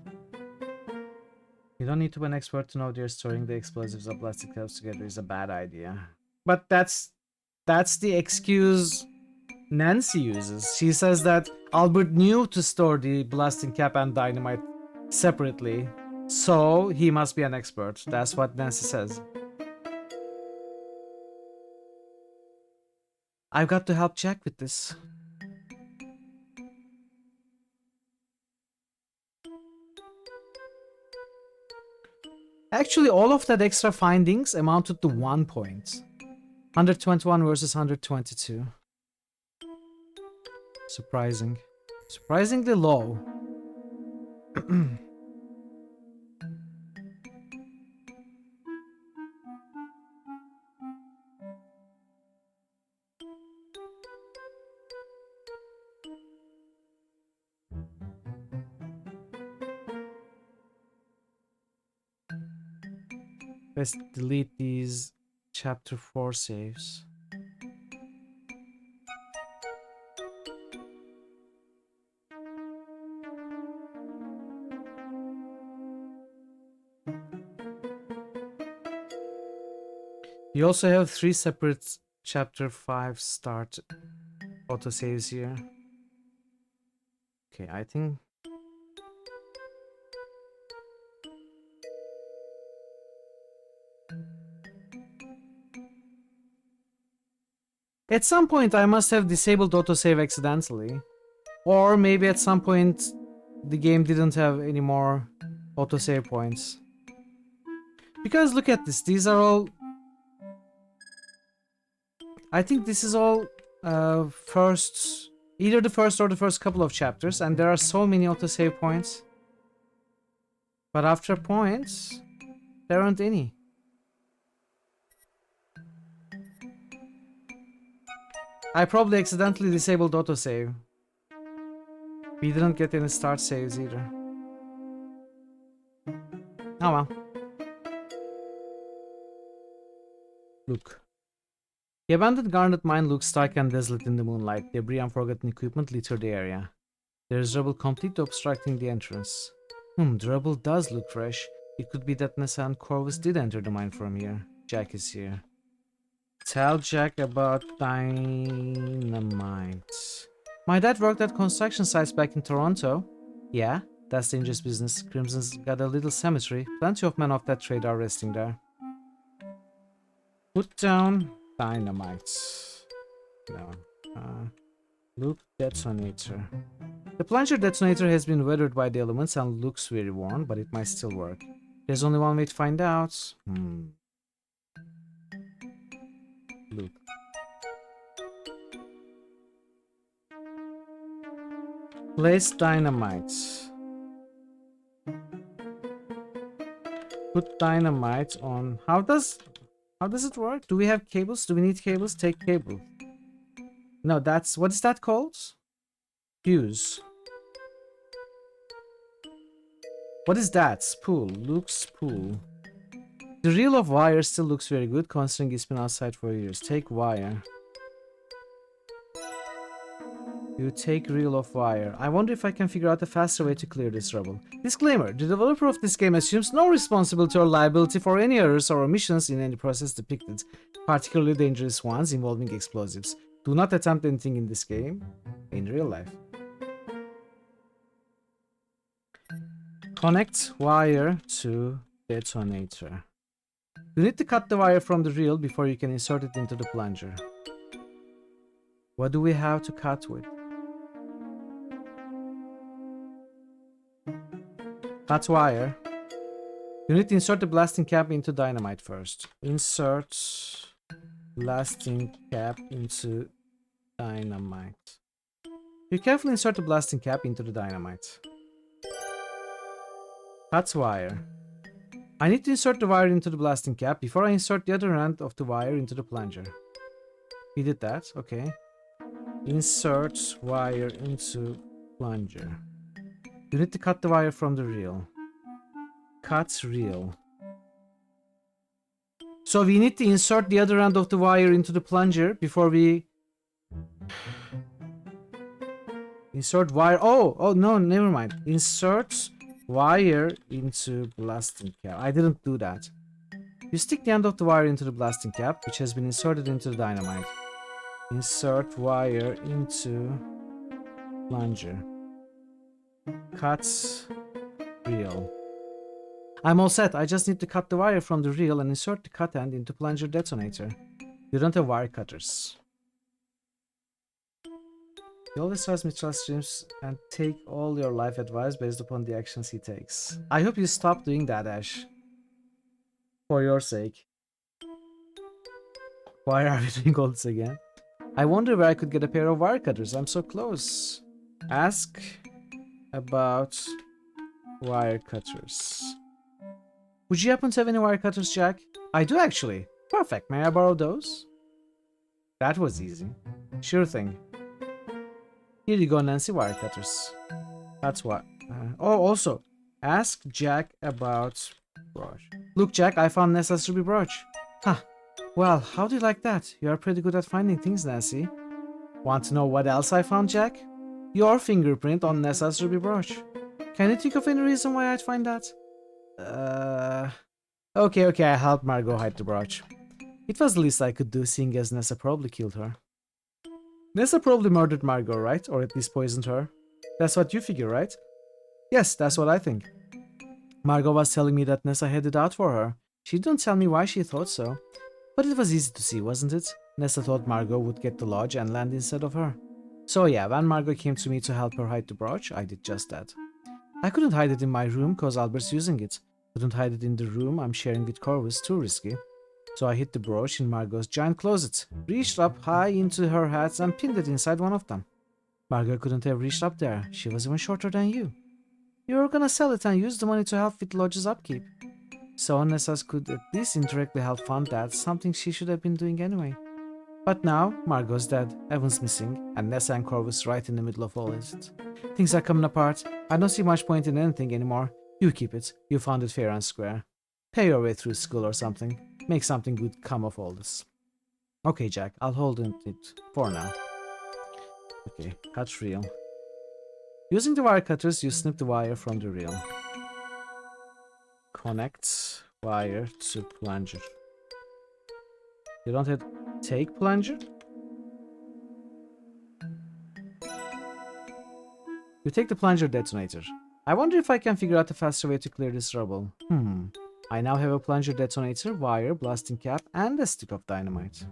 You don't need to be an expert to know they're storing the explosives or plastic caps together is a bad idea. But that's the excuse Nancy uses. She says that Albert knew to store the blasting cap and dynamite separately, so he must be an expert. That's what Nancy says. I've got to help Jack with this. Actually, all of that extra findings amounted to 1 point. 121 versus 122. Surprising. Surprisingly low. Let's delete these chapter 4 saves. You also have 3 separate chapter 5 start autosaves here. Okay, I think... At some point I must have disabled autosave accidentally. Or maybe at some point the game didn't have any more autosave points. Because look at this, these are all... I think this is all first... Either the first or the first couple of chapters, and there are so many autosave points. But after points, there aren't any. I probably accidentally disabled autosave. We didn't get any start saves either. Oh well. Look. The abandoned garnet mine looks stark and desolate in the moonlight. Debris and forgotten equipment litter the area. There is rubble completely obstructing the entrance. The rubble does look fresh. It could be that Nessa and Corvus did enter the mine from here. Jack is here. Tell Jack about dynamite. My dad worked at construction sites back in Toronto. Yeah, that's dangerous business. Crimson's got a little cemetery. Plenty of men of that trade are resting there. Put down dynamite. No. Loop detonator. The plunger detonator has been weathered by the elements and looks very worn, but it might still work. There's only one way to find out. Loop. Place dynamite. Put dynamite on. How does it work? Do we have cables? Do we need cables? Take cable. No, that's... What is that called? Fuse. What is that? Spool. Luke's spool. The reel of wire still looks very good considering it's been outside for years. Take wire. You take reel of wire. I wonder if I can figure out a faster way to clear this rubble. Disclaimer. The developer of this game assumes no responsibility or liability for any errors or omissions in any process depicted, particularly dangerous ones involving explosives. Do not attempt anything in this game in real life. Connect wire to detonator. You need to cut the wire from the reel before you can insert it into the plunger. What do we have to cut with? Cut wire. You need to insert the blasting cap into dynamite first. Insert blasting cap into dynamite. You carefully insert the blasting cap into the dynamite. Cut wire. I need to insert the wire into the blasting cap before I insert the other end of the wire into the plunger. We did that, okay. Insert wire into plunger. You need to cut the wire from the reel. Cut reel. So we need to insert the other end of the wire into the plunger before we... Insert wire... Oh, no, never mind. Insert wire into blasting cap. I didn't do that. You stick the end of the wire into the blasting cap, which has been inserted into the dynamite. Insert wire into plunger. Cut reel. I'm all set. I just need to cut the wire from the reel and insert the cut end into plunger detonator. You don't have wire cutters. He always tries me trust streams and take all your life advice based upon the actions he takes. I hope you stop doing that, Ash. For your sake. Why are we doing all this again? I wonder where I could get a pair of wire cutters. I'm so close. Ask about wire cutters. Would you happen to have any wire cutters, Jack? I do actually. Perfect. May I borrow those? That was easy. Sure thing. Here you go, Nancy, wire cutters. That's what. Oh, also, ask Jack about brooch. Look, Jack, I found Nessa's ruby brooch. Huh. Well, how do you like that? You are pretty good at finding things, Nancy. Want to know what else I found, Jack? Your fingerprint on Nessa's ruby brooch. Can you think of any reason why I'd find that? Okay, I helped Margot hide the brooch. It was the least I could do, seeing as Nessa probably killed her. Nessa probably murdered Margot, right? Or at least poisoned her. That's what you figure, right? Yes, that's what I think. Margot was telling me that Nessa had it out for her. She didn't tell me why she thought so. But it was easy to see, wasn't it? Nessa thought Margot would get the lodge and land instead of her. So yeah, when Margot came to me to help her hide the brooch, I did just that. I couldn't hide it in my room cause Albert's using it. Couldn't hide it in the room I'm sharing with Corvus, too risky. So I hid the brooch in Margot's giant closet, reached up high into her hats and pinned it inside one of them. Margot couldn't have reached up there, she was even shorter than you. You were gonna sell it and use the money to help with Lodge's upkeep. So Nessa could at least indirectly help fund that, something she should have been doing anyway. But now, Margot's dead, Evan's missing, and Nessa and Corvus right in the middle of all this. Things are coming apart. I don't see much point in anything anymore. You keep it. You found it fair and square. Pay your way through school or something. Make something good come of all this. Okay, Jack, I'll hold it for now. Okay, cut reel. Using the wire cutters, you snip the wire from the reel. Connect wire to plunger. You don't have take plunger? You take the plunger detonator. I wonder if I can figure out a faster way to clear this rubble. I now have a plunger detonator, wire, blasting cap, and a stick of dynamite.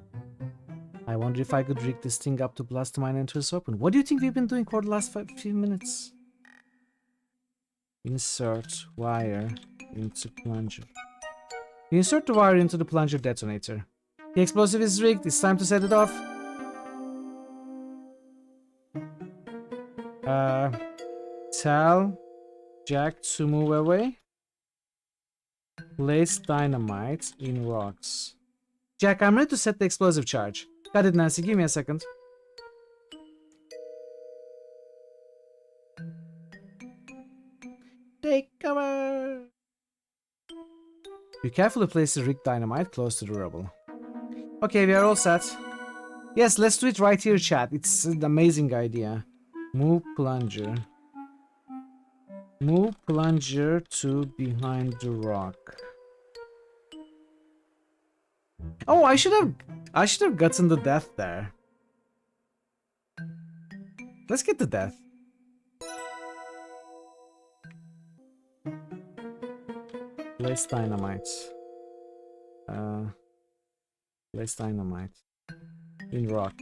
I wonder if I could rig this thing up to blast the mine entrance open. What do you think we've been doing for the last few minutes? Insert wire into plunger. You insert the wire into the plunger detonator. The explosive is rigged. It's time to set it off. Tell Jack to move away. Place dynamite in rocks. Jack, I'm ready to set the explosive charge. Got it, Nancy. Give me a second. Take cover! You carefully place the rigged dynamite close to the rubble. Okay, we are all set. Yes, let's do it right here, chat. It's an amazing idea. Move plunger. Move plunger to behind the rock. Oh, I should have gotten the death there. Let's get the death. Place dynamite. Place dynamite in rock.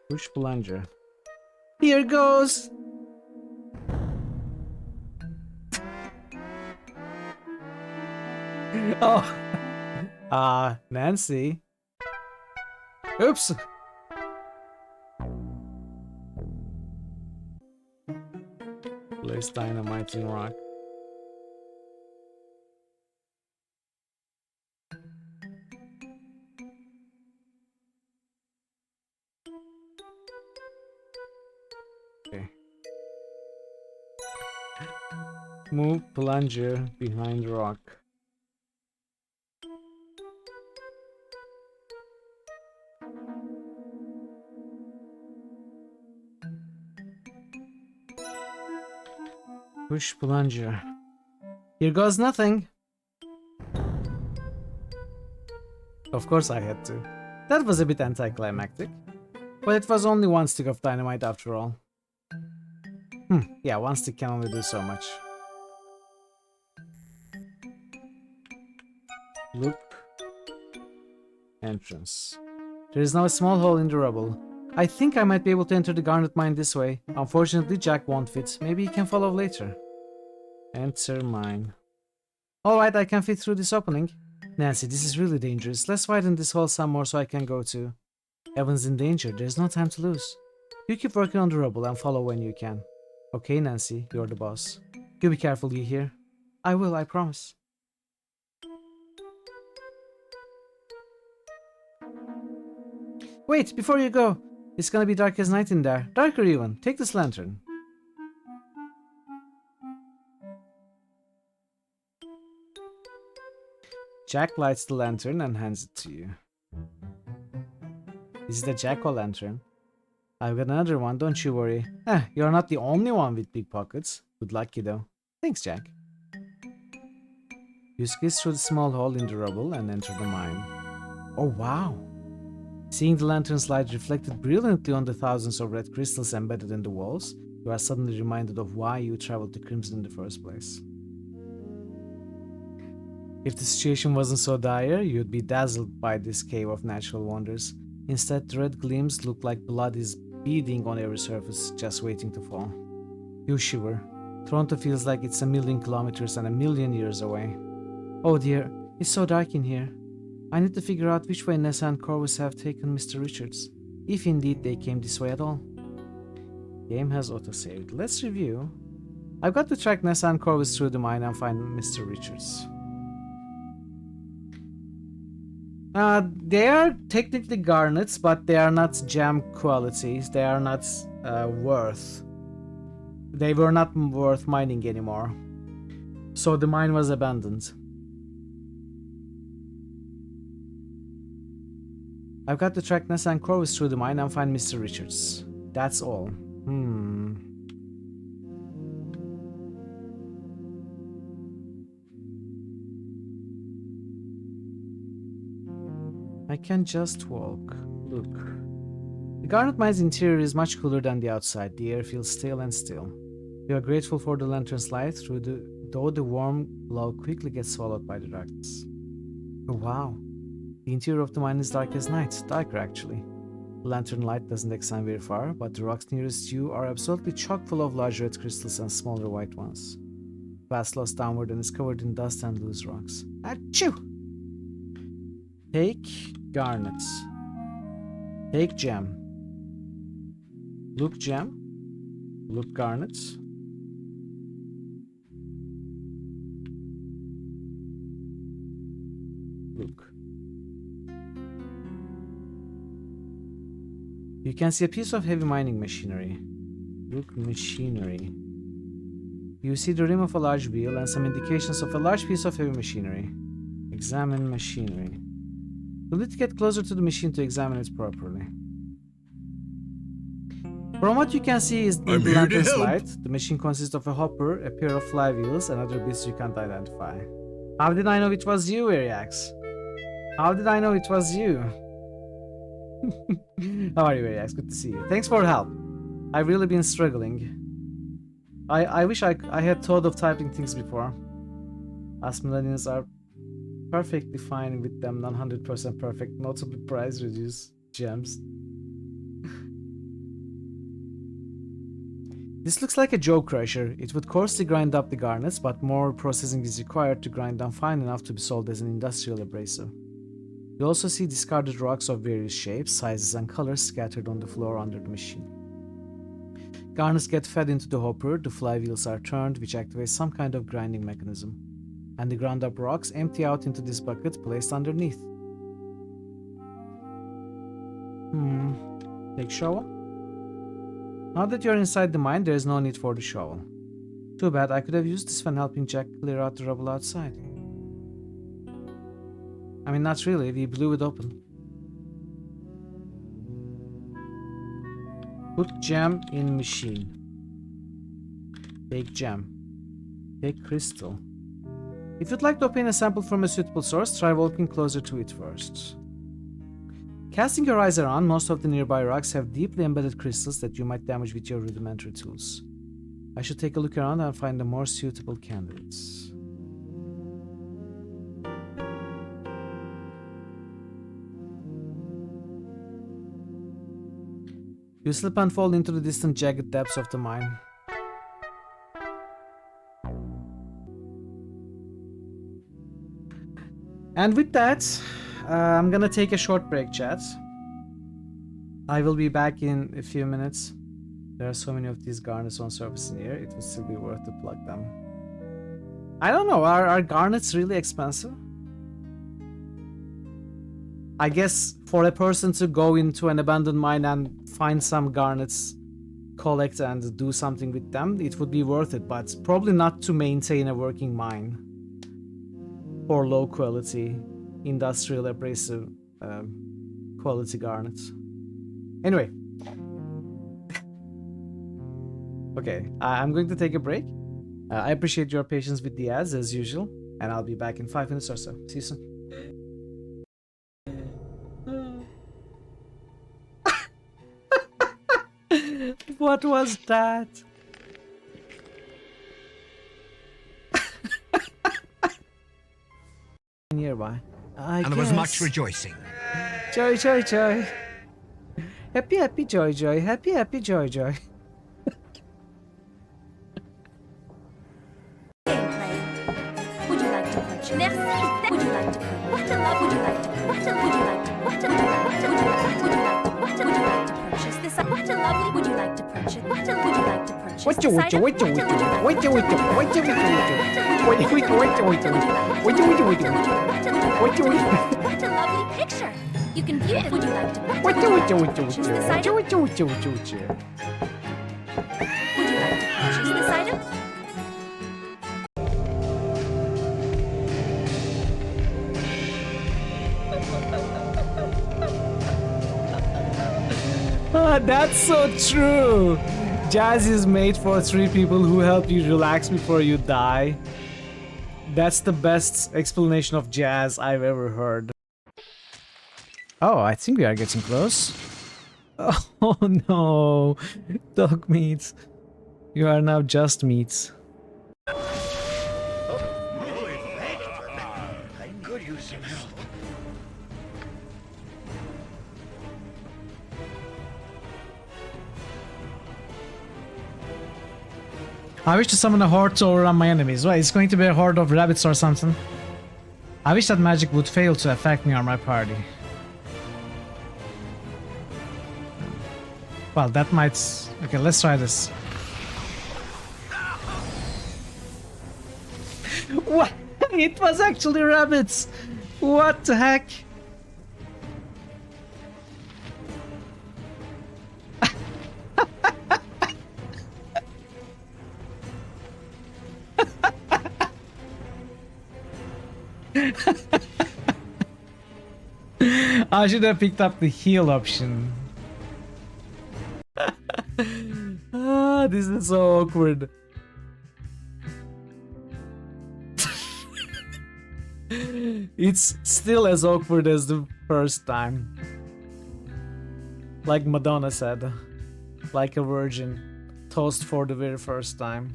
Push plunger. Here goes. Oh, Nancy. Oops. Place dynamite in rock. Okay. Move plunger behind rock. Push plunger. Here goes nothing. Of course I had to. That was a bit anticlimactic. But it was only one stick of dynamite after all. Yeah, one stick can only do so much. Loop. Entrance. There is now a small hole in the rubble. I think I might be able to enter the garnet mine this way. Unfortunately, Jack won't fit. Maybe he can follow later. Enter mine. Alright, I can fit through this opening. Nancy, this is really dangerous. Let's widen this hole some more so I can go too. Evan's in danger. There's no time to lose. You keep working on the rubble and follow when you can. Okay, Nancy, you're the boss. You be careful, you hear? I will, I promise. Wait, before you go. It's gonna be dark as night in there. Darker even. Take this lantern. Jack lights the lantern and hands it to you. This is the jack-o'-lantern. I've got another one, don't you worry. You're not the only one with big pockets. Good luck, kiddo. Thanks, Jack. You squeeze through the small hole in the rubble and enter the mine. Oh, wow. Seeing the lantern's light reflected brilliantly on the thousands of red crystals embedded in the walls, you are suddenly reminded of why you traveled to Crimson in the first place. If the situation wasn't so dire, you'd be dazzled by this cave of natural wonders. Instead, the red gleams look like blood is beading on every surface, just waiting to fall. You shiver. Toronto feels like it's 1,000,000 kilometers and 1,000,000 years away. Oh dear, it's so dark in here. I need to figure out which way Nessa and Corvus have taken Mr. Richards, if indeed they came this way at all. Game has autosaved. Let's review. I've got to track Nessa and Corvus through the mine and find Mr. Richards. They are technically garnets, but they are not gem qualities. They are not worth. They were not worth mining anymore. So the mine was abandoned. I've got to track Nessa and Corvus through the mine and find Mr. Richards. That's all. I can just walk. Look. The Garnet Mine's interior is much cooler than the outside. The air feels stale and still. You are grateful for the lantern's light, though the warm glow quickly gets swallowed by the darkness. Oh wow. The interior of the mine is dark as night. Darker, actually. The lantern light doesn't extend very far, but the rocks nearest you are absolutely chock full of large red crystals and smaller white ones. The path slows downward and is covered in dust and loose rocks. Achoo! Take garnets. Take gem. Look gem. Look garnets. Look. You can see a piece of heavy mining machinery. Look machinery. You see the rim of a large wheel and some indications of a large piece of heavy machinery. Examine machinery. You'll need to get closer to the machine to examine it properly. From what you can see is in the lantern's light, the machine consists of a hopper, a pair of flywheels, and other bits you can't identify. How did I know it was you, Ariax? How did I know it was you? How are you, Ariax? Good to see you. Thanks for the help. I've really been struggling. I wish I had thought of typing things before. Us millennials are perfectly fine with them 100% perfect, notably price reduced gems. This looks like a jaw crusher. It would coarsely grind up the garnets, but more processing is required to grind them fine enough to be sold as an industrial abrasive. You also see discarded rocks of various shapes, sizes, and colors scattered on the floor under the machine. Garnets get fed into the hopper, the flywheels are turned, which activates some kind of grinding mechanism, and the ground up rocks empty out into this bucket placed underneath. Take shovel? Now that you're inside the mine, there is no need for the shovel. Too bad, I could have used this when helping Jack clear out the rubble outside. I mean, not really, we blew it open. Put gem in machine. Take gem. Take crystal. If you'd like to obtain a sample from a suitable source, try walking closer to it first. Casting your eyes around, most of the nearby rocks have deeply embedded crystals that you might damage with your rudimentary tools. I should take a look around and find the more suitable candidates. You slip and fall into the distant jagged depths of the mine. And with that, I'm gonna take a short break, chat. I will be back in a few minutes. There are so many of these garnets on surface in here, it would still be worth to plug them. I don't know, are garnets really expensive? I guess for a person to go into an abandoned mine and find some garnets, collect and do something with them, it would be worth it, but probably not to maintain a working mine for low quality industrial abrasive quality garnets. Anyway. Okay, I'm going to take a break. I appreciate your patience with the ads as usual, and I'll be back in 5 minutes or so. See you soon. What was that? Nearby. And there was much rejoicing. Joy, joy, joy. Happy, happy, joy, joy. Happy, happy, joy, joy. Would you like to purchase? Merci. Would you like to purchase? What a love. Would you like to? What a would you like to? What a would you like to? Would you like to? Would you like to? What a would you like to purchase this? What a lovely. Would you like to purchase? What a would you like to purchase? What you what you what you what you what you what you what you what you what you What a lovely picture. You can view it. Would you like to? Would you like to purchase this item? Would you like to purchase this item? That's so true. Jazz is made for 3 people who help you relax before you die. That's the best explanation of jazz I've ever heard. Oh, I think we are getting close. Oh no, dog meat. You are now just meat. I could use some help. I wish to summon a horde to overrun my enemies. Well, it's going to be a horde of rabbits or something. I wish that magic would fail to affect me or my party. Well, that might... Okay, let's try this. What? It was actually rabbits! What the heck? I should have picked up the heal option. This is so awkward. It's still as awkward as the first time. Like Madonna said, like a virgin, toast for the very first time.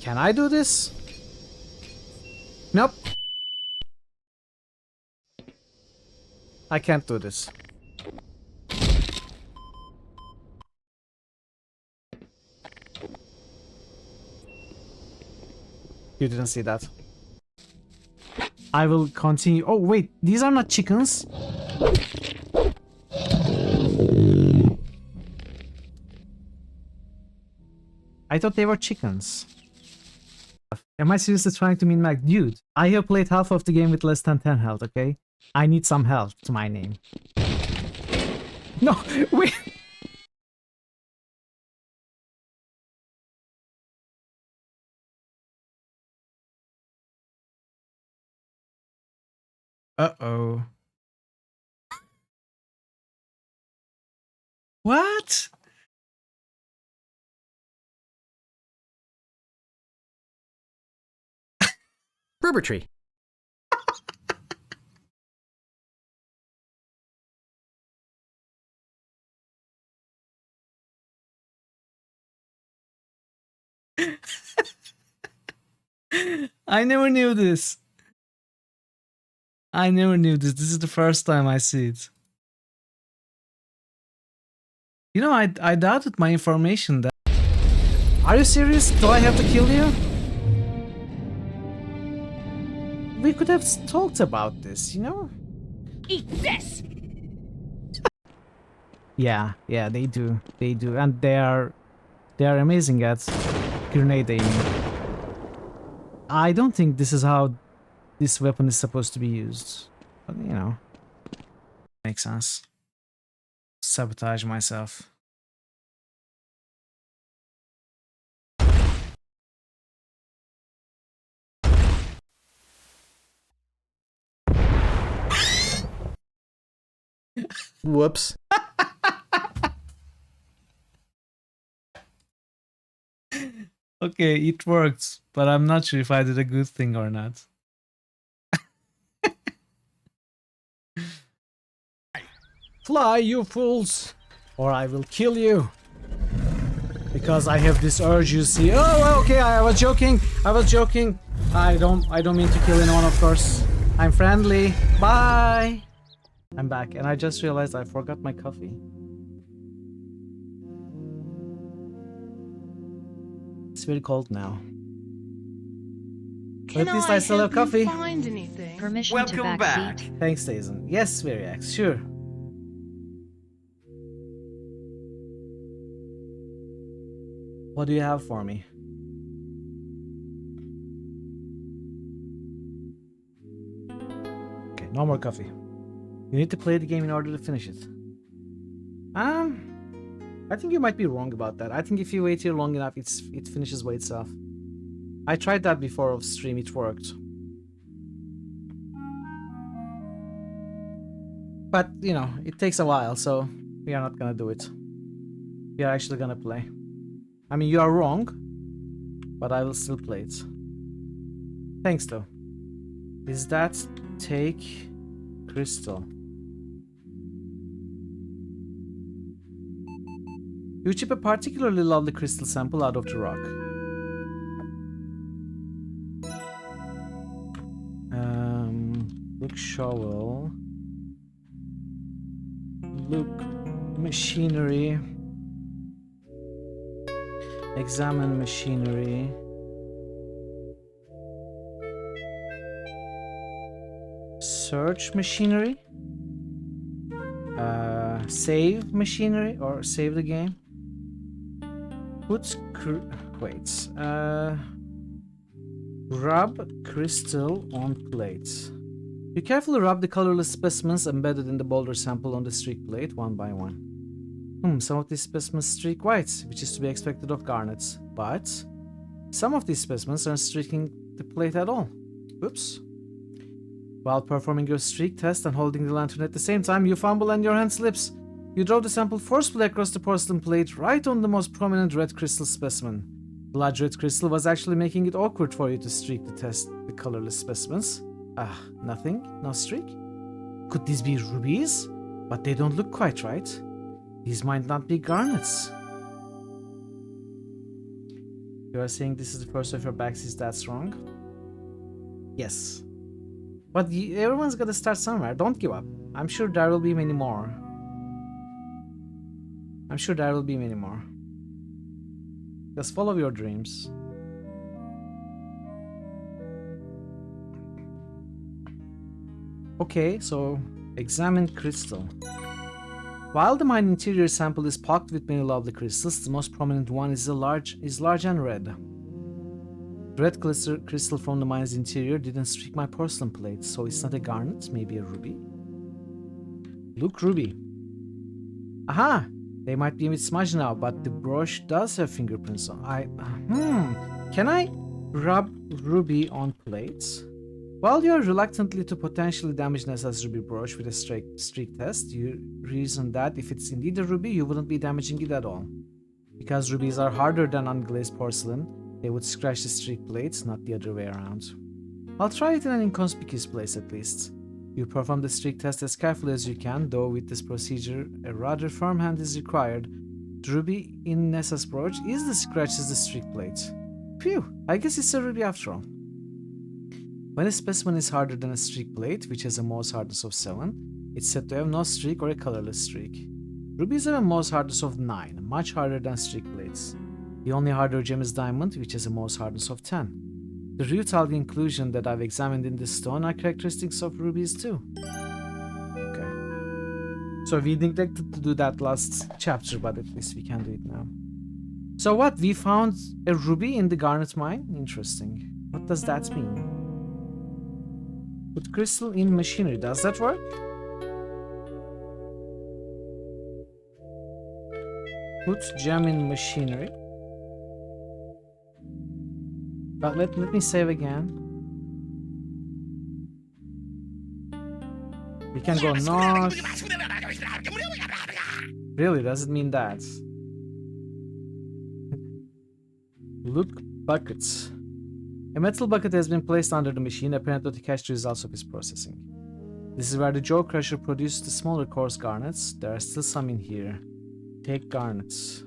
Can I do this? Nope. I can't do this. You didn't see that. I will continue. Oh wait, these are not chickens. I thought they were chickens. Am I seriously trying to min-max? Dude, I have played half of the game with less than 10 health, okay? I need some health to my name. No, wait! Uh-oh. What? Rubber tree. I never knew this. I never knew this. This is the first time I see it. You know, I doubted my information that... Are you serious? Do I have to kill you? We could have talked about this, you know? Eat this! Yeah, they do. They do. And they are amazing at grenade aiming. I don't think this is how this weapon is supposed to be used. But, you know, makes sense. Sabotage myself. Whoops. Okay, it worked, but I'm not sure if I did a good thing or not. Fly, you fools, or I will kill you. Because I have this urge, you see. Oh, okay, I was joking. I was joking. I don't mean to kill anyone, of course. I'm friendly. Bye. I'm back, and I just realized I forgot my coffee. It's very cold now. But at least I still have coffee. Find anything? Permission Welcome to back. backseat. Thanks, Dazen. Yes, Variax, sure. What do you have for me? Okay, no more coffee. You need to play the game in order to finish it. I think you might be wrong about that. I think if you wait here long enough, it finishes by itself. I tried that before off stream, it worked. But, you know, it takes a while, so we are not gonna do it. We are actually gonna play. I mean, you are wrong, but I will still play it. Thanks, though. Is that take crystal? You chip a particularly lovely crystal sample out of the rock. Look shovel. Look machinery. Examine machinery. Search machinery. Save machinery or save the game. Put wait. Rub crystal on plates. You carefully rub the colorless specimens embedded in the boulder sample on the streak plate one by one. Some of these specimens streak white, which is to be expected of garnets, but some of these specimens aren't streaking the plate at all. Oops. While performing your streak test and holding the lantern at the same time, you fumble and your hand slips. You draw the sample forcefully across the porcelain plate right on the most prominent red crystal specimen. The large red crystal was actually making it awkward for you to streak to test the colorless specimens. Nothing? No streak? Could these be rubies? But they don't look quite right. These might not be garnets. You are saying this is the first of your backseats that's wrong? Yes. But everyone's gotta start somewhere. Don't give up. I'm sure there will be many more. Just follow your dreams. Okay, so examine crystal. While the mine interior sample is packed with many lovely crystals, the most prominent one is large and red. The red crystal from the mine's interior didn't streak my porcelain plate, so it's not a garnet, maybe a ruby. Look, ruby. Aha! They might be a bit smudged now, but the brush does have fingerprints on. Can I rub ruby on plates? While you are reluctantly to potentially damage Nessa's ruby brush with a streak test, you reason that if it's indeed a ruby, you wouldn't be damaging it at all. Because rubies are harder than unglazed porcelain, they would scratch the streak plates, not the other way around. I'll try it in an inconspicuous place at least. You perform the streak test as carefully as you can, though with this procedure, a rather firm hand is required. The ruby in Nessa's brooch is the scratch as the streak plate. Phew, I guess it's a ruby after all. When a specimen is harder than a streak plate, which has a Mohs hardness of 7, it's said to have no streak or a colorless streak. Rubies have a Mohs hardness of 9, much harder than streak plates. The only harder gem is diamond, which has a Mohs hardness of 10. The rutile inclusion that I've examined in this stone are characteristics of rubies too. Okay. So we neglected to do that last chapter, but at least we can do it now. So what? We found a ruby in the garnet mine? Interesting. What does that mean? Put crystal in machinery. Does that work? Put gem in machinery. But let me save again. We can go north. Really, does it mean that? Look buckets. A metal bucket has been placed under the machine, apparently to catch the results of its processing. This is where the jaw crusher produces the smaller coarse garnets. There are still some in here. Take garnets.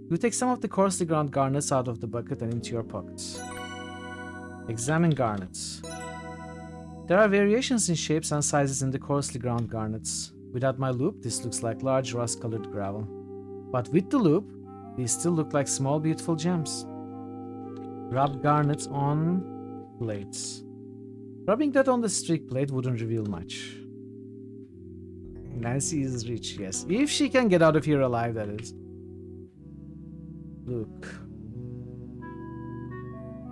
You take some of the coarsely ground garnets out of the bucket and into your pockets. Examine garnets. There are variations in shapes and sizes in the coarsely ground garnets. Without my loop, this looks like large rust-colored gravel. But with the loop, these still look like small beautiful gems. Rub garnets on plates. Rubbing that on the streak plate wouldn't reveal much. Nancy is rich, yes. If she can get out of here alive, that is. Look.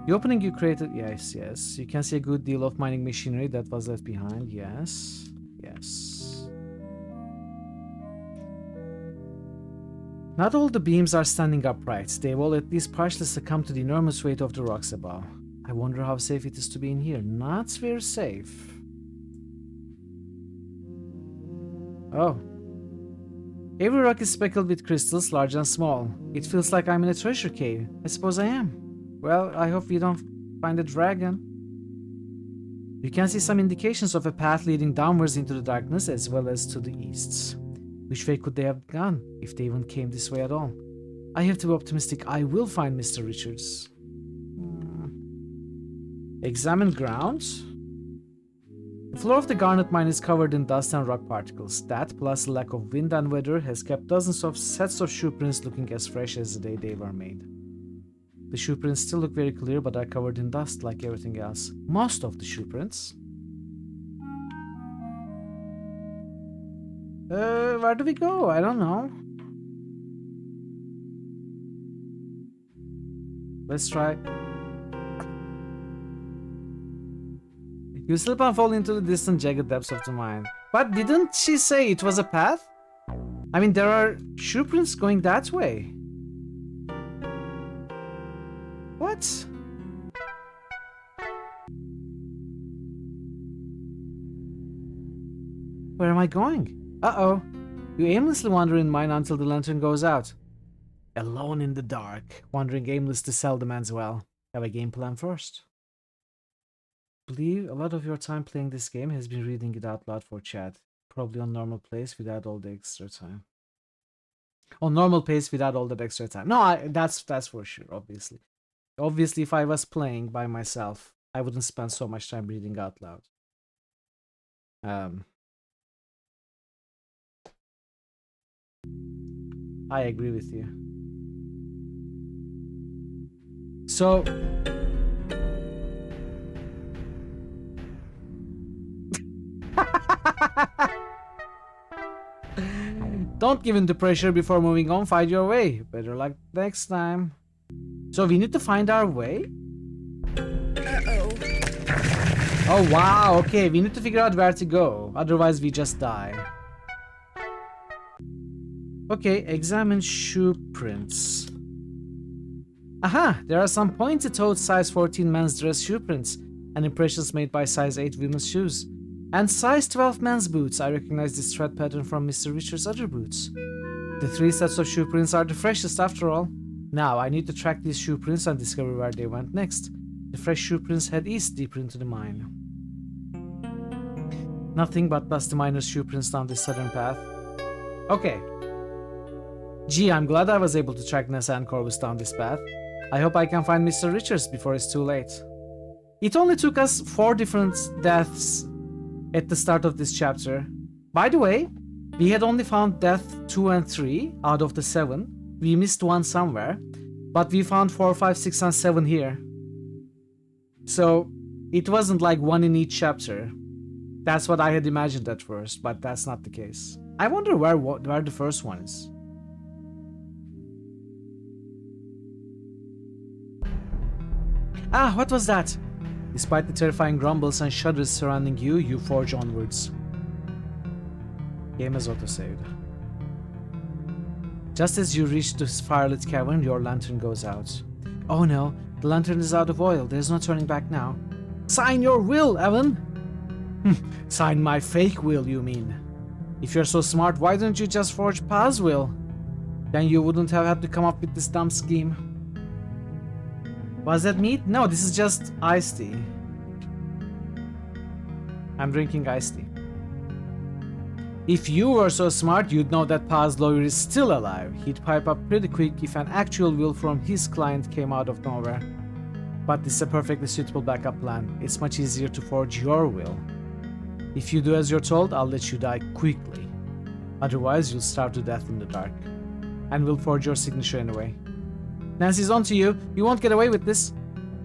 The opening you created, yes, yes. You can see a good deal of mining machinery that was left behind, yes, yes. Not all the beams are standing upright. They've all at least partially succumbed to the enormous weight of the rocks above. I wonder how safe it is to be in here. Not very safe. Oh. Every rock is speckled with crystals, large and small. It feels like I'm in a treasure cave. I suppose I am. Well, I hope we don't find a dragon. You can see some indications of a path leading downwards into the darkness as well as to the east. Which way could they have gone, if they even came this way at all? I have to be optimistic. I will find Mr. Richards. Examine ground. The floor of the garnet mine is covered in dust and rock particles. That, plus the lack of wind and weather, has kept dozens of sets of shoe prints looking as fresh as the day they were made. The shoe prints still look very clear, but are covered in dust like everything else. Most of the shoe prints. Where do we go? I don't know. Let's try. You slip and fall into the distant jagged depths of the mine. But didn't she say it was a path? I mean, there are shoe prints going that way. What? Where am I going? Uh-oh. You aimlessly wander in mine until the lantern goes out. Alone in the dark, wandering aimlessly seldom ends well. Have a game plan first. I believe a lot of your time playing this game has been reading it out loud for chat. Probably on normal pace without all the extra time. On normal pace without all that extra time. No, that's for sure, obviously. Obviously, if I was playing by myself, I wouldn't spend so much time reading out loud. I agree with you. So... Don't give in to pressure before moving on. Find your way. Better luck next time. So we need to find our way? Uh-oh. Oh wow, okay. We need to figure out where to go. Otherwise we just die. Okay, examine shoe prints. Aha! There are some pointed-toed size 14 men's dress shoe prints and impressions made by size 8 women's shoes. And size 12 men's boots. I recognize this thread pattern from Mr. Richards' other boots. The 3 sets of shoe prints are the freshest after all. Now, I need to track these shoe prints and discover where they went next. The fresh shoe prints head east deeper into the mine. Nothing but dusty miner's shoe prints down this southern path. Okay. Gee, I'm glad I was able to track Nessa and Corvus down this path. I hope I can find Mr. Richards before it's too late. It only took us 4 different deaths at the start of this chapter. By the way, we had only found death 2 and 3 out of the 7. We missed one somewhere, but we found 4, 5, 6, and 7 here. So it wasn't like one in each chapter. That's what I had imagined at first, but that's not the case. I wonder where the first one is. Ah, what was that? Despite the terrifying grumbles and shudders surrounding you, you forge onwards. Game is auto-saved. Just as you reach the firelit cavern, your lantern goes out. Oh no, the lantern is out of oil. There's no turning back now. Sign your will, Evan! Sign my fake will, you mean? If you're so smart, why don't you just forge Paz will? Then you wouldn't have had to come up with this dumb scheme. Was that meat? No, this is just iced tea. I'm drinking iced tea. If you were so smart, you'd know that Paz's lawyer is still alive. He'd pipe up pretty quick if an actual will from his client came out of nowhere. But this is a perfectly suitable backup plan. It's much easier to forge your will. If you do as you're told, I'll let you die quickly. Otherwise, you'll starve to death in the dark. And we'll forge your signature anyway. Nancy's on to you. You won't get away with this.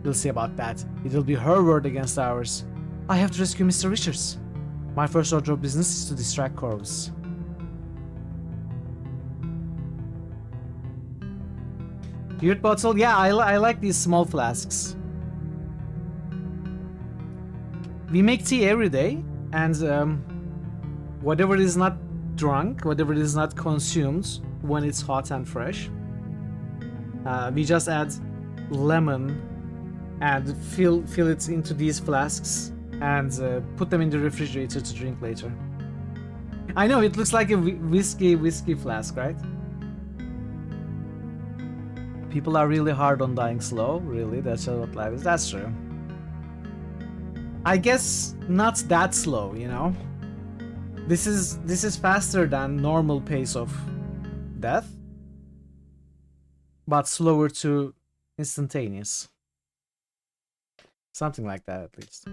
We'll see about that. It'll be her word against ours. I have to rescue Mr. Richards. My first order of business is to distract Corvus. Weird bottle? Yeah, I like these small flasks. We make tea every day, and whatever is not drunk, whatever is not consumed when it's hot and fresh, we just add lemon and fill it into these flasks and put them in the refrigerator to drink later. I know, it looks like a whiskey flask, right? People are really hard on dying slow, really, that's what life is. That's true. I guess not that slow, you know? This is faster than normal pace of death, but slower to instantaneous. Something like that, at least.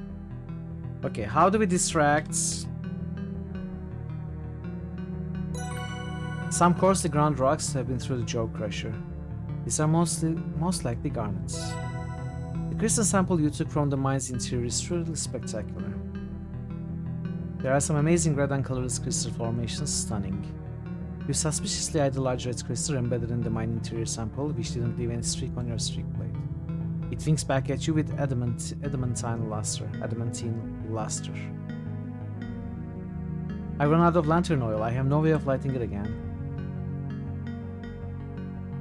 Okay, how do we distract? Some coarsely ground rocks have been through the jaw crusher. These are most likely garnets. The crystal sample you took from the mine's interior is truly spectacular. There are some amazing red and colorless crystal formations, stunning. You suspiciously eyed the large red crystal embedded in the mine interior sample, which didn't leave any streak on your streak blade. It winks back at you with adamantine luster. I run out of lantern oil. I have no way of lighting it again.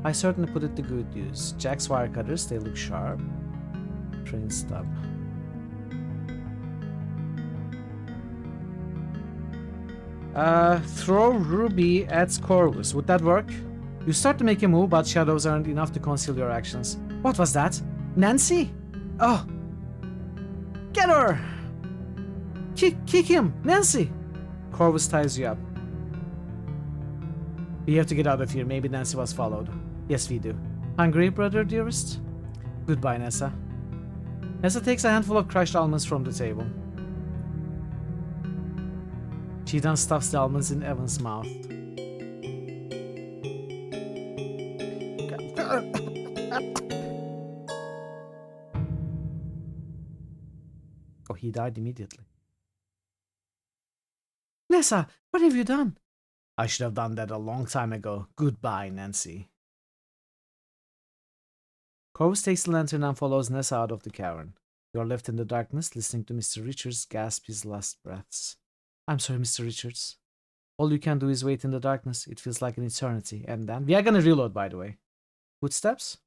I certainly put it to good use. Jack's wire cutters, they look sharp. Train stub. Throw Ruby at Corvus. Would that work? You start to make a move, but shadows aren't enough to conceal your actions. What was that? Nancy? Oh! Get her! Kick him! Nancy! Corvus ties you up. We have to get out of here. Maybe Nancy was followed. Yes, we do. Hungry, brother dearest? Goodbye, Nessa. Nessa takes a handful of crushed almonds from the table. She then stuffs the almonds in Evan's mouth. Oh, he died immediately. Nessa, what have you done? I should have done that a long time ago. Goodbye, Nancy. Corvus takes the lantern and follows Nessa out of the cavern. You are left in the darkness, listening to Mr. Richards gasp his last breaths. I'm sorry, Mr. Richards. All you can do is wait in the darkness. It feels like an eternity. And then... We are gonna reload, by the way. Footsteps?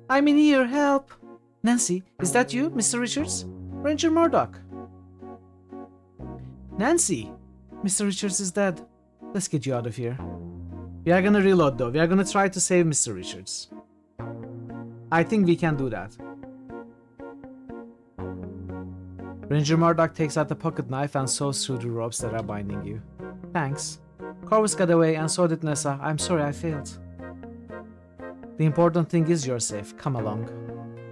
I'm in here, help! Nancy, is that you, Mr. Richards? Ranger Murdoch. Nancy! Mr. Richards is dead. Let's get you out of here. We are gonna reload though. We are gonna try to save Mr. Richards. I think we can do that. Ranger Murdoch takes out a pocket knife and saws through the ropes that are binding you. Thanks. Corvus got away and so did Nessa. I'm sorry I failed. The important thing is you're safe. Come along.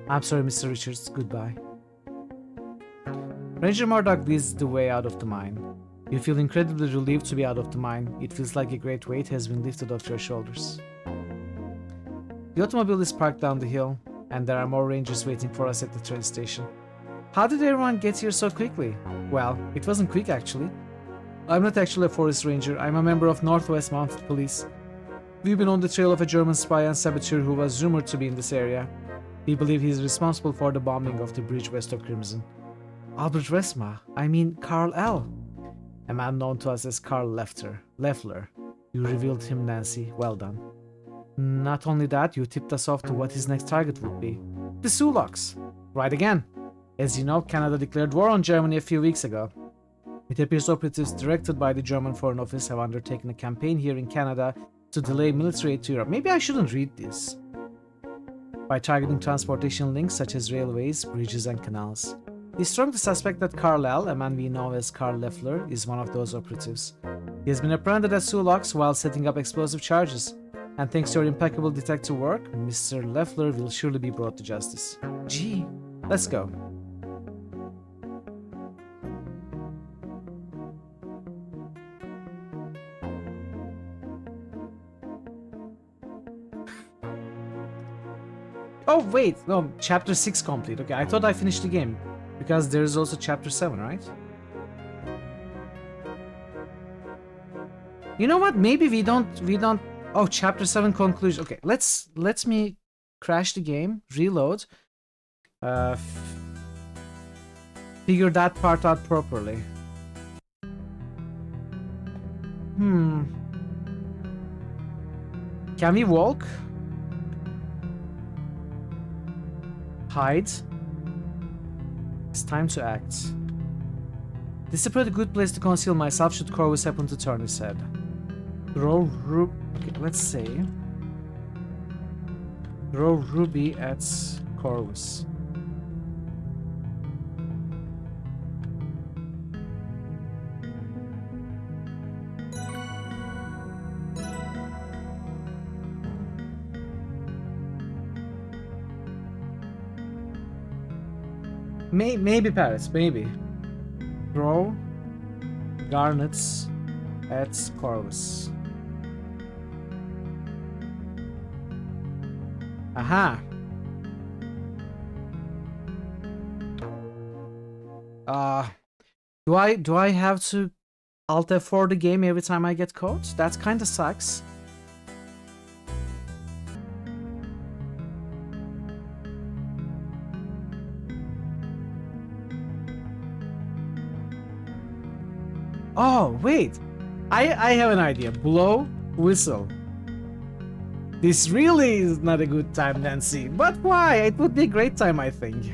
I'm sorry, Mr. Richards. Goodbye. Ranger Murdoch leads the way out of the mine. You feel incredibly relieved to be out of the mine. It feels like a great weight has been lifted off your shoulders. The automobile is parked down the hill, and there are more rangers waiting for us at the train station. How did everyone get here so quickly? Well, it wasn't quick actually. I'm not actually a forest ranger. I'm a member of Northwest Mounted Police. We've been on the trail of a German spy and saboteur who was rumored to be in this area. We believe he is responsible for the bombing of the bridge west of Crimson. Albert Resma, I mean Carl L. A man known to us as Carl Leffler. You revealed him, Nancy. Well done. Not only that, you tipped us off to what his next target would be. The Sulaks. Right again. As you know, Canada declared war on Germany a few weeks ago. It appears operatives directed by the German Foreign Office have undertaken a campaign here in Canada to delay military aid to Europe. Maybe I shouldn't read this. By targeting transportation links such as railways, bridges, and canals. They strongly suspect that Carlyle, a man we know as Karl Leffler, is one of those operatives. He has been apprehended at Sulaks while setting up explosive charges. And thanks to your impeccable detective work, Mr. Leffler will surely be brought to justice. Gee, let's go. Oh wait, no, chapter 6 complete. Okay, I thought I finished the game. Because there is also chapter 7, right? You know what? Maybe we don't... Oh, chapter 7 conclusion. Okay, let me crash the game, reload. Figure that part out properly. Can we walk? Hide. It's time to act. This is a pretty good place to conceal myself should Corvus happen to turn his head. Okay, let's say. Throw Ruby at Corvus. Maybe Paris, maybe. Throw Garnets at Corvus. Aha! Do I have to Alt F4 the game every time I get caught? That kinda sucks. Oh, wait. I have an idea. Blow, whistle. This really is not a good time, Nancy. But why? It would be a great time, I think.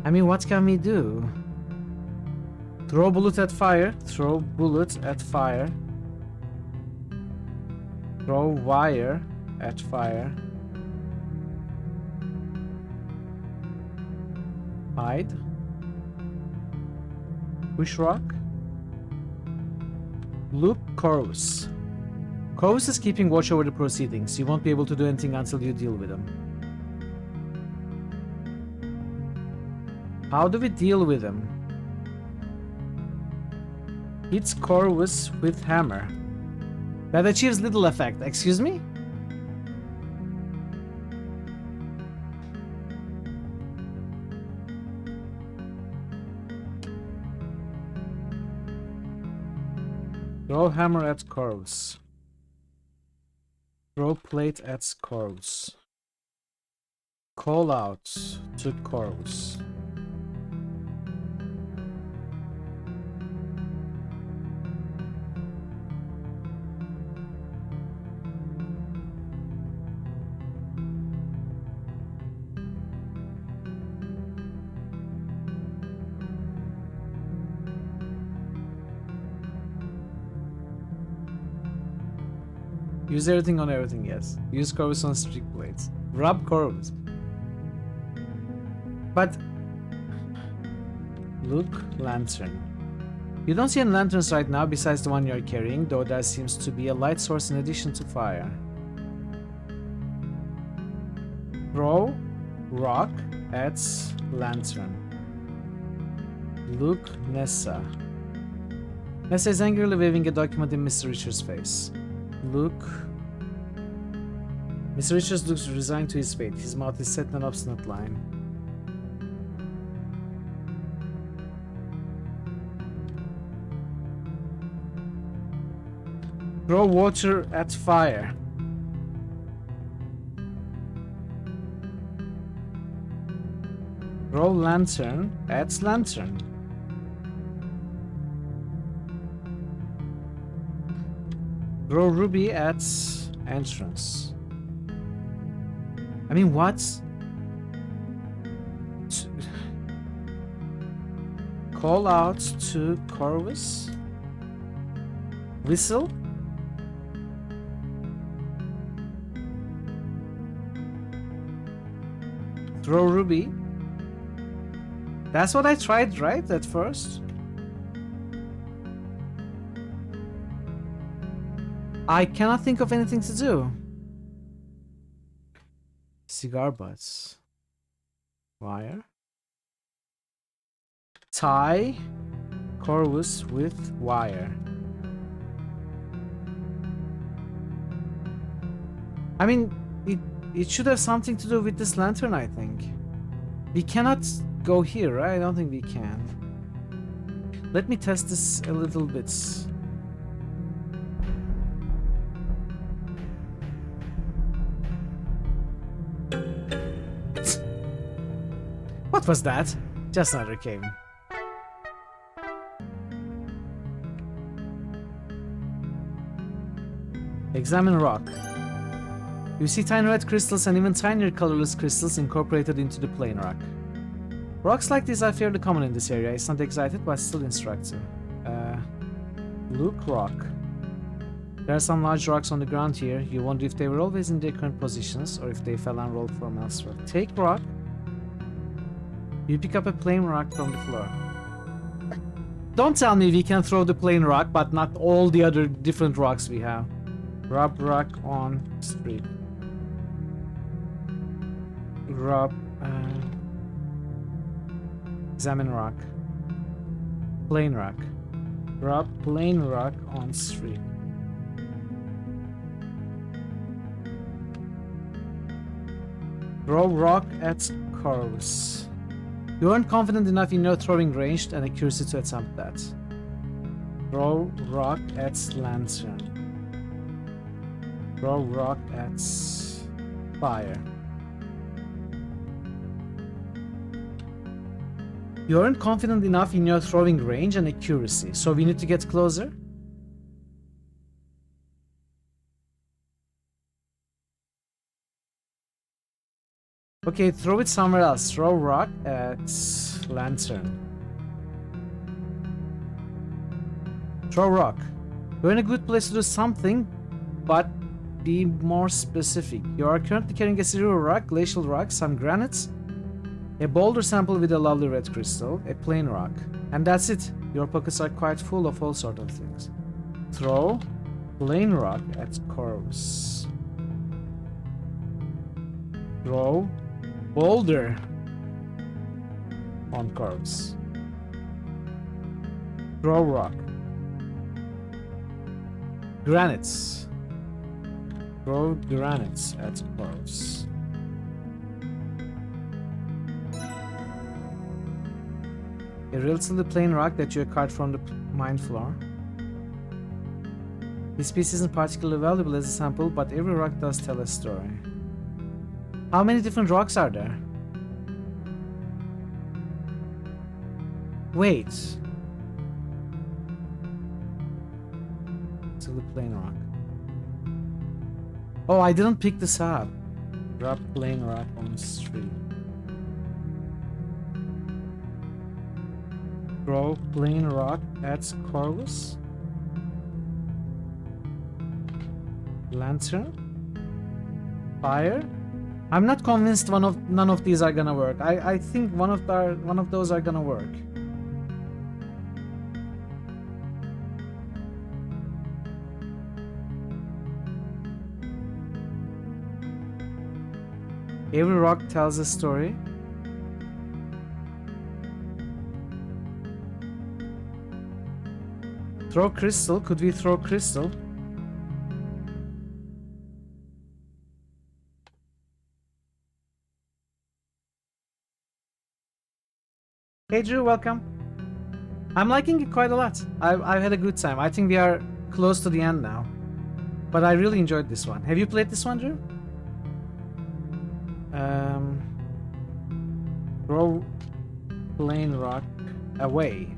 I mean, what can we do? Throw bullet at fire. Throw bullet at fire. Throw wire at fire. Hide. Push rock. Look Corvus. Corvus is keeping watch over the proceedings. You won't be able to do anything until you deal with him. How do we deal with him? Hits Corvus with hammer. That achieves little effect. Excuse me? Throw hammer at Corvus. Throw plate at Corvus. Call out to Corvus. Use everything on everything, yes. Use Corvus on stick blades. Rub Corvus. But... Look, lantern. You don't see any lanterns right now besides the one you're carrying, though there seems to be a light source in addition to fire. Throw rock at lantern. Look, Nessa. Nessa is angrily waving a document in Mr. Richards' face. Look. Mr. Richards looks resigned to his fate. His mouth is set in an obstinate line. Throw water at fire. Throw lantern at lantern. Throw ruby at entrance. I mean, what? Call out to Corvus. Whistle. Throw Ruby. That's what I tried, right? At first. I cannot think of anything to do. Cigar butts. Wire. Tie Corvus with wire. I mean, it should have something to do with this lantern, I think. We cannot go here, right? I don't think we can. Let me test this a little bit. What was that? Just another cave. Examine rock. You see tiny red crystals and even tinier colorless crystals incorporated into the plain rock. Rocks like these are fairly common in this area. It's not excited, but still instructive. Look rock. There are some large rocks on the ground here. You wonder if they were always in their current positions or if they fell and rolled from elsewhere. Take rock. You pick up a plain rock from the floor. Don't tell me we can throw the plain rock, but not all the other different rocks we have. Rub rock on street. Rub. Examine rock. Plain rock. Rub plain rock on street. Throw rock at Corvus. You aren't confident enough in your throwing range and accuracy to attempt that. Throw rock at lantern. Throw rock at fire. You aren't confident enough in your throwing range and accuracy, so we need to get closer. Okay, throw it somewhere else. Throw rock at lantern. Throw rock. You're in a good place to do something, but be more specific. You are currently carrying a zero rock, glacial rock, some granites, a boulder sample with a lovely red crystal, a plain rock, and that's it. Your pockets are quite full of all sorts of things. Throw plain rock at Corvus. Throw boulder on Corvus. Throw rock. Granites. Throw granites at Corvus. A relatively plain rock that you acquired from the mine floor. This piece isn't particularly valuable as a sample, but every rock does tell a story. How many different rocks are there? Wait. It's a plain rock. Oh, I didn't pick this up. Drop plain rock on the street. Throw plain rock at Corvus. Lantern. Fire. I'm not convinced none of these are gonna work. I think one of those are gonna work. Every rock tells a story. Throw crystal. Could we throw crystal? Hey Drew, welcome. I'm liking it quite a lot. I've had a good time. I think we are close to the end now. But I really enjoyed this one. Have you played this one, Drew? Throw plain rock away.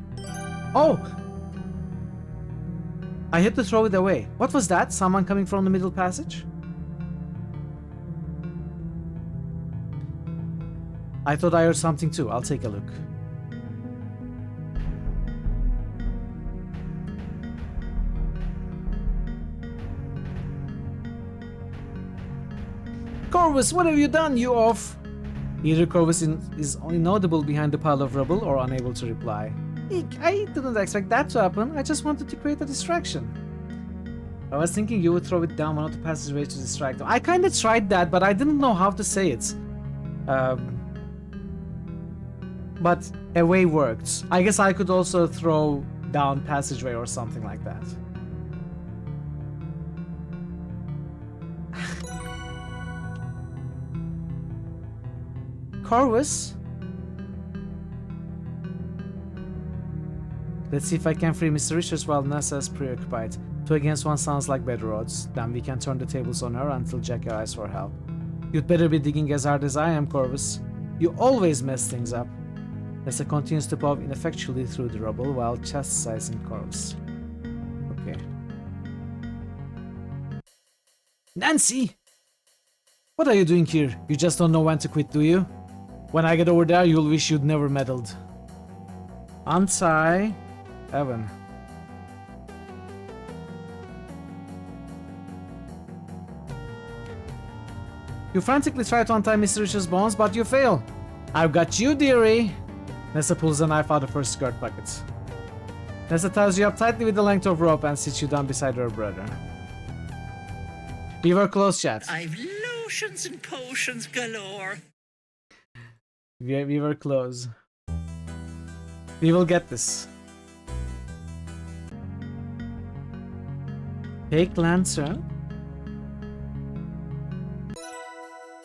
Oh! I had to throw it away. What was that? Someone coming from the middle passage? I thought I heard something too. I'll take a look. Corvus, what have you done, you oaf? Either Corvus is inaudible behind the pile of rubble or unable to reply. I didn't expect that to happen. I just wanted to create a distraction. I was thinking you would throw it down one of the passageways to distract them. I kinda tried that, but I didn't know how to say it. But away worked. I guess I could also throw down passageway or something like that. Corvus? Let's see if I can free Mr. Richards while Nessa is preoccupied. 2 against 1 sounds like better odds. Then we can turn the tables on her until Jack arrives for help. You'd better be digging as hard as I am, Corvus. You always mess things up. Nessa continues to plow ineffectually through the rubble while chastising Corvus. Okay. Nancy! What are you doing here? You just don't know when to quit, do you? When I get over there, you'll wish you'd never meddled. Untie Evan. You frantically try to untie Mr. Rich's bonds, but you fail. I've got you, dearie. Nessa pulls a knife out of her skirt pocket. Nessa ties you up tightly with the length of rope and sits you down beside her brother. We were close, chat. I've lotions and potions galore. We were close. We will get this. Take lantern.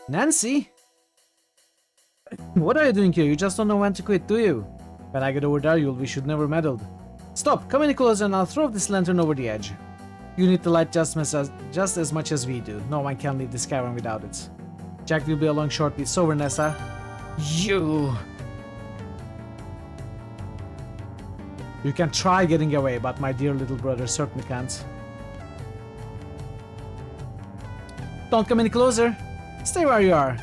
Nancy? What are you doing here? You just don't know when to quit, do you? When I get over there, you'll wish you'd never meddled. Stop! Come any closer and I'll throw this lantern over the edge. You need the light just as much as we do. No one can leave this cavern without it. Jack will be along shortly. It's over, Nessa. You can try getting away, but my dear little brother certainly can't. Don't come any closer. Stay where you are.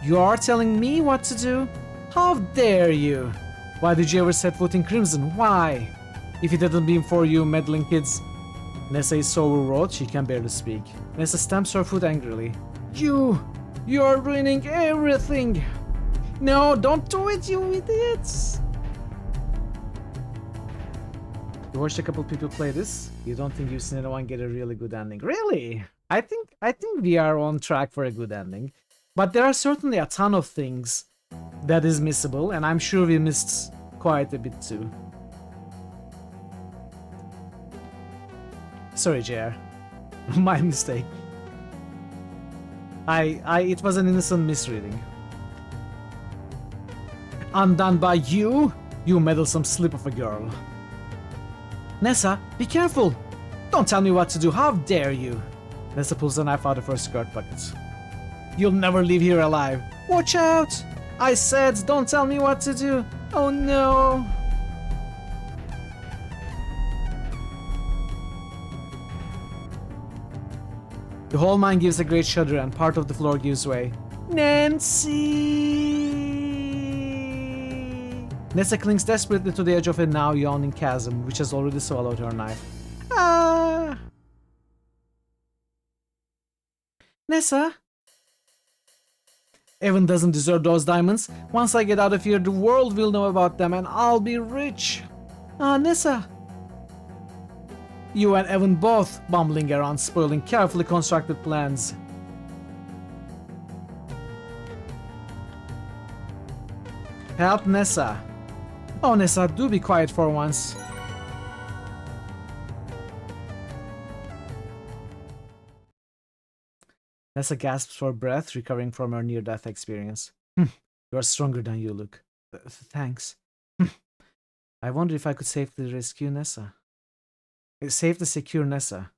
You are telling me what to do? How dare you? Why did you ever set foot in Crimson? Why? If it hadn't been for you meddling kids. Nessa is so overwrought she can barely speak. Nessa stamps her foot angrily. You are ruining everything. No, don't do it, you idiots. You watched a couple people play this? You don't think you've seen anyone get a really good ending? Really? I think we are on track for a good ending. But there are certainly a ton of things that is missable, and I'm sure we missed quite a bit too. Sorry, JR. My mistake. It was an innocent misreading. Undone by you? You meddlesome slip of a girl. Nessa, be careful! Don't tell me what to do, how dare you! Nessa pulls a knife out of her skirt pocket. You'll never leave here alive. Watch out! I said, don't tell me what to do. Oh no! The whole mine gives a great shudder and part of the floor gives way. Nancy! Nessa clings desperately to the edge of a now yawning chasm, which has already swallowed her knife. Ah! Nessa? Evan doesn't deserve those diamonds. Once I get out of here, the world will know about them and I'll be rich. Ah, Nessa. You and Evan both bumbling around, spoiling carefully constructed plans. Help Nessa. Oh, Nessa, do be quiet for once. Nessa gasps for breath, recovering from her near-death experience. You are stronger than you look. Thanks. I wonder if I could safely rescue Nessa. Safely secure Nessa.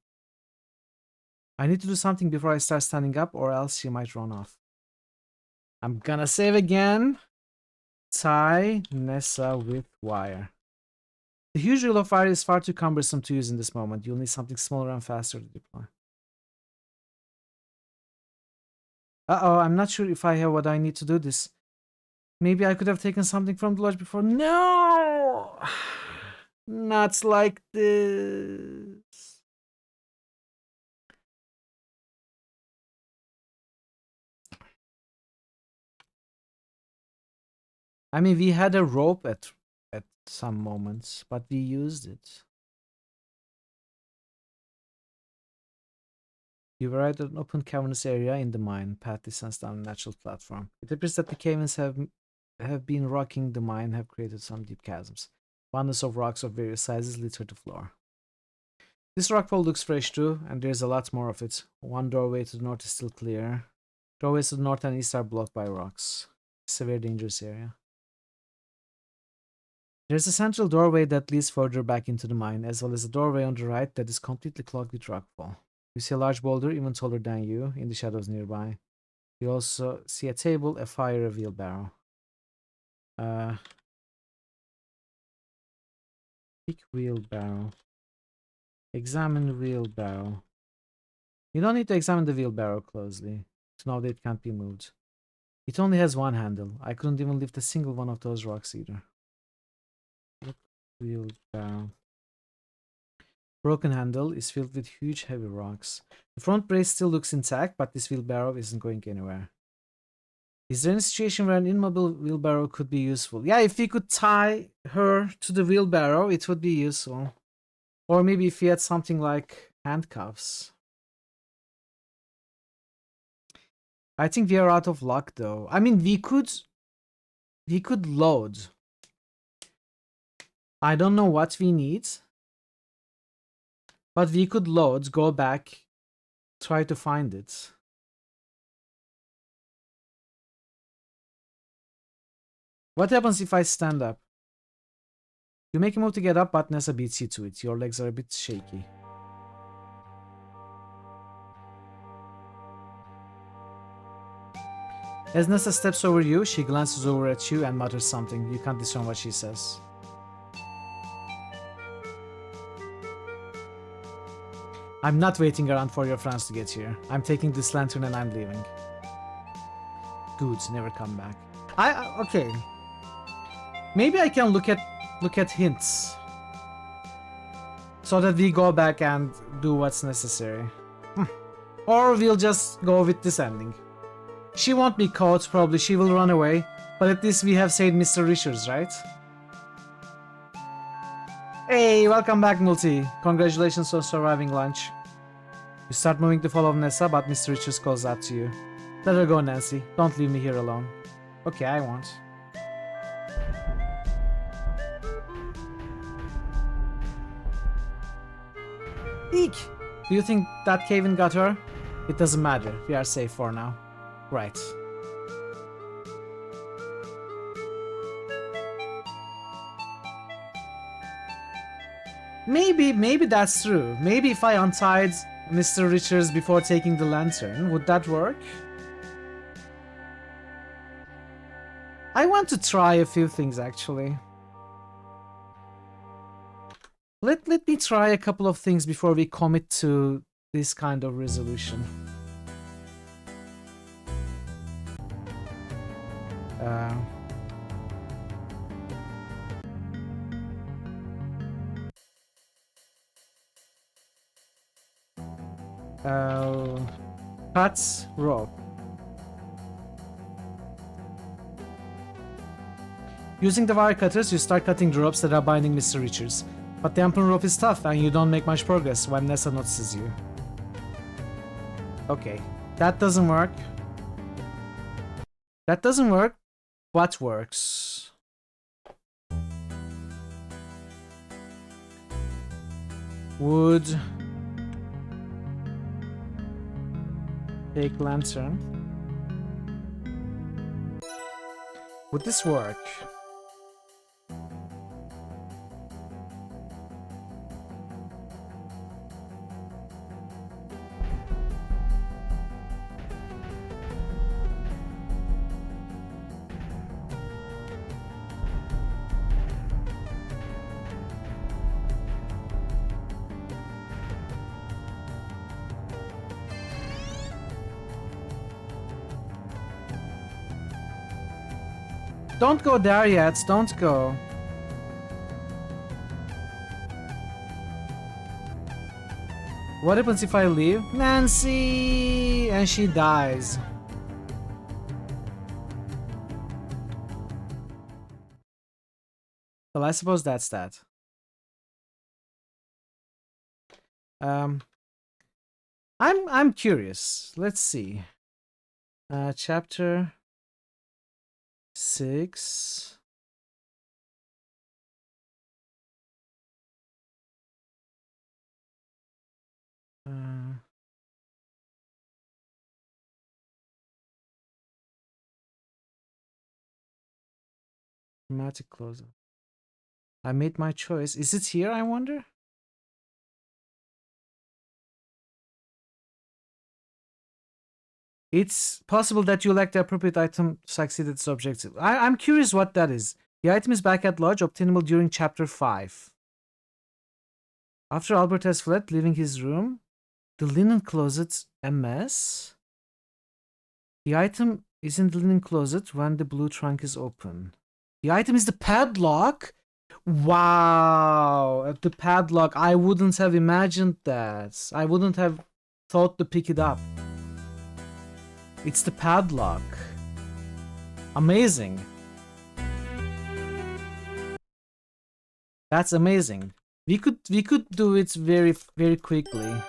I need to do something before I start standing up, or else she might run off. I'm gonna save again. Tie Nessa with wire. The huge reel of wire is far too cumbersome to use in this moment. You'll need something smaller and faster to deploy. Uh-oh, I'm not sure if I have what I need to do this. Maybe I could have taken something from the lodge before. No! Not like this. I mean, we had a rope at some moments, but we used it. You were at an open cavernous area in the mine. Path descends down a natural platform. It appears that the caverns have been rocking the mine, have created some deep chasms. Abundance of rocks of various sizes litter the floor. This rockfall looks fresh too, and there's a lot more of it. One doorway to the north is still clear. Doorways to the north and east are blocked by rocks. It's a very dangerous area. There's a central doorway that leads further back into the mine, as well as a doorway on the right that is completely clogged with rockfall. You see a large boulder even taller than you in the shadows nearby. You also see a table, a fire, a wheelbarrow. Pick wheelbarrow. Examine wheelbarrow. You don't need to examine the wheelbarrow closely to know that it can't be moved. It only has one handle. I couldn't even lift a single one of those rocks either. Wheelbarrow. Broken handle is filled with huge heavy rocks. The front brace still looks intact, but this wheelbarrow isn't going anywhere. Is there any situation where an immobile wheelbarrow could be useful? Yeah, if we could tie her to the wheelbarrow, it would be useful. Or maybe if we had something like handcuffs. I think we are out of luck though. I mean, we could load. I don't know what we need. But we could load, go back, try to find it. What happens if I stand up? You make a move to get up, but Nessa beats you to it. Your legs are a bit shaky. As Nessa steps over you, she glances over at you and mutters something. You can't discern what she says. I'm not waiting around for your friends to get here. I'm taking this lantern and I'm leaving. Good, never come back. Okay. Maybe I can look at hints. So that we go back and do what's necessary. Or we'll just go with this ending. She won't be caught, probably she will run away. But at least we have saved Mr. Richards, right? Hey, welcome back, Multi. Congratulations on surviving lunch. You start moving to follow Nessa, but Mr. Richards calls out to you. Let her go, Nancy. Don't leave me here alone. Okay, I won't. Eek! Do you think that cave-in got her? It doesn't matter. We are safe for now. Right. Maybe that's true. Maybe if I untied Mr. Richards before taking the lantern, would that work? I want to try a few things actually. Let me try a couple of things before we commit to this kind of resolution. Cuts rope. Using the wire cutters, you start cutting the ropes that are binding Mr. Richards. But the ample rope is tough and you don't make much progress when Nessa notices you. Okay, that doesn't work. That doesn't work. What works? Wood. Take lantern. Would this work? Don't go there yet, don't go. What happens if I leave? Nancy! And she dies. Well, I suppose that's that. I'm curious. Let's see. Chapter 6. Dramatic close. I made my choice. Is it here, I wonder? It's possible that you lack the appropriate item to succeed at this objective. I'm curious what that is. The item is back at lodge, obtainable during chapter 5. After Albert has fled, leaving his room, the linen closet's a mess. The item is in the linen closet when the blue trunk is open. The item is the padlock? Wow! The padlock. I wouldn't have imagined that. I wouldn't have thought to pick it up. It's the padlock. Amazing. That's amazing. We could do it very quickly.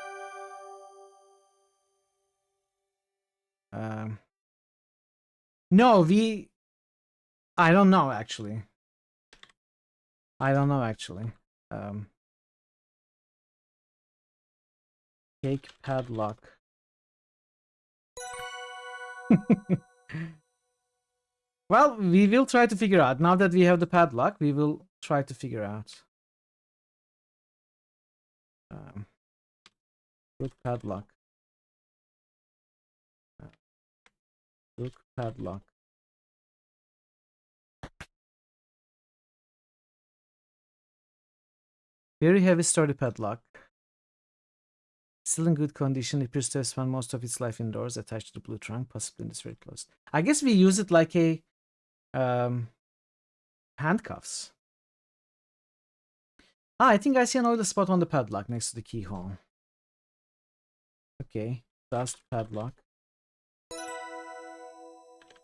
No, I don't know actually. Cake padlock. Well, we will try to figure out. Now that we have the padlock, we will try to figure out. Look padlock. Look padlock. Very heavy sturdy padlock. Still in good condition. It appears to have spent most of its life indoors, attached to the blue trunk, possibly in this very close. I guess we use it like a handcuffs. I think I see an oily spot on the padlock next to the keyhole. Okay, dust padlock.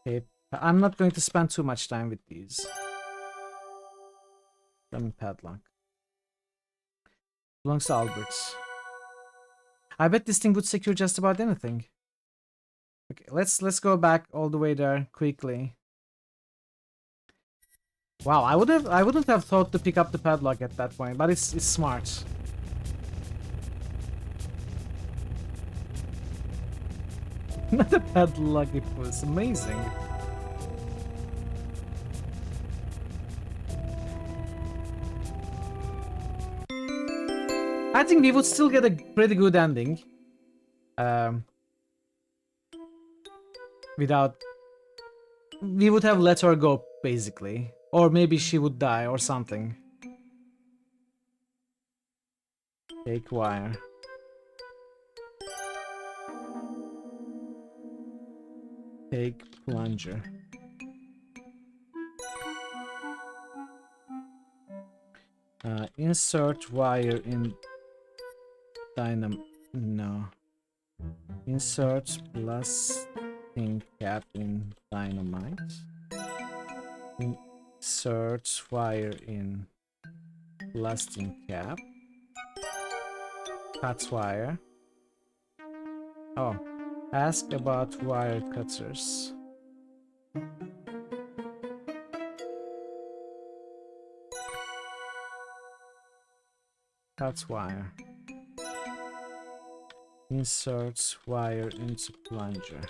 Okay, I'm not going to spend too much time with these. Padlock. Belongs to Albert's. I bet this thing would secure just about anything. Okay, let's go back all the way there quickly. Wow, I wouldn't have thought to pick up the padlock at that point, but it's smart. The padlock, it was amazing. I think we would still get a pretty good ending. Without... We would have let her go, basically. Or maybe she would die or something. Take wire. Take plunger. Insert wire in no. Insert blasting cap in dynamite. Insert wire in blasting cap. Cut wire. Oh, ask about wire cutters. Cut wire. Insert wire into plunger.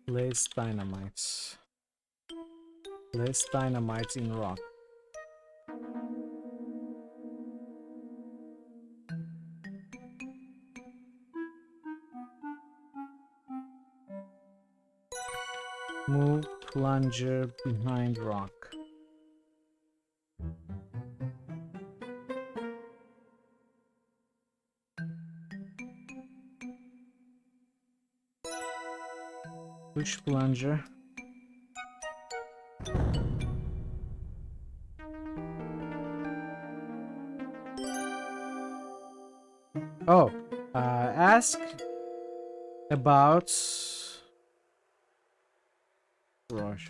Place dynamite. Place dynamite in rock. Move plunger behind rock. Push plunger. Oh, ask about garage.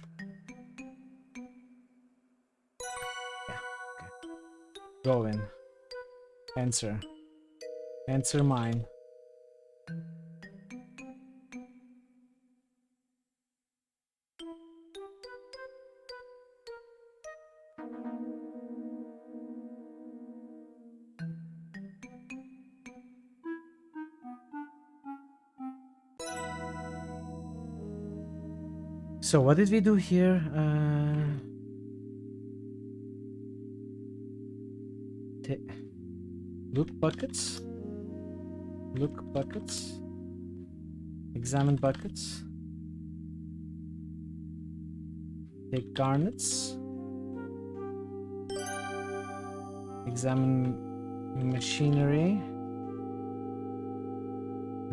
Yeah, okay. Go in. Enter. Enter mine. So what did we do here? Look buckets. Look buckets. Examine buckets. Take garnets. Examine machinery.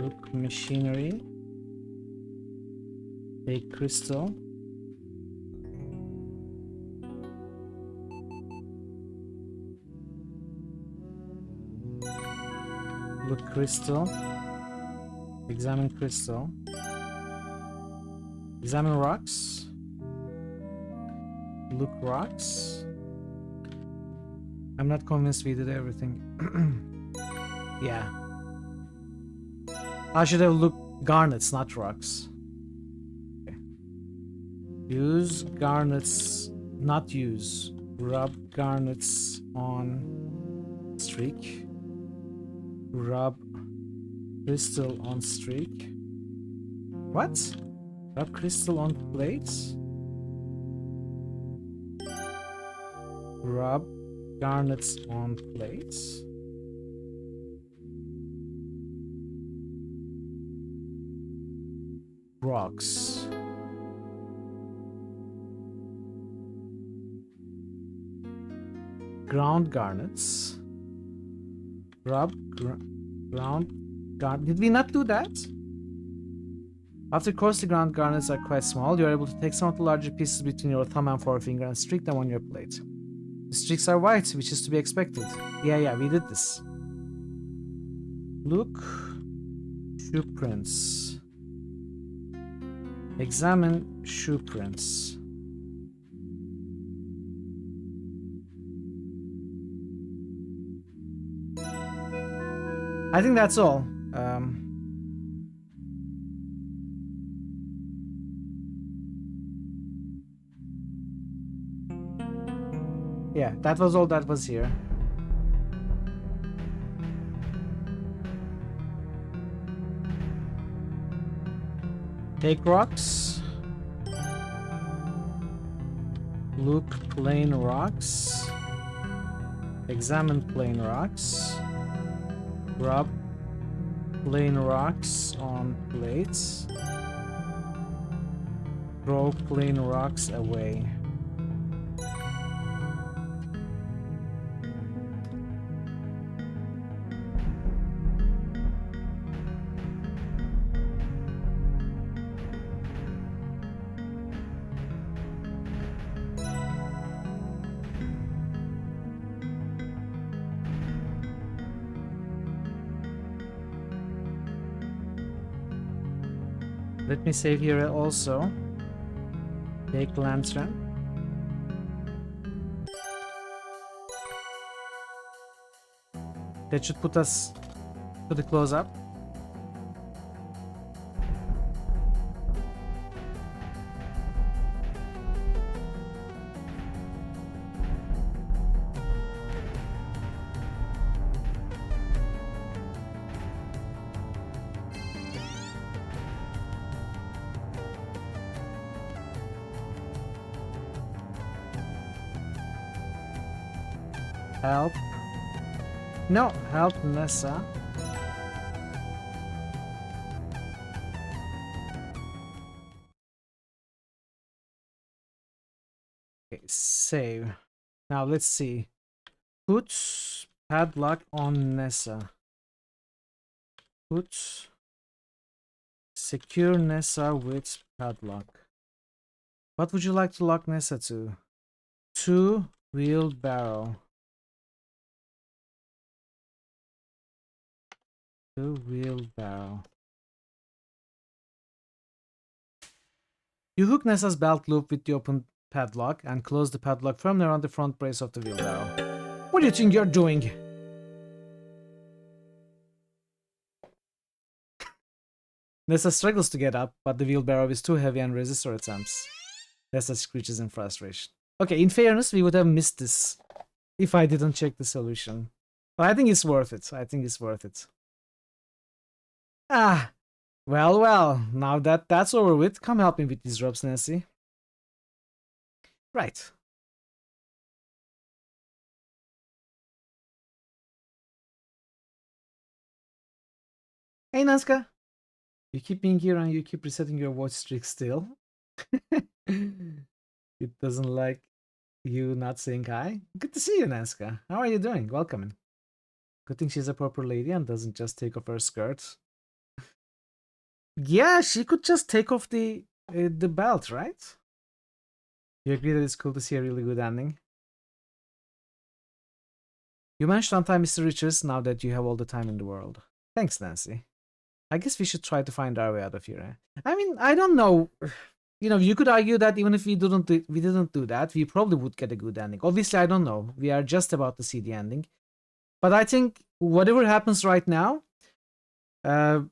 Look machinery. Take crystal. Look crystal. Examine crystal. Examine rocks. Look rocks. I'm not convinced we did everything. Yeah. I should have looked garnets, not rocks. Okay. Use garnets, not use. Rub garnets on streak. Rub crystal on streak. What? Rub crystal on plates? Rub garnets on plates. Rocks. Ground garnets. Rub ground garnet. Did we not do that? After coarsely ground garnets are quite small, you are able to take some of the larger pieces between your thumb and forefinger and streak them on your plate. The streaks are white, which is to be expected. Yeah, we did this. Look. Shoe prints. Examine shoe prints. I think that's all. Yeah, that was all that was here. Take rocks. Look plain rocks. Examine plain rocks. Rub plain rocks on plates. Throw plain rocks away. Let me save here also. Take lantern. That should put us to the close up. Help. No, help Nessa. Okay, save. Now let's see. Put padlock on Nessa. Put secure Nessa with padlock. What would you like to lock Nessa to? Wheelbarrow. Wheelbarrow. You hook Nessa's belt loop with the open padlock and close the padlock firmly around the front brace of the wheelbarrow. What do you think you're doing? Nessa struggles to get up, but the wheelbarrow is too heavy and resists her attempts. Nessa screeches in frustration. Okay, in fairness, we would have missed this if I didn't check the solution. But I think it's worth it. I think it's worth it. Ah, well, now that that's over with, come help me with these ropes, Nancy. Right. Hey, Nazca. You keep being here and you keep resetting your watch streak still. It doesn't like you not saying hi. Good to see you, Nazca. How are you doing? Welcome in. Good thing she's a proper lady and doesn't just take off her skirt. Yeah, she could just take off the belt, right? You agree that it's cool to see a really good ending? You managed to untie Mr. Richards now that you have all the time in the world. Thanks, Nancy. I guess we should try to find our way out of here. Eh? I mean, I don't know. You know, you could argue that even if we didn't do that, we probably would get a good ending. Obviously, I don't know. We are just about to see the ending. But I think whatever happens right now, the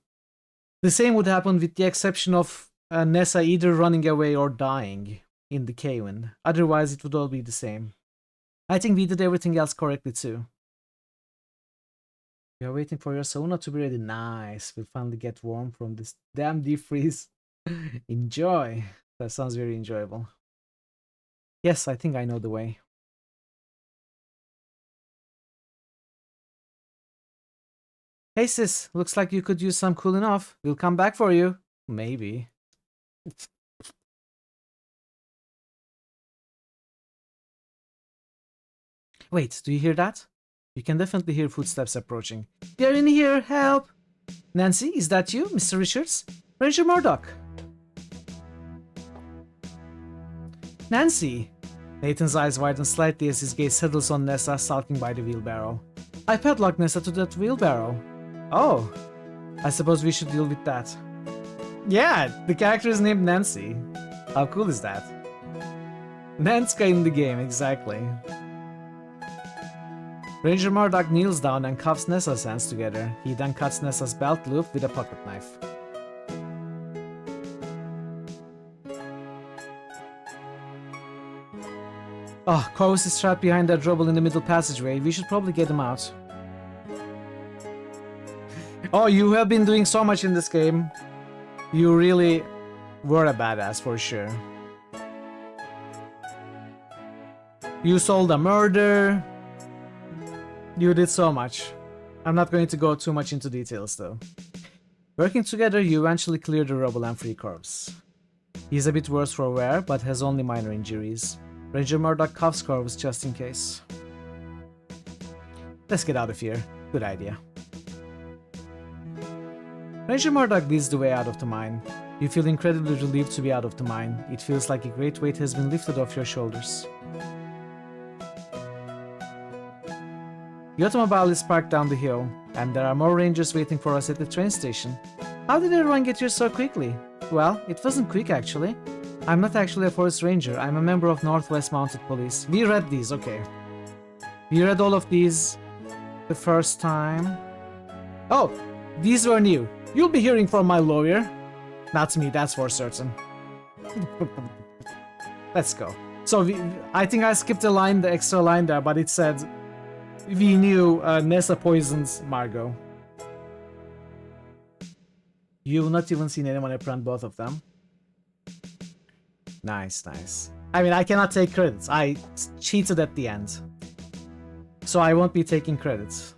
same would happen with the exception of Nessa either running away or dying in the cave-in. Otherwise, it would all be the same. I think we did everything else correctly too. You're waiting for your sauna to be ready. Nice. We'll finally get warm from this damn deep freeze. Enjoy. That sounds very enjoyable. Yes, I think I know the way. Hey sis, looks like you could use some cooling off. We'll come back for you. Maybe. Wait, do you hear that? You can definitely hear footsteps approaching. They're in here, help! Nancy, is that you, Mr. Richards? Ranger Murdoch. Nancy! Nathan's eyes widen slightly as his gaze settles on Nessa sulking by the wheelbarrow. I padlocked Nessa to that wheelbarrow. Oh, I suppose we should deal with that. Yeah, the character is named Nancy. How cool is that? Nanska in the game, exactly. Ranger Murdoch kneels down and cuffs Nessa's hands together. He then cuts Nessa's belt loop with a pocket knife. Oh, Corvus is trapped behind that rubble in the middle passageway. We should probably get him out. Oh, you have been doing so much in this game. You really were a badass for sure. You solved a murder. You did so much. I'm not going to go too much into details though. Working together, you eventually clear the rubble and free Corvus. He's a bit worse for wear, but has only minor injuries. Ranger Murdoch cuffs Corvus just in case. Let's get out of here. Good idea. Ranger Murdoch leads the way out of the mine. You feel incredibly relieved to be out of the mine. It feels like a great weight has been lifted off your shoulders. The automobile is parked down the hill, and there are more rangers waiting for us at the train station. How did everyone get here so quickly? Well, it wasn't quick actually. I'm not actually a forest ranger, I'm a member of Northwest Mounted Police. We read these, okay. We read all of these the first time. Oh, these were new. You'll be hearing from my lawyer. Not me, that's for certain. Let's go. So I think I skipped a line, the extra line there, but it said we knew Nessa poisons Margot. You've not even seen anyone apprehend both of them. Nice, nice. I mean, I cannot take credits. I cheated at the end. So I won't be taking credits.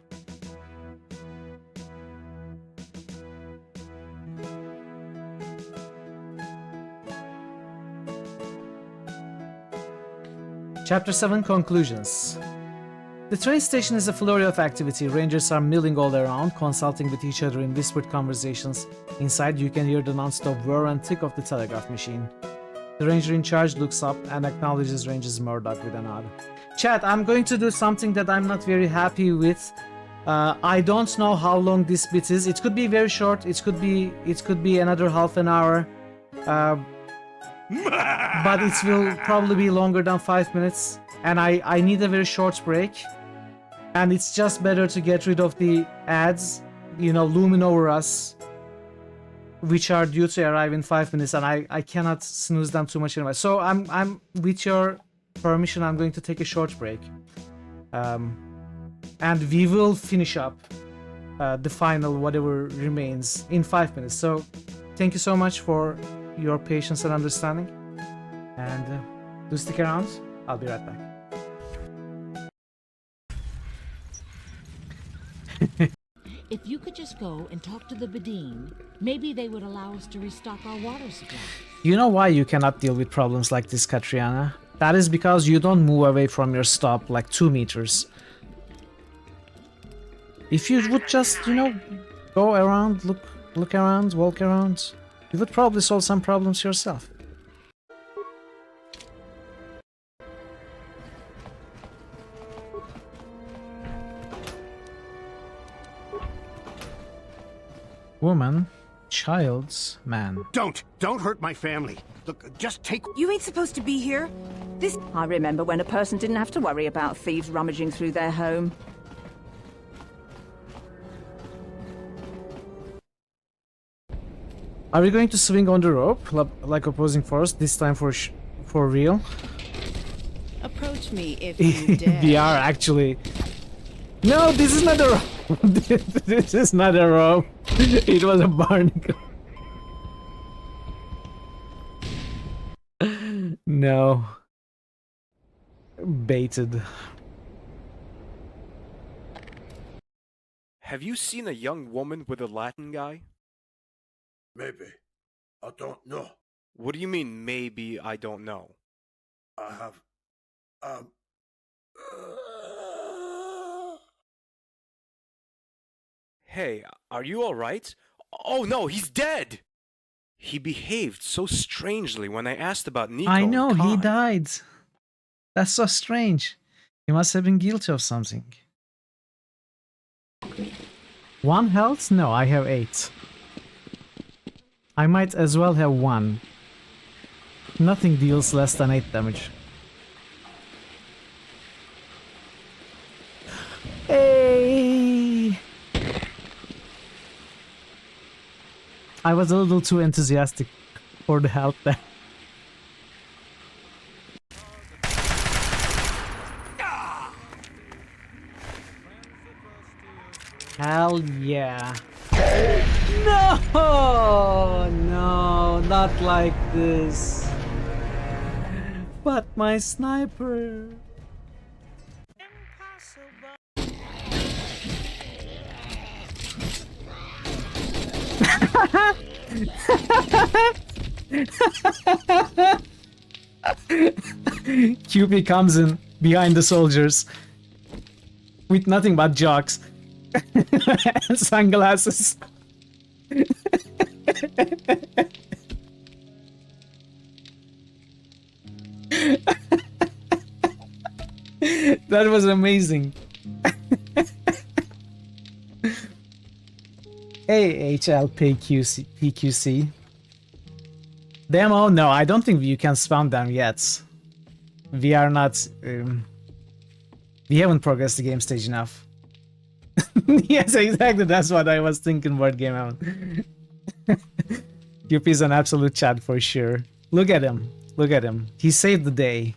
Chapter 7 Conclusions. The train station is a flurry of activity. Rangers are milling all around, consulting with each other in whispered conversations. Inside, you can hear the non-stop whir and tick of the telegraph machine. The ranger in charge looks up and acknowledges Ranger Murdoch with a nod. Chat, I'm going to do something that I'm not very happy with. I don't know how long this bit is. It could be very short. It could be another half an hour. but it will probably be longer than 5 minutes, and I need a very short break, and it's just better to get rid of the ads, you know, looming over us, which are due to arrive in 5 minutes, and I cannot snooze them too much anyway. So I'm with your permission, I'm going to take a short break, and we will finish up the final whatever remains in 5 minutes. So thank you so much for your patience and understanding, and do stick around. I'll be right back. If you could just go and talk to the Badine, maybe they would allow us to restock our water supply. You know why you cannot deal with problems like this, Katriana? That is because you don't move away from your stop like 2 meters. If you would just, you know, go around, look around, walk around, you would probably solve some problems yourself. Woman, child's man. Don't hurt my family. Look, just take... You ain't supposed to be here. This... I remember when a person didn't have to worry about thieves rummaging through their home. Are we going to swing on the rope like opposing force, this time for real? Approach me if you dare. We are actually... No, this is not a rope. This is not a rope. It was a barnacle. No. Baited. Have you seen a young woman with a Latin guy? Maybe. I don't know. What do you mean, maybe I don't know? I have... Hey, are you alright? Oh no, he's dead! He behaved so strangely when I asked about Nico. I know, and he Khan. died. That's so strange. He must have been guilty of something. 1 health? No, I have 8. I might as well have 1. Nothing deals less than 8 damage. Hey! I was a little too enthusiastic for the health there. Hell yeah. No! No, not like this. But my sniper. QP comes in behind the soldiers with nothing but jocks and sunglasses. That was amazing. Hey, PQC. Demo? No, I don't think you can spam them yet. We are not... we haven't progressed the game stage enough. Yes, exactly, that's what I was thinking about Game On. QP is an absolute Chad for sure. Look at him. Look at him. He saved the day.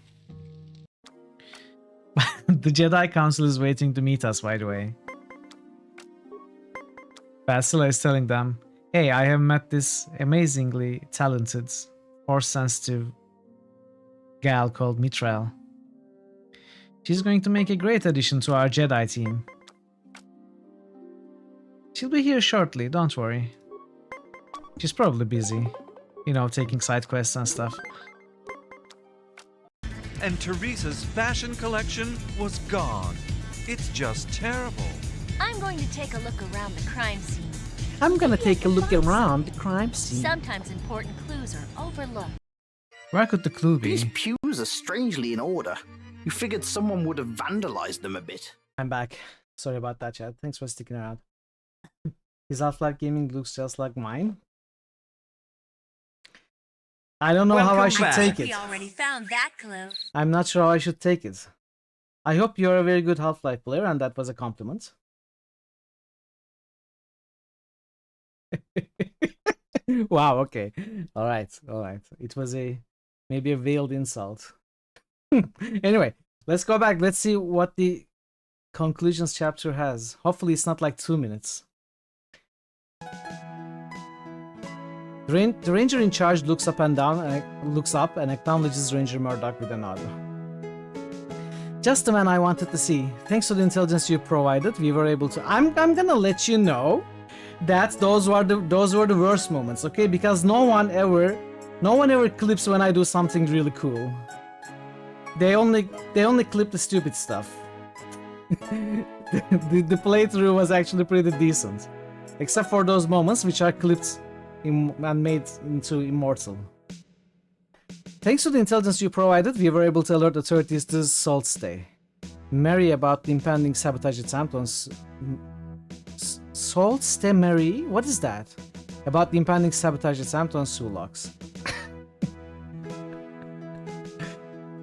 The Jedi Council is waiting to meet us, by the way. Basila is telling them, hey, I have met this amazingly talented, force-sensitive gal called Mithril. She's going to make a great addition to our Jedi team. She'll be here shortly, don't worry. She's probably busy, you know, taking side quests and stuff. And Teresa's fashion collection was gone. It's just terrible. I'm going to take a look around the crime scene. I'm gonna take a look around the crime scene. Sometimes important clues are overlooked. Where could the clue be? These pews are strangely in order. You figured someone would have vandalized them a bit. I'm back. Sorry about that, Chad. Thanks for sticking around. His Half-Life gaming looks just like mine. I don't know how I should take We it. already found that clue. I'm not sure how I should take it. I hope you're a very good Half-Life player, and that was a compliment. Wow, okay. Alright. It was maybe a veiled insult. Anyway, let's go back. Let's see what the conclusions chapter has. Hopefully it's not like 2 minutes. The ranger in charge looks up and acknowledges Ranger Murdoch with a nod. Just the man I wanted to see. Thanks to the intelligence you provided, we were able to. I'm gonna let you know that those were the worst moments, okay? Because no one ever clips when I do something really cool. They only clip the stupid stuff. the playthrough was actually pretty decent, except for those moments which are clipped and made into immortal. Thanks to the intelligence you provided, we were able to alert authorities to Salt Stay. Mary about the impending sabotage attempt on Salt Stay Mary? What is that? About the impending sabotage attempt on Sulux.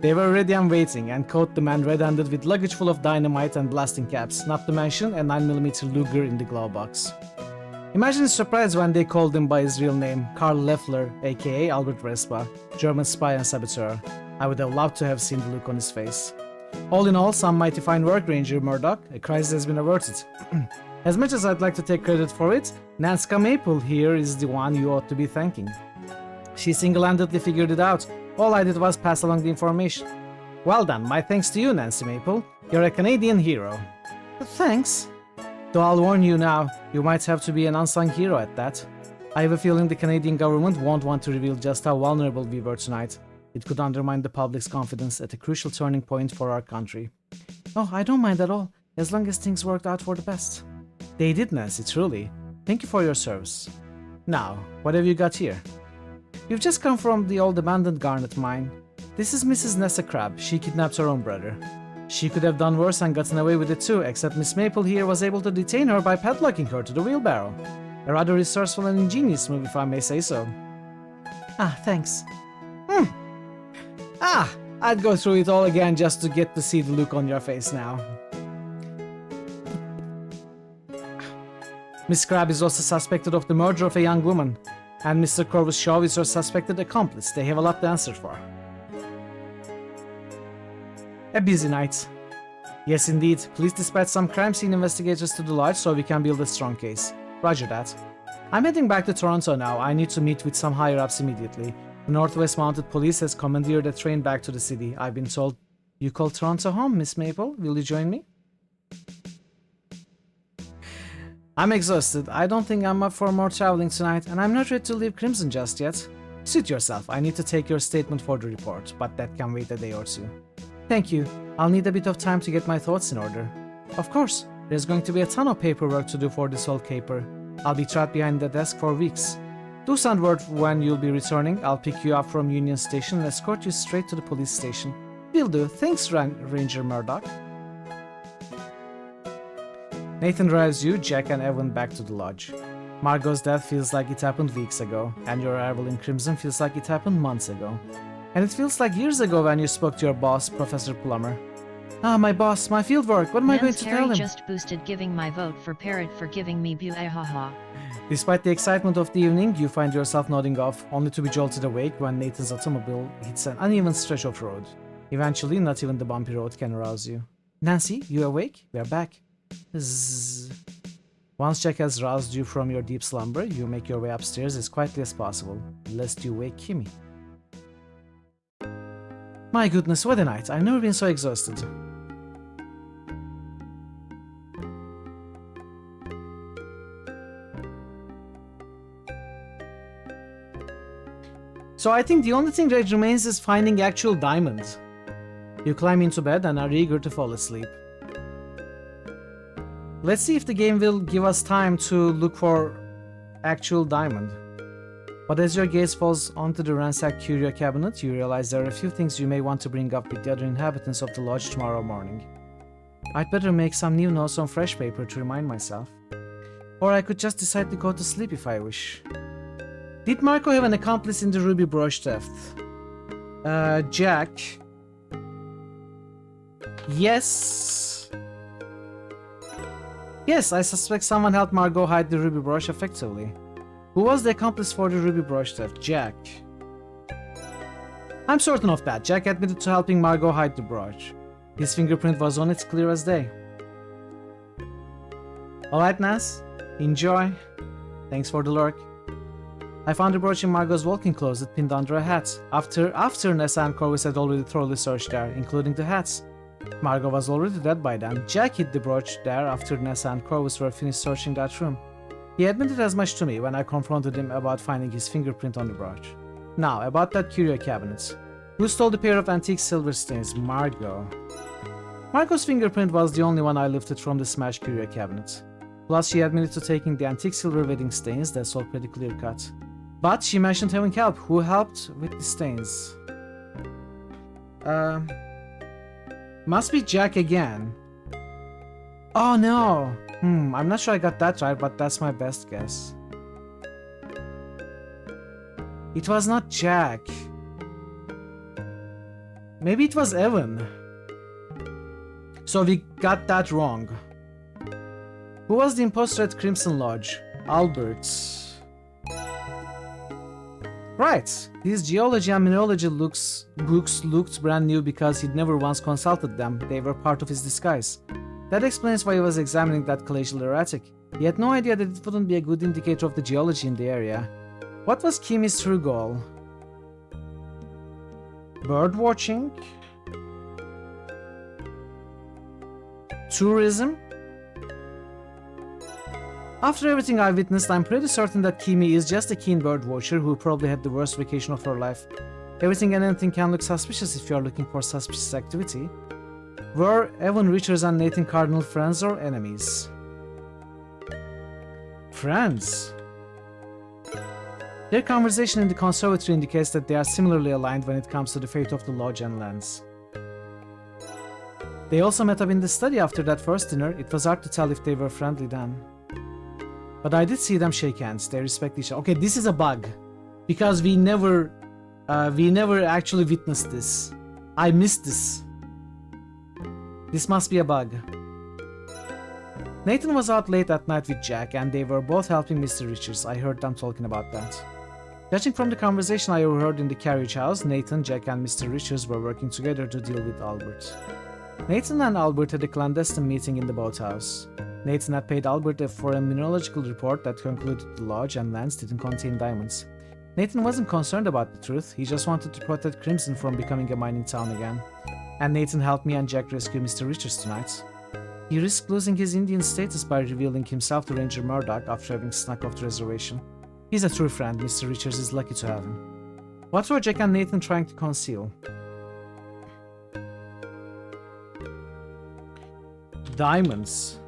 They were ready and waiting, and caught the man red-handed with luggage full of dynamite and blasting caps, not to mention a 9mm Luger in the glove box. Imagine his surprise when they called him by his real name, Karl Leffler, aka Albert Vespa, German spy and saboteur. I would have loved to have seen the look on his face. All in all, some mighty fine work, Ranger Murdoch. A crisis has been averted. As much as I'd like to take credit for it, Nanska Maple here is the one you ought to be thanking. She single-handedly figured it out. All I did was pass along the information. Well done, my thanks to you, Nancy Maple. You're a Canadian hero. Thanks. Though I'll warn you now, you might have to be an unsung hero at that. I have a feeling the Canadian government won't want to reveal just how vulnerable we were tonight. It could undermine the public's confidence at a crucial turning point for our country. Oh, I don't mind at all, as long as things worked out for the best. They did, Nancy, truly. Thank you for your service. Now, what have you got here? You've just come from the old abandoned garnet mine. This is Mrs. Nessa Crab. She kidnapped her own brother. She could have done worse and gotten away with it too, except Miss Maple here was able to detain her by padlocking her to the wheelbarrow. A rather resourceful and ingenious move, if I may say so. Ah, thanks. I'd go through it all again just to get to see the look on your face now. Miss Crab is also suspected of the murder of a young woman, and Mr. Corvus Shaw is her suspected accomplice. They have a lot to answer for. A busy night. Yes, indeed. Please dispatch some crime scene investigators to the lodge so we can build a strong case. Roger that. I'm heading back to Toronto now. I need to meet with some higher-ups immediately. The Northwest Mounted Police has commandeered a train back to the city. I've been told. You call Toronto home, Miss Maple? Will you join me? I'm exhausted. I don't think I'm up for more traveling tonight, and I'm not ready to leave Crimson just yet. Suit yourself. I need to take your statement for the report, but that can wait a day or two. Thank you. I'll need a bit of time to get my thoughts in order. Of course, there's going to be a ton of paperwork to do for this whole caper. I'll be trapped behind the desk for weeks. Do send word when you'll be returning. I'll pick you up from Union Station and escort you straight to the police station. Will do. Thanks, Ranger Murdoch. Nathan drives you, Jack and Evan back to the lodge. Margot's death feels like it happened weeks ago, and your arrival in Crimson feels like it happened months ago. And it feels like years ago when you spoke to your boss, Professor Plummer. Ah, my boss, my fieldwork, what am I going to tell him? Just boosted giving my vote for Parrot for giving me haha. Despite the excitement of the evening, you find yourself nodding off, only to be jolted awake when Nathan's automobile hits an uneven stretch of road. Eventually, not even the bumpy road can arouse you. Nancy, you awake? We are back. Zzz. Once Jack has roused you from your deep slumber, you make your way upstairs as quietly as possible, lest you wake Kimmy. My goodness, what a night. I've never been so exhausted. So I think the only thing that remains is finding actual diamonds. You climb into bed and are eager to fall asleep. Let's see if the game will give us time to look for actual diamond. But as your gaze falls onto the ransacked curio cabinet, you realize there are a few things you may want to bring up with the other inhabitants of the lodge tomorrow morning. I'd better make some new notes on fresh paper to remind myself. Or I could just decide to go to sleep if I wish. Did Marco have an accomplice in the ruby brooch theft? Jack. Yes. Yes, I suspect someone helped Margot hide the ruby brooch effectively. Who was the accomplice for the ruby brooch theft? Jack. I'm certain of that. Jack admitted to helping Margot hide the brooch. His fingerprint was on it, clear as day. Alright, Nas. Enjoy. Thanks for the lurk. I found the brooch in Margot's walk-in closet pinned under a hat. After Nessa and Corvus had already thoroughly searched there, including the hats. Margot was already dead by then. Jack hid the brooch there after Nessa and Corvus were finished searching that room. He admitted as much to me when I confronted him about finding his fingerprint on the brooch. Now, about that curio cabinet. Who stole the pair of antique silver stains? Margot. Margot's fingerprint was the only one I lifted from the smashed curio cabinet. Plus, she admitted to taking the antique silver wedding stains, that's all pretty clear-cut. But she mentioned having help. Who helped with the stains? Must be Jack again. Oh no! I'm not sure I got that right, but that's my best guess. It was not Jack. Maybe it was Evan. So we got that wrong. Who was the imposter at Crimson Lodge? Albert. Right. His geology and mineralogy books looked brand new because he'd never once consulted them. They were part of his disguise. That explains why he was examining that glacial erratic. He had no idea that it wouldn't be a good indicator of the geology in the area. What was Kimi's true goal? Bird watching? Tourism? After everything I witnessed, I'm pretty certain that Kimi is just a keen bird watcher who probably had the worst vacation of her life. Everything and anything can look suspicious if you're looking for suspicious activity. Were Evan Richards and Nathan Cardinal friends or enemies? Friends? Their conversation in the conservatory indicates that they are similarly aligned when it comes to the fate of the lodge and lands. They also met up in the study after that first dinner. It was hard to tell if they were friendly then. But I did see them shake hands. They respect each other. Okay, this is a bug. Because we never actually witnessed this. I missed this. This must be a bug. Nathan was out late at night with Jack, and they were both helping Mr. Richards. I heard them talking about that. Judging from the conversation I overheard in the carriage house, Nathan, Jack, and Mr. Richards were working together to deal with Albert. Nathan and Albert had a clandestine meeting in the boathouse. Nathan had paid Albert for a mineralogical report that concluded the lodge and lands didn't contain diamonds. Nathan wasn't concerned about the truth, he just wanted to protect Crimson from becoming a mining town again. And Nathan helped me and Jack rescue Mr. Richards tonight. He risked losing his Indian status by revealing himself to Ranger Murdoch after having snuck off the reservation. He's a true friend, Mr. Richards is lucky to have him. What were Jack and Nathan trying to conceal? Diamonds.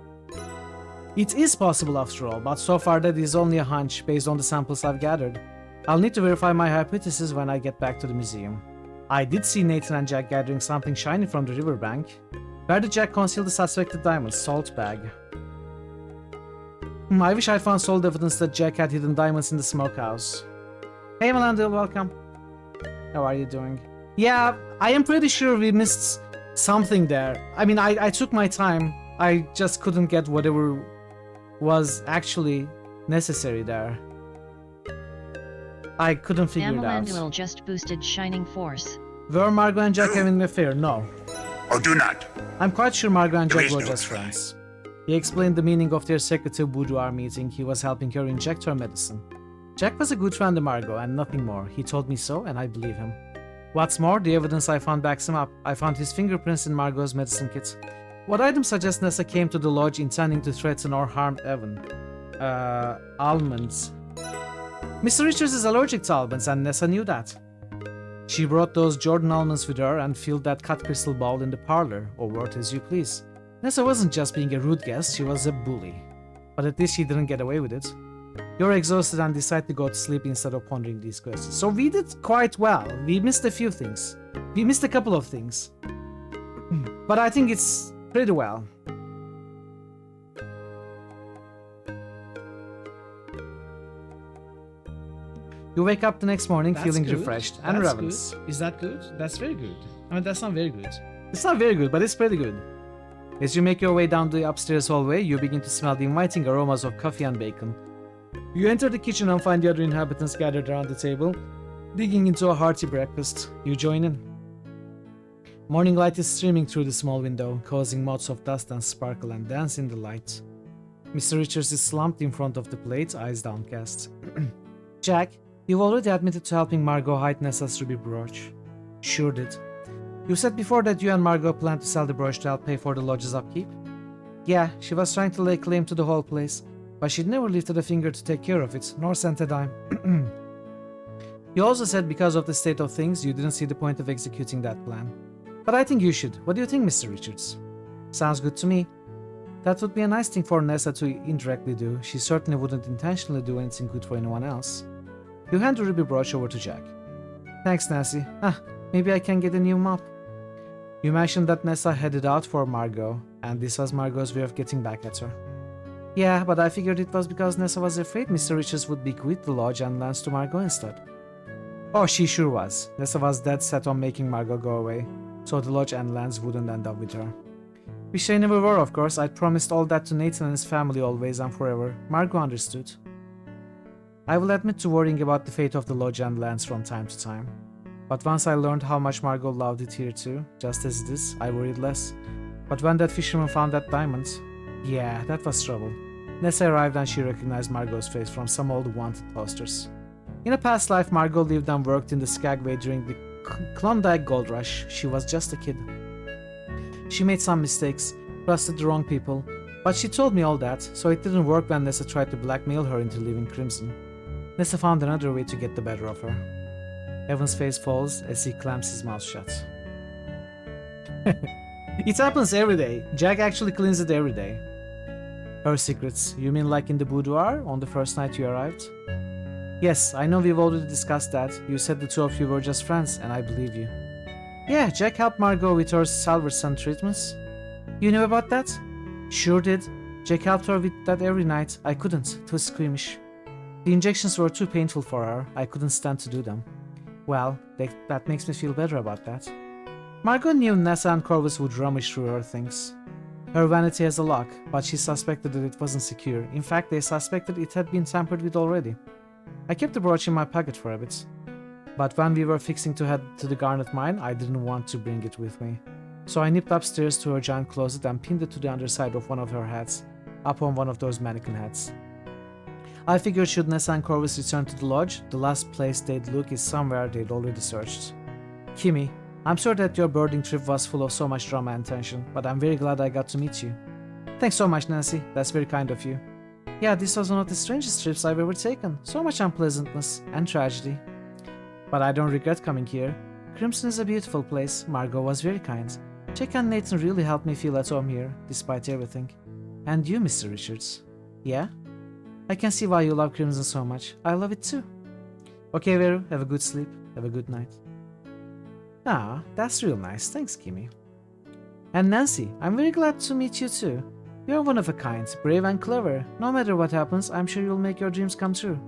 It is possible after all, but so far that is only a hunch based on the samples I've gathered. I'll need to verify my hypothesis when I get back to the museum. I did see Nathan and Jack gathering something shiny from the riverbank. Where did Jack conceal the suspected diamonds? Salt bag. I wish I'd found solid evidence that Jack had hidden diamonds in the smokehouse. Hey Melandil, welcome. How are you doing? Yeah, I am pretty sure we missed something there. I mean, I took my time. I just couldn't get whatever was actually necessary there. I couldn't figure it out. Amalanduil just boosted Shining Force. Were Margot and Jack having an affair? No. Or do not. I'm quite sure Margot and There Jack is were no just try. friends. He explained the meaning of their secretive boudoir meeting. He was helping her inject her medicine. Jack was a good friend of Margot and nothing more. He told me so and I believe him. What's more, the evidence I found backs him up. I found his fingerprints in Margot's medicine kit. What item suggests Nessa came to the lodge intending to threaten or harm Evan? Almonds. Mr. Richards is allergic to almonds and Nessa knew that. She brought those Jordan almonds with her and filled that cut crystal bowl in the parlor, or word as you please. Nessa wasn't just being a rude guest, she was a bully. But at least she didn't get away with it. You're exhausted and decide to go to sleep instead of pondering these questions. So we did quite well. We missed a few things. We missed a couple of things. But I think it's pretty well. You wake up the next morning That's feeling good. refreshed and That's ravenous. good. Is that good? That's very good. I mean, that's not very good. It's not very good, but it's pretty good. As you make your way down the upstairs hallway, you begin to smell the inviting aromas of coffee and bacon. You enter the kitchen and find the other inhabitants gathered around the table, digging into a hearty breakfast. You join in. Morning light is streaming through the small window, causing motes of dust and sparkle and dance in the light. Mr. Richards is slumped in front of the plate, eyes downcast. Jack, you've already admitted to helping Margot hide Nessa's ruby brooch. Sure did. You said before that you and Margot planned to sell the brooch to help pay for the lodge's upkeep? Yeah, she was trying to lay claim to the whole place, but she'd never lifted a finger to take care of it, nor sent a dime. You also said because of the state of things, you didn't see the point of executing that plan. But I think you should. What do you think, Mr. Richards? Sounds good to me. That would be a nice thing for Nessa to indirectly do. She certainly wouldn't intentionally do anything good for anyone else. You hand the ruby brooch over to Jack. Thanks, Nancy. Maybe I can get a new mop. You mentioned that Nessa headed out for Margot, and this was Margot's way of getting back at her. Yeah, but I figured it was because Nessa was afraid Mr. Richards would bequeath the lodge and lands to Margot instead. Oh, she sure was. Nessa was dead set on making Margot go away, so the lodge and lands wouldn't end up with her. Which they never were, of course. I'd promised all that to Nathan and his family always and forever. Margot understood. I will admit to worrying about the fate of the lodge and lands from time to time. But once I learned how much Margot loved it here too, just as it is, I worried less. But when that fisherman found that diamond, yeah, that was trouble. Nessa arrived and she recognized Margot's face from some old wanted posters. In a past life, Margot lived and worked in the Skagway during the Klondike Gold Rush. She was just a kid. She made some mistakes, trusted the wrong people, but she told me all that, so it didn't work when Nessa tried to blackmail her into leaving Crimson. Nessa found another way to get the better of her. Evan's face falls as he clamps his mouth shut. It happens every day. Jack actually cleans it every day. Her secrets, you mean like in the boudoir on the first night you arrived? Yes, I know we've already discussed that. You said the two of you were just friends, and I believe you. Yeah, Jack helped Margot with her salvage sun treatments. You knew about that? Sure did. Jack helped her with that every night. I couldn't. Too squeamish. The injections were too painful for her. I couldn't stand to do them. Well, that makes me feel better about that. Margot knew Nessa and Corvus would rummage through her things. Her vanity has a lock, but she suspected that it wasn't secure. In fact, they suspected it had been tampered with already. I kept the brooch in my pocket for a bit. But when we were fixing to head to the garnet mine, I didn't want to bring it with me. So I nipped upstairs to her giant closet and pinned it to the underside of one of her hats, up on one of those mannequin hats. I figured should Nessa and Corvus return to the lodge, the last place they'd look is somewhere they'd already searched. Kimmy, I'm sure that your birding trip was full of so much drama and tension, but I'm very glad I got to meet you. Thanks so much, Nancy. That's very kind of you. Yeah, this was one of the strangest trips I've ever taken. So much unpleasantness and tragedy. But I don't regret coming here. Crimson is a beautiful place. Margot was very kind. Jack and Nathan really helped me feel at home here, despite everything. And you, Mr. Richards. Yeah? I can see why you love Crimson so much. I love it too. Okay, Vero, have a good sleep. Have a good night. Ah, that's real nice. Thanks, Kimmy. And Nancy, I'm very glad to meet you too. You're one of a kind, brave and clever. No matter what happens, I'm sure you'll make your dreams come true.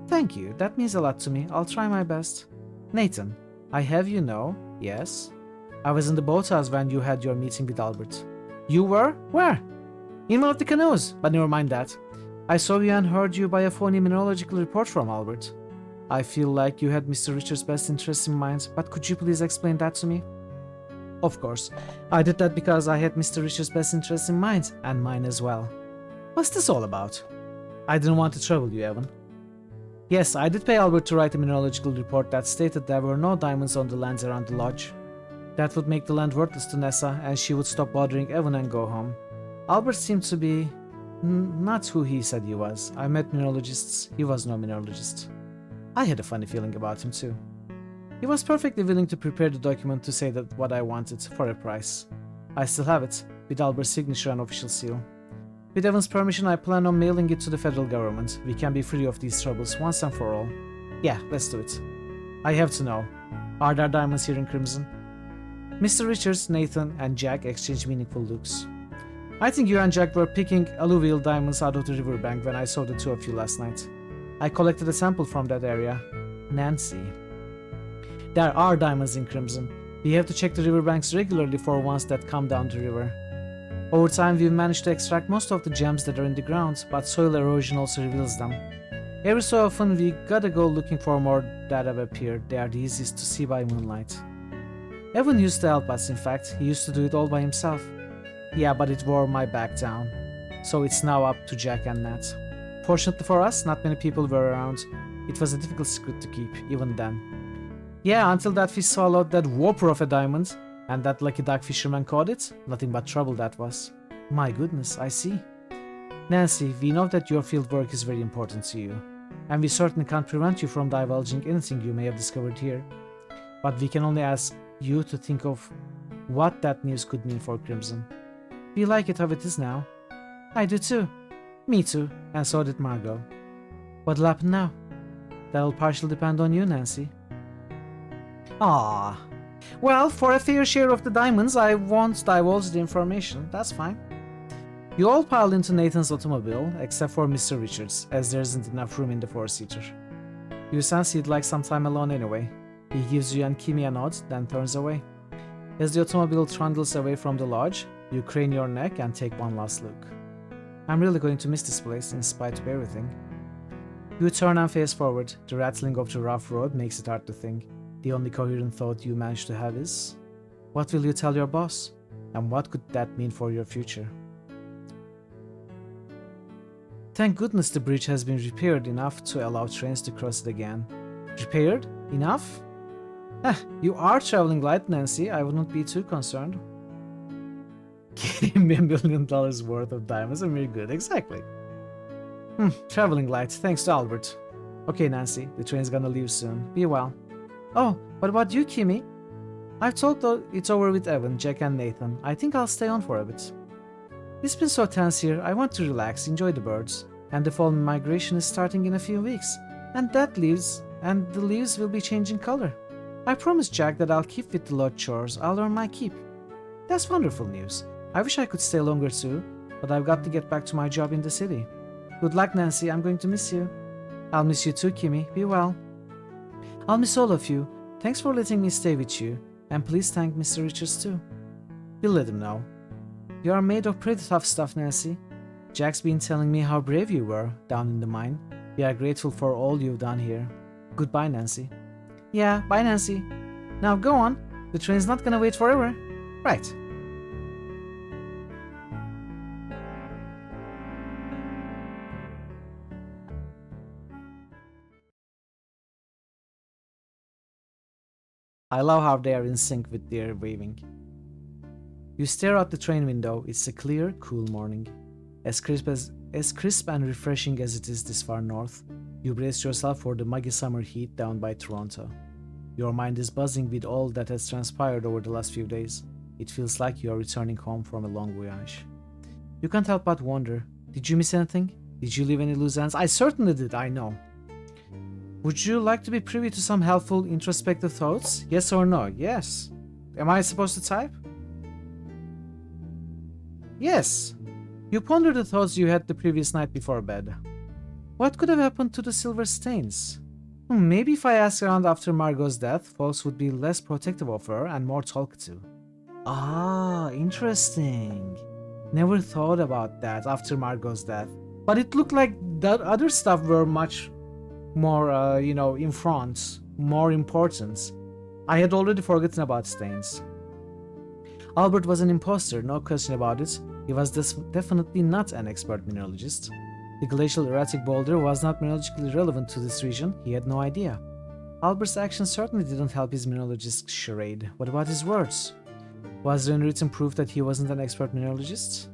Thank you, that means a lot to me. I'll try my best. Nathan, I have you know, yes? I was in the boathouse when you had your meeting with Albert. You were? Where? In one of the canoes, but never mind that. I saw you and heard you by a phony mineralogical report from Albert. I feel like you had Mr. Richards' best interests in mind, but could you please explain that to me? Of course, I did that because I had Mr. Richards' best interests in mind, and mine as well. What's this all about? I didn't want to trouble you, Evan. Yes, I did pay Albert to write a mineralogical report that stated there were no diamonds on the lands around the lodge. That would make the land worthless to Nessa, and she would stop bothering Evan and go home. Albert seemed to be not who he said he was. I met mineralogists, he was no mineralogist. I had a funny feeling about him too. He was perfectly willing to prepare the document to say that what I wanted for a price. I still have it, with Albert's signature and official seal. With Evan's permission, I plan on mailing it to the federal government. We can be free of these troubles once and for all. Yeah, let's do it. I have to know, are there diamonds here in Crimson? Mr. Richards, Nathan, and Jack exchange meaningful looks. I think you and Jack were picking alluvial diamonds out of the riverbank when I saw the two of you last night. I collected a sample from that area. Nancy. There are diamonds in Crimson. We have to check the riverbanks regularly for ones that come down the river. Over time, we've managed to extract most of the gems that are in the ground, but soil erosion also reveals them. Every so often, we gotta go looking for more that have appeared. They are the easiest to see by moonlight. Evan used to help us, in fact. He used to do it all by himself. Yeah, but it wore my back down. So it's now up to Jack and Nat. Fortunately for us, not many people were around. It was a difficult secret to keep, even then. Yeah, until that fish swallowed that whopper of a diamond, and that lucky duck fisherman caught it. Nothing but trouble that was. My goodness, I see. Nancy, we know that your field work is very important to you, and we certainly can't prevent you from divulging anything you may have discovered here. But we can only ask you to think of what that news could mean for Crimson. We like it how it is now. I do too. Me too, and so did Margot. What'll happen now? That'll partially depend on you, Nancy. Ah, well, for a fair share of the diamonds, I won't divulge the information. That's fine. You all piled into Nathan's automobile, except for Mr. Richards, as there isn't enough room in the four-seater. You sense he'd like some time alone anyway. He gives you and Kimmy a nod, then turns away. As the automobile trundles away from the lodge, you crane your neck and take one last look. I'm really going to miss this place in spite of everything. You turn and face forward. The rattling of the rough road makes it hard to think. The only coherent thought you manage to have is, what will you tell your boss? And what could that mean for your future? Thank goodness the bridge has been repaired enough to allow trains to cross it again. Repaired? Enough? You are traveling light, Nancy. I wouldn't be too concerned. Getting me $1 million worth of diamonds and we're good. Exactly. Traveling light. Thanks to Albert. Okay, Nancy. The train's gonna leave soon. Be well. Oh, what about you, Kimmy? I've talked it over with Evan, Jack and Nathan. I think I'll stay on for a bit. It's been so tense here. I want to relax, enjoy the birds. And the fall migration is starting in a few weeks. And the leaves will be changing color. I promised Jack that I'll keep with the lodge chores. I'll earn my keep. That's wonderful news. I wish I could stay longer too, but I've got to get back to my job in the city. Good luck, Nancy. I'm going to miss you. I'll miss you too, Kimmy. Be well. I'll miss all of you. Thanks for letting me stay with you. And please thank Mr. Richards too. We'll let him know. You are made of pretty tough stuff, Nancy. Jack's been telling me how brave you were down in the mine. We are grateful for all you've done here. Goodbye, Nancy. Yeah, bye, Nancy. Now go on. The train's not gonna wait forever. Right. I love how they are in sync with their waving. You stare out the train window. It's a clear, cool morning. As crisp and refreshing as it is this far north, you brace yourself for the muggy summer heat down by Toronto. Your mind is buzzing with all that has transpired over the last few days. It feels like you are returning home from a long voyage. You can't help but wonder, did you miss anything? Did you leave any loose ends? I certainly did, I know. Would you like to be privy to some helpful introspective thoughts? Yes or no? Yes. Am I supposed to type? Yes. You ponder the thoughts you had the previous night before bed. What could have happened to the silver stains? Maybe if I asked around after Margot's death, folks would be less protective of her and more talkative. Ah, interesting. Never thought about that after Margot's death. But it looked like that other stuff were much more, in front, more important. I had already forgotten about stains. Albert was an imposter, no question about it. He was definitely not an expert mineralogist. The glacial erratic boulder was not mineralogically relevant to this region. He had no idea. Albert's actions certainly didn't help his mineralogist charade. What about his words? Was there any written proof that he wasn't an expert mineralogist?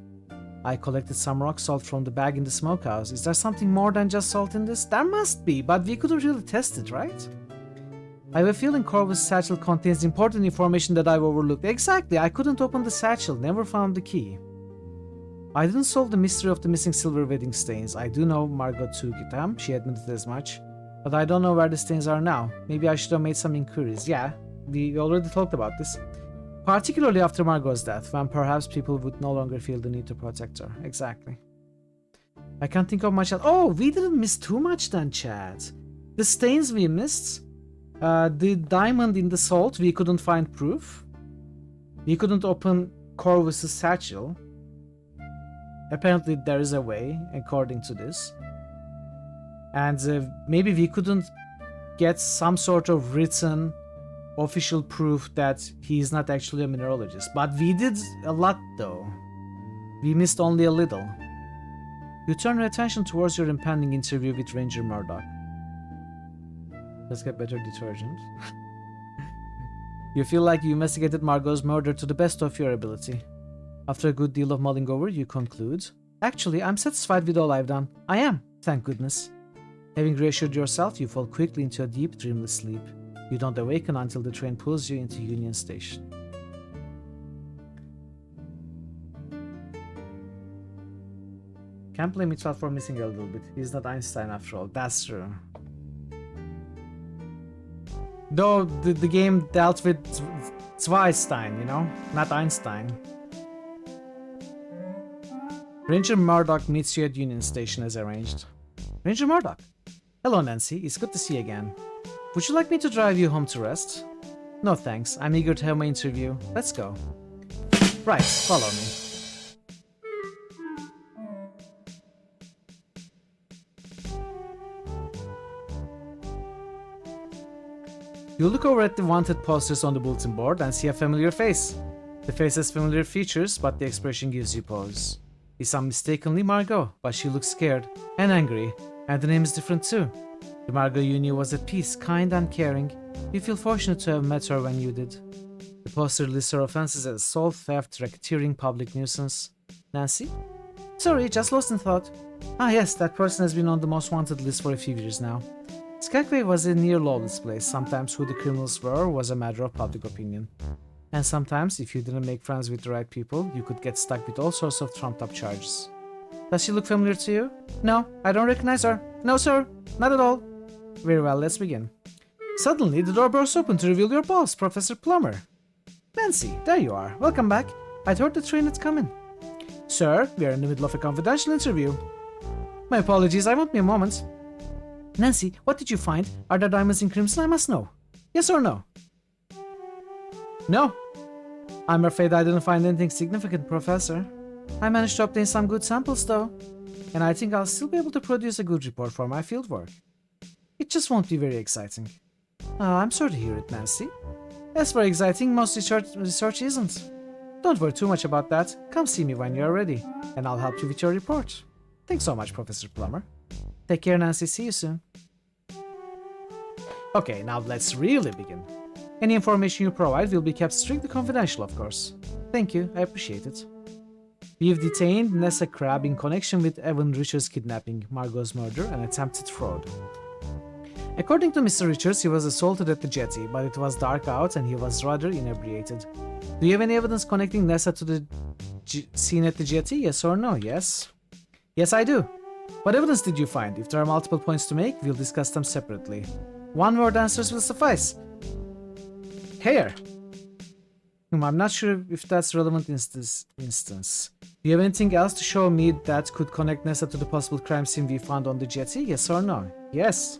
I collected some rock salt from the bag in the smokehouse. Is there something more than just salt in this? There must be, but we couldn't really test it, right? I have a feeling Corvus' satchel contains important information that I've overlooked. Exactly, I couldn't open the satchel, never found the key. I didn't solve the mystery of the missing silver wedding stains. I do know Margot took them, she admitted as much. But I don't know where the stains are now. Maybe I should have made some inquiries. Yeah, we already talked about this. Particularly after Margot's death, when perhaps people would no longer feel the need to protect her. Exactly. I can't think of much else. Oh, we didn't miss too much then, Chad. The stains we missed The diamond in the salt, we couldn't find proof. We couldn't open Corvus's satchel. Apparently there is a way, according to this. And maybe we couldn't get some sort of written official proof that he is not actually a mineralogist. But we did a lot though. We missed only a little. You turn your attention towards your impending interview with Ranger Murdoch. Let's get better detergent. You feel like you investigated Margot's murder to the best of your ability. After a good deal of mulling over, you conclude, actually, I'm satisfied with all I've done. I am, thank goodness. Having reassured yourself, you fall quickly into a deep, dreamless sleep. You don't awaken until the train pulls you into Union Station. Can't blame Mitchell for missing a little bit. He's not Einstein after all. That's true. Though the game dealt with Zweistein, you know? Not Einstein. Ranger Murdoch meets you at Union Station as arranged. Ranger Murdoch. Hello, Nancy. It's good to see you again. Would you like me to drive you home to rest? No thanks. I'm eager to have my interview. Let's go. Right, follow me. You look over at the wanted posters on the bulletin board and see a familiar face. The face has familiar features, but the expression gives you pause. It's unmistakably Margot, but she looks scared and angry, and the name is different too. The Margot you knew was at peace, kind and caring. You feel fortunate to have met her when you did. The poster lists her offenses as assault, theft, racketeering, public nuisance. Nancy? Sorry, just lost in thought. Ah yes, that person has been on the most wanted list for a few years now. Skagway was a near lawless place. Sometimes who the criminals were was a matter of public opinion. And sometimes, if you didn't make friends with the right people, you could get stuck with all sorts of trumped-up charges. Does she look familiar to you? No, I don't recognize her. No, sir, not at all. Very well, let's begin. Suddenly, the door bursts open to reveal your boss, Professor Plummer. Nancy, there you are. Welcome back. I'd heard the train had come in. Sir, we are in the middle of a confidential interview. My apologies, I won't be a moment. Nancy, what did you find? Are there diamonds in crimson? I must know. Yes or no? No. I'm afraid I didn't find anything significant, Professor. I managed to obtain some good samples, though. And I think I'll still be able to produce a good report for my fieldwork. It just won't be very exciting. I'm sorry to hear it, Nancy. As for exciting, most research isn't. Don't worry too much about that. Come see me when you're ready, and I'll help you with your report. Thanks so much, Professor Plummer. Take care, Nancy. See you soon. Okay, now let's really begin. Any information you provide will be kept strictly confidential, of course. Thank you, I appreciate it. We've detained Nessa Crab in connection with Evan Richards' kidnapping, Margot's murder, and attempted fraud. According to Mr. Richards, he was assaulted at the jetty, but it was dark out and he was rather inebriated. Do you have any evidence connecting Nessa to the scene at the jetty? Yes or no? Yes. Yes, I do. What evidence did you find? If there are multiple points to make, we'll discuss them separately. One-word answers will suffice. Hair. I'm not sure if that's relevant in this instance. Do you have anything else to show me that could connect Nessa to the possible crime scene we found on the jetty? Yes or no? Yes.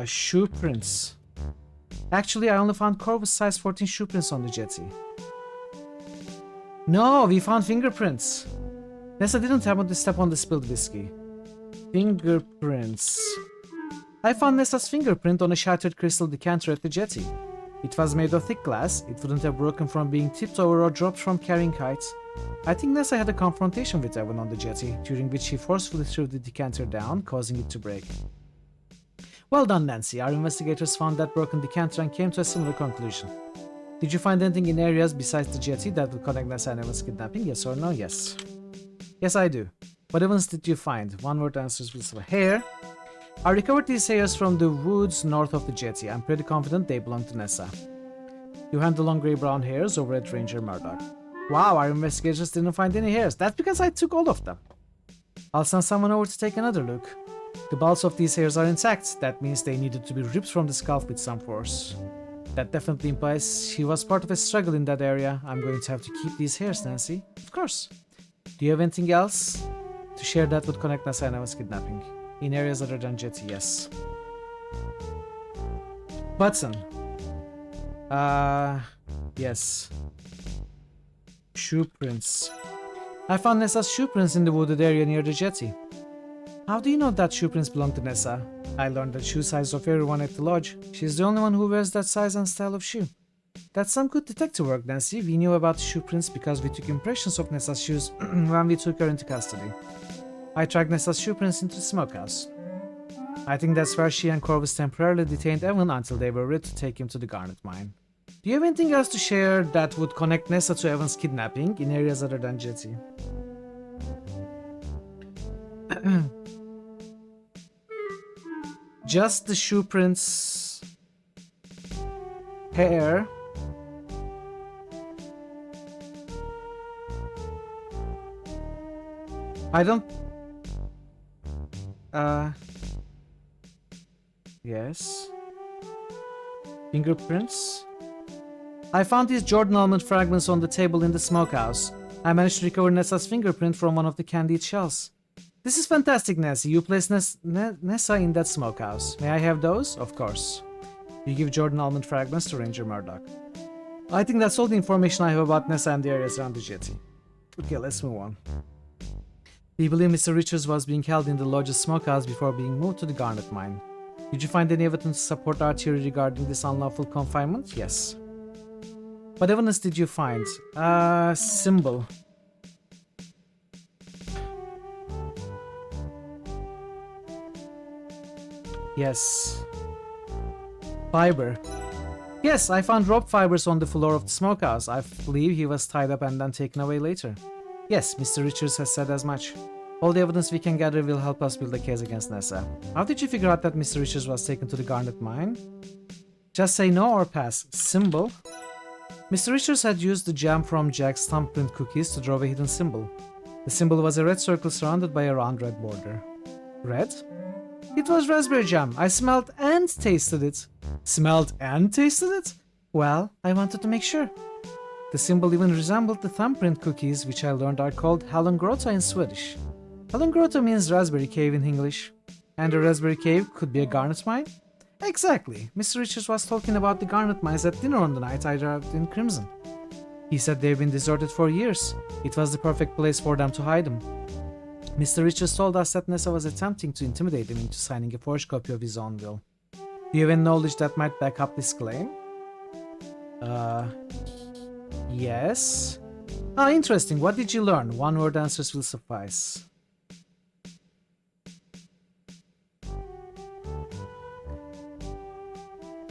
Shoe prints. Actually, I only found Corvus size 14 shoe prints on the jetty. No, we found fingerprints. Nessa didn't happen to step on the spilled whiskey. Fingerprints. I found Nessa's fingerprint on a shattered crystal decanter at the jetty. It was made of thick glass. It wouldn't have broken from being tipped over or dropped from carrying height. I think Nessa had a confrontation with Evan on the jetty, during which he forcefully threw the decanter down, causing it to break. Well done, Nancy. Our investigators found that broken decanter and came to a similar conclusion. Did you find anything in areas besides the jetty that would connect Nessa and Evan's kidnapping? Yes or no? Yes. Yes, I do. What evidence did you find? One-word answers will say hair. I recovered these hairs from the woods north of the jetty. I'm pretty confident they belong to Nessa. You hand the long grey-brown hairs over at Ranger Murdoch. Wow, our investigators didn't find any hairs. That's because I took all of them. I'll send someone over to take another look. The bulbs of these hairs are intact. That means they needed to be ripped from the scalp with some force. That definitely implies he was part of a struggle in that area. I'm going to have to keep these hairs, Nancy. Of course. Do you have anything else to share that would connect Nessa and Evan's kidnapping? In areas other than Jetty, yes. Button. Yes. Shoe prints. I found Nessa's shoe prints in the wooded area near the jetty. How do you know that shoe prints belong to Nessa? I learned the shoe size of everyone at the lodge. She's the only one who wears that size and style of shoe. That's some good detective work, Nancy. We knew about the shoe prints because we took impressions of Nessa's shoes when we took her into custody. I tracked Nessa's shoe prints into the smokehouse. I think that's where she and Corvus temporarily detained Evan until they were ready to take him to the Garnet Mine. Do you have anything else to share that would connect Nessa to Evan's kidnapping in areas other than Jetty? Just the shoe prints, hair, I don't, yes, fingerprints. I found these Jordan almond fragments on the table in the smokehouse. I managed to recover Nessa's fingerprint from one of the candied shells. This is fantastic, Nancy. You placed Nessa in that smokehouse. May I have those? Of course. You give Jordan almond fragments to Ranger Murdoch. I think that's all the information I have about Nessa and the areas around the jetty. Okay, let's move on. We believe Mr. Richards was being held in the lodge's smokehouse before being moved to the Garnet Mine. Did you find any evidence to support our theory regarding this unlawful confinement? Yes. What evidence did you find? Symbol. Yes. Fiber. Yes, I found rope fibers on the floor of the smokehouse. I believe he was tied up and then taken away later. Yes, Mr. Richards has said as much. All the evidence we can gather will help us build a case against Nessa. How did you figure out that Mr. Richards was taken to the Garnet Mine? Just say no or pass. Symbol. Mr. Richards had used the jam from Jack's thumbprint cookies to draw a hidden symbol. The symbol was a red circle surrounded by a round red border. Red? It was raspberry jam. I smelled and tasted it. Smelled and tasted it? Well, I wanted to make sure. The symbol even resembled the thumbprint cookies, which I learned are called Hallongrotta in Swedish. Hallongrotta means raspberry cave in English. And a raspberry cave could be a garnet mine? Exactly. Mr. Richards was talking about the garnet mines at dinner on the night I arrived in Crimson. He said they've been deserted for years. It was the perfect place for them to hide them. Mr. Richards told us that Nessa was attempting to intimidate him into signing a forged copy of his own will. Do you have any knowledge that might back up this claim? Yes. Interesting. What did you learn? One-word answers will suffice.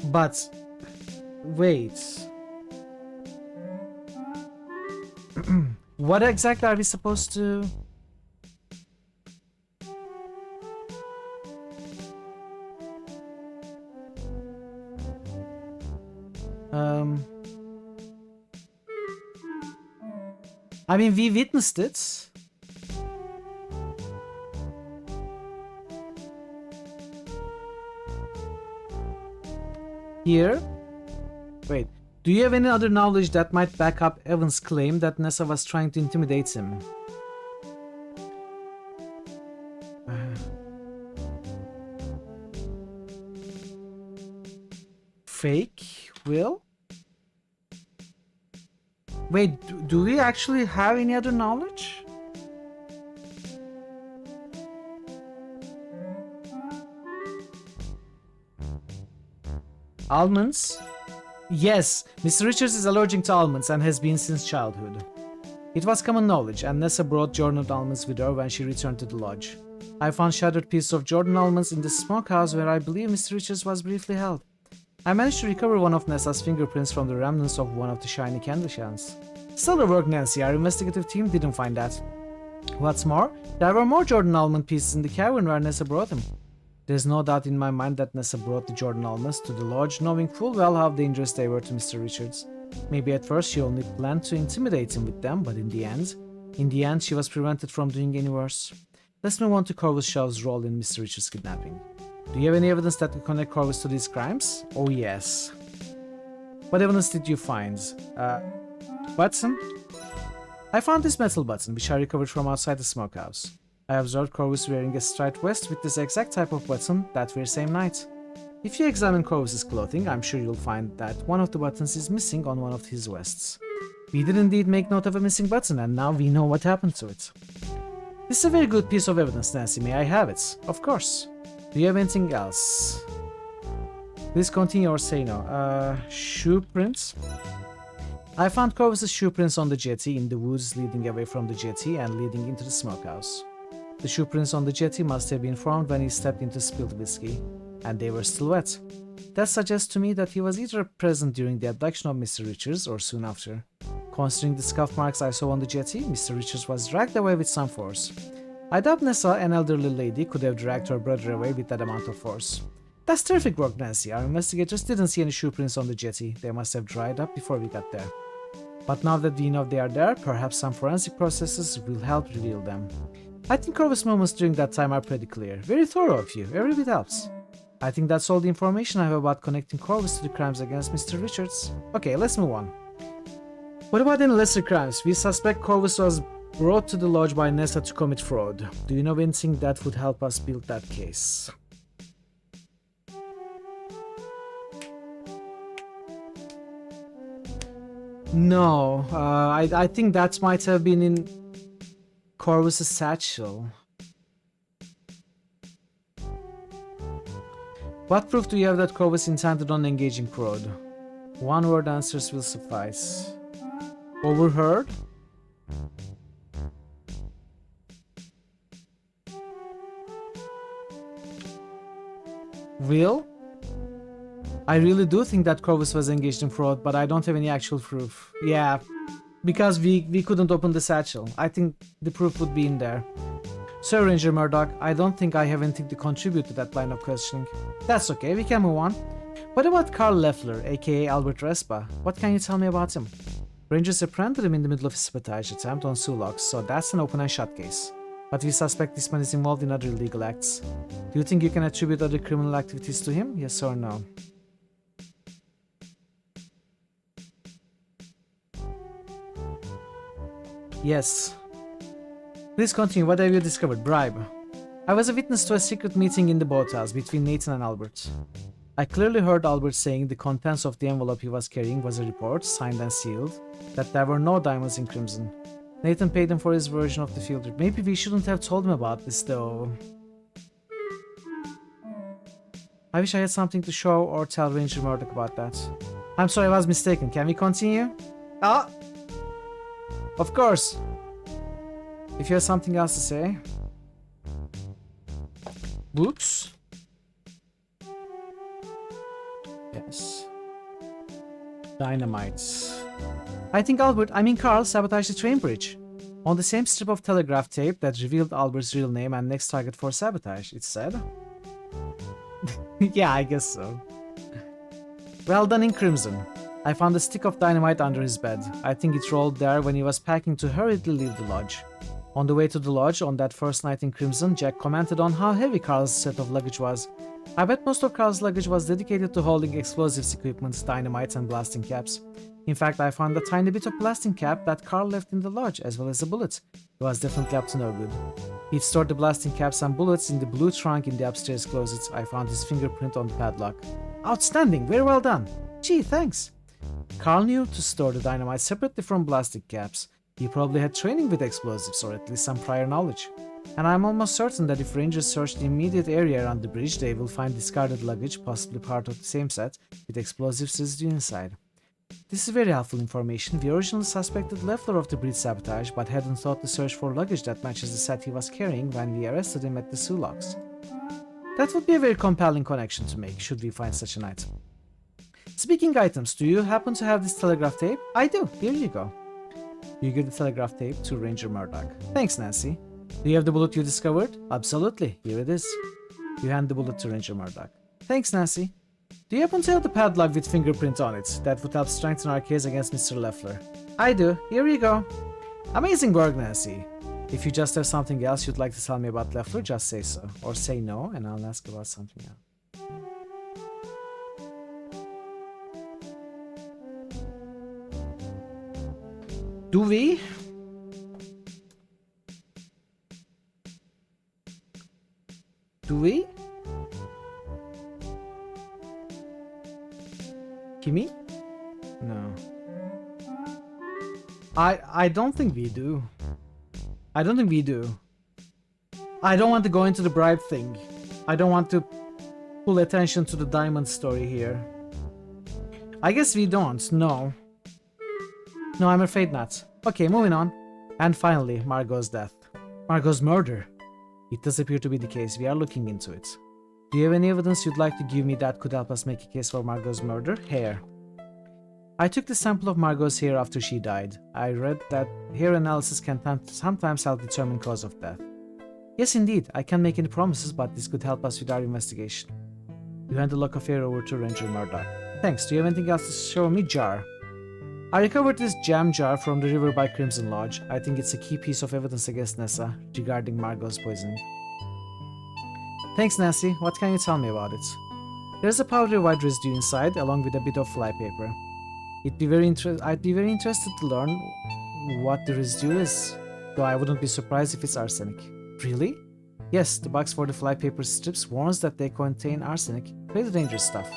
But, wait. What exactly are we supposed to... I mean, we witnessed it. Here. Wait. Do you have any other knowledge that might back up Evan's claim that Nessa was trying to intimidate him? Fake will? Wait, do we actually have any other knowledge? Almonds? Yes, Mr. Richards is allergic to almonds and has been since childhood. It was common knowledge, and Nessa brought Jordan almonds with her when she returned to the lodge. I found shattered pieces of Jordan almonds in the smokehouse where I believe Mr. Richards was briefly held. I managed to recover one of Nessa's fingerprints from the remnants of one of the shiny candle shells. Stellar work, Nancy. Our investigative team didn't find that. What's more, there were more Jordan almond pieces in the cavern where Nessa brought them. There's no doubt in my mind that Nessa brought the Jordan almonds to the lodge, knowing full well how dangerous they were to Mr. Richards. Maybe at first she only planned to intimidate him with them, but in the end she was prevented from doing any worse. Let's move on to Corvus Shaw's role in Mr. Richards' kidnapping. Do you have any evidence that could connect Corvus to these crimes? Oh yes. What evidence did you find? Button? I found this metal button, which I recovered from outside the smokehouse. I observed Corvus wearing a striped vest with this exact type of button that very same night. If you examine Corvus's clothing, I'm sure you'll find that one of the buttons is missing on one of his vests. We did indeed make note of a missing button, and now we know what happened to it. This is a very good piece of evidence, Nancy. May I have it? Of course. Do you have anything else? Please continue or say no. Shoe prints? I found Corvus's shoe prints on the jetty in the woods leading away from the jetty and leading into the smokehouse. The shoe prints on the jetty must have been formed when he stepped into spilled whiskey, and they were still wet. That suggests to me that he was either present during the abduction of Mr. Richards or soon after. Considering the scuff marks I saw on the jetty, Mr. Richards was dragged away with some force. I doubt Nessa, an elderly lady, could have dragged her brother away with that amount of force. That's terrific work, Nancy. Our investigators didn't see any shoe prints on the jetty. They must have dried up before we got there. But now that we know they are there, perhaps some forensic processes will help reveal them. I think Corvus' movements during that time are pretty clear. Very thorough of you. Every bit helps. I think that's all the information I have about connecting Corvus to the crimes against Mr. Richards. Okay, let's move on. What about any lesser crimes? We suspect Corvus was brought to the lodge by Nessa to commit fraud. Do you know anything that would help us build that case? No, I think that might have been in Corvus' satchel. What proof do you have that Corvus intended on engaging fraud? One word answers will suffice. Overheard? Will? I really do think that Corvus was engaged in fraud, but I don't have any actual proof. Yeah, because we couldn't open the satchel. I think the proof would be in there. Sir Ranger Murdoch, I don't think I have anything to contribute to that line of questioning. That's okay, we can move on. What about Karl Leffler, aka Albert Respa? What can you tell me about him? Rangers apprehended him in the middle of a sabotage attempt on Sulaks, so that's an open and shut case. But we suspect this man is involved in other illegal acts. Do you think you can attribute other criminal activities to him? Yes or no? Yes. Please continue. What have you discovered? Bribe. I was a witness to a secret meeting in the boathouse between Nathan and Albert. I clearly heard Albert saying the contents of the envelope he was carrying was a report, signed and sealed, that there were no diamonds in Crimson. Nathan paid him for his version of the field trip. Maybe we shouldn't have told him about this, though. I wish I had something to show or tell Ranger Murdoch about that. I'm sorry, I was mistaken. Can we continue? Ah! Of course! If you have something else to say. Books? Yes. Dynamites. I think Carl sabotaged the train bridge. On the same strip of telegraph tape that revealed Albert's real name and next target for sabotage, it said. Yeah, I guess so. Well done in Crimson. I found a stick of dynamite under his bed. I think it rolled there when he was packing to hurriedly leave the lodge. On the way to the lodge on that first night in Crimson, Jack commented on how heavy Carl's set of luggage was. I bet most of Carl's luggage was dedicated to holding explosives equipment, dynamite and blasting caps. In fact, I found a tiny bit of blasting cap that Carl left in the lodge, as well as a bullet. It was definitely up to no good. He'd stored the blasting caps and bullets in the blue trunk in the upstairs closet. I found his fingerprint on the padlock. Outstanding! Very well done! Gee, thanks! Carl knew to store the dynamite separately from blasting caps. He probably had training with explosives, or at least some prior knowledge. And I'm almost certain that if Rangers search the immediate area around the bridge, they will find discarded luggage, possibly part of the same set, with explosives residue inside. This is very helpful information. We originally suspected Leffler of the bridge sabotage, but hadn't thought to search for luggage that matches the set he was carrying when we arrested him at the Sulaks. That would be a very compelling connection to make, should we find such an item. Speaking items, do you happen to have this telegraph tape? I do. Here you go. You give the telegraph tape to Ranger Murdoch. Thanks, Nancy. Do you have the bullet you discovered? Absolutely. Here it is. You hand the bullet to Ranger Murdoch. Thanks, Nancy. Do you happen to have the padlock with fingerprint on it? That would help strengthen our case against Mr. Leffler. I do. Here you go. Amazing work, Nancy. If you just have something else you'd like to tell me about Leffler, just say so. Or say no, and I'll ask about something else. Do we? Do we? Kimi? No. I don't think we do. I don't think we do. I don't want to go into the bribe thing. I don't want to pull attention to the diamond story here. I guess we don't, no. No, I'm afraid not. Okay, moving on. And finally, Margot's death. Margot's murder. It does appear to be the case. We are looking into it. Do you have any evidence you'd like to give me that could help us make a case for Margot's murder? Hair. I took the sample of Margot's hair after she died. I read that hair analysis can sometimes help determine cause of death. Yes, indeed. I can't make any promises, but this could help us with our investigation. You hand the lock of hair over to Ranger Murdoch. Thanks. Do you have anything else to show me, Jar? I recovered this jam jar from the river by Crimson Lodge. I think it's a key piece of evidence against Nessa regarding Margot's poisoning. Thanks, Nancy. What can you tell me about it? There's a powdery white residue inside, along with a bit of flypaper. I'd be very interested to learn what the residue is, though I wouldn't be surprised if it's arsenic. Really? Yes, the box for the flypaper strips warns that they contain arsenic. Pretty dangerous stuff.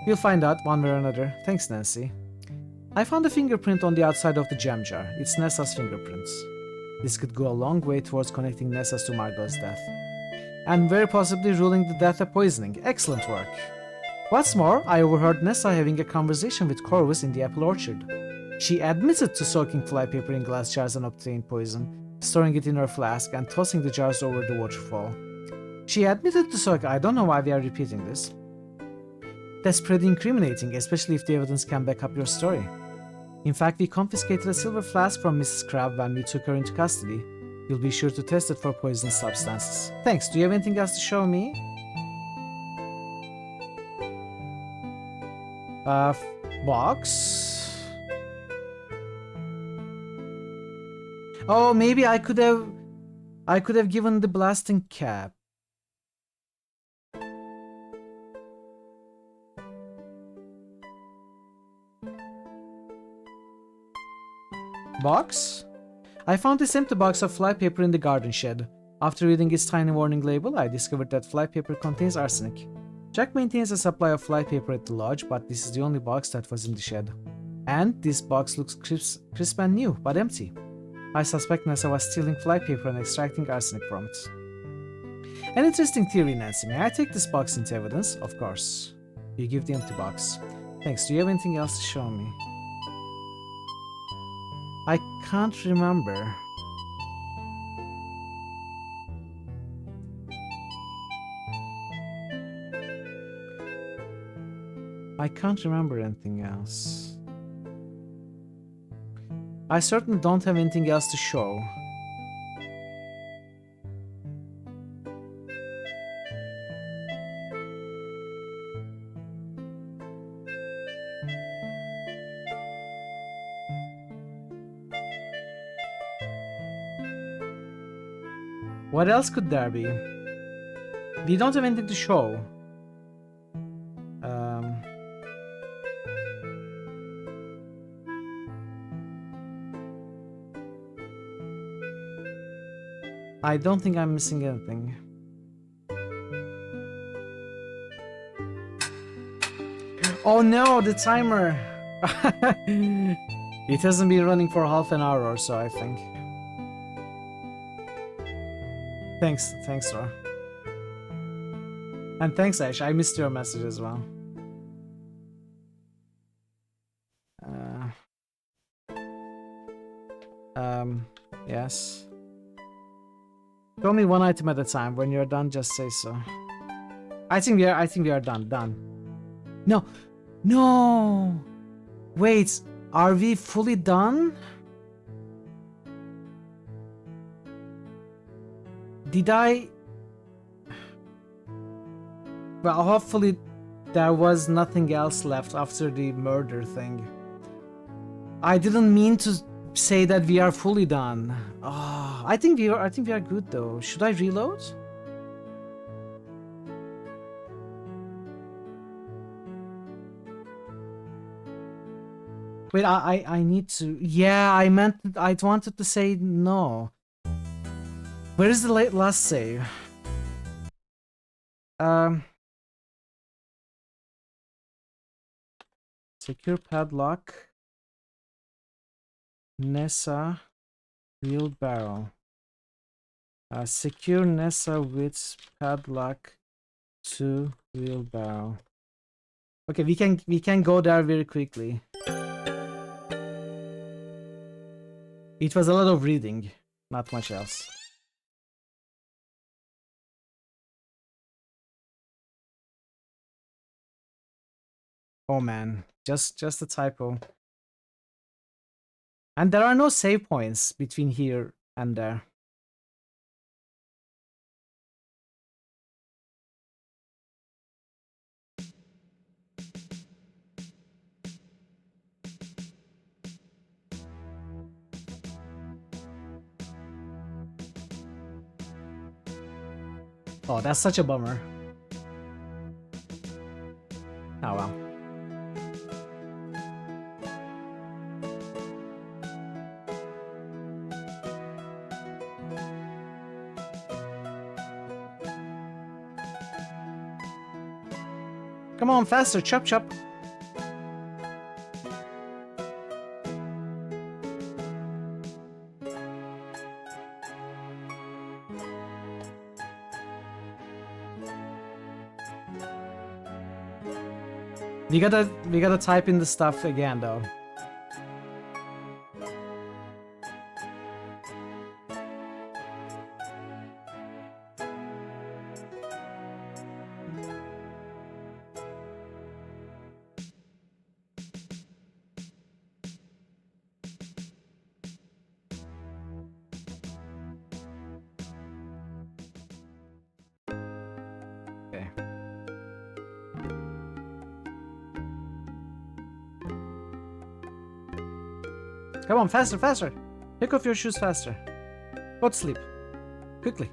We'll find out one way or another. Thanks, Nancy. I found a fingerprint on the outside of the jam jar. It's Nessa's fingerprints. This could go a long way towards connecting Nessa's to Margot's death. And very possibly ruling the death a poisoning. Excellent work. What's more, I overheard Nessa having a conversation with Corvus in the apple orchard. She admitted to soaking flypaper in glass jars and obtaining poison, storing it in her flask, and tossing the jars over the waterfall. She admitted to soak. I don't know why we are repeating this. That's pretty incriminating, especially if the evidence can back up your story. In fact, we confiscated a silver flask from Mrs. Crabbe when we took her into custody. You'll be sure to test it for poisonous substances. Thanks. Do you have anything else to show me? Box? Oh, maybe I could have given the blasting cap. Box? I found this empty box of flypaper in the garden shed. After reading its tiny warning label, I discovered that flypaper contains arsenic. Jack maintains a supply of flypaper at the lodge, but this is the only box that was in the shed. And this box looks crisp and new, but empty. I suspect Nessa was stealing flypaper and extracting arsenic from it. An interesting theory, Nancy. May I take this box into evidence? Of course. You give the empty box. Thanks. Do you have anything else to show me? I can't remember. I can't remember anything else. I certainly don't have anything else to show. What else could there be? We don't have anything to show. I don't think I'm missing anything. Oh no, the timer! It hasn't been running for half an hour or so, I think. Thanks, Rar. And thanks, Ash. I missed your message as well. Yes. Show me one item at a time. When you're done, just say so. I think we are done. No. No. Wait, are we fully done? Did I? Well, hopefully there was nothing else left after the murder thing. I didn't mean to say that we are fully done. Oh, I think we are good though. Should I reload? Wait, I need to. Yeah, I wanted to say no. Where is the last save? Secure padlock. Nessa wheelbarrow. Secure Nessa with padlock to wheelbarrow. Okay, we can go there very quickly. It was a lot of reading, not much else. Oh man, just a typo. And there are no save points between here and there. Oh, that's such a bummer. Oh well. Come on, faster, chop chop. We gotta type in the stuff again though. Okay. Come on, faster, faster. Take off your shoes faster. Go to sleep. Quickly.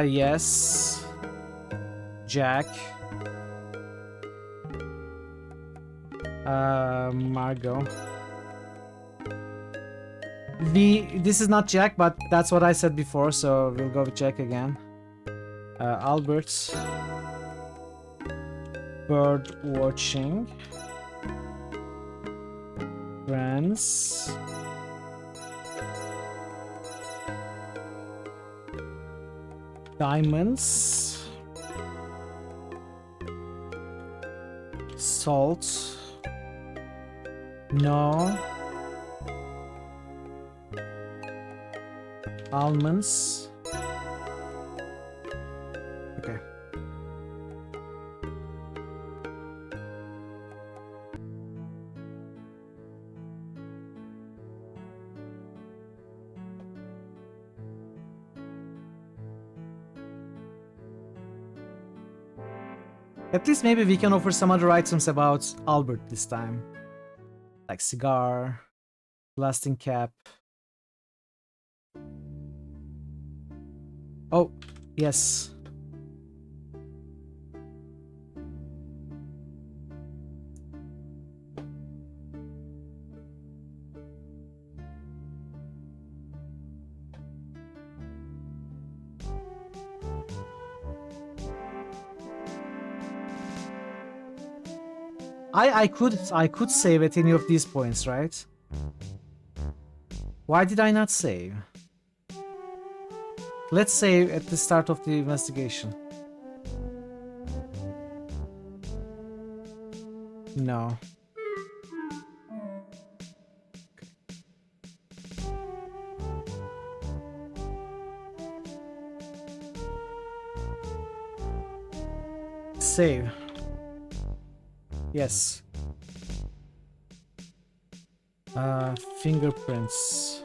Yes. Jack. Margot. This is not Jack, but that's what I said before, so we'll go with Jack again. Albert. Bird watching. Friends. Diamonds. Salt. No. Almonds. Okay. At least maybe we can offer some other items about Albert this time. Like cigar, blasting cap. Oh, yes. I could save at any of these points, right? Why did I not save? Let's save at the start of the investigation. No. Save. Yes. Fingerprints.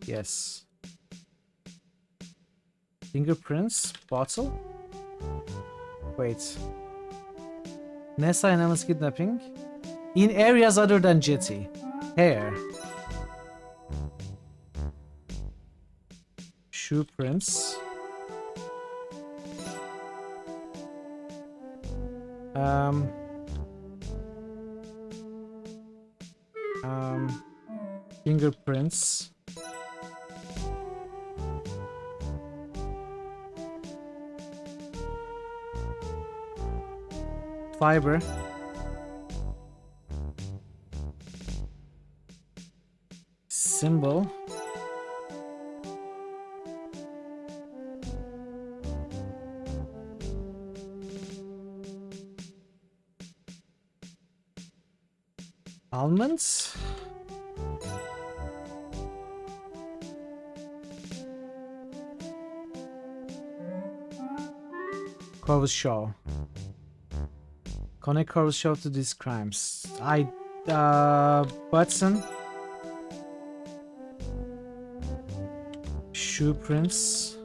Yes. Fingerprints? Bottle? Wait. Nessa and Emma's kidnapping? In areas other than Jetty. Hair. Shoe prints. Um, fingerprints. Fiber. Symbol. Almonds. Corvus Shaw. Connect Corvus Shaw to these crimes. Butson. Shoe prints.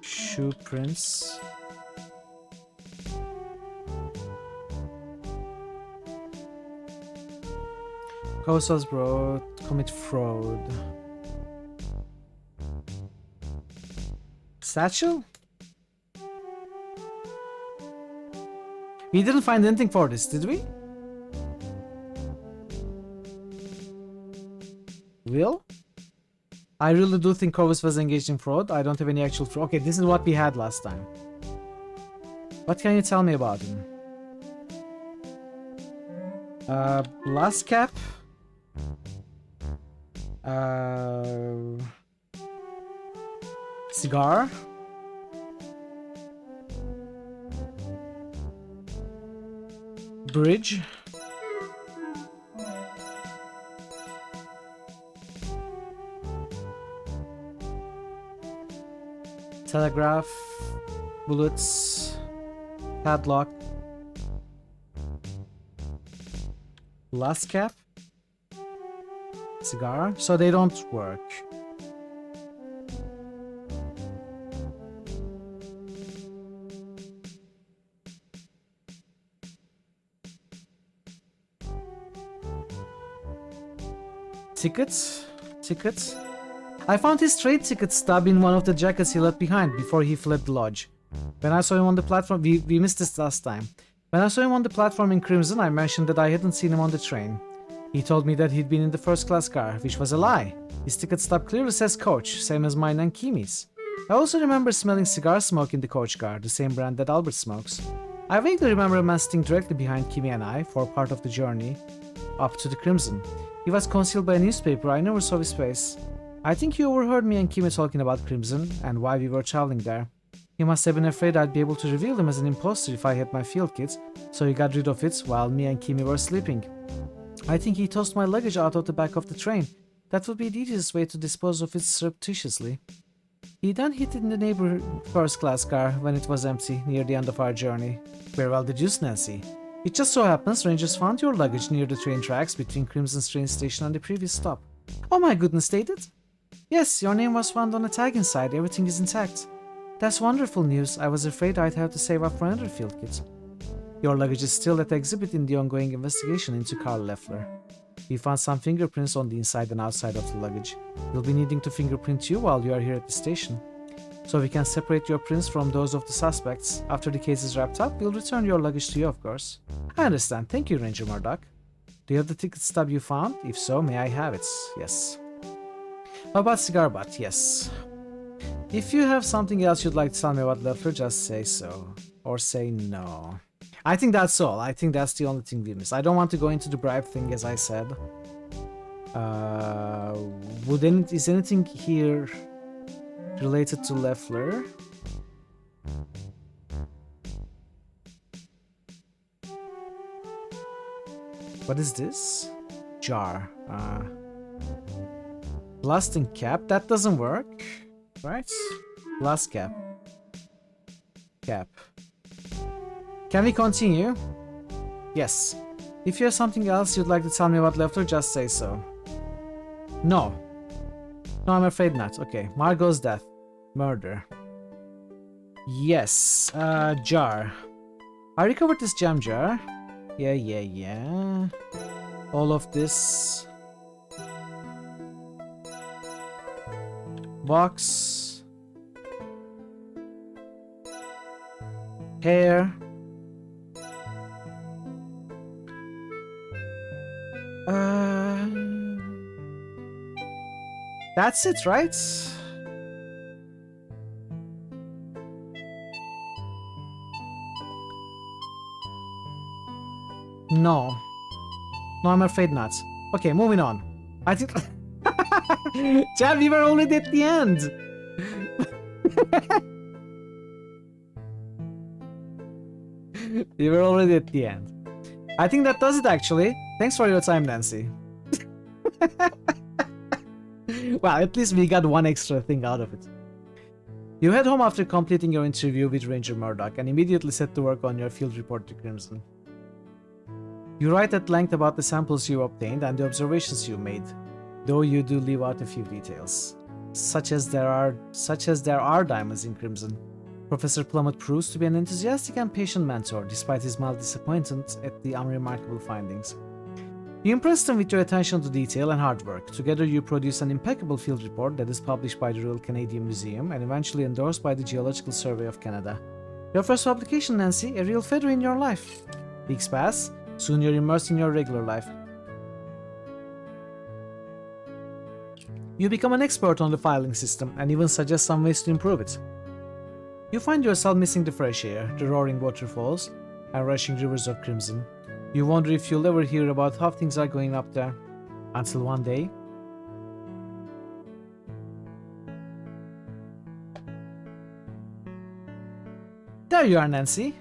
Shoe prints. Cosas bro, commit fraud. Satchel? We didn't find anything for this, did we? Will? I really do think Corvus was engaged in fraud. I don't have any actual fraud. Okay, this is what we had last time. What can you tell me about him? Blast cap. Cigar. Bridge. Telegraph. Bullets. Padlock. Blast cap. Cigar. So they don't work. Tickets? Tickets? I found his trade ticket stub in one of the jackets he left behind before he fled the lodge. When I saw him on the platform, we missed this last time. When I saw him on the platform in Crimson, I mentioned that I hadn't seen him on the train. He told me that he'd been in the first class car, which was a lie. His ticket stub clearly says coach, same as mine and Kimi's. I also remember smelling cigar smoke in the coach car, the same brand that Albert smokes. I vaguely remember a man sitting directly behind Kimi and I for part of the journey up to the Crimson. He was concealed by a newspaper. I never saw his face. I think you overheard me and Kimi talking about Crimson and why we were traveling there. He must have been afraid I'd be able to reveal him as an imposter if I had my field kit, so he got rid of it while me and Kimi were sleeping. I think he tossed my luggage out of the back of the train. That would be the easiest way to dispose of it surreptitiously. He then hid in the neighborhood first-class car when it was empty near the end of our journey. Where well did you, Nancy? It just so happens Rangers found your luggage near the train tracks between Crimson's train station and the previous stop. Oh my goodness, they did? Yes, your name was found on the tag inside. Everything is intact. That's wonderful news. I was afraid I'd have to save up for another field kit. Your luggage is still at the exhibit in the ongoing investigation into Karl Leffler. We found some fingerprints on the inside and outside of the luggage. We'll be needing to fingerprint you while you are here at the station. So we can separate your prints from those of the suspects. After the case is wrapped up, we'll return your luggage to you, of course. I understand. Thank you, Ranger Murdoch. Do you have the ticket stub you found? If so, may I have it? Yes. How about cigar butt? Yes. If you have something else you'd like to tell me about Leffler, just say so. Or say no. I think that's all. I think that's the only thing we missed. I don't want to go into the bribe thing, as I said. Is anything here related to Leffler? What is this? Jar. Blasting cap? That doesn't work. Right? Blast cap. Cap. Can we continue? Yes. If you have something else you'd like to tell me about Leffler, just say so. No. No, I'm afraid not. Okay. Margot's death. Murder. Yes. Jar. I recovered this jam jar. Yeah. All of this. Box. Hair. That's it, right? No. No, I'm afraid not. Okay, moving on. I think... Chad, we were already at the end! We were already at the end. I think that does it, actually. Thanks for your time, Nancy. Well, at least we got one extra thing out of it. You head home after completing your interview with Ranger Murdoch and immediately set to work on your field report to Crimson. You write at length about the samples you obtained and the observations you made, though you do leave out a few details, such as there are diamonds in Crimson. Professor Plummet proves to be an enthusiastic and patient mentor, despite his mild disappointment at the unremarkable findings. You impress them with your attention to detail and hard work. Together you produce an impeccable field report that is published by the Royal Canadian Museum and eventually endorsed by the Geological Survey of Canada. Your first publication, Nancy, a real feather in your life. Weeks pass, soon you're immersed in your regular life. You become an expert on the filing system and even suggest some ways to improve it. You find yourself missing the fresh air, the roaring waterfalls, and rushing rivers of Crimson. You wonder if you'll ever hear about how things are going up there. Until one day... There you are, Nancy.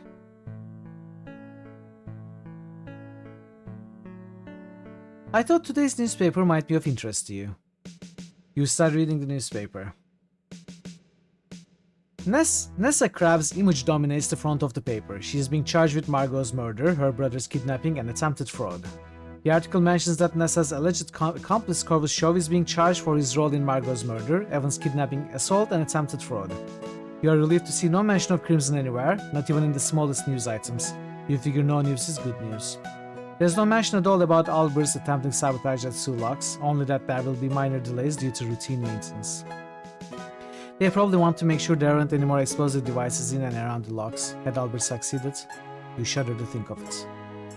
I thought today's newspaper might be of interest to you. You start reading the newspaper. Nessa Crab's image dominates the front of the paper. She is being charged with Margot's murder, her brother's kidnapping, and attempted fraud. The article mentions that Nessa's alleged accomplice Corvus Shaw is being charged for his role in Margot's murder, Evan's kidnapping, assault, and attempted fraud. You are relieved to see no mention of Crimson anywhere, not even in the smallest news items. You figure no news is good news. There's no mention at all about Albert's attempting sabotage at Sulaks, only that there will be minor delays due to routine maintenance. They probably want to make sure there aren't any more explosive devices in and around the locks. Had Albert succeeded? You shudder to think of it.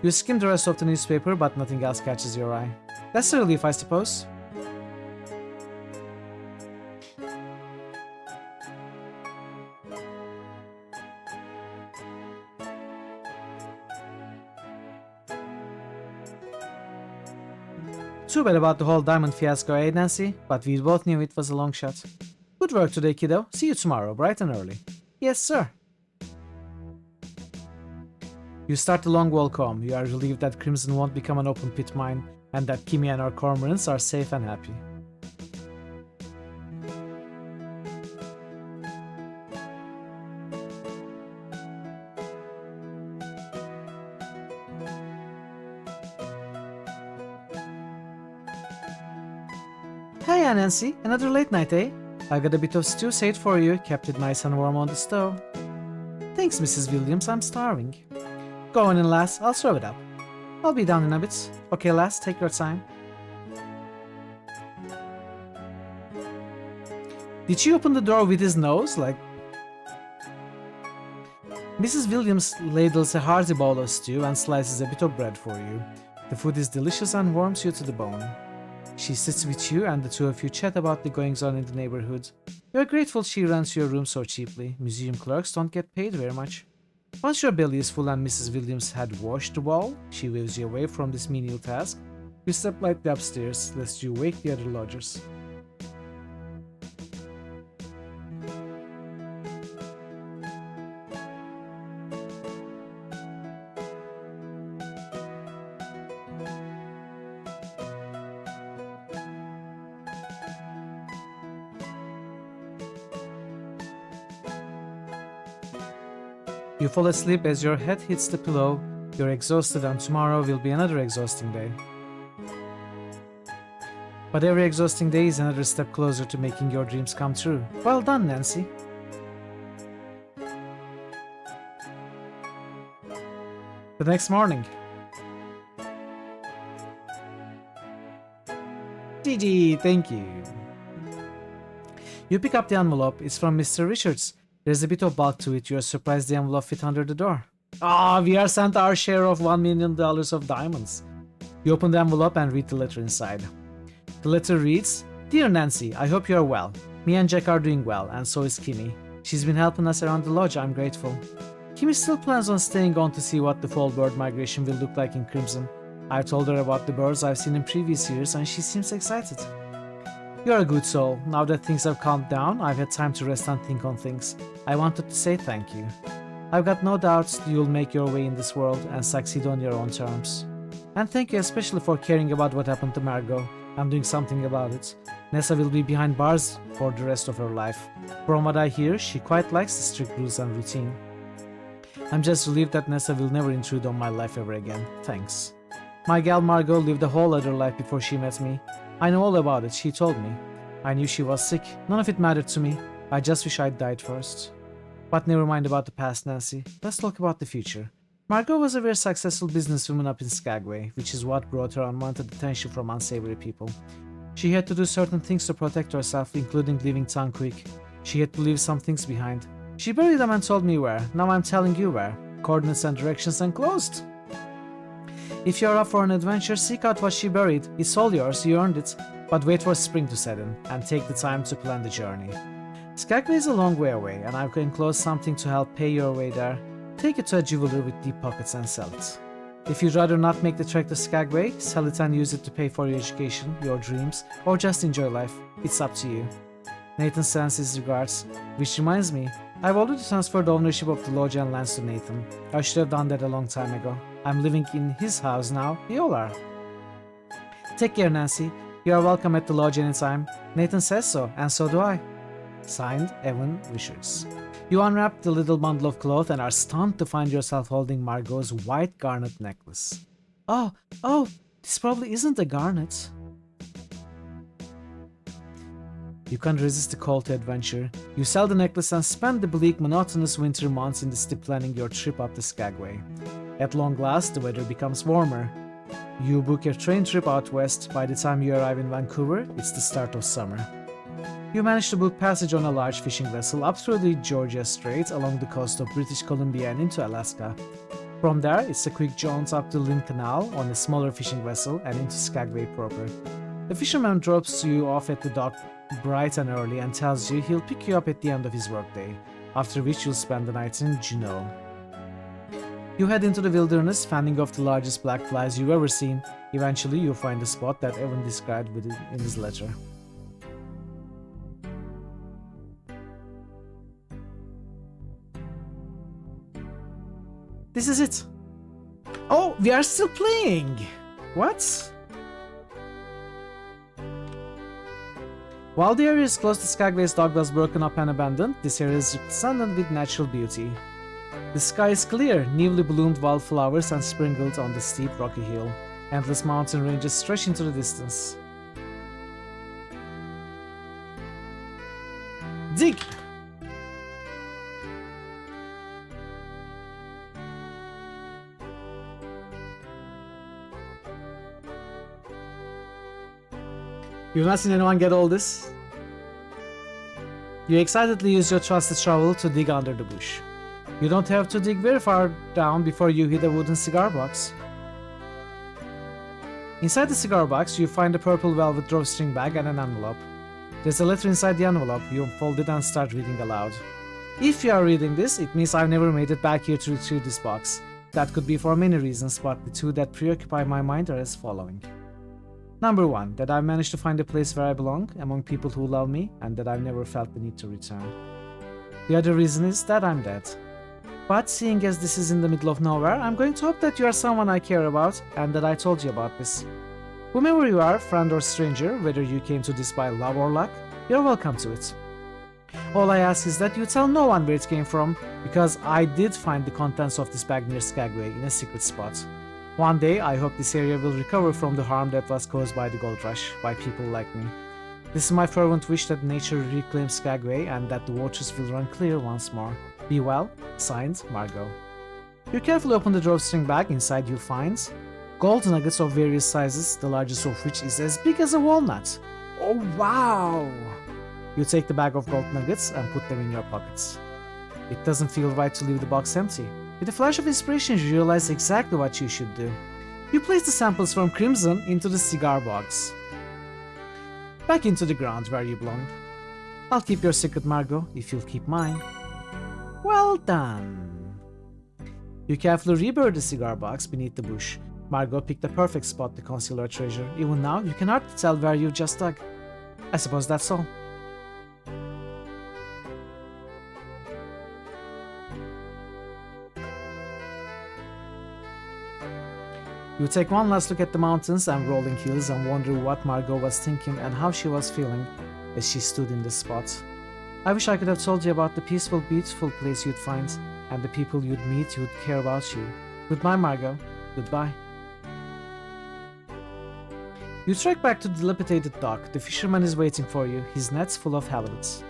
You skim the rest of the newspaper, but nothing else catches your eye. That's a relief, I suppose. Too bad about the whole diamond fiasco, eh, Nancy? But we both knew it was a long shot. Good work today, kiddo. See you tomorrow, bright and early. Yes, sir. You start the long walk home. You are relieved that Crimson won't become an open pit mine, and that Kimmy and her cormorants are safe and happy. Hiya, Nancy. Another late night, eh? I got a bit of stew saved for you, kept it nice and warm on the stove. Thanks, Mrs. Williams, I'm starving. Go on in, lass, I'll serve it up. I'll be down in a bit. Okay, lass, take your time. Did she open the door with his nose? Like... Mrs. Williams ladles a hearty bowl of stew and slices a bit of bread for you. The food is delicious and warms you to the bone. She sits with you and the two of you chat about the goings-on in the neighborhood. You're grateful she rents your room so cheaply. Museum clerks don't get paid very much. Once your belly is full and Mrs. Williams had washed the wall, she waves you away from this menial task. You step lightly upstairs, lest you wake the other lodgers. You fall asleep as your head hits the pillow. You're exhausted and tomorrow will be another exhausting day. But every exhausting day is another step closer to making your dreams come true. Well done, Nancy. The next morning. GG, thank you. You pick up the envelope. It's from Mr. Richards. There's a bit of bulk to it. You're surprised the envelope fit under the door. Ah, we are sent our share of $1 million of diamonds. You open the envelope and read the letter inside. The letter reads, Dear Nancy, I hope you are well. Me and Jack are doing well, and so is Kimmy. She's been helping us around the lodge, I'm grateful. Kimmy still plans on staying on to see what the fall bird migration will look like in Crimson. I've told her about the birds I've seen in previous years, and she seems excited. You're a good soul. Now that things have calmed down, I've had time to rest and think on things. I wanted to say thank you. I've got no doubts you'll make your way in this world and succeed on your own terms. And thank you especially for caring about what happened to Margot and doing something about it. Nessa will be behind bars for the rest of her life. From what I hear, she quite likes the strict rules and routine. I'm just relieved that Nessa will never intrude on my life ever again. Thanks. My gal Margot lived a whole other life before she met me. I know all about it, she told me. I knew she was sick. None of it mattered to me. I just wish I'd died first. But never mind about the past, Nancy. Let's talk about the future. Margot was a very successful businesswoman up in Skagway, which is what brought her unwanted attention from unsavory people. She had to do certain things to protect herself, including leaving town quick. She had to leave some things behind. She buried them and told me where. Now I'm telling you where. Coordinates and directions enclosed. If you're up for an adventure, seek out what she buried. It's all yours, you earned it. But wait for spring to set in, and take the time to plan the journey. Skagway is a long way away, and I've enclosed something to help pay your way there. Take it to a jeweler with deep pockets and sell it. If you'd rather not make the trek to Skagway, sell it and use it to pay for your education, your dreams, or just enjoy life. It's up to you. Nathan sends his regards, which reminds me, I've already transferred ownership of the lodge and lands to Nathan. I should have done that a long time ago. I'm living in his house now, we all are. Take care, Nancy. You are welcome at the lodge anytime. Nathan says so, and so do I. Signed, Evan Richards. You unwrap the little bundle of cloth and are stunned to find yourself holding Margot's white garnet necklace. Oh, this probably isn't a garnet. You can't resist the call to adventure. You sell the necklace and spend the bleak, monotonous winter months in the city planning your trip up the Skagway. At long last, the weather becomes warmer. You book your train trip out west. By the time you arrive in Vancouver, it's the start of summer. You manage to book passage on a large fishing vessel up through the Georgia Strait along the coast of British Columbia and into Alaska. From there, it's a quick jaunt up the Lynn Canal on a smaller fishing vessel and into Skagway proper. The fisherman drops you off at the dock bright and early and tells you he'll pick you up at the end of his workday, after which you'll spend the night in Juneau. You head into the wilderness, fending off the largest black flies you've ever seen. Eventually, you'll find the spot that Evan described in his letter. This is it. Oh, we are still playing. What? While the area is close to Skagway's dock was broken up and abandoned, this area is resplendent with natural beauty. The sky is clear, newly bloomed wildflowers and sprinkled on the steep rocky hill. Endless mountain ranges stretch into the distance. Dig! You've not seen anyone get all this? You excitedly use your trusted shovel to dig under the bush. You don't have to dig very far down before you hit a wooden cigar box. Inside the cigar box, you find a purple velvet drawstring bag and an envelope. There's a letter inside the envelope. You fold it and start reading aloud. If you are reading this, it means I've never made it back here to retrieve this box. That could be for many reasons, but the two that preoccupy my mind are as following. Number 1, that I've managed to find a place where I belong, among people who love me, and that I've never felt the need to return. The other reason is that I'm dead. But seeing as this is in the middle of nowhere, I'm going to hope that you are someone I care about, and that I told you about this. Whomever you are, friend or stranger, whether you came to this by love or luck, you're welcome to it. All I ask is that you tell no one where it came from, because I did find the contents of this bag near Skagway in a secret spot. One day, I hope this area will recover from the harm that was caused by the gold rush, by people like me. This is my fervent wish that nature reclaims Skagway and that the waters will run clear once more. Be well. Signed, Margot. You carefully open the drawstring bag. Inside you find gold nuggets of various sizes, the largest of which is as big as a walnut. Oh wow! You take the bag of gold nuggets and put them in your pockets. It doesn't feel right to leave the box empty. With a flash of inspiration, you realize exactly what you should do. You place the samples from Crimson into the cigar box. Back into the ground where you belong. I'll keep your secret, Margot, if you'll keep mine. Well done. You carefully reburied the cigar box beneath the bush. Margot picked the perfect spot to conceal her treasure. Even now, you can hardly tell where you just dug. I suppose that's all. You take one last look at the mountains and rolling hills and wonder what Margot was thinking and how she was feeling as she stood in this spot. I wish I could have told you about the peaceful, beautiful place you'd find and the people you'd meet who'd care about you. Goodbye, Margot. Goodbye. You trek back to the dilapidated dock. The fisherman is waiting for you, his nets full of halibuts.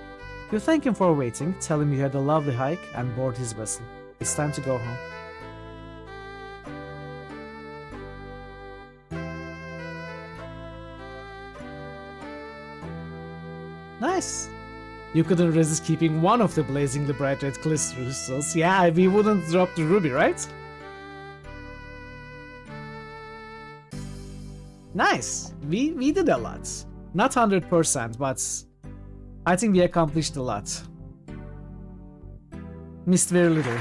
You thank him for waiting, tell him you had a lovely hike, and board his vessel. It's time to go home. Nice! You couldn't resist keeping one of the blazingly bright red crystals. Yeah, we wouldn't drop the ruby, right? Nice! We did a lot. Not 100%, but I think we accomplished a lot. Missed very little.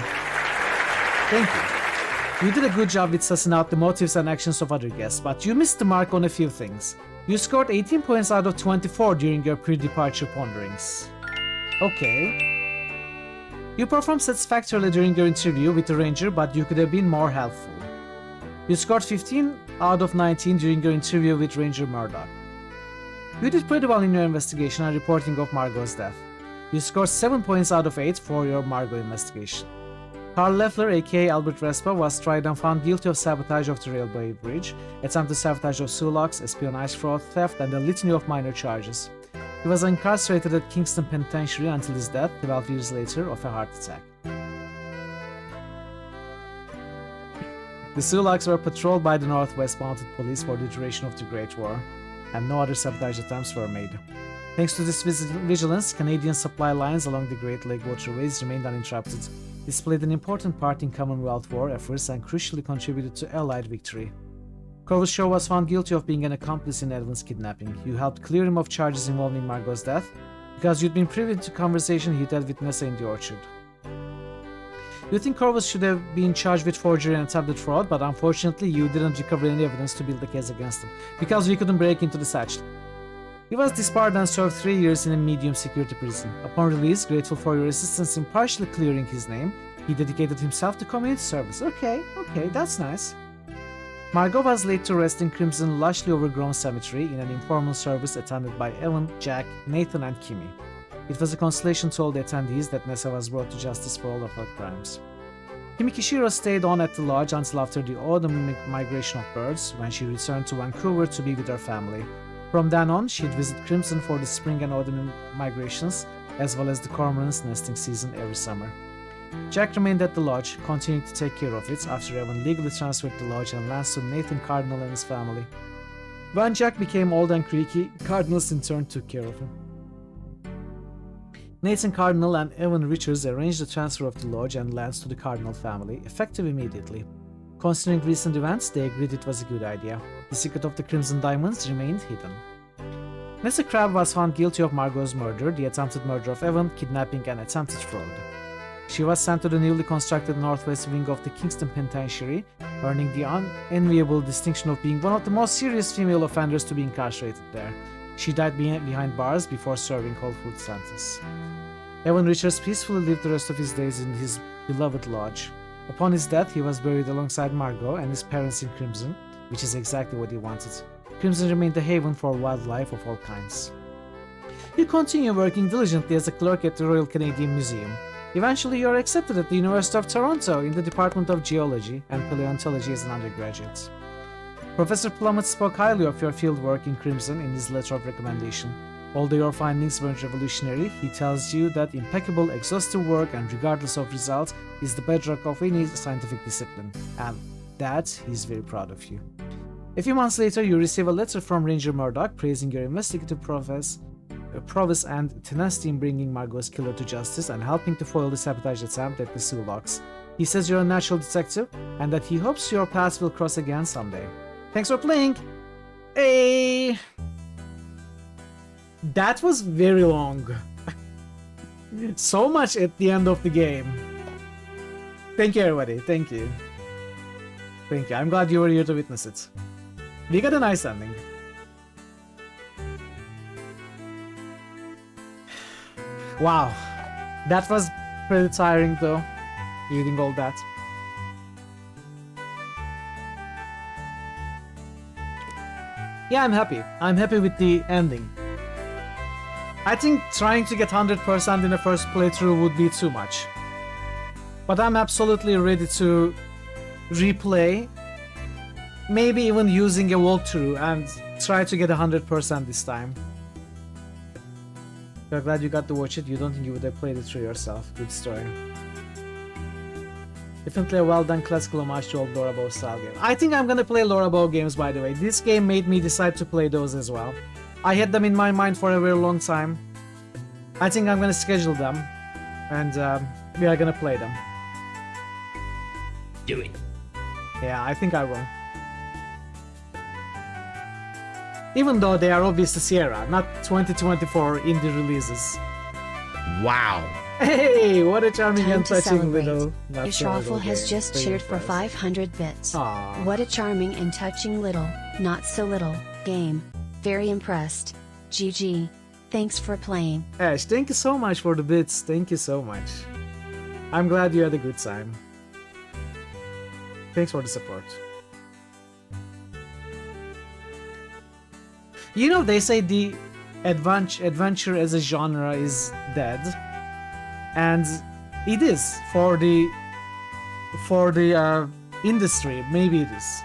Thank you. You did a good job with sussing out the motives and actions of other guests, but you missed the mark on a few things. You scored 18 points out of 24 during your pre-departure ponderings. Okay. You performed satisfactorily during your interview with the ranger, but you could have been more helpful. You scored 15 out of 19 during your interview with Ranger Murdoch. You did pretty well in your investigation and reporting of Margot's death. You scored 7 points out of 8 for your Margot investigation. Karl Leffler, aka Albert Respa, was tried and found guilty of sabotage of the railway bridge, attempted sabotage of Sulaks, espionage, fraud, theft, and a litany of minor charges. He was incarcerated at Kingston Penitentiary until his death 12 years later of a heart attack. The Sulaks were patrolled by the Northwest Mounted Police for the duration of the Great War, and no other sabotage attempts were made. Thanks to this vigilance, Canadian supply lines along the Great Lake waterways remained uninterrupted. This played an important part in Commonwealth War efforts and crucially contributed to Allied victory. Corvus Shaw was found guilty of being an accomplice in Edwin's kidnapping. You helped clear him of charges involving Margot's death, because you'd been privy to conversation he had with Nessa in the orchard. You think Corvus should have been charged with forgery and attempted fraud, but unfortunately you didn't recover any evidence to build a case against him, because we couldn't break into the satchel. He was disbarred and served 3 years in a medium security prison. Upon release, grateful for your assistance in partially clearing his name, he dedicated himself to community service. Okay, that's nice. Margot was laid to rest in Crimson lushly overgrown cemetery in an informal service attended by Evan, Jack, Nathan, and Kimmy. It was a consolation to all the attendees that Nessa was brought to justice for all of her crimes. Kimi Kishiro stayed on at the lodge until after the autumn migration of birds, when she returned to Vancouver to be with her family. From then on, she'd visit Crimson for the spring and autumn migrations, as well as the cormorants' nesting season every summer. Jack remained at the lodge, continuing to take care of it after Evan legally transferred the lodge and lands to Nathan Cardinal and his family. When Jack became old and creaky, Cardinals in turn took care of him. Nathan Cardinal and Evan Richards arranged the transfer of the lodge and lands to the Cardinal family, effective immediately. Considering recent events, they agreed it was a good idea. The secret of the Crimson Diamonds remained hidden. Nessa Crabbe was found guilty of Margot's murder, the attempted murder of Evan, kidnapping, and attempted fraud. She was sent to the newly constructed northwest wing of the Kingston Penitentiary, earning the unenviable distinction of being one of the most serious female offenders to be incarcerated there. She died behind bars before serving whole food sentence. Evan Richards peacefully lived the rest of his days in his beloved lodge. Upon his death, he was buried alongside Margot and his parents in Crimson, which is exactly what he wanted. Crimson remained a haven for wildlife of all kinds. You continue working diligently as a clerk at the Royal Canadian Museum. Eventually, you are accepted at the University of Toronto in the Department of Geology and Paleontology as an undergraduate. Professor Plummet spoke highly of your fieldwork in Crimson in his letter of recommendation. Although your findings weren't revolutionary, he tells you that impeccable, exhaustive work and regardless of results is the bedrock of any scientific discipline, and that he's very proud of you. A few months later, you receive a letter from Ranger Murdoch praising your investigative prowess prowess and tenacity in bringing Margot's killer to justice and helping to foil the sabotage attempt at the Civil Locks. He says you're a natural detective and that he hopes your paths will cross again someday. Thanks for playing! Hey! That was very long. So much at the end of the game. Thank you, everybody. Thank you. Thank you. I'm glad you were here to witness it. We got a nice ending. Wow. That was pretty tiring, though. Reading all that. Yeah, I'm happy. I'm happy with the ending. I think trying to get 100% in the first playthrough would be too much. But I'm absolutely ready to replay, maybe even using a walkthrough and try to get 100% this time. You're glad you got to watch it. You don't think you would have played it through yourself. Good story. Definitely a well done classical homage to old Laura Bow style game. I think I'm gonna play Laura Bow games, by the way. This game made me decide to play those as well. I had them in my mind for a very long time. I think I'm gonna schedule them and we are gonna play them. Do it. Yeah, I think I will. Even though they are obviously Sierra, not 2024 indie releases. Wow. Hey, what a charming Time and to touching celebrate. little... Ishraffle has just cheered for 500 bits. Aww. What a charming and touching little, not so little, game. Very impressed. GG. Thanks for playing. Ash, thank you so much for the bits. Thank you so much. I'm glad you had a good time. Thanks for the support. You know, they say the adventure as a genre is dead. And it is for the industry. Maybe it is,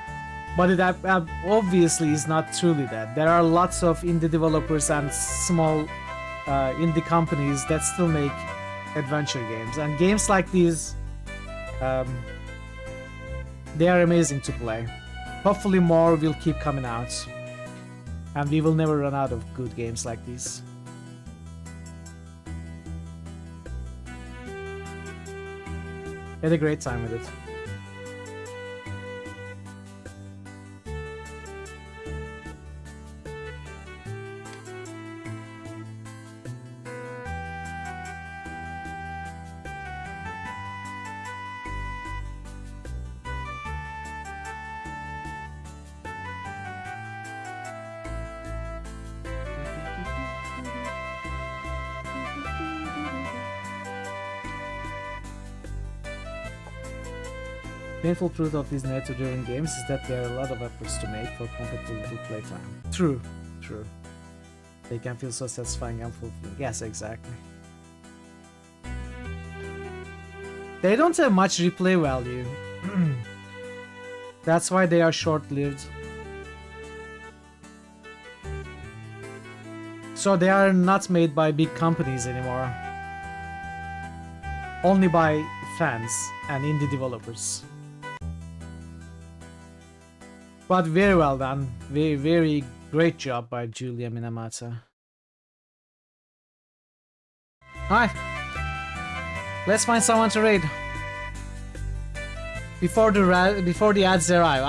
but it obviously is not truly dead. There are lots of indie developers and small indie companies that still make adventure games, and games like these, they are amazing to play. Hopefully more will keep coming out, and we will never run out of good games like these. Had a great time with it. Painful truth of these narrative-driven games is that there are a lot of efforts to make for compatible playtime. True, true. They can feel so satisfying and fulfilling. Yes, exactly. They don't have much replay value. That's why they are short-lived. So they are not made by big companies anymore. Only by fans and indie developers. But very well done. Very, very great job by Julia Minamata. Alright. Let's find someone to raid. Before the ads arrive.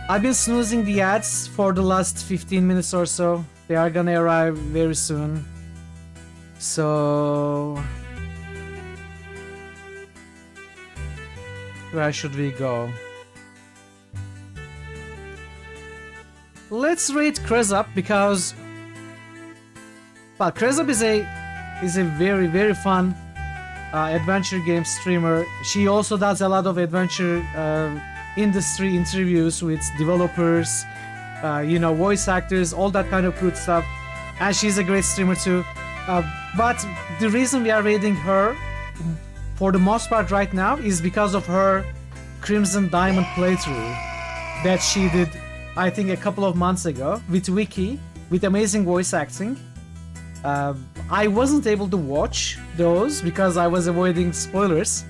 I've been snoozing the ads for the last 15 minutes or so. They are gonna arrive very soon. So where should we go? Let's rate Krezup because, well, Krezup is a very, very fun adventure game streamer. She also does a lot of adventure industry interviews with developers, you know, voice actors, all that kind of good stuff. And she's a great streamer too. But the reason we are rating her, for the most part right now, is because of her Crimson Diamond playthrough that she did, I think, a couple of months ago with Wiki, with amazing voice acting. I wasn't able to watch those because I was avoiding spoilers.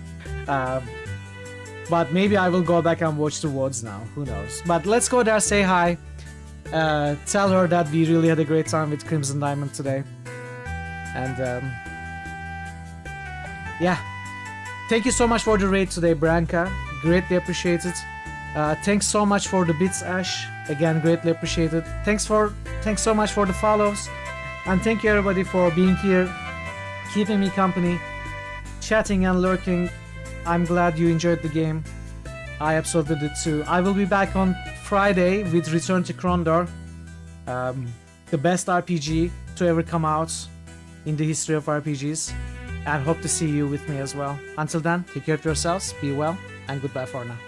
But maybe I will go back and watch the VODs now, who knows. But let's go there, say hi. Tell her that we really had a great time with Crimson Diamond today. And yeah. Thank you so much for the raid today, Branka. Greatly appreciated. Thanks so much for the bits, Ash. Again, greatly appreciated. Thanks so much for the follows. And thank you everybody for being here, keeping me company, chatting and lurking. I'm glad you enjoyed the game. I absolutely did too. I will be back on Friday with Return to Krondor. The best RPG to ever come out in the history of RPGs. And hope to see you with me as well. Until then, take care of yourselves, be well, and goodbye for now.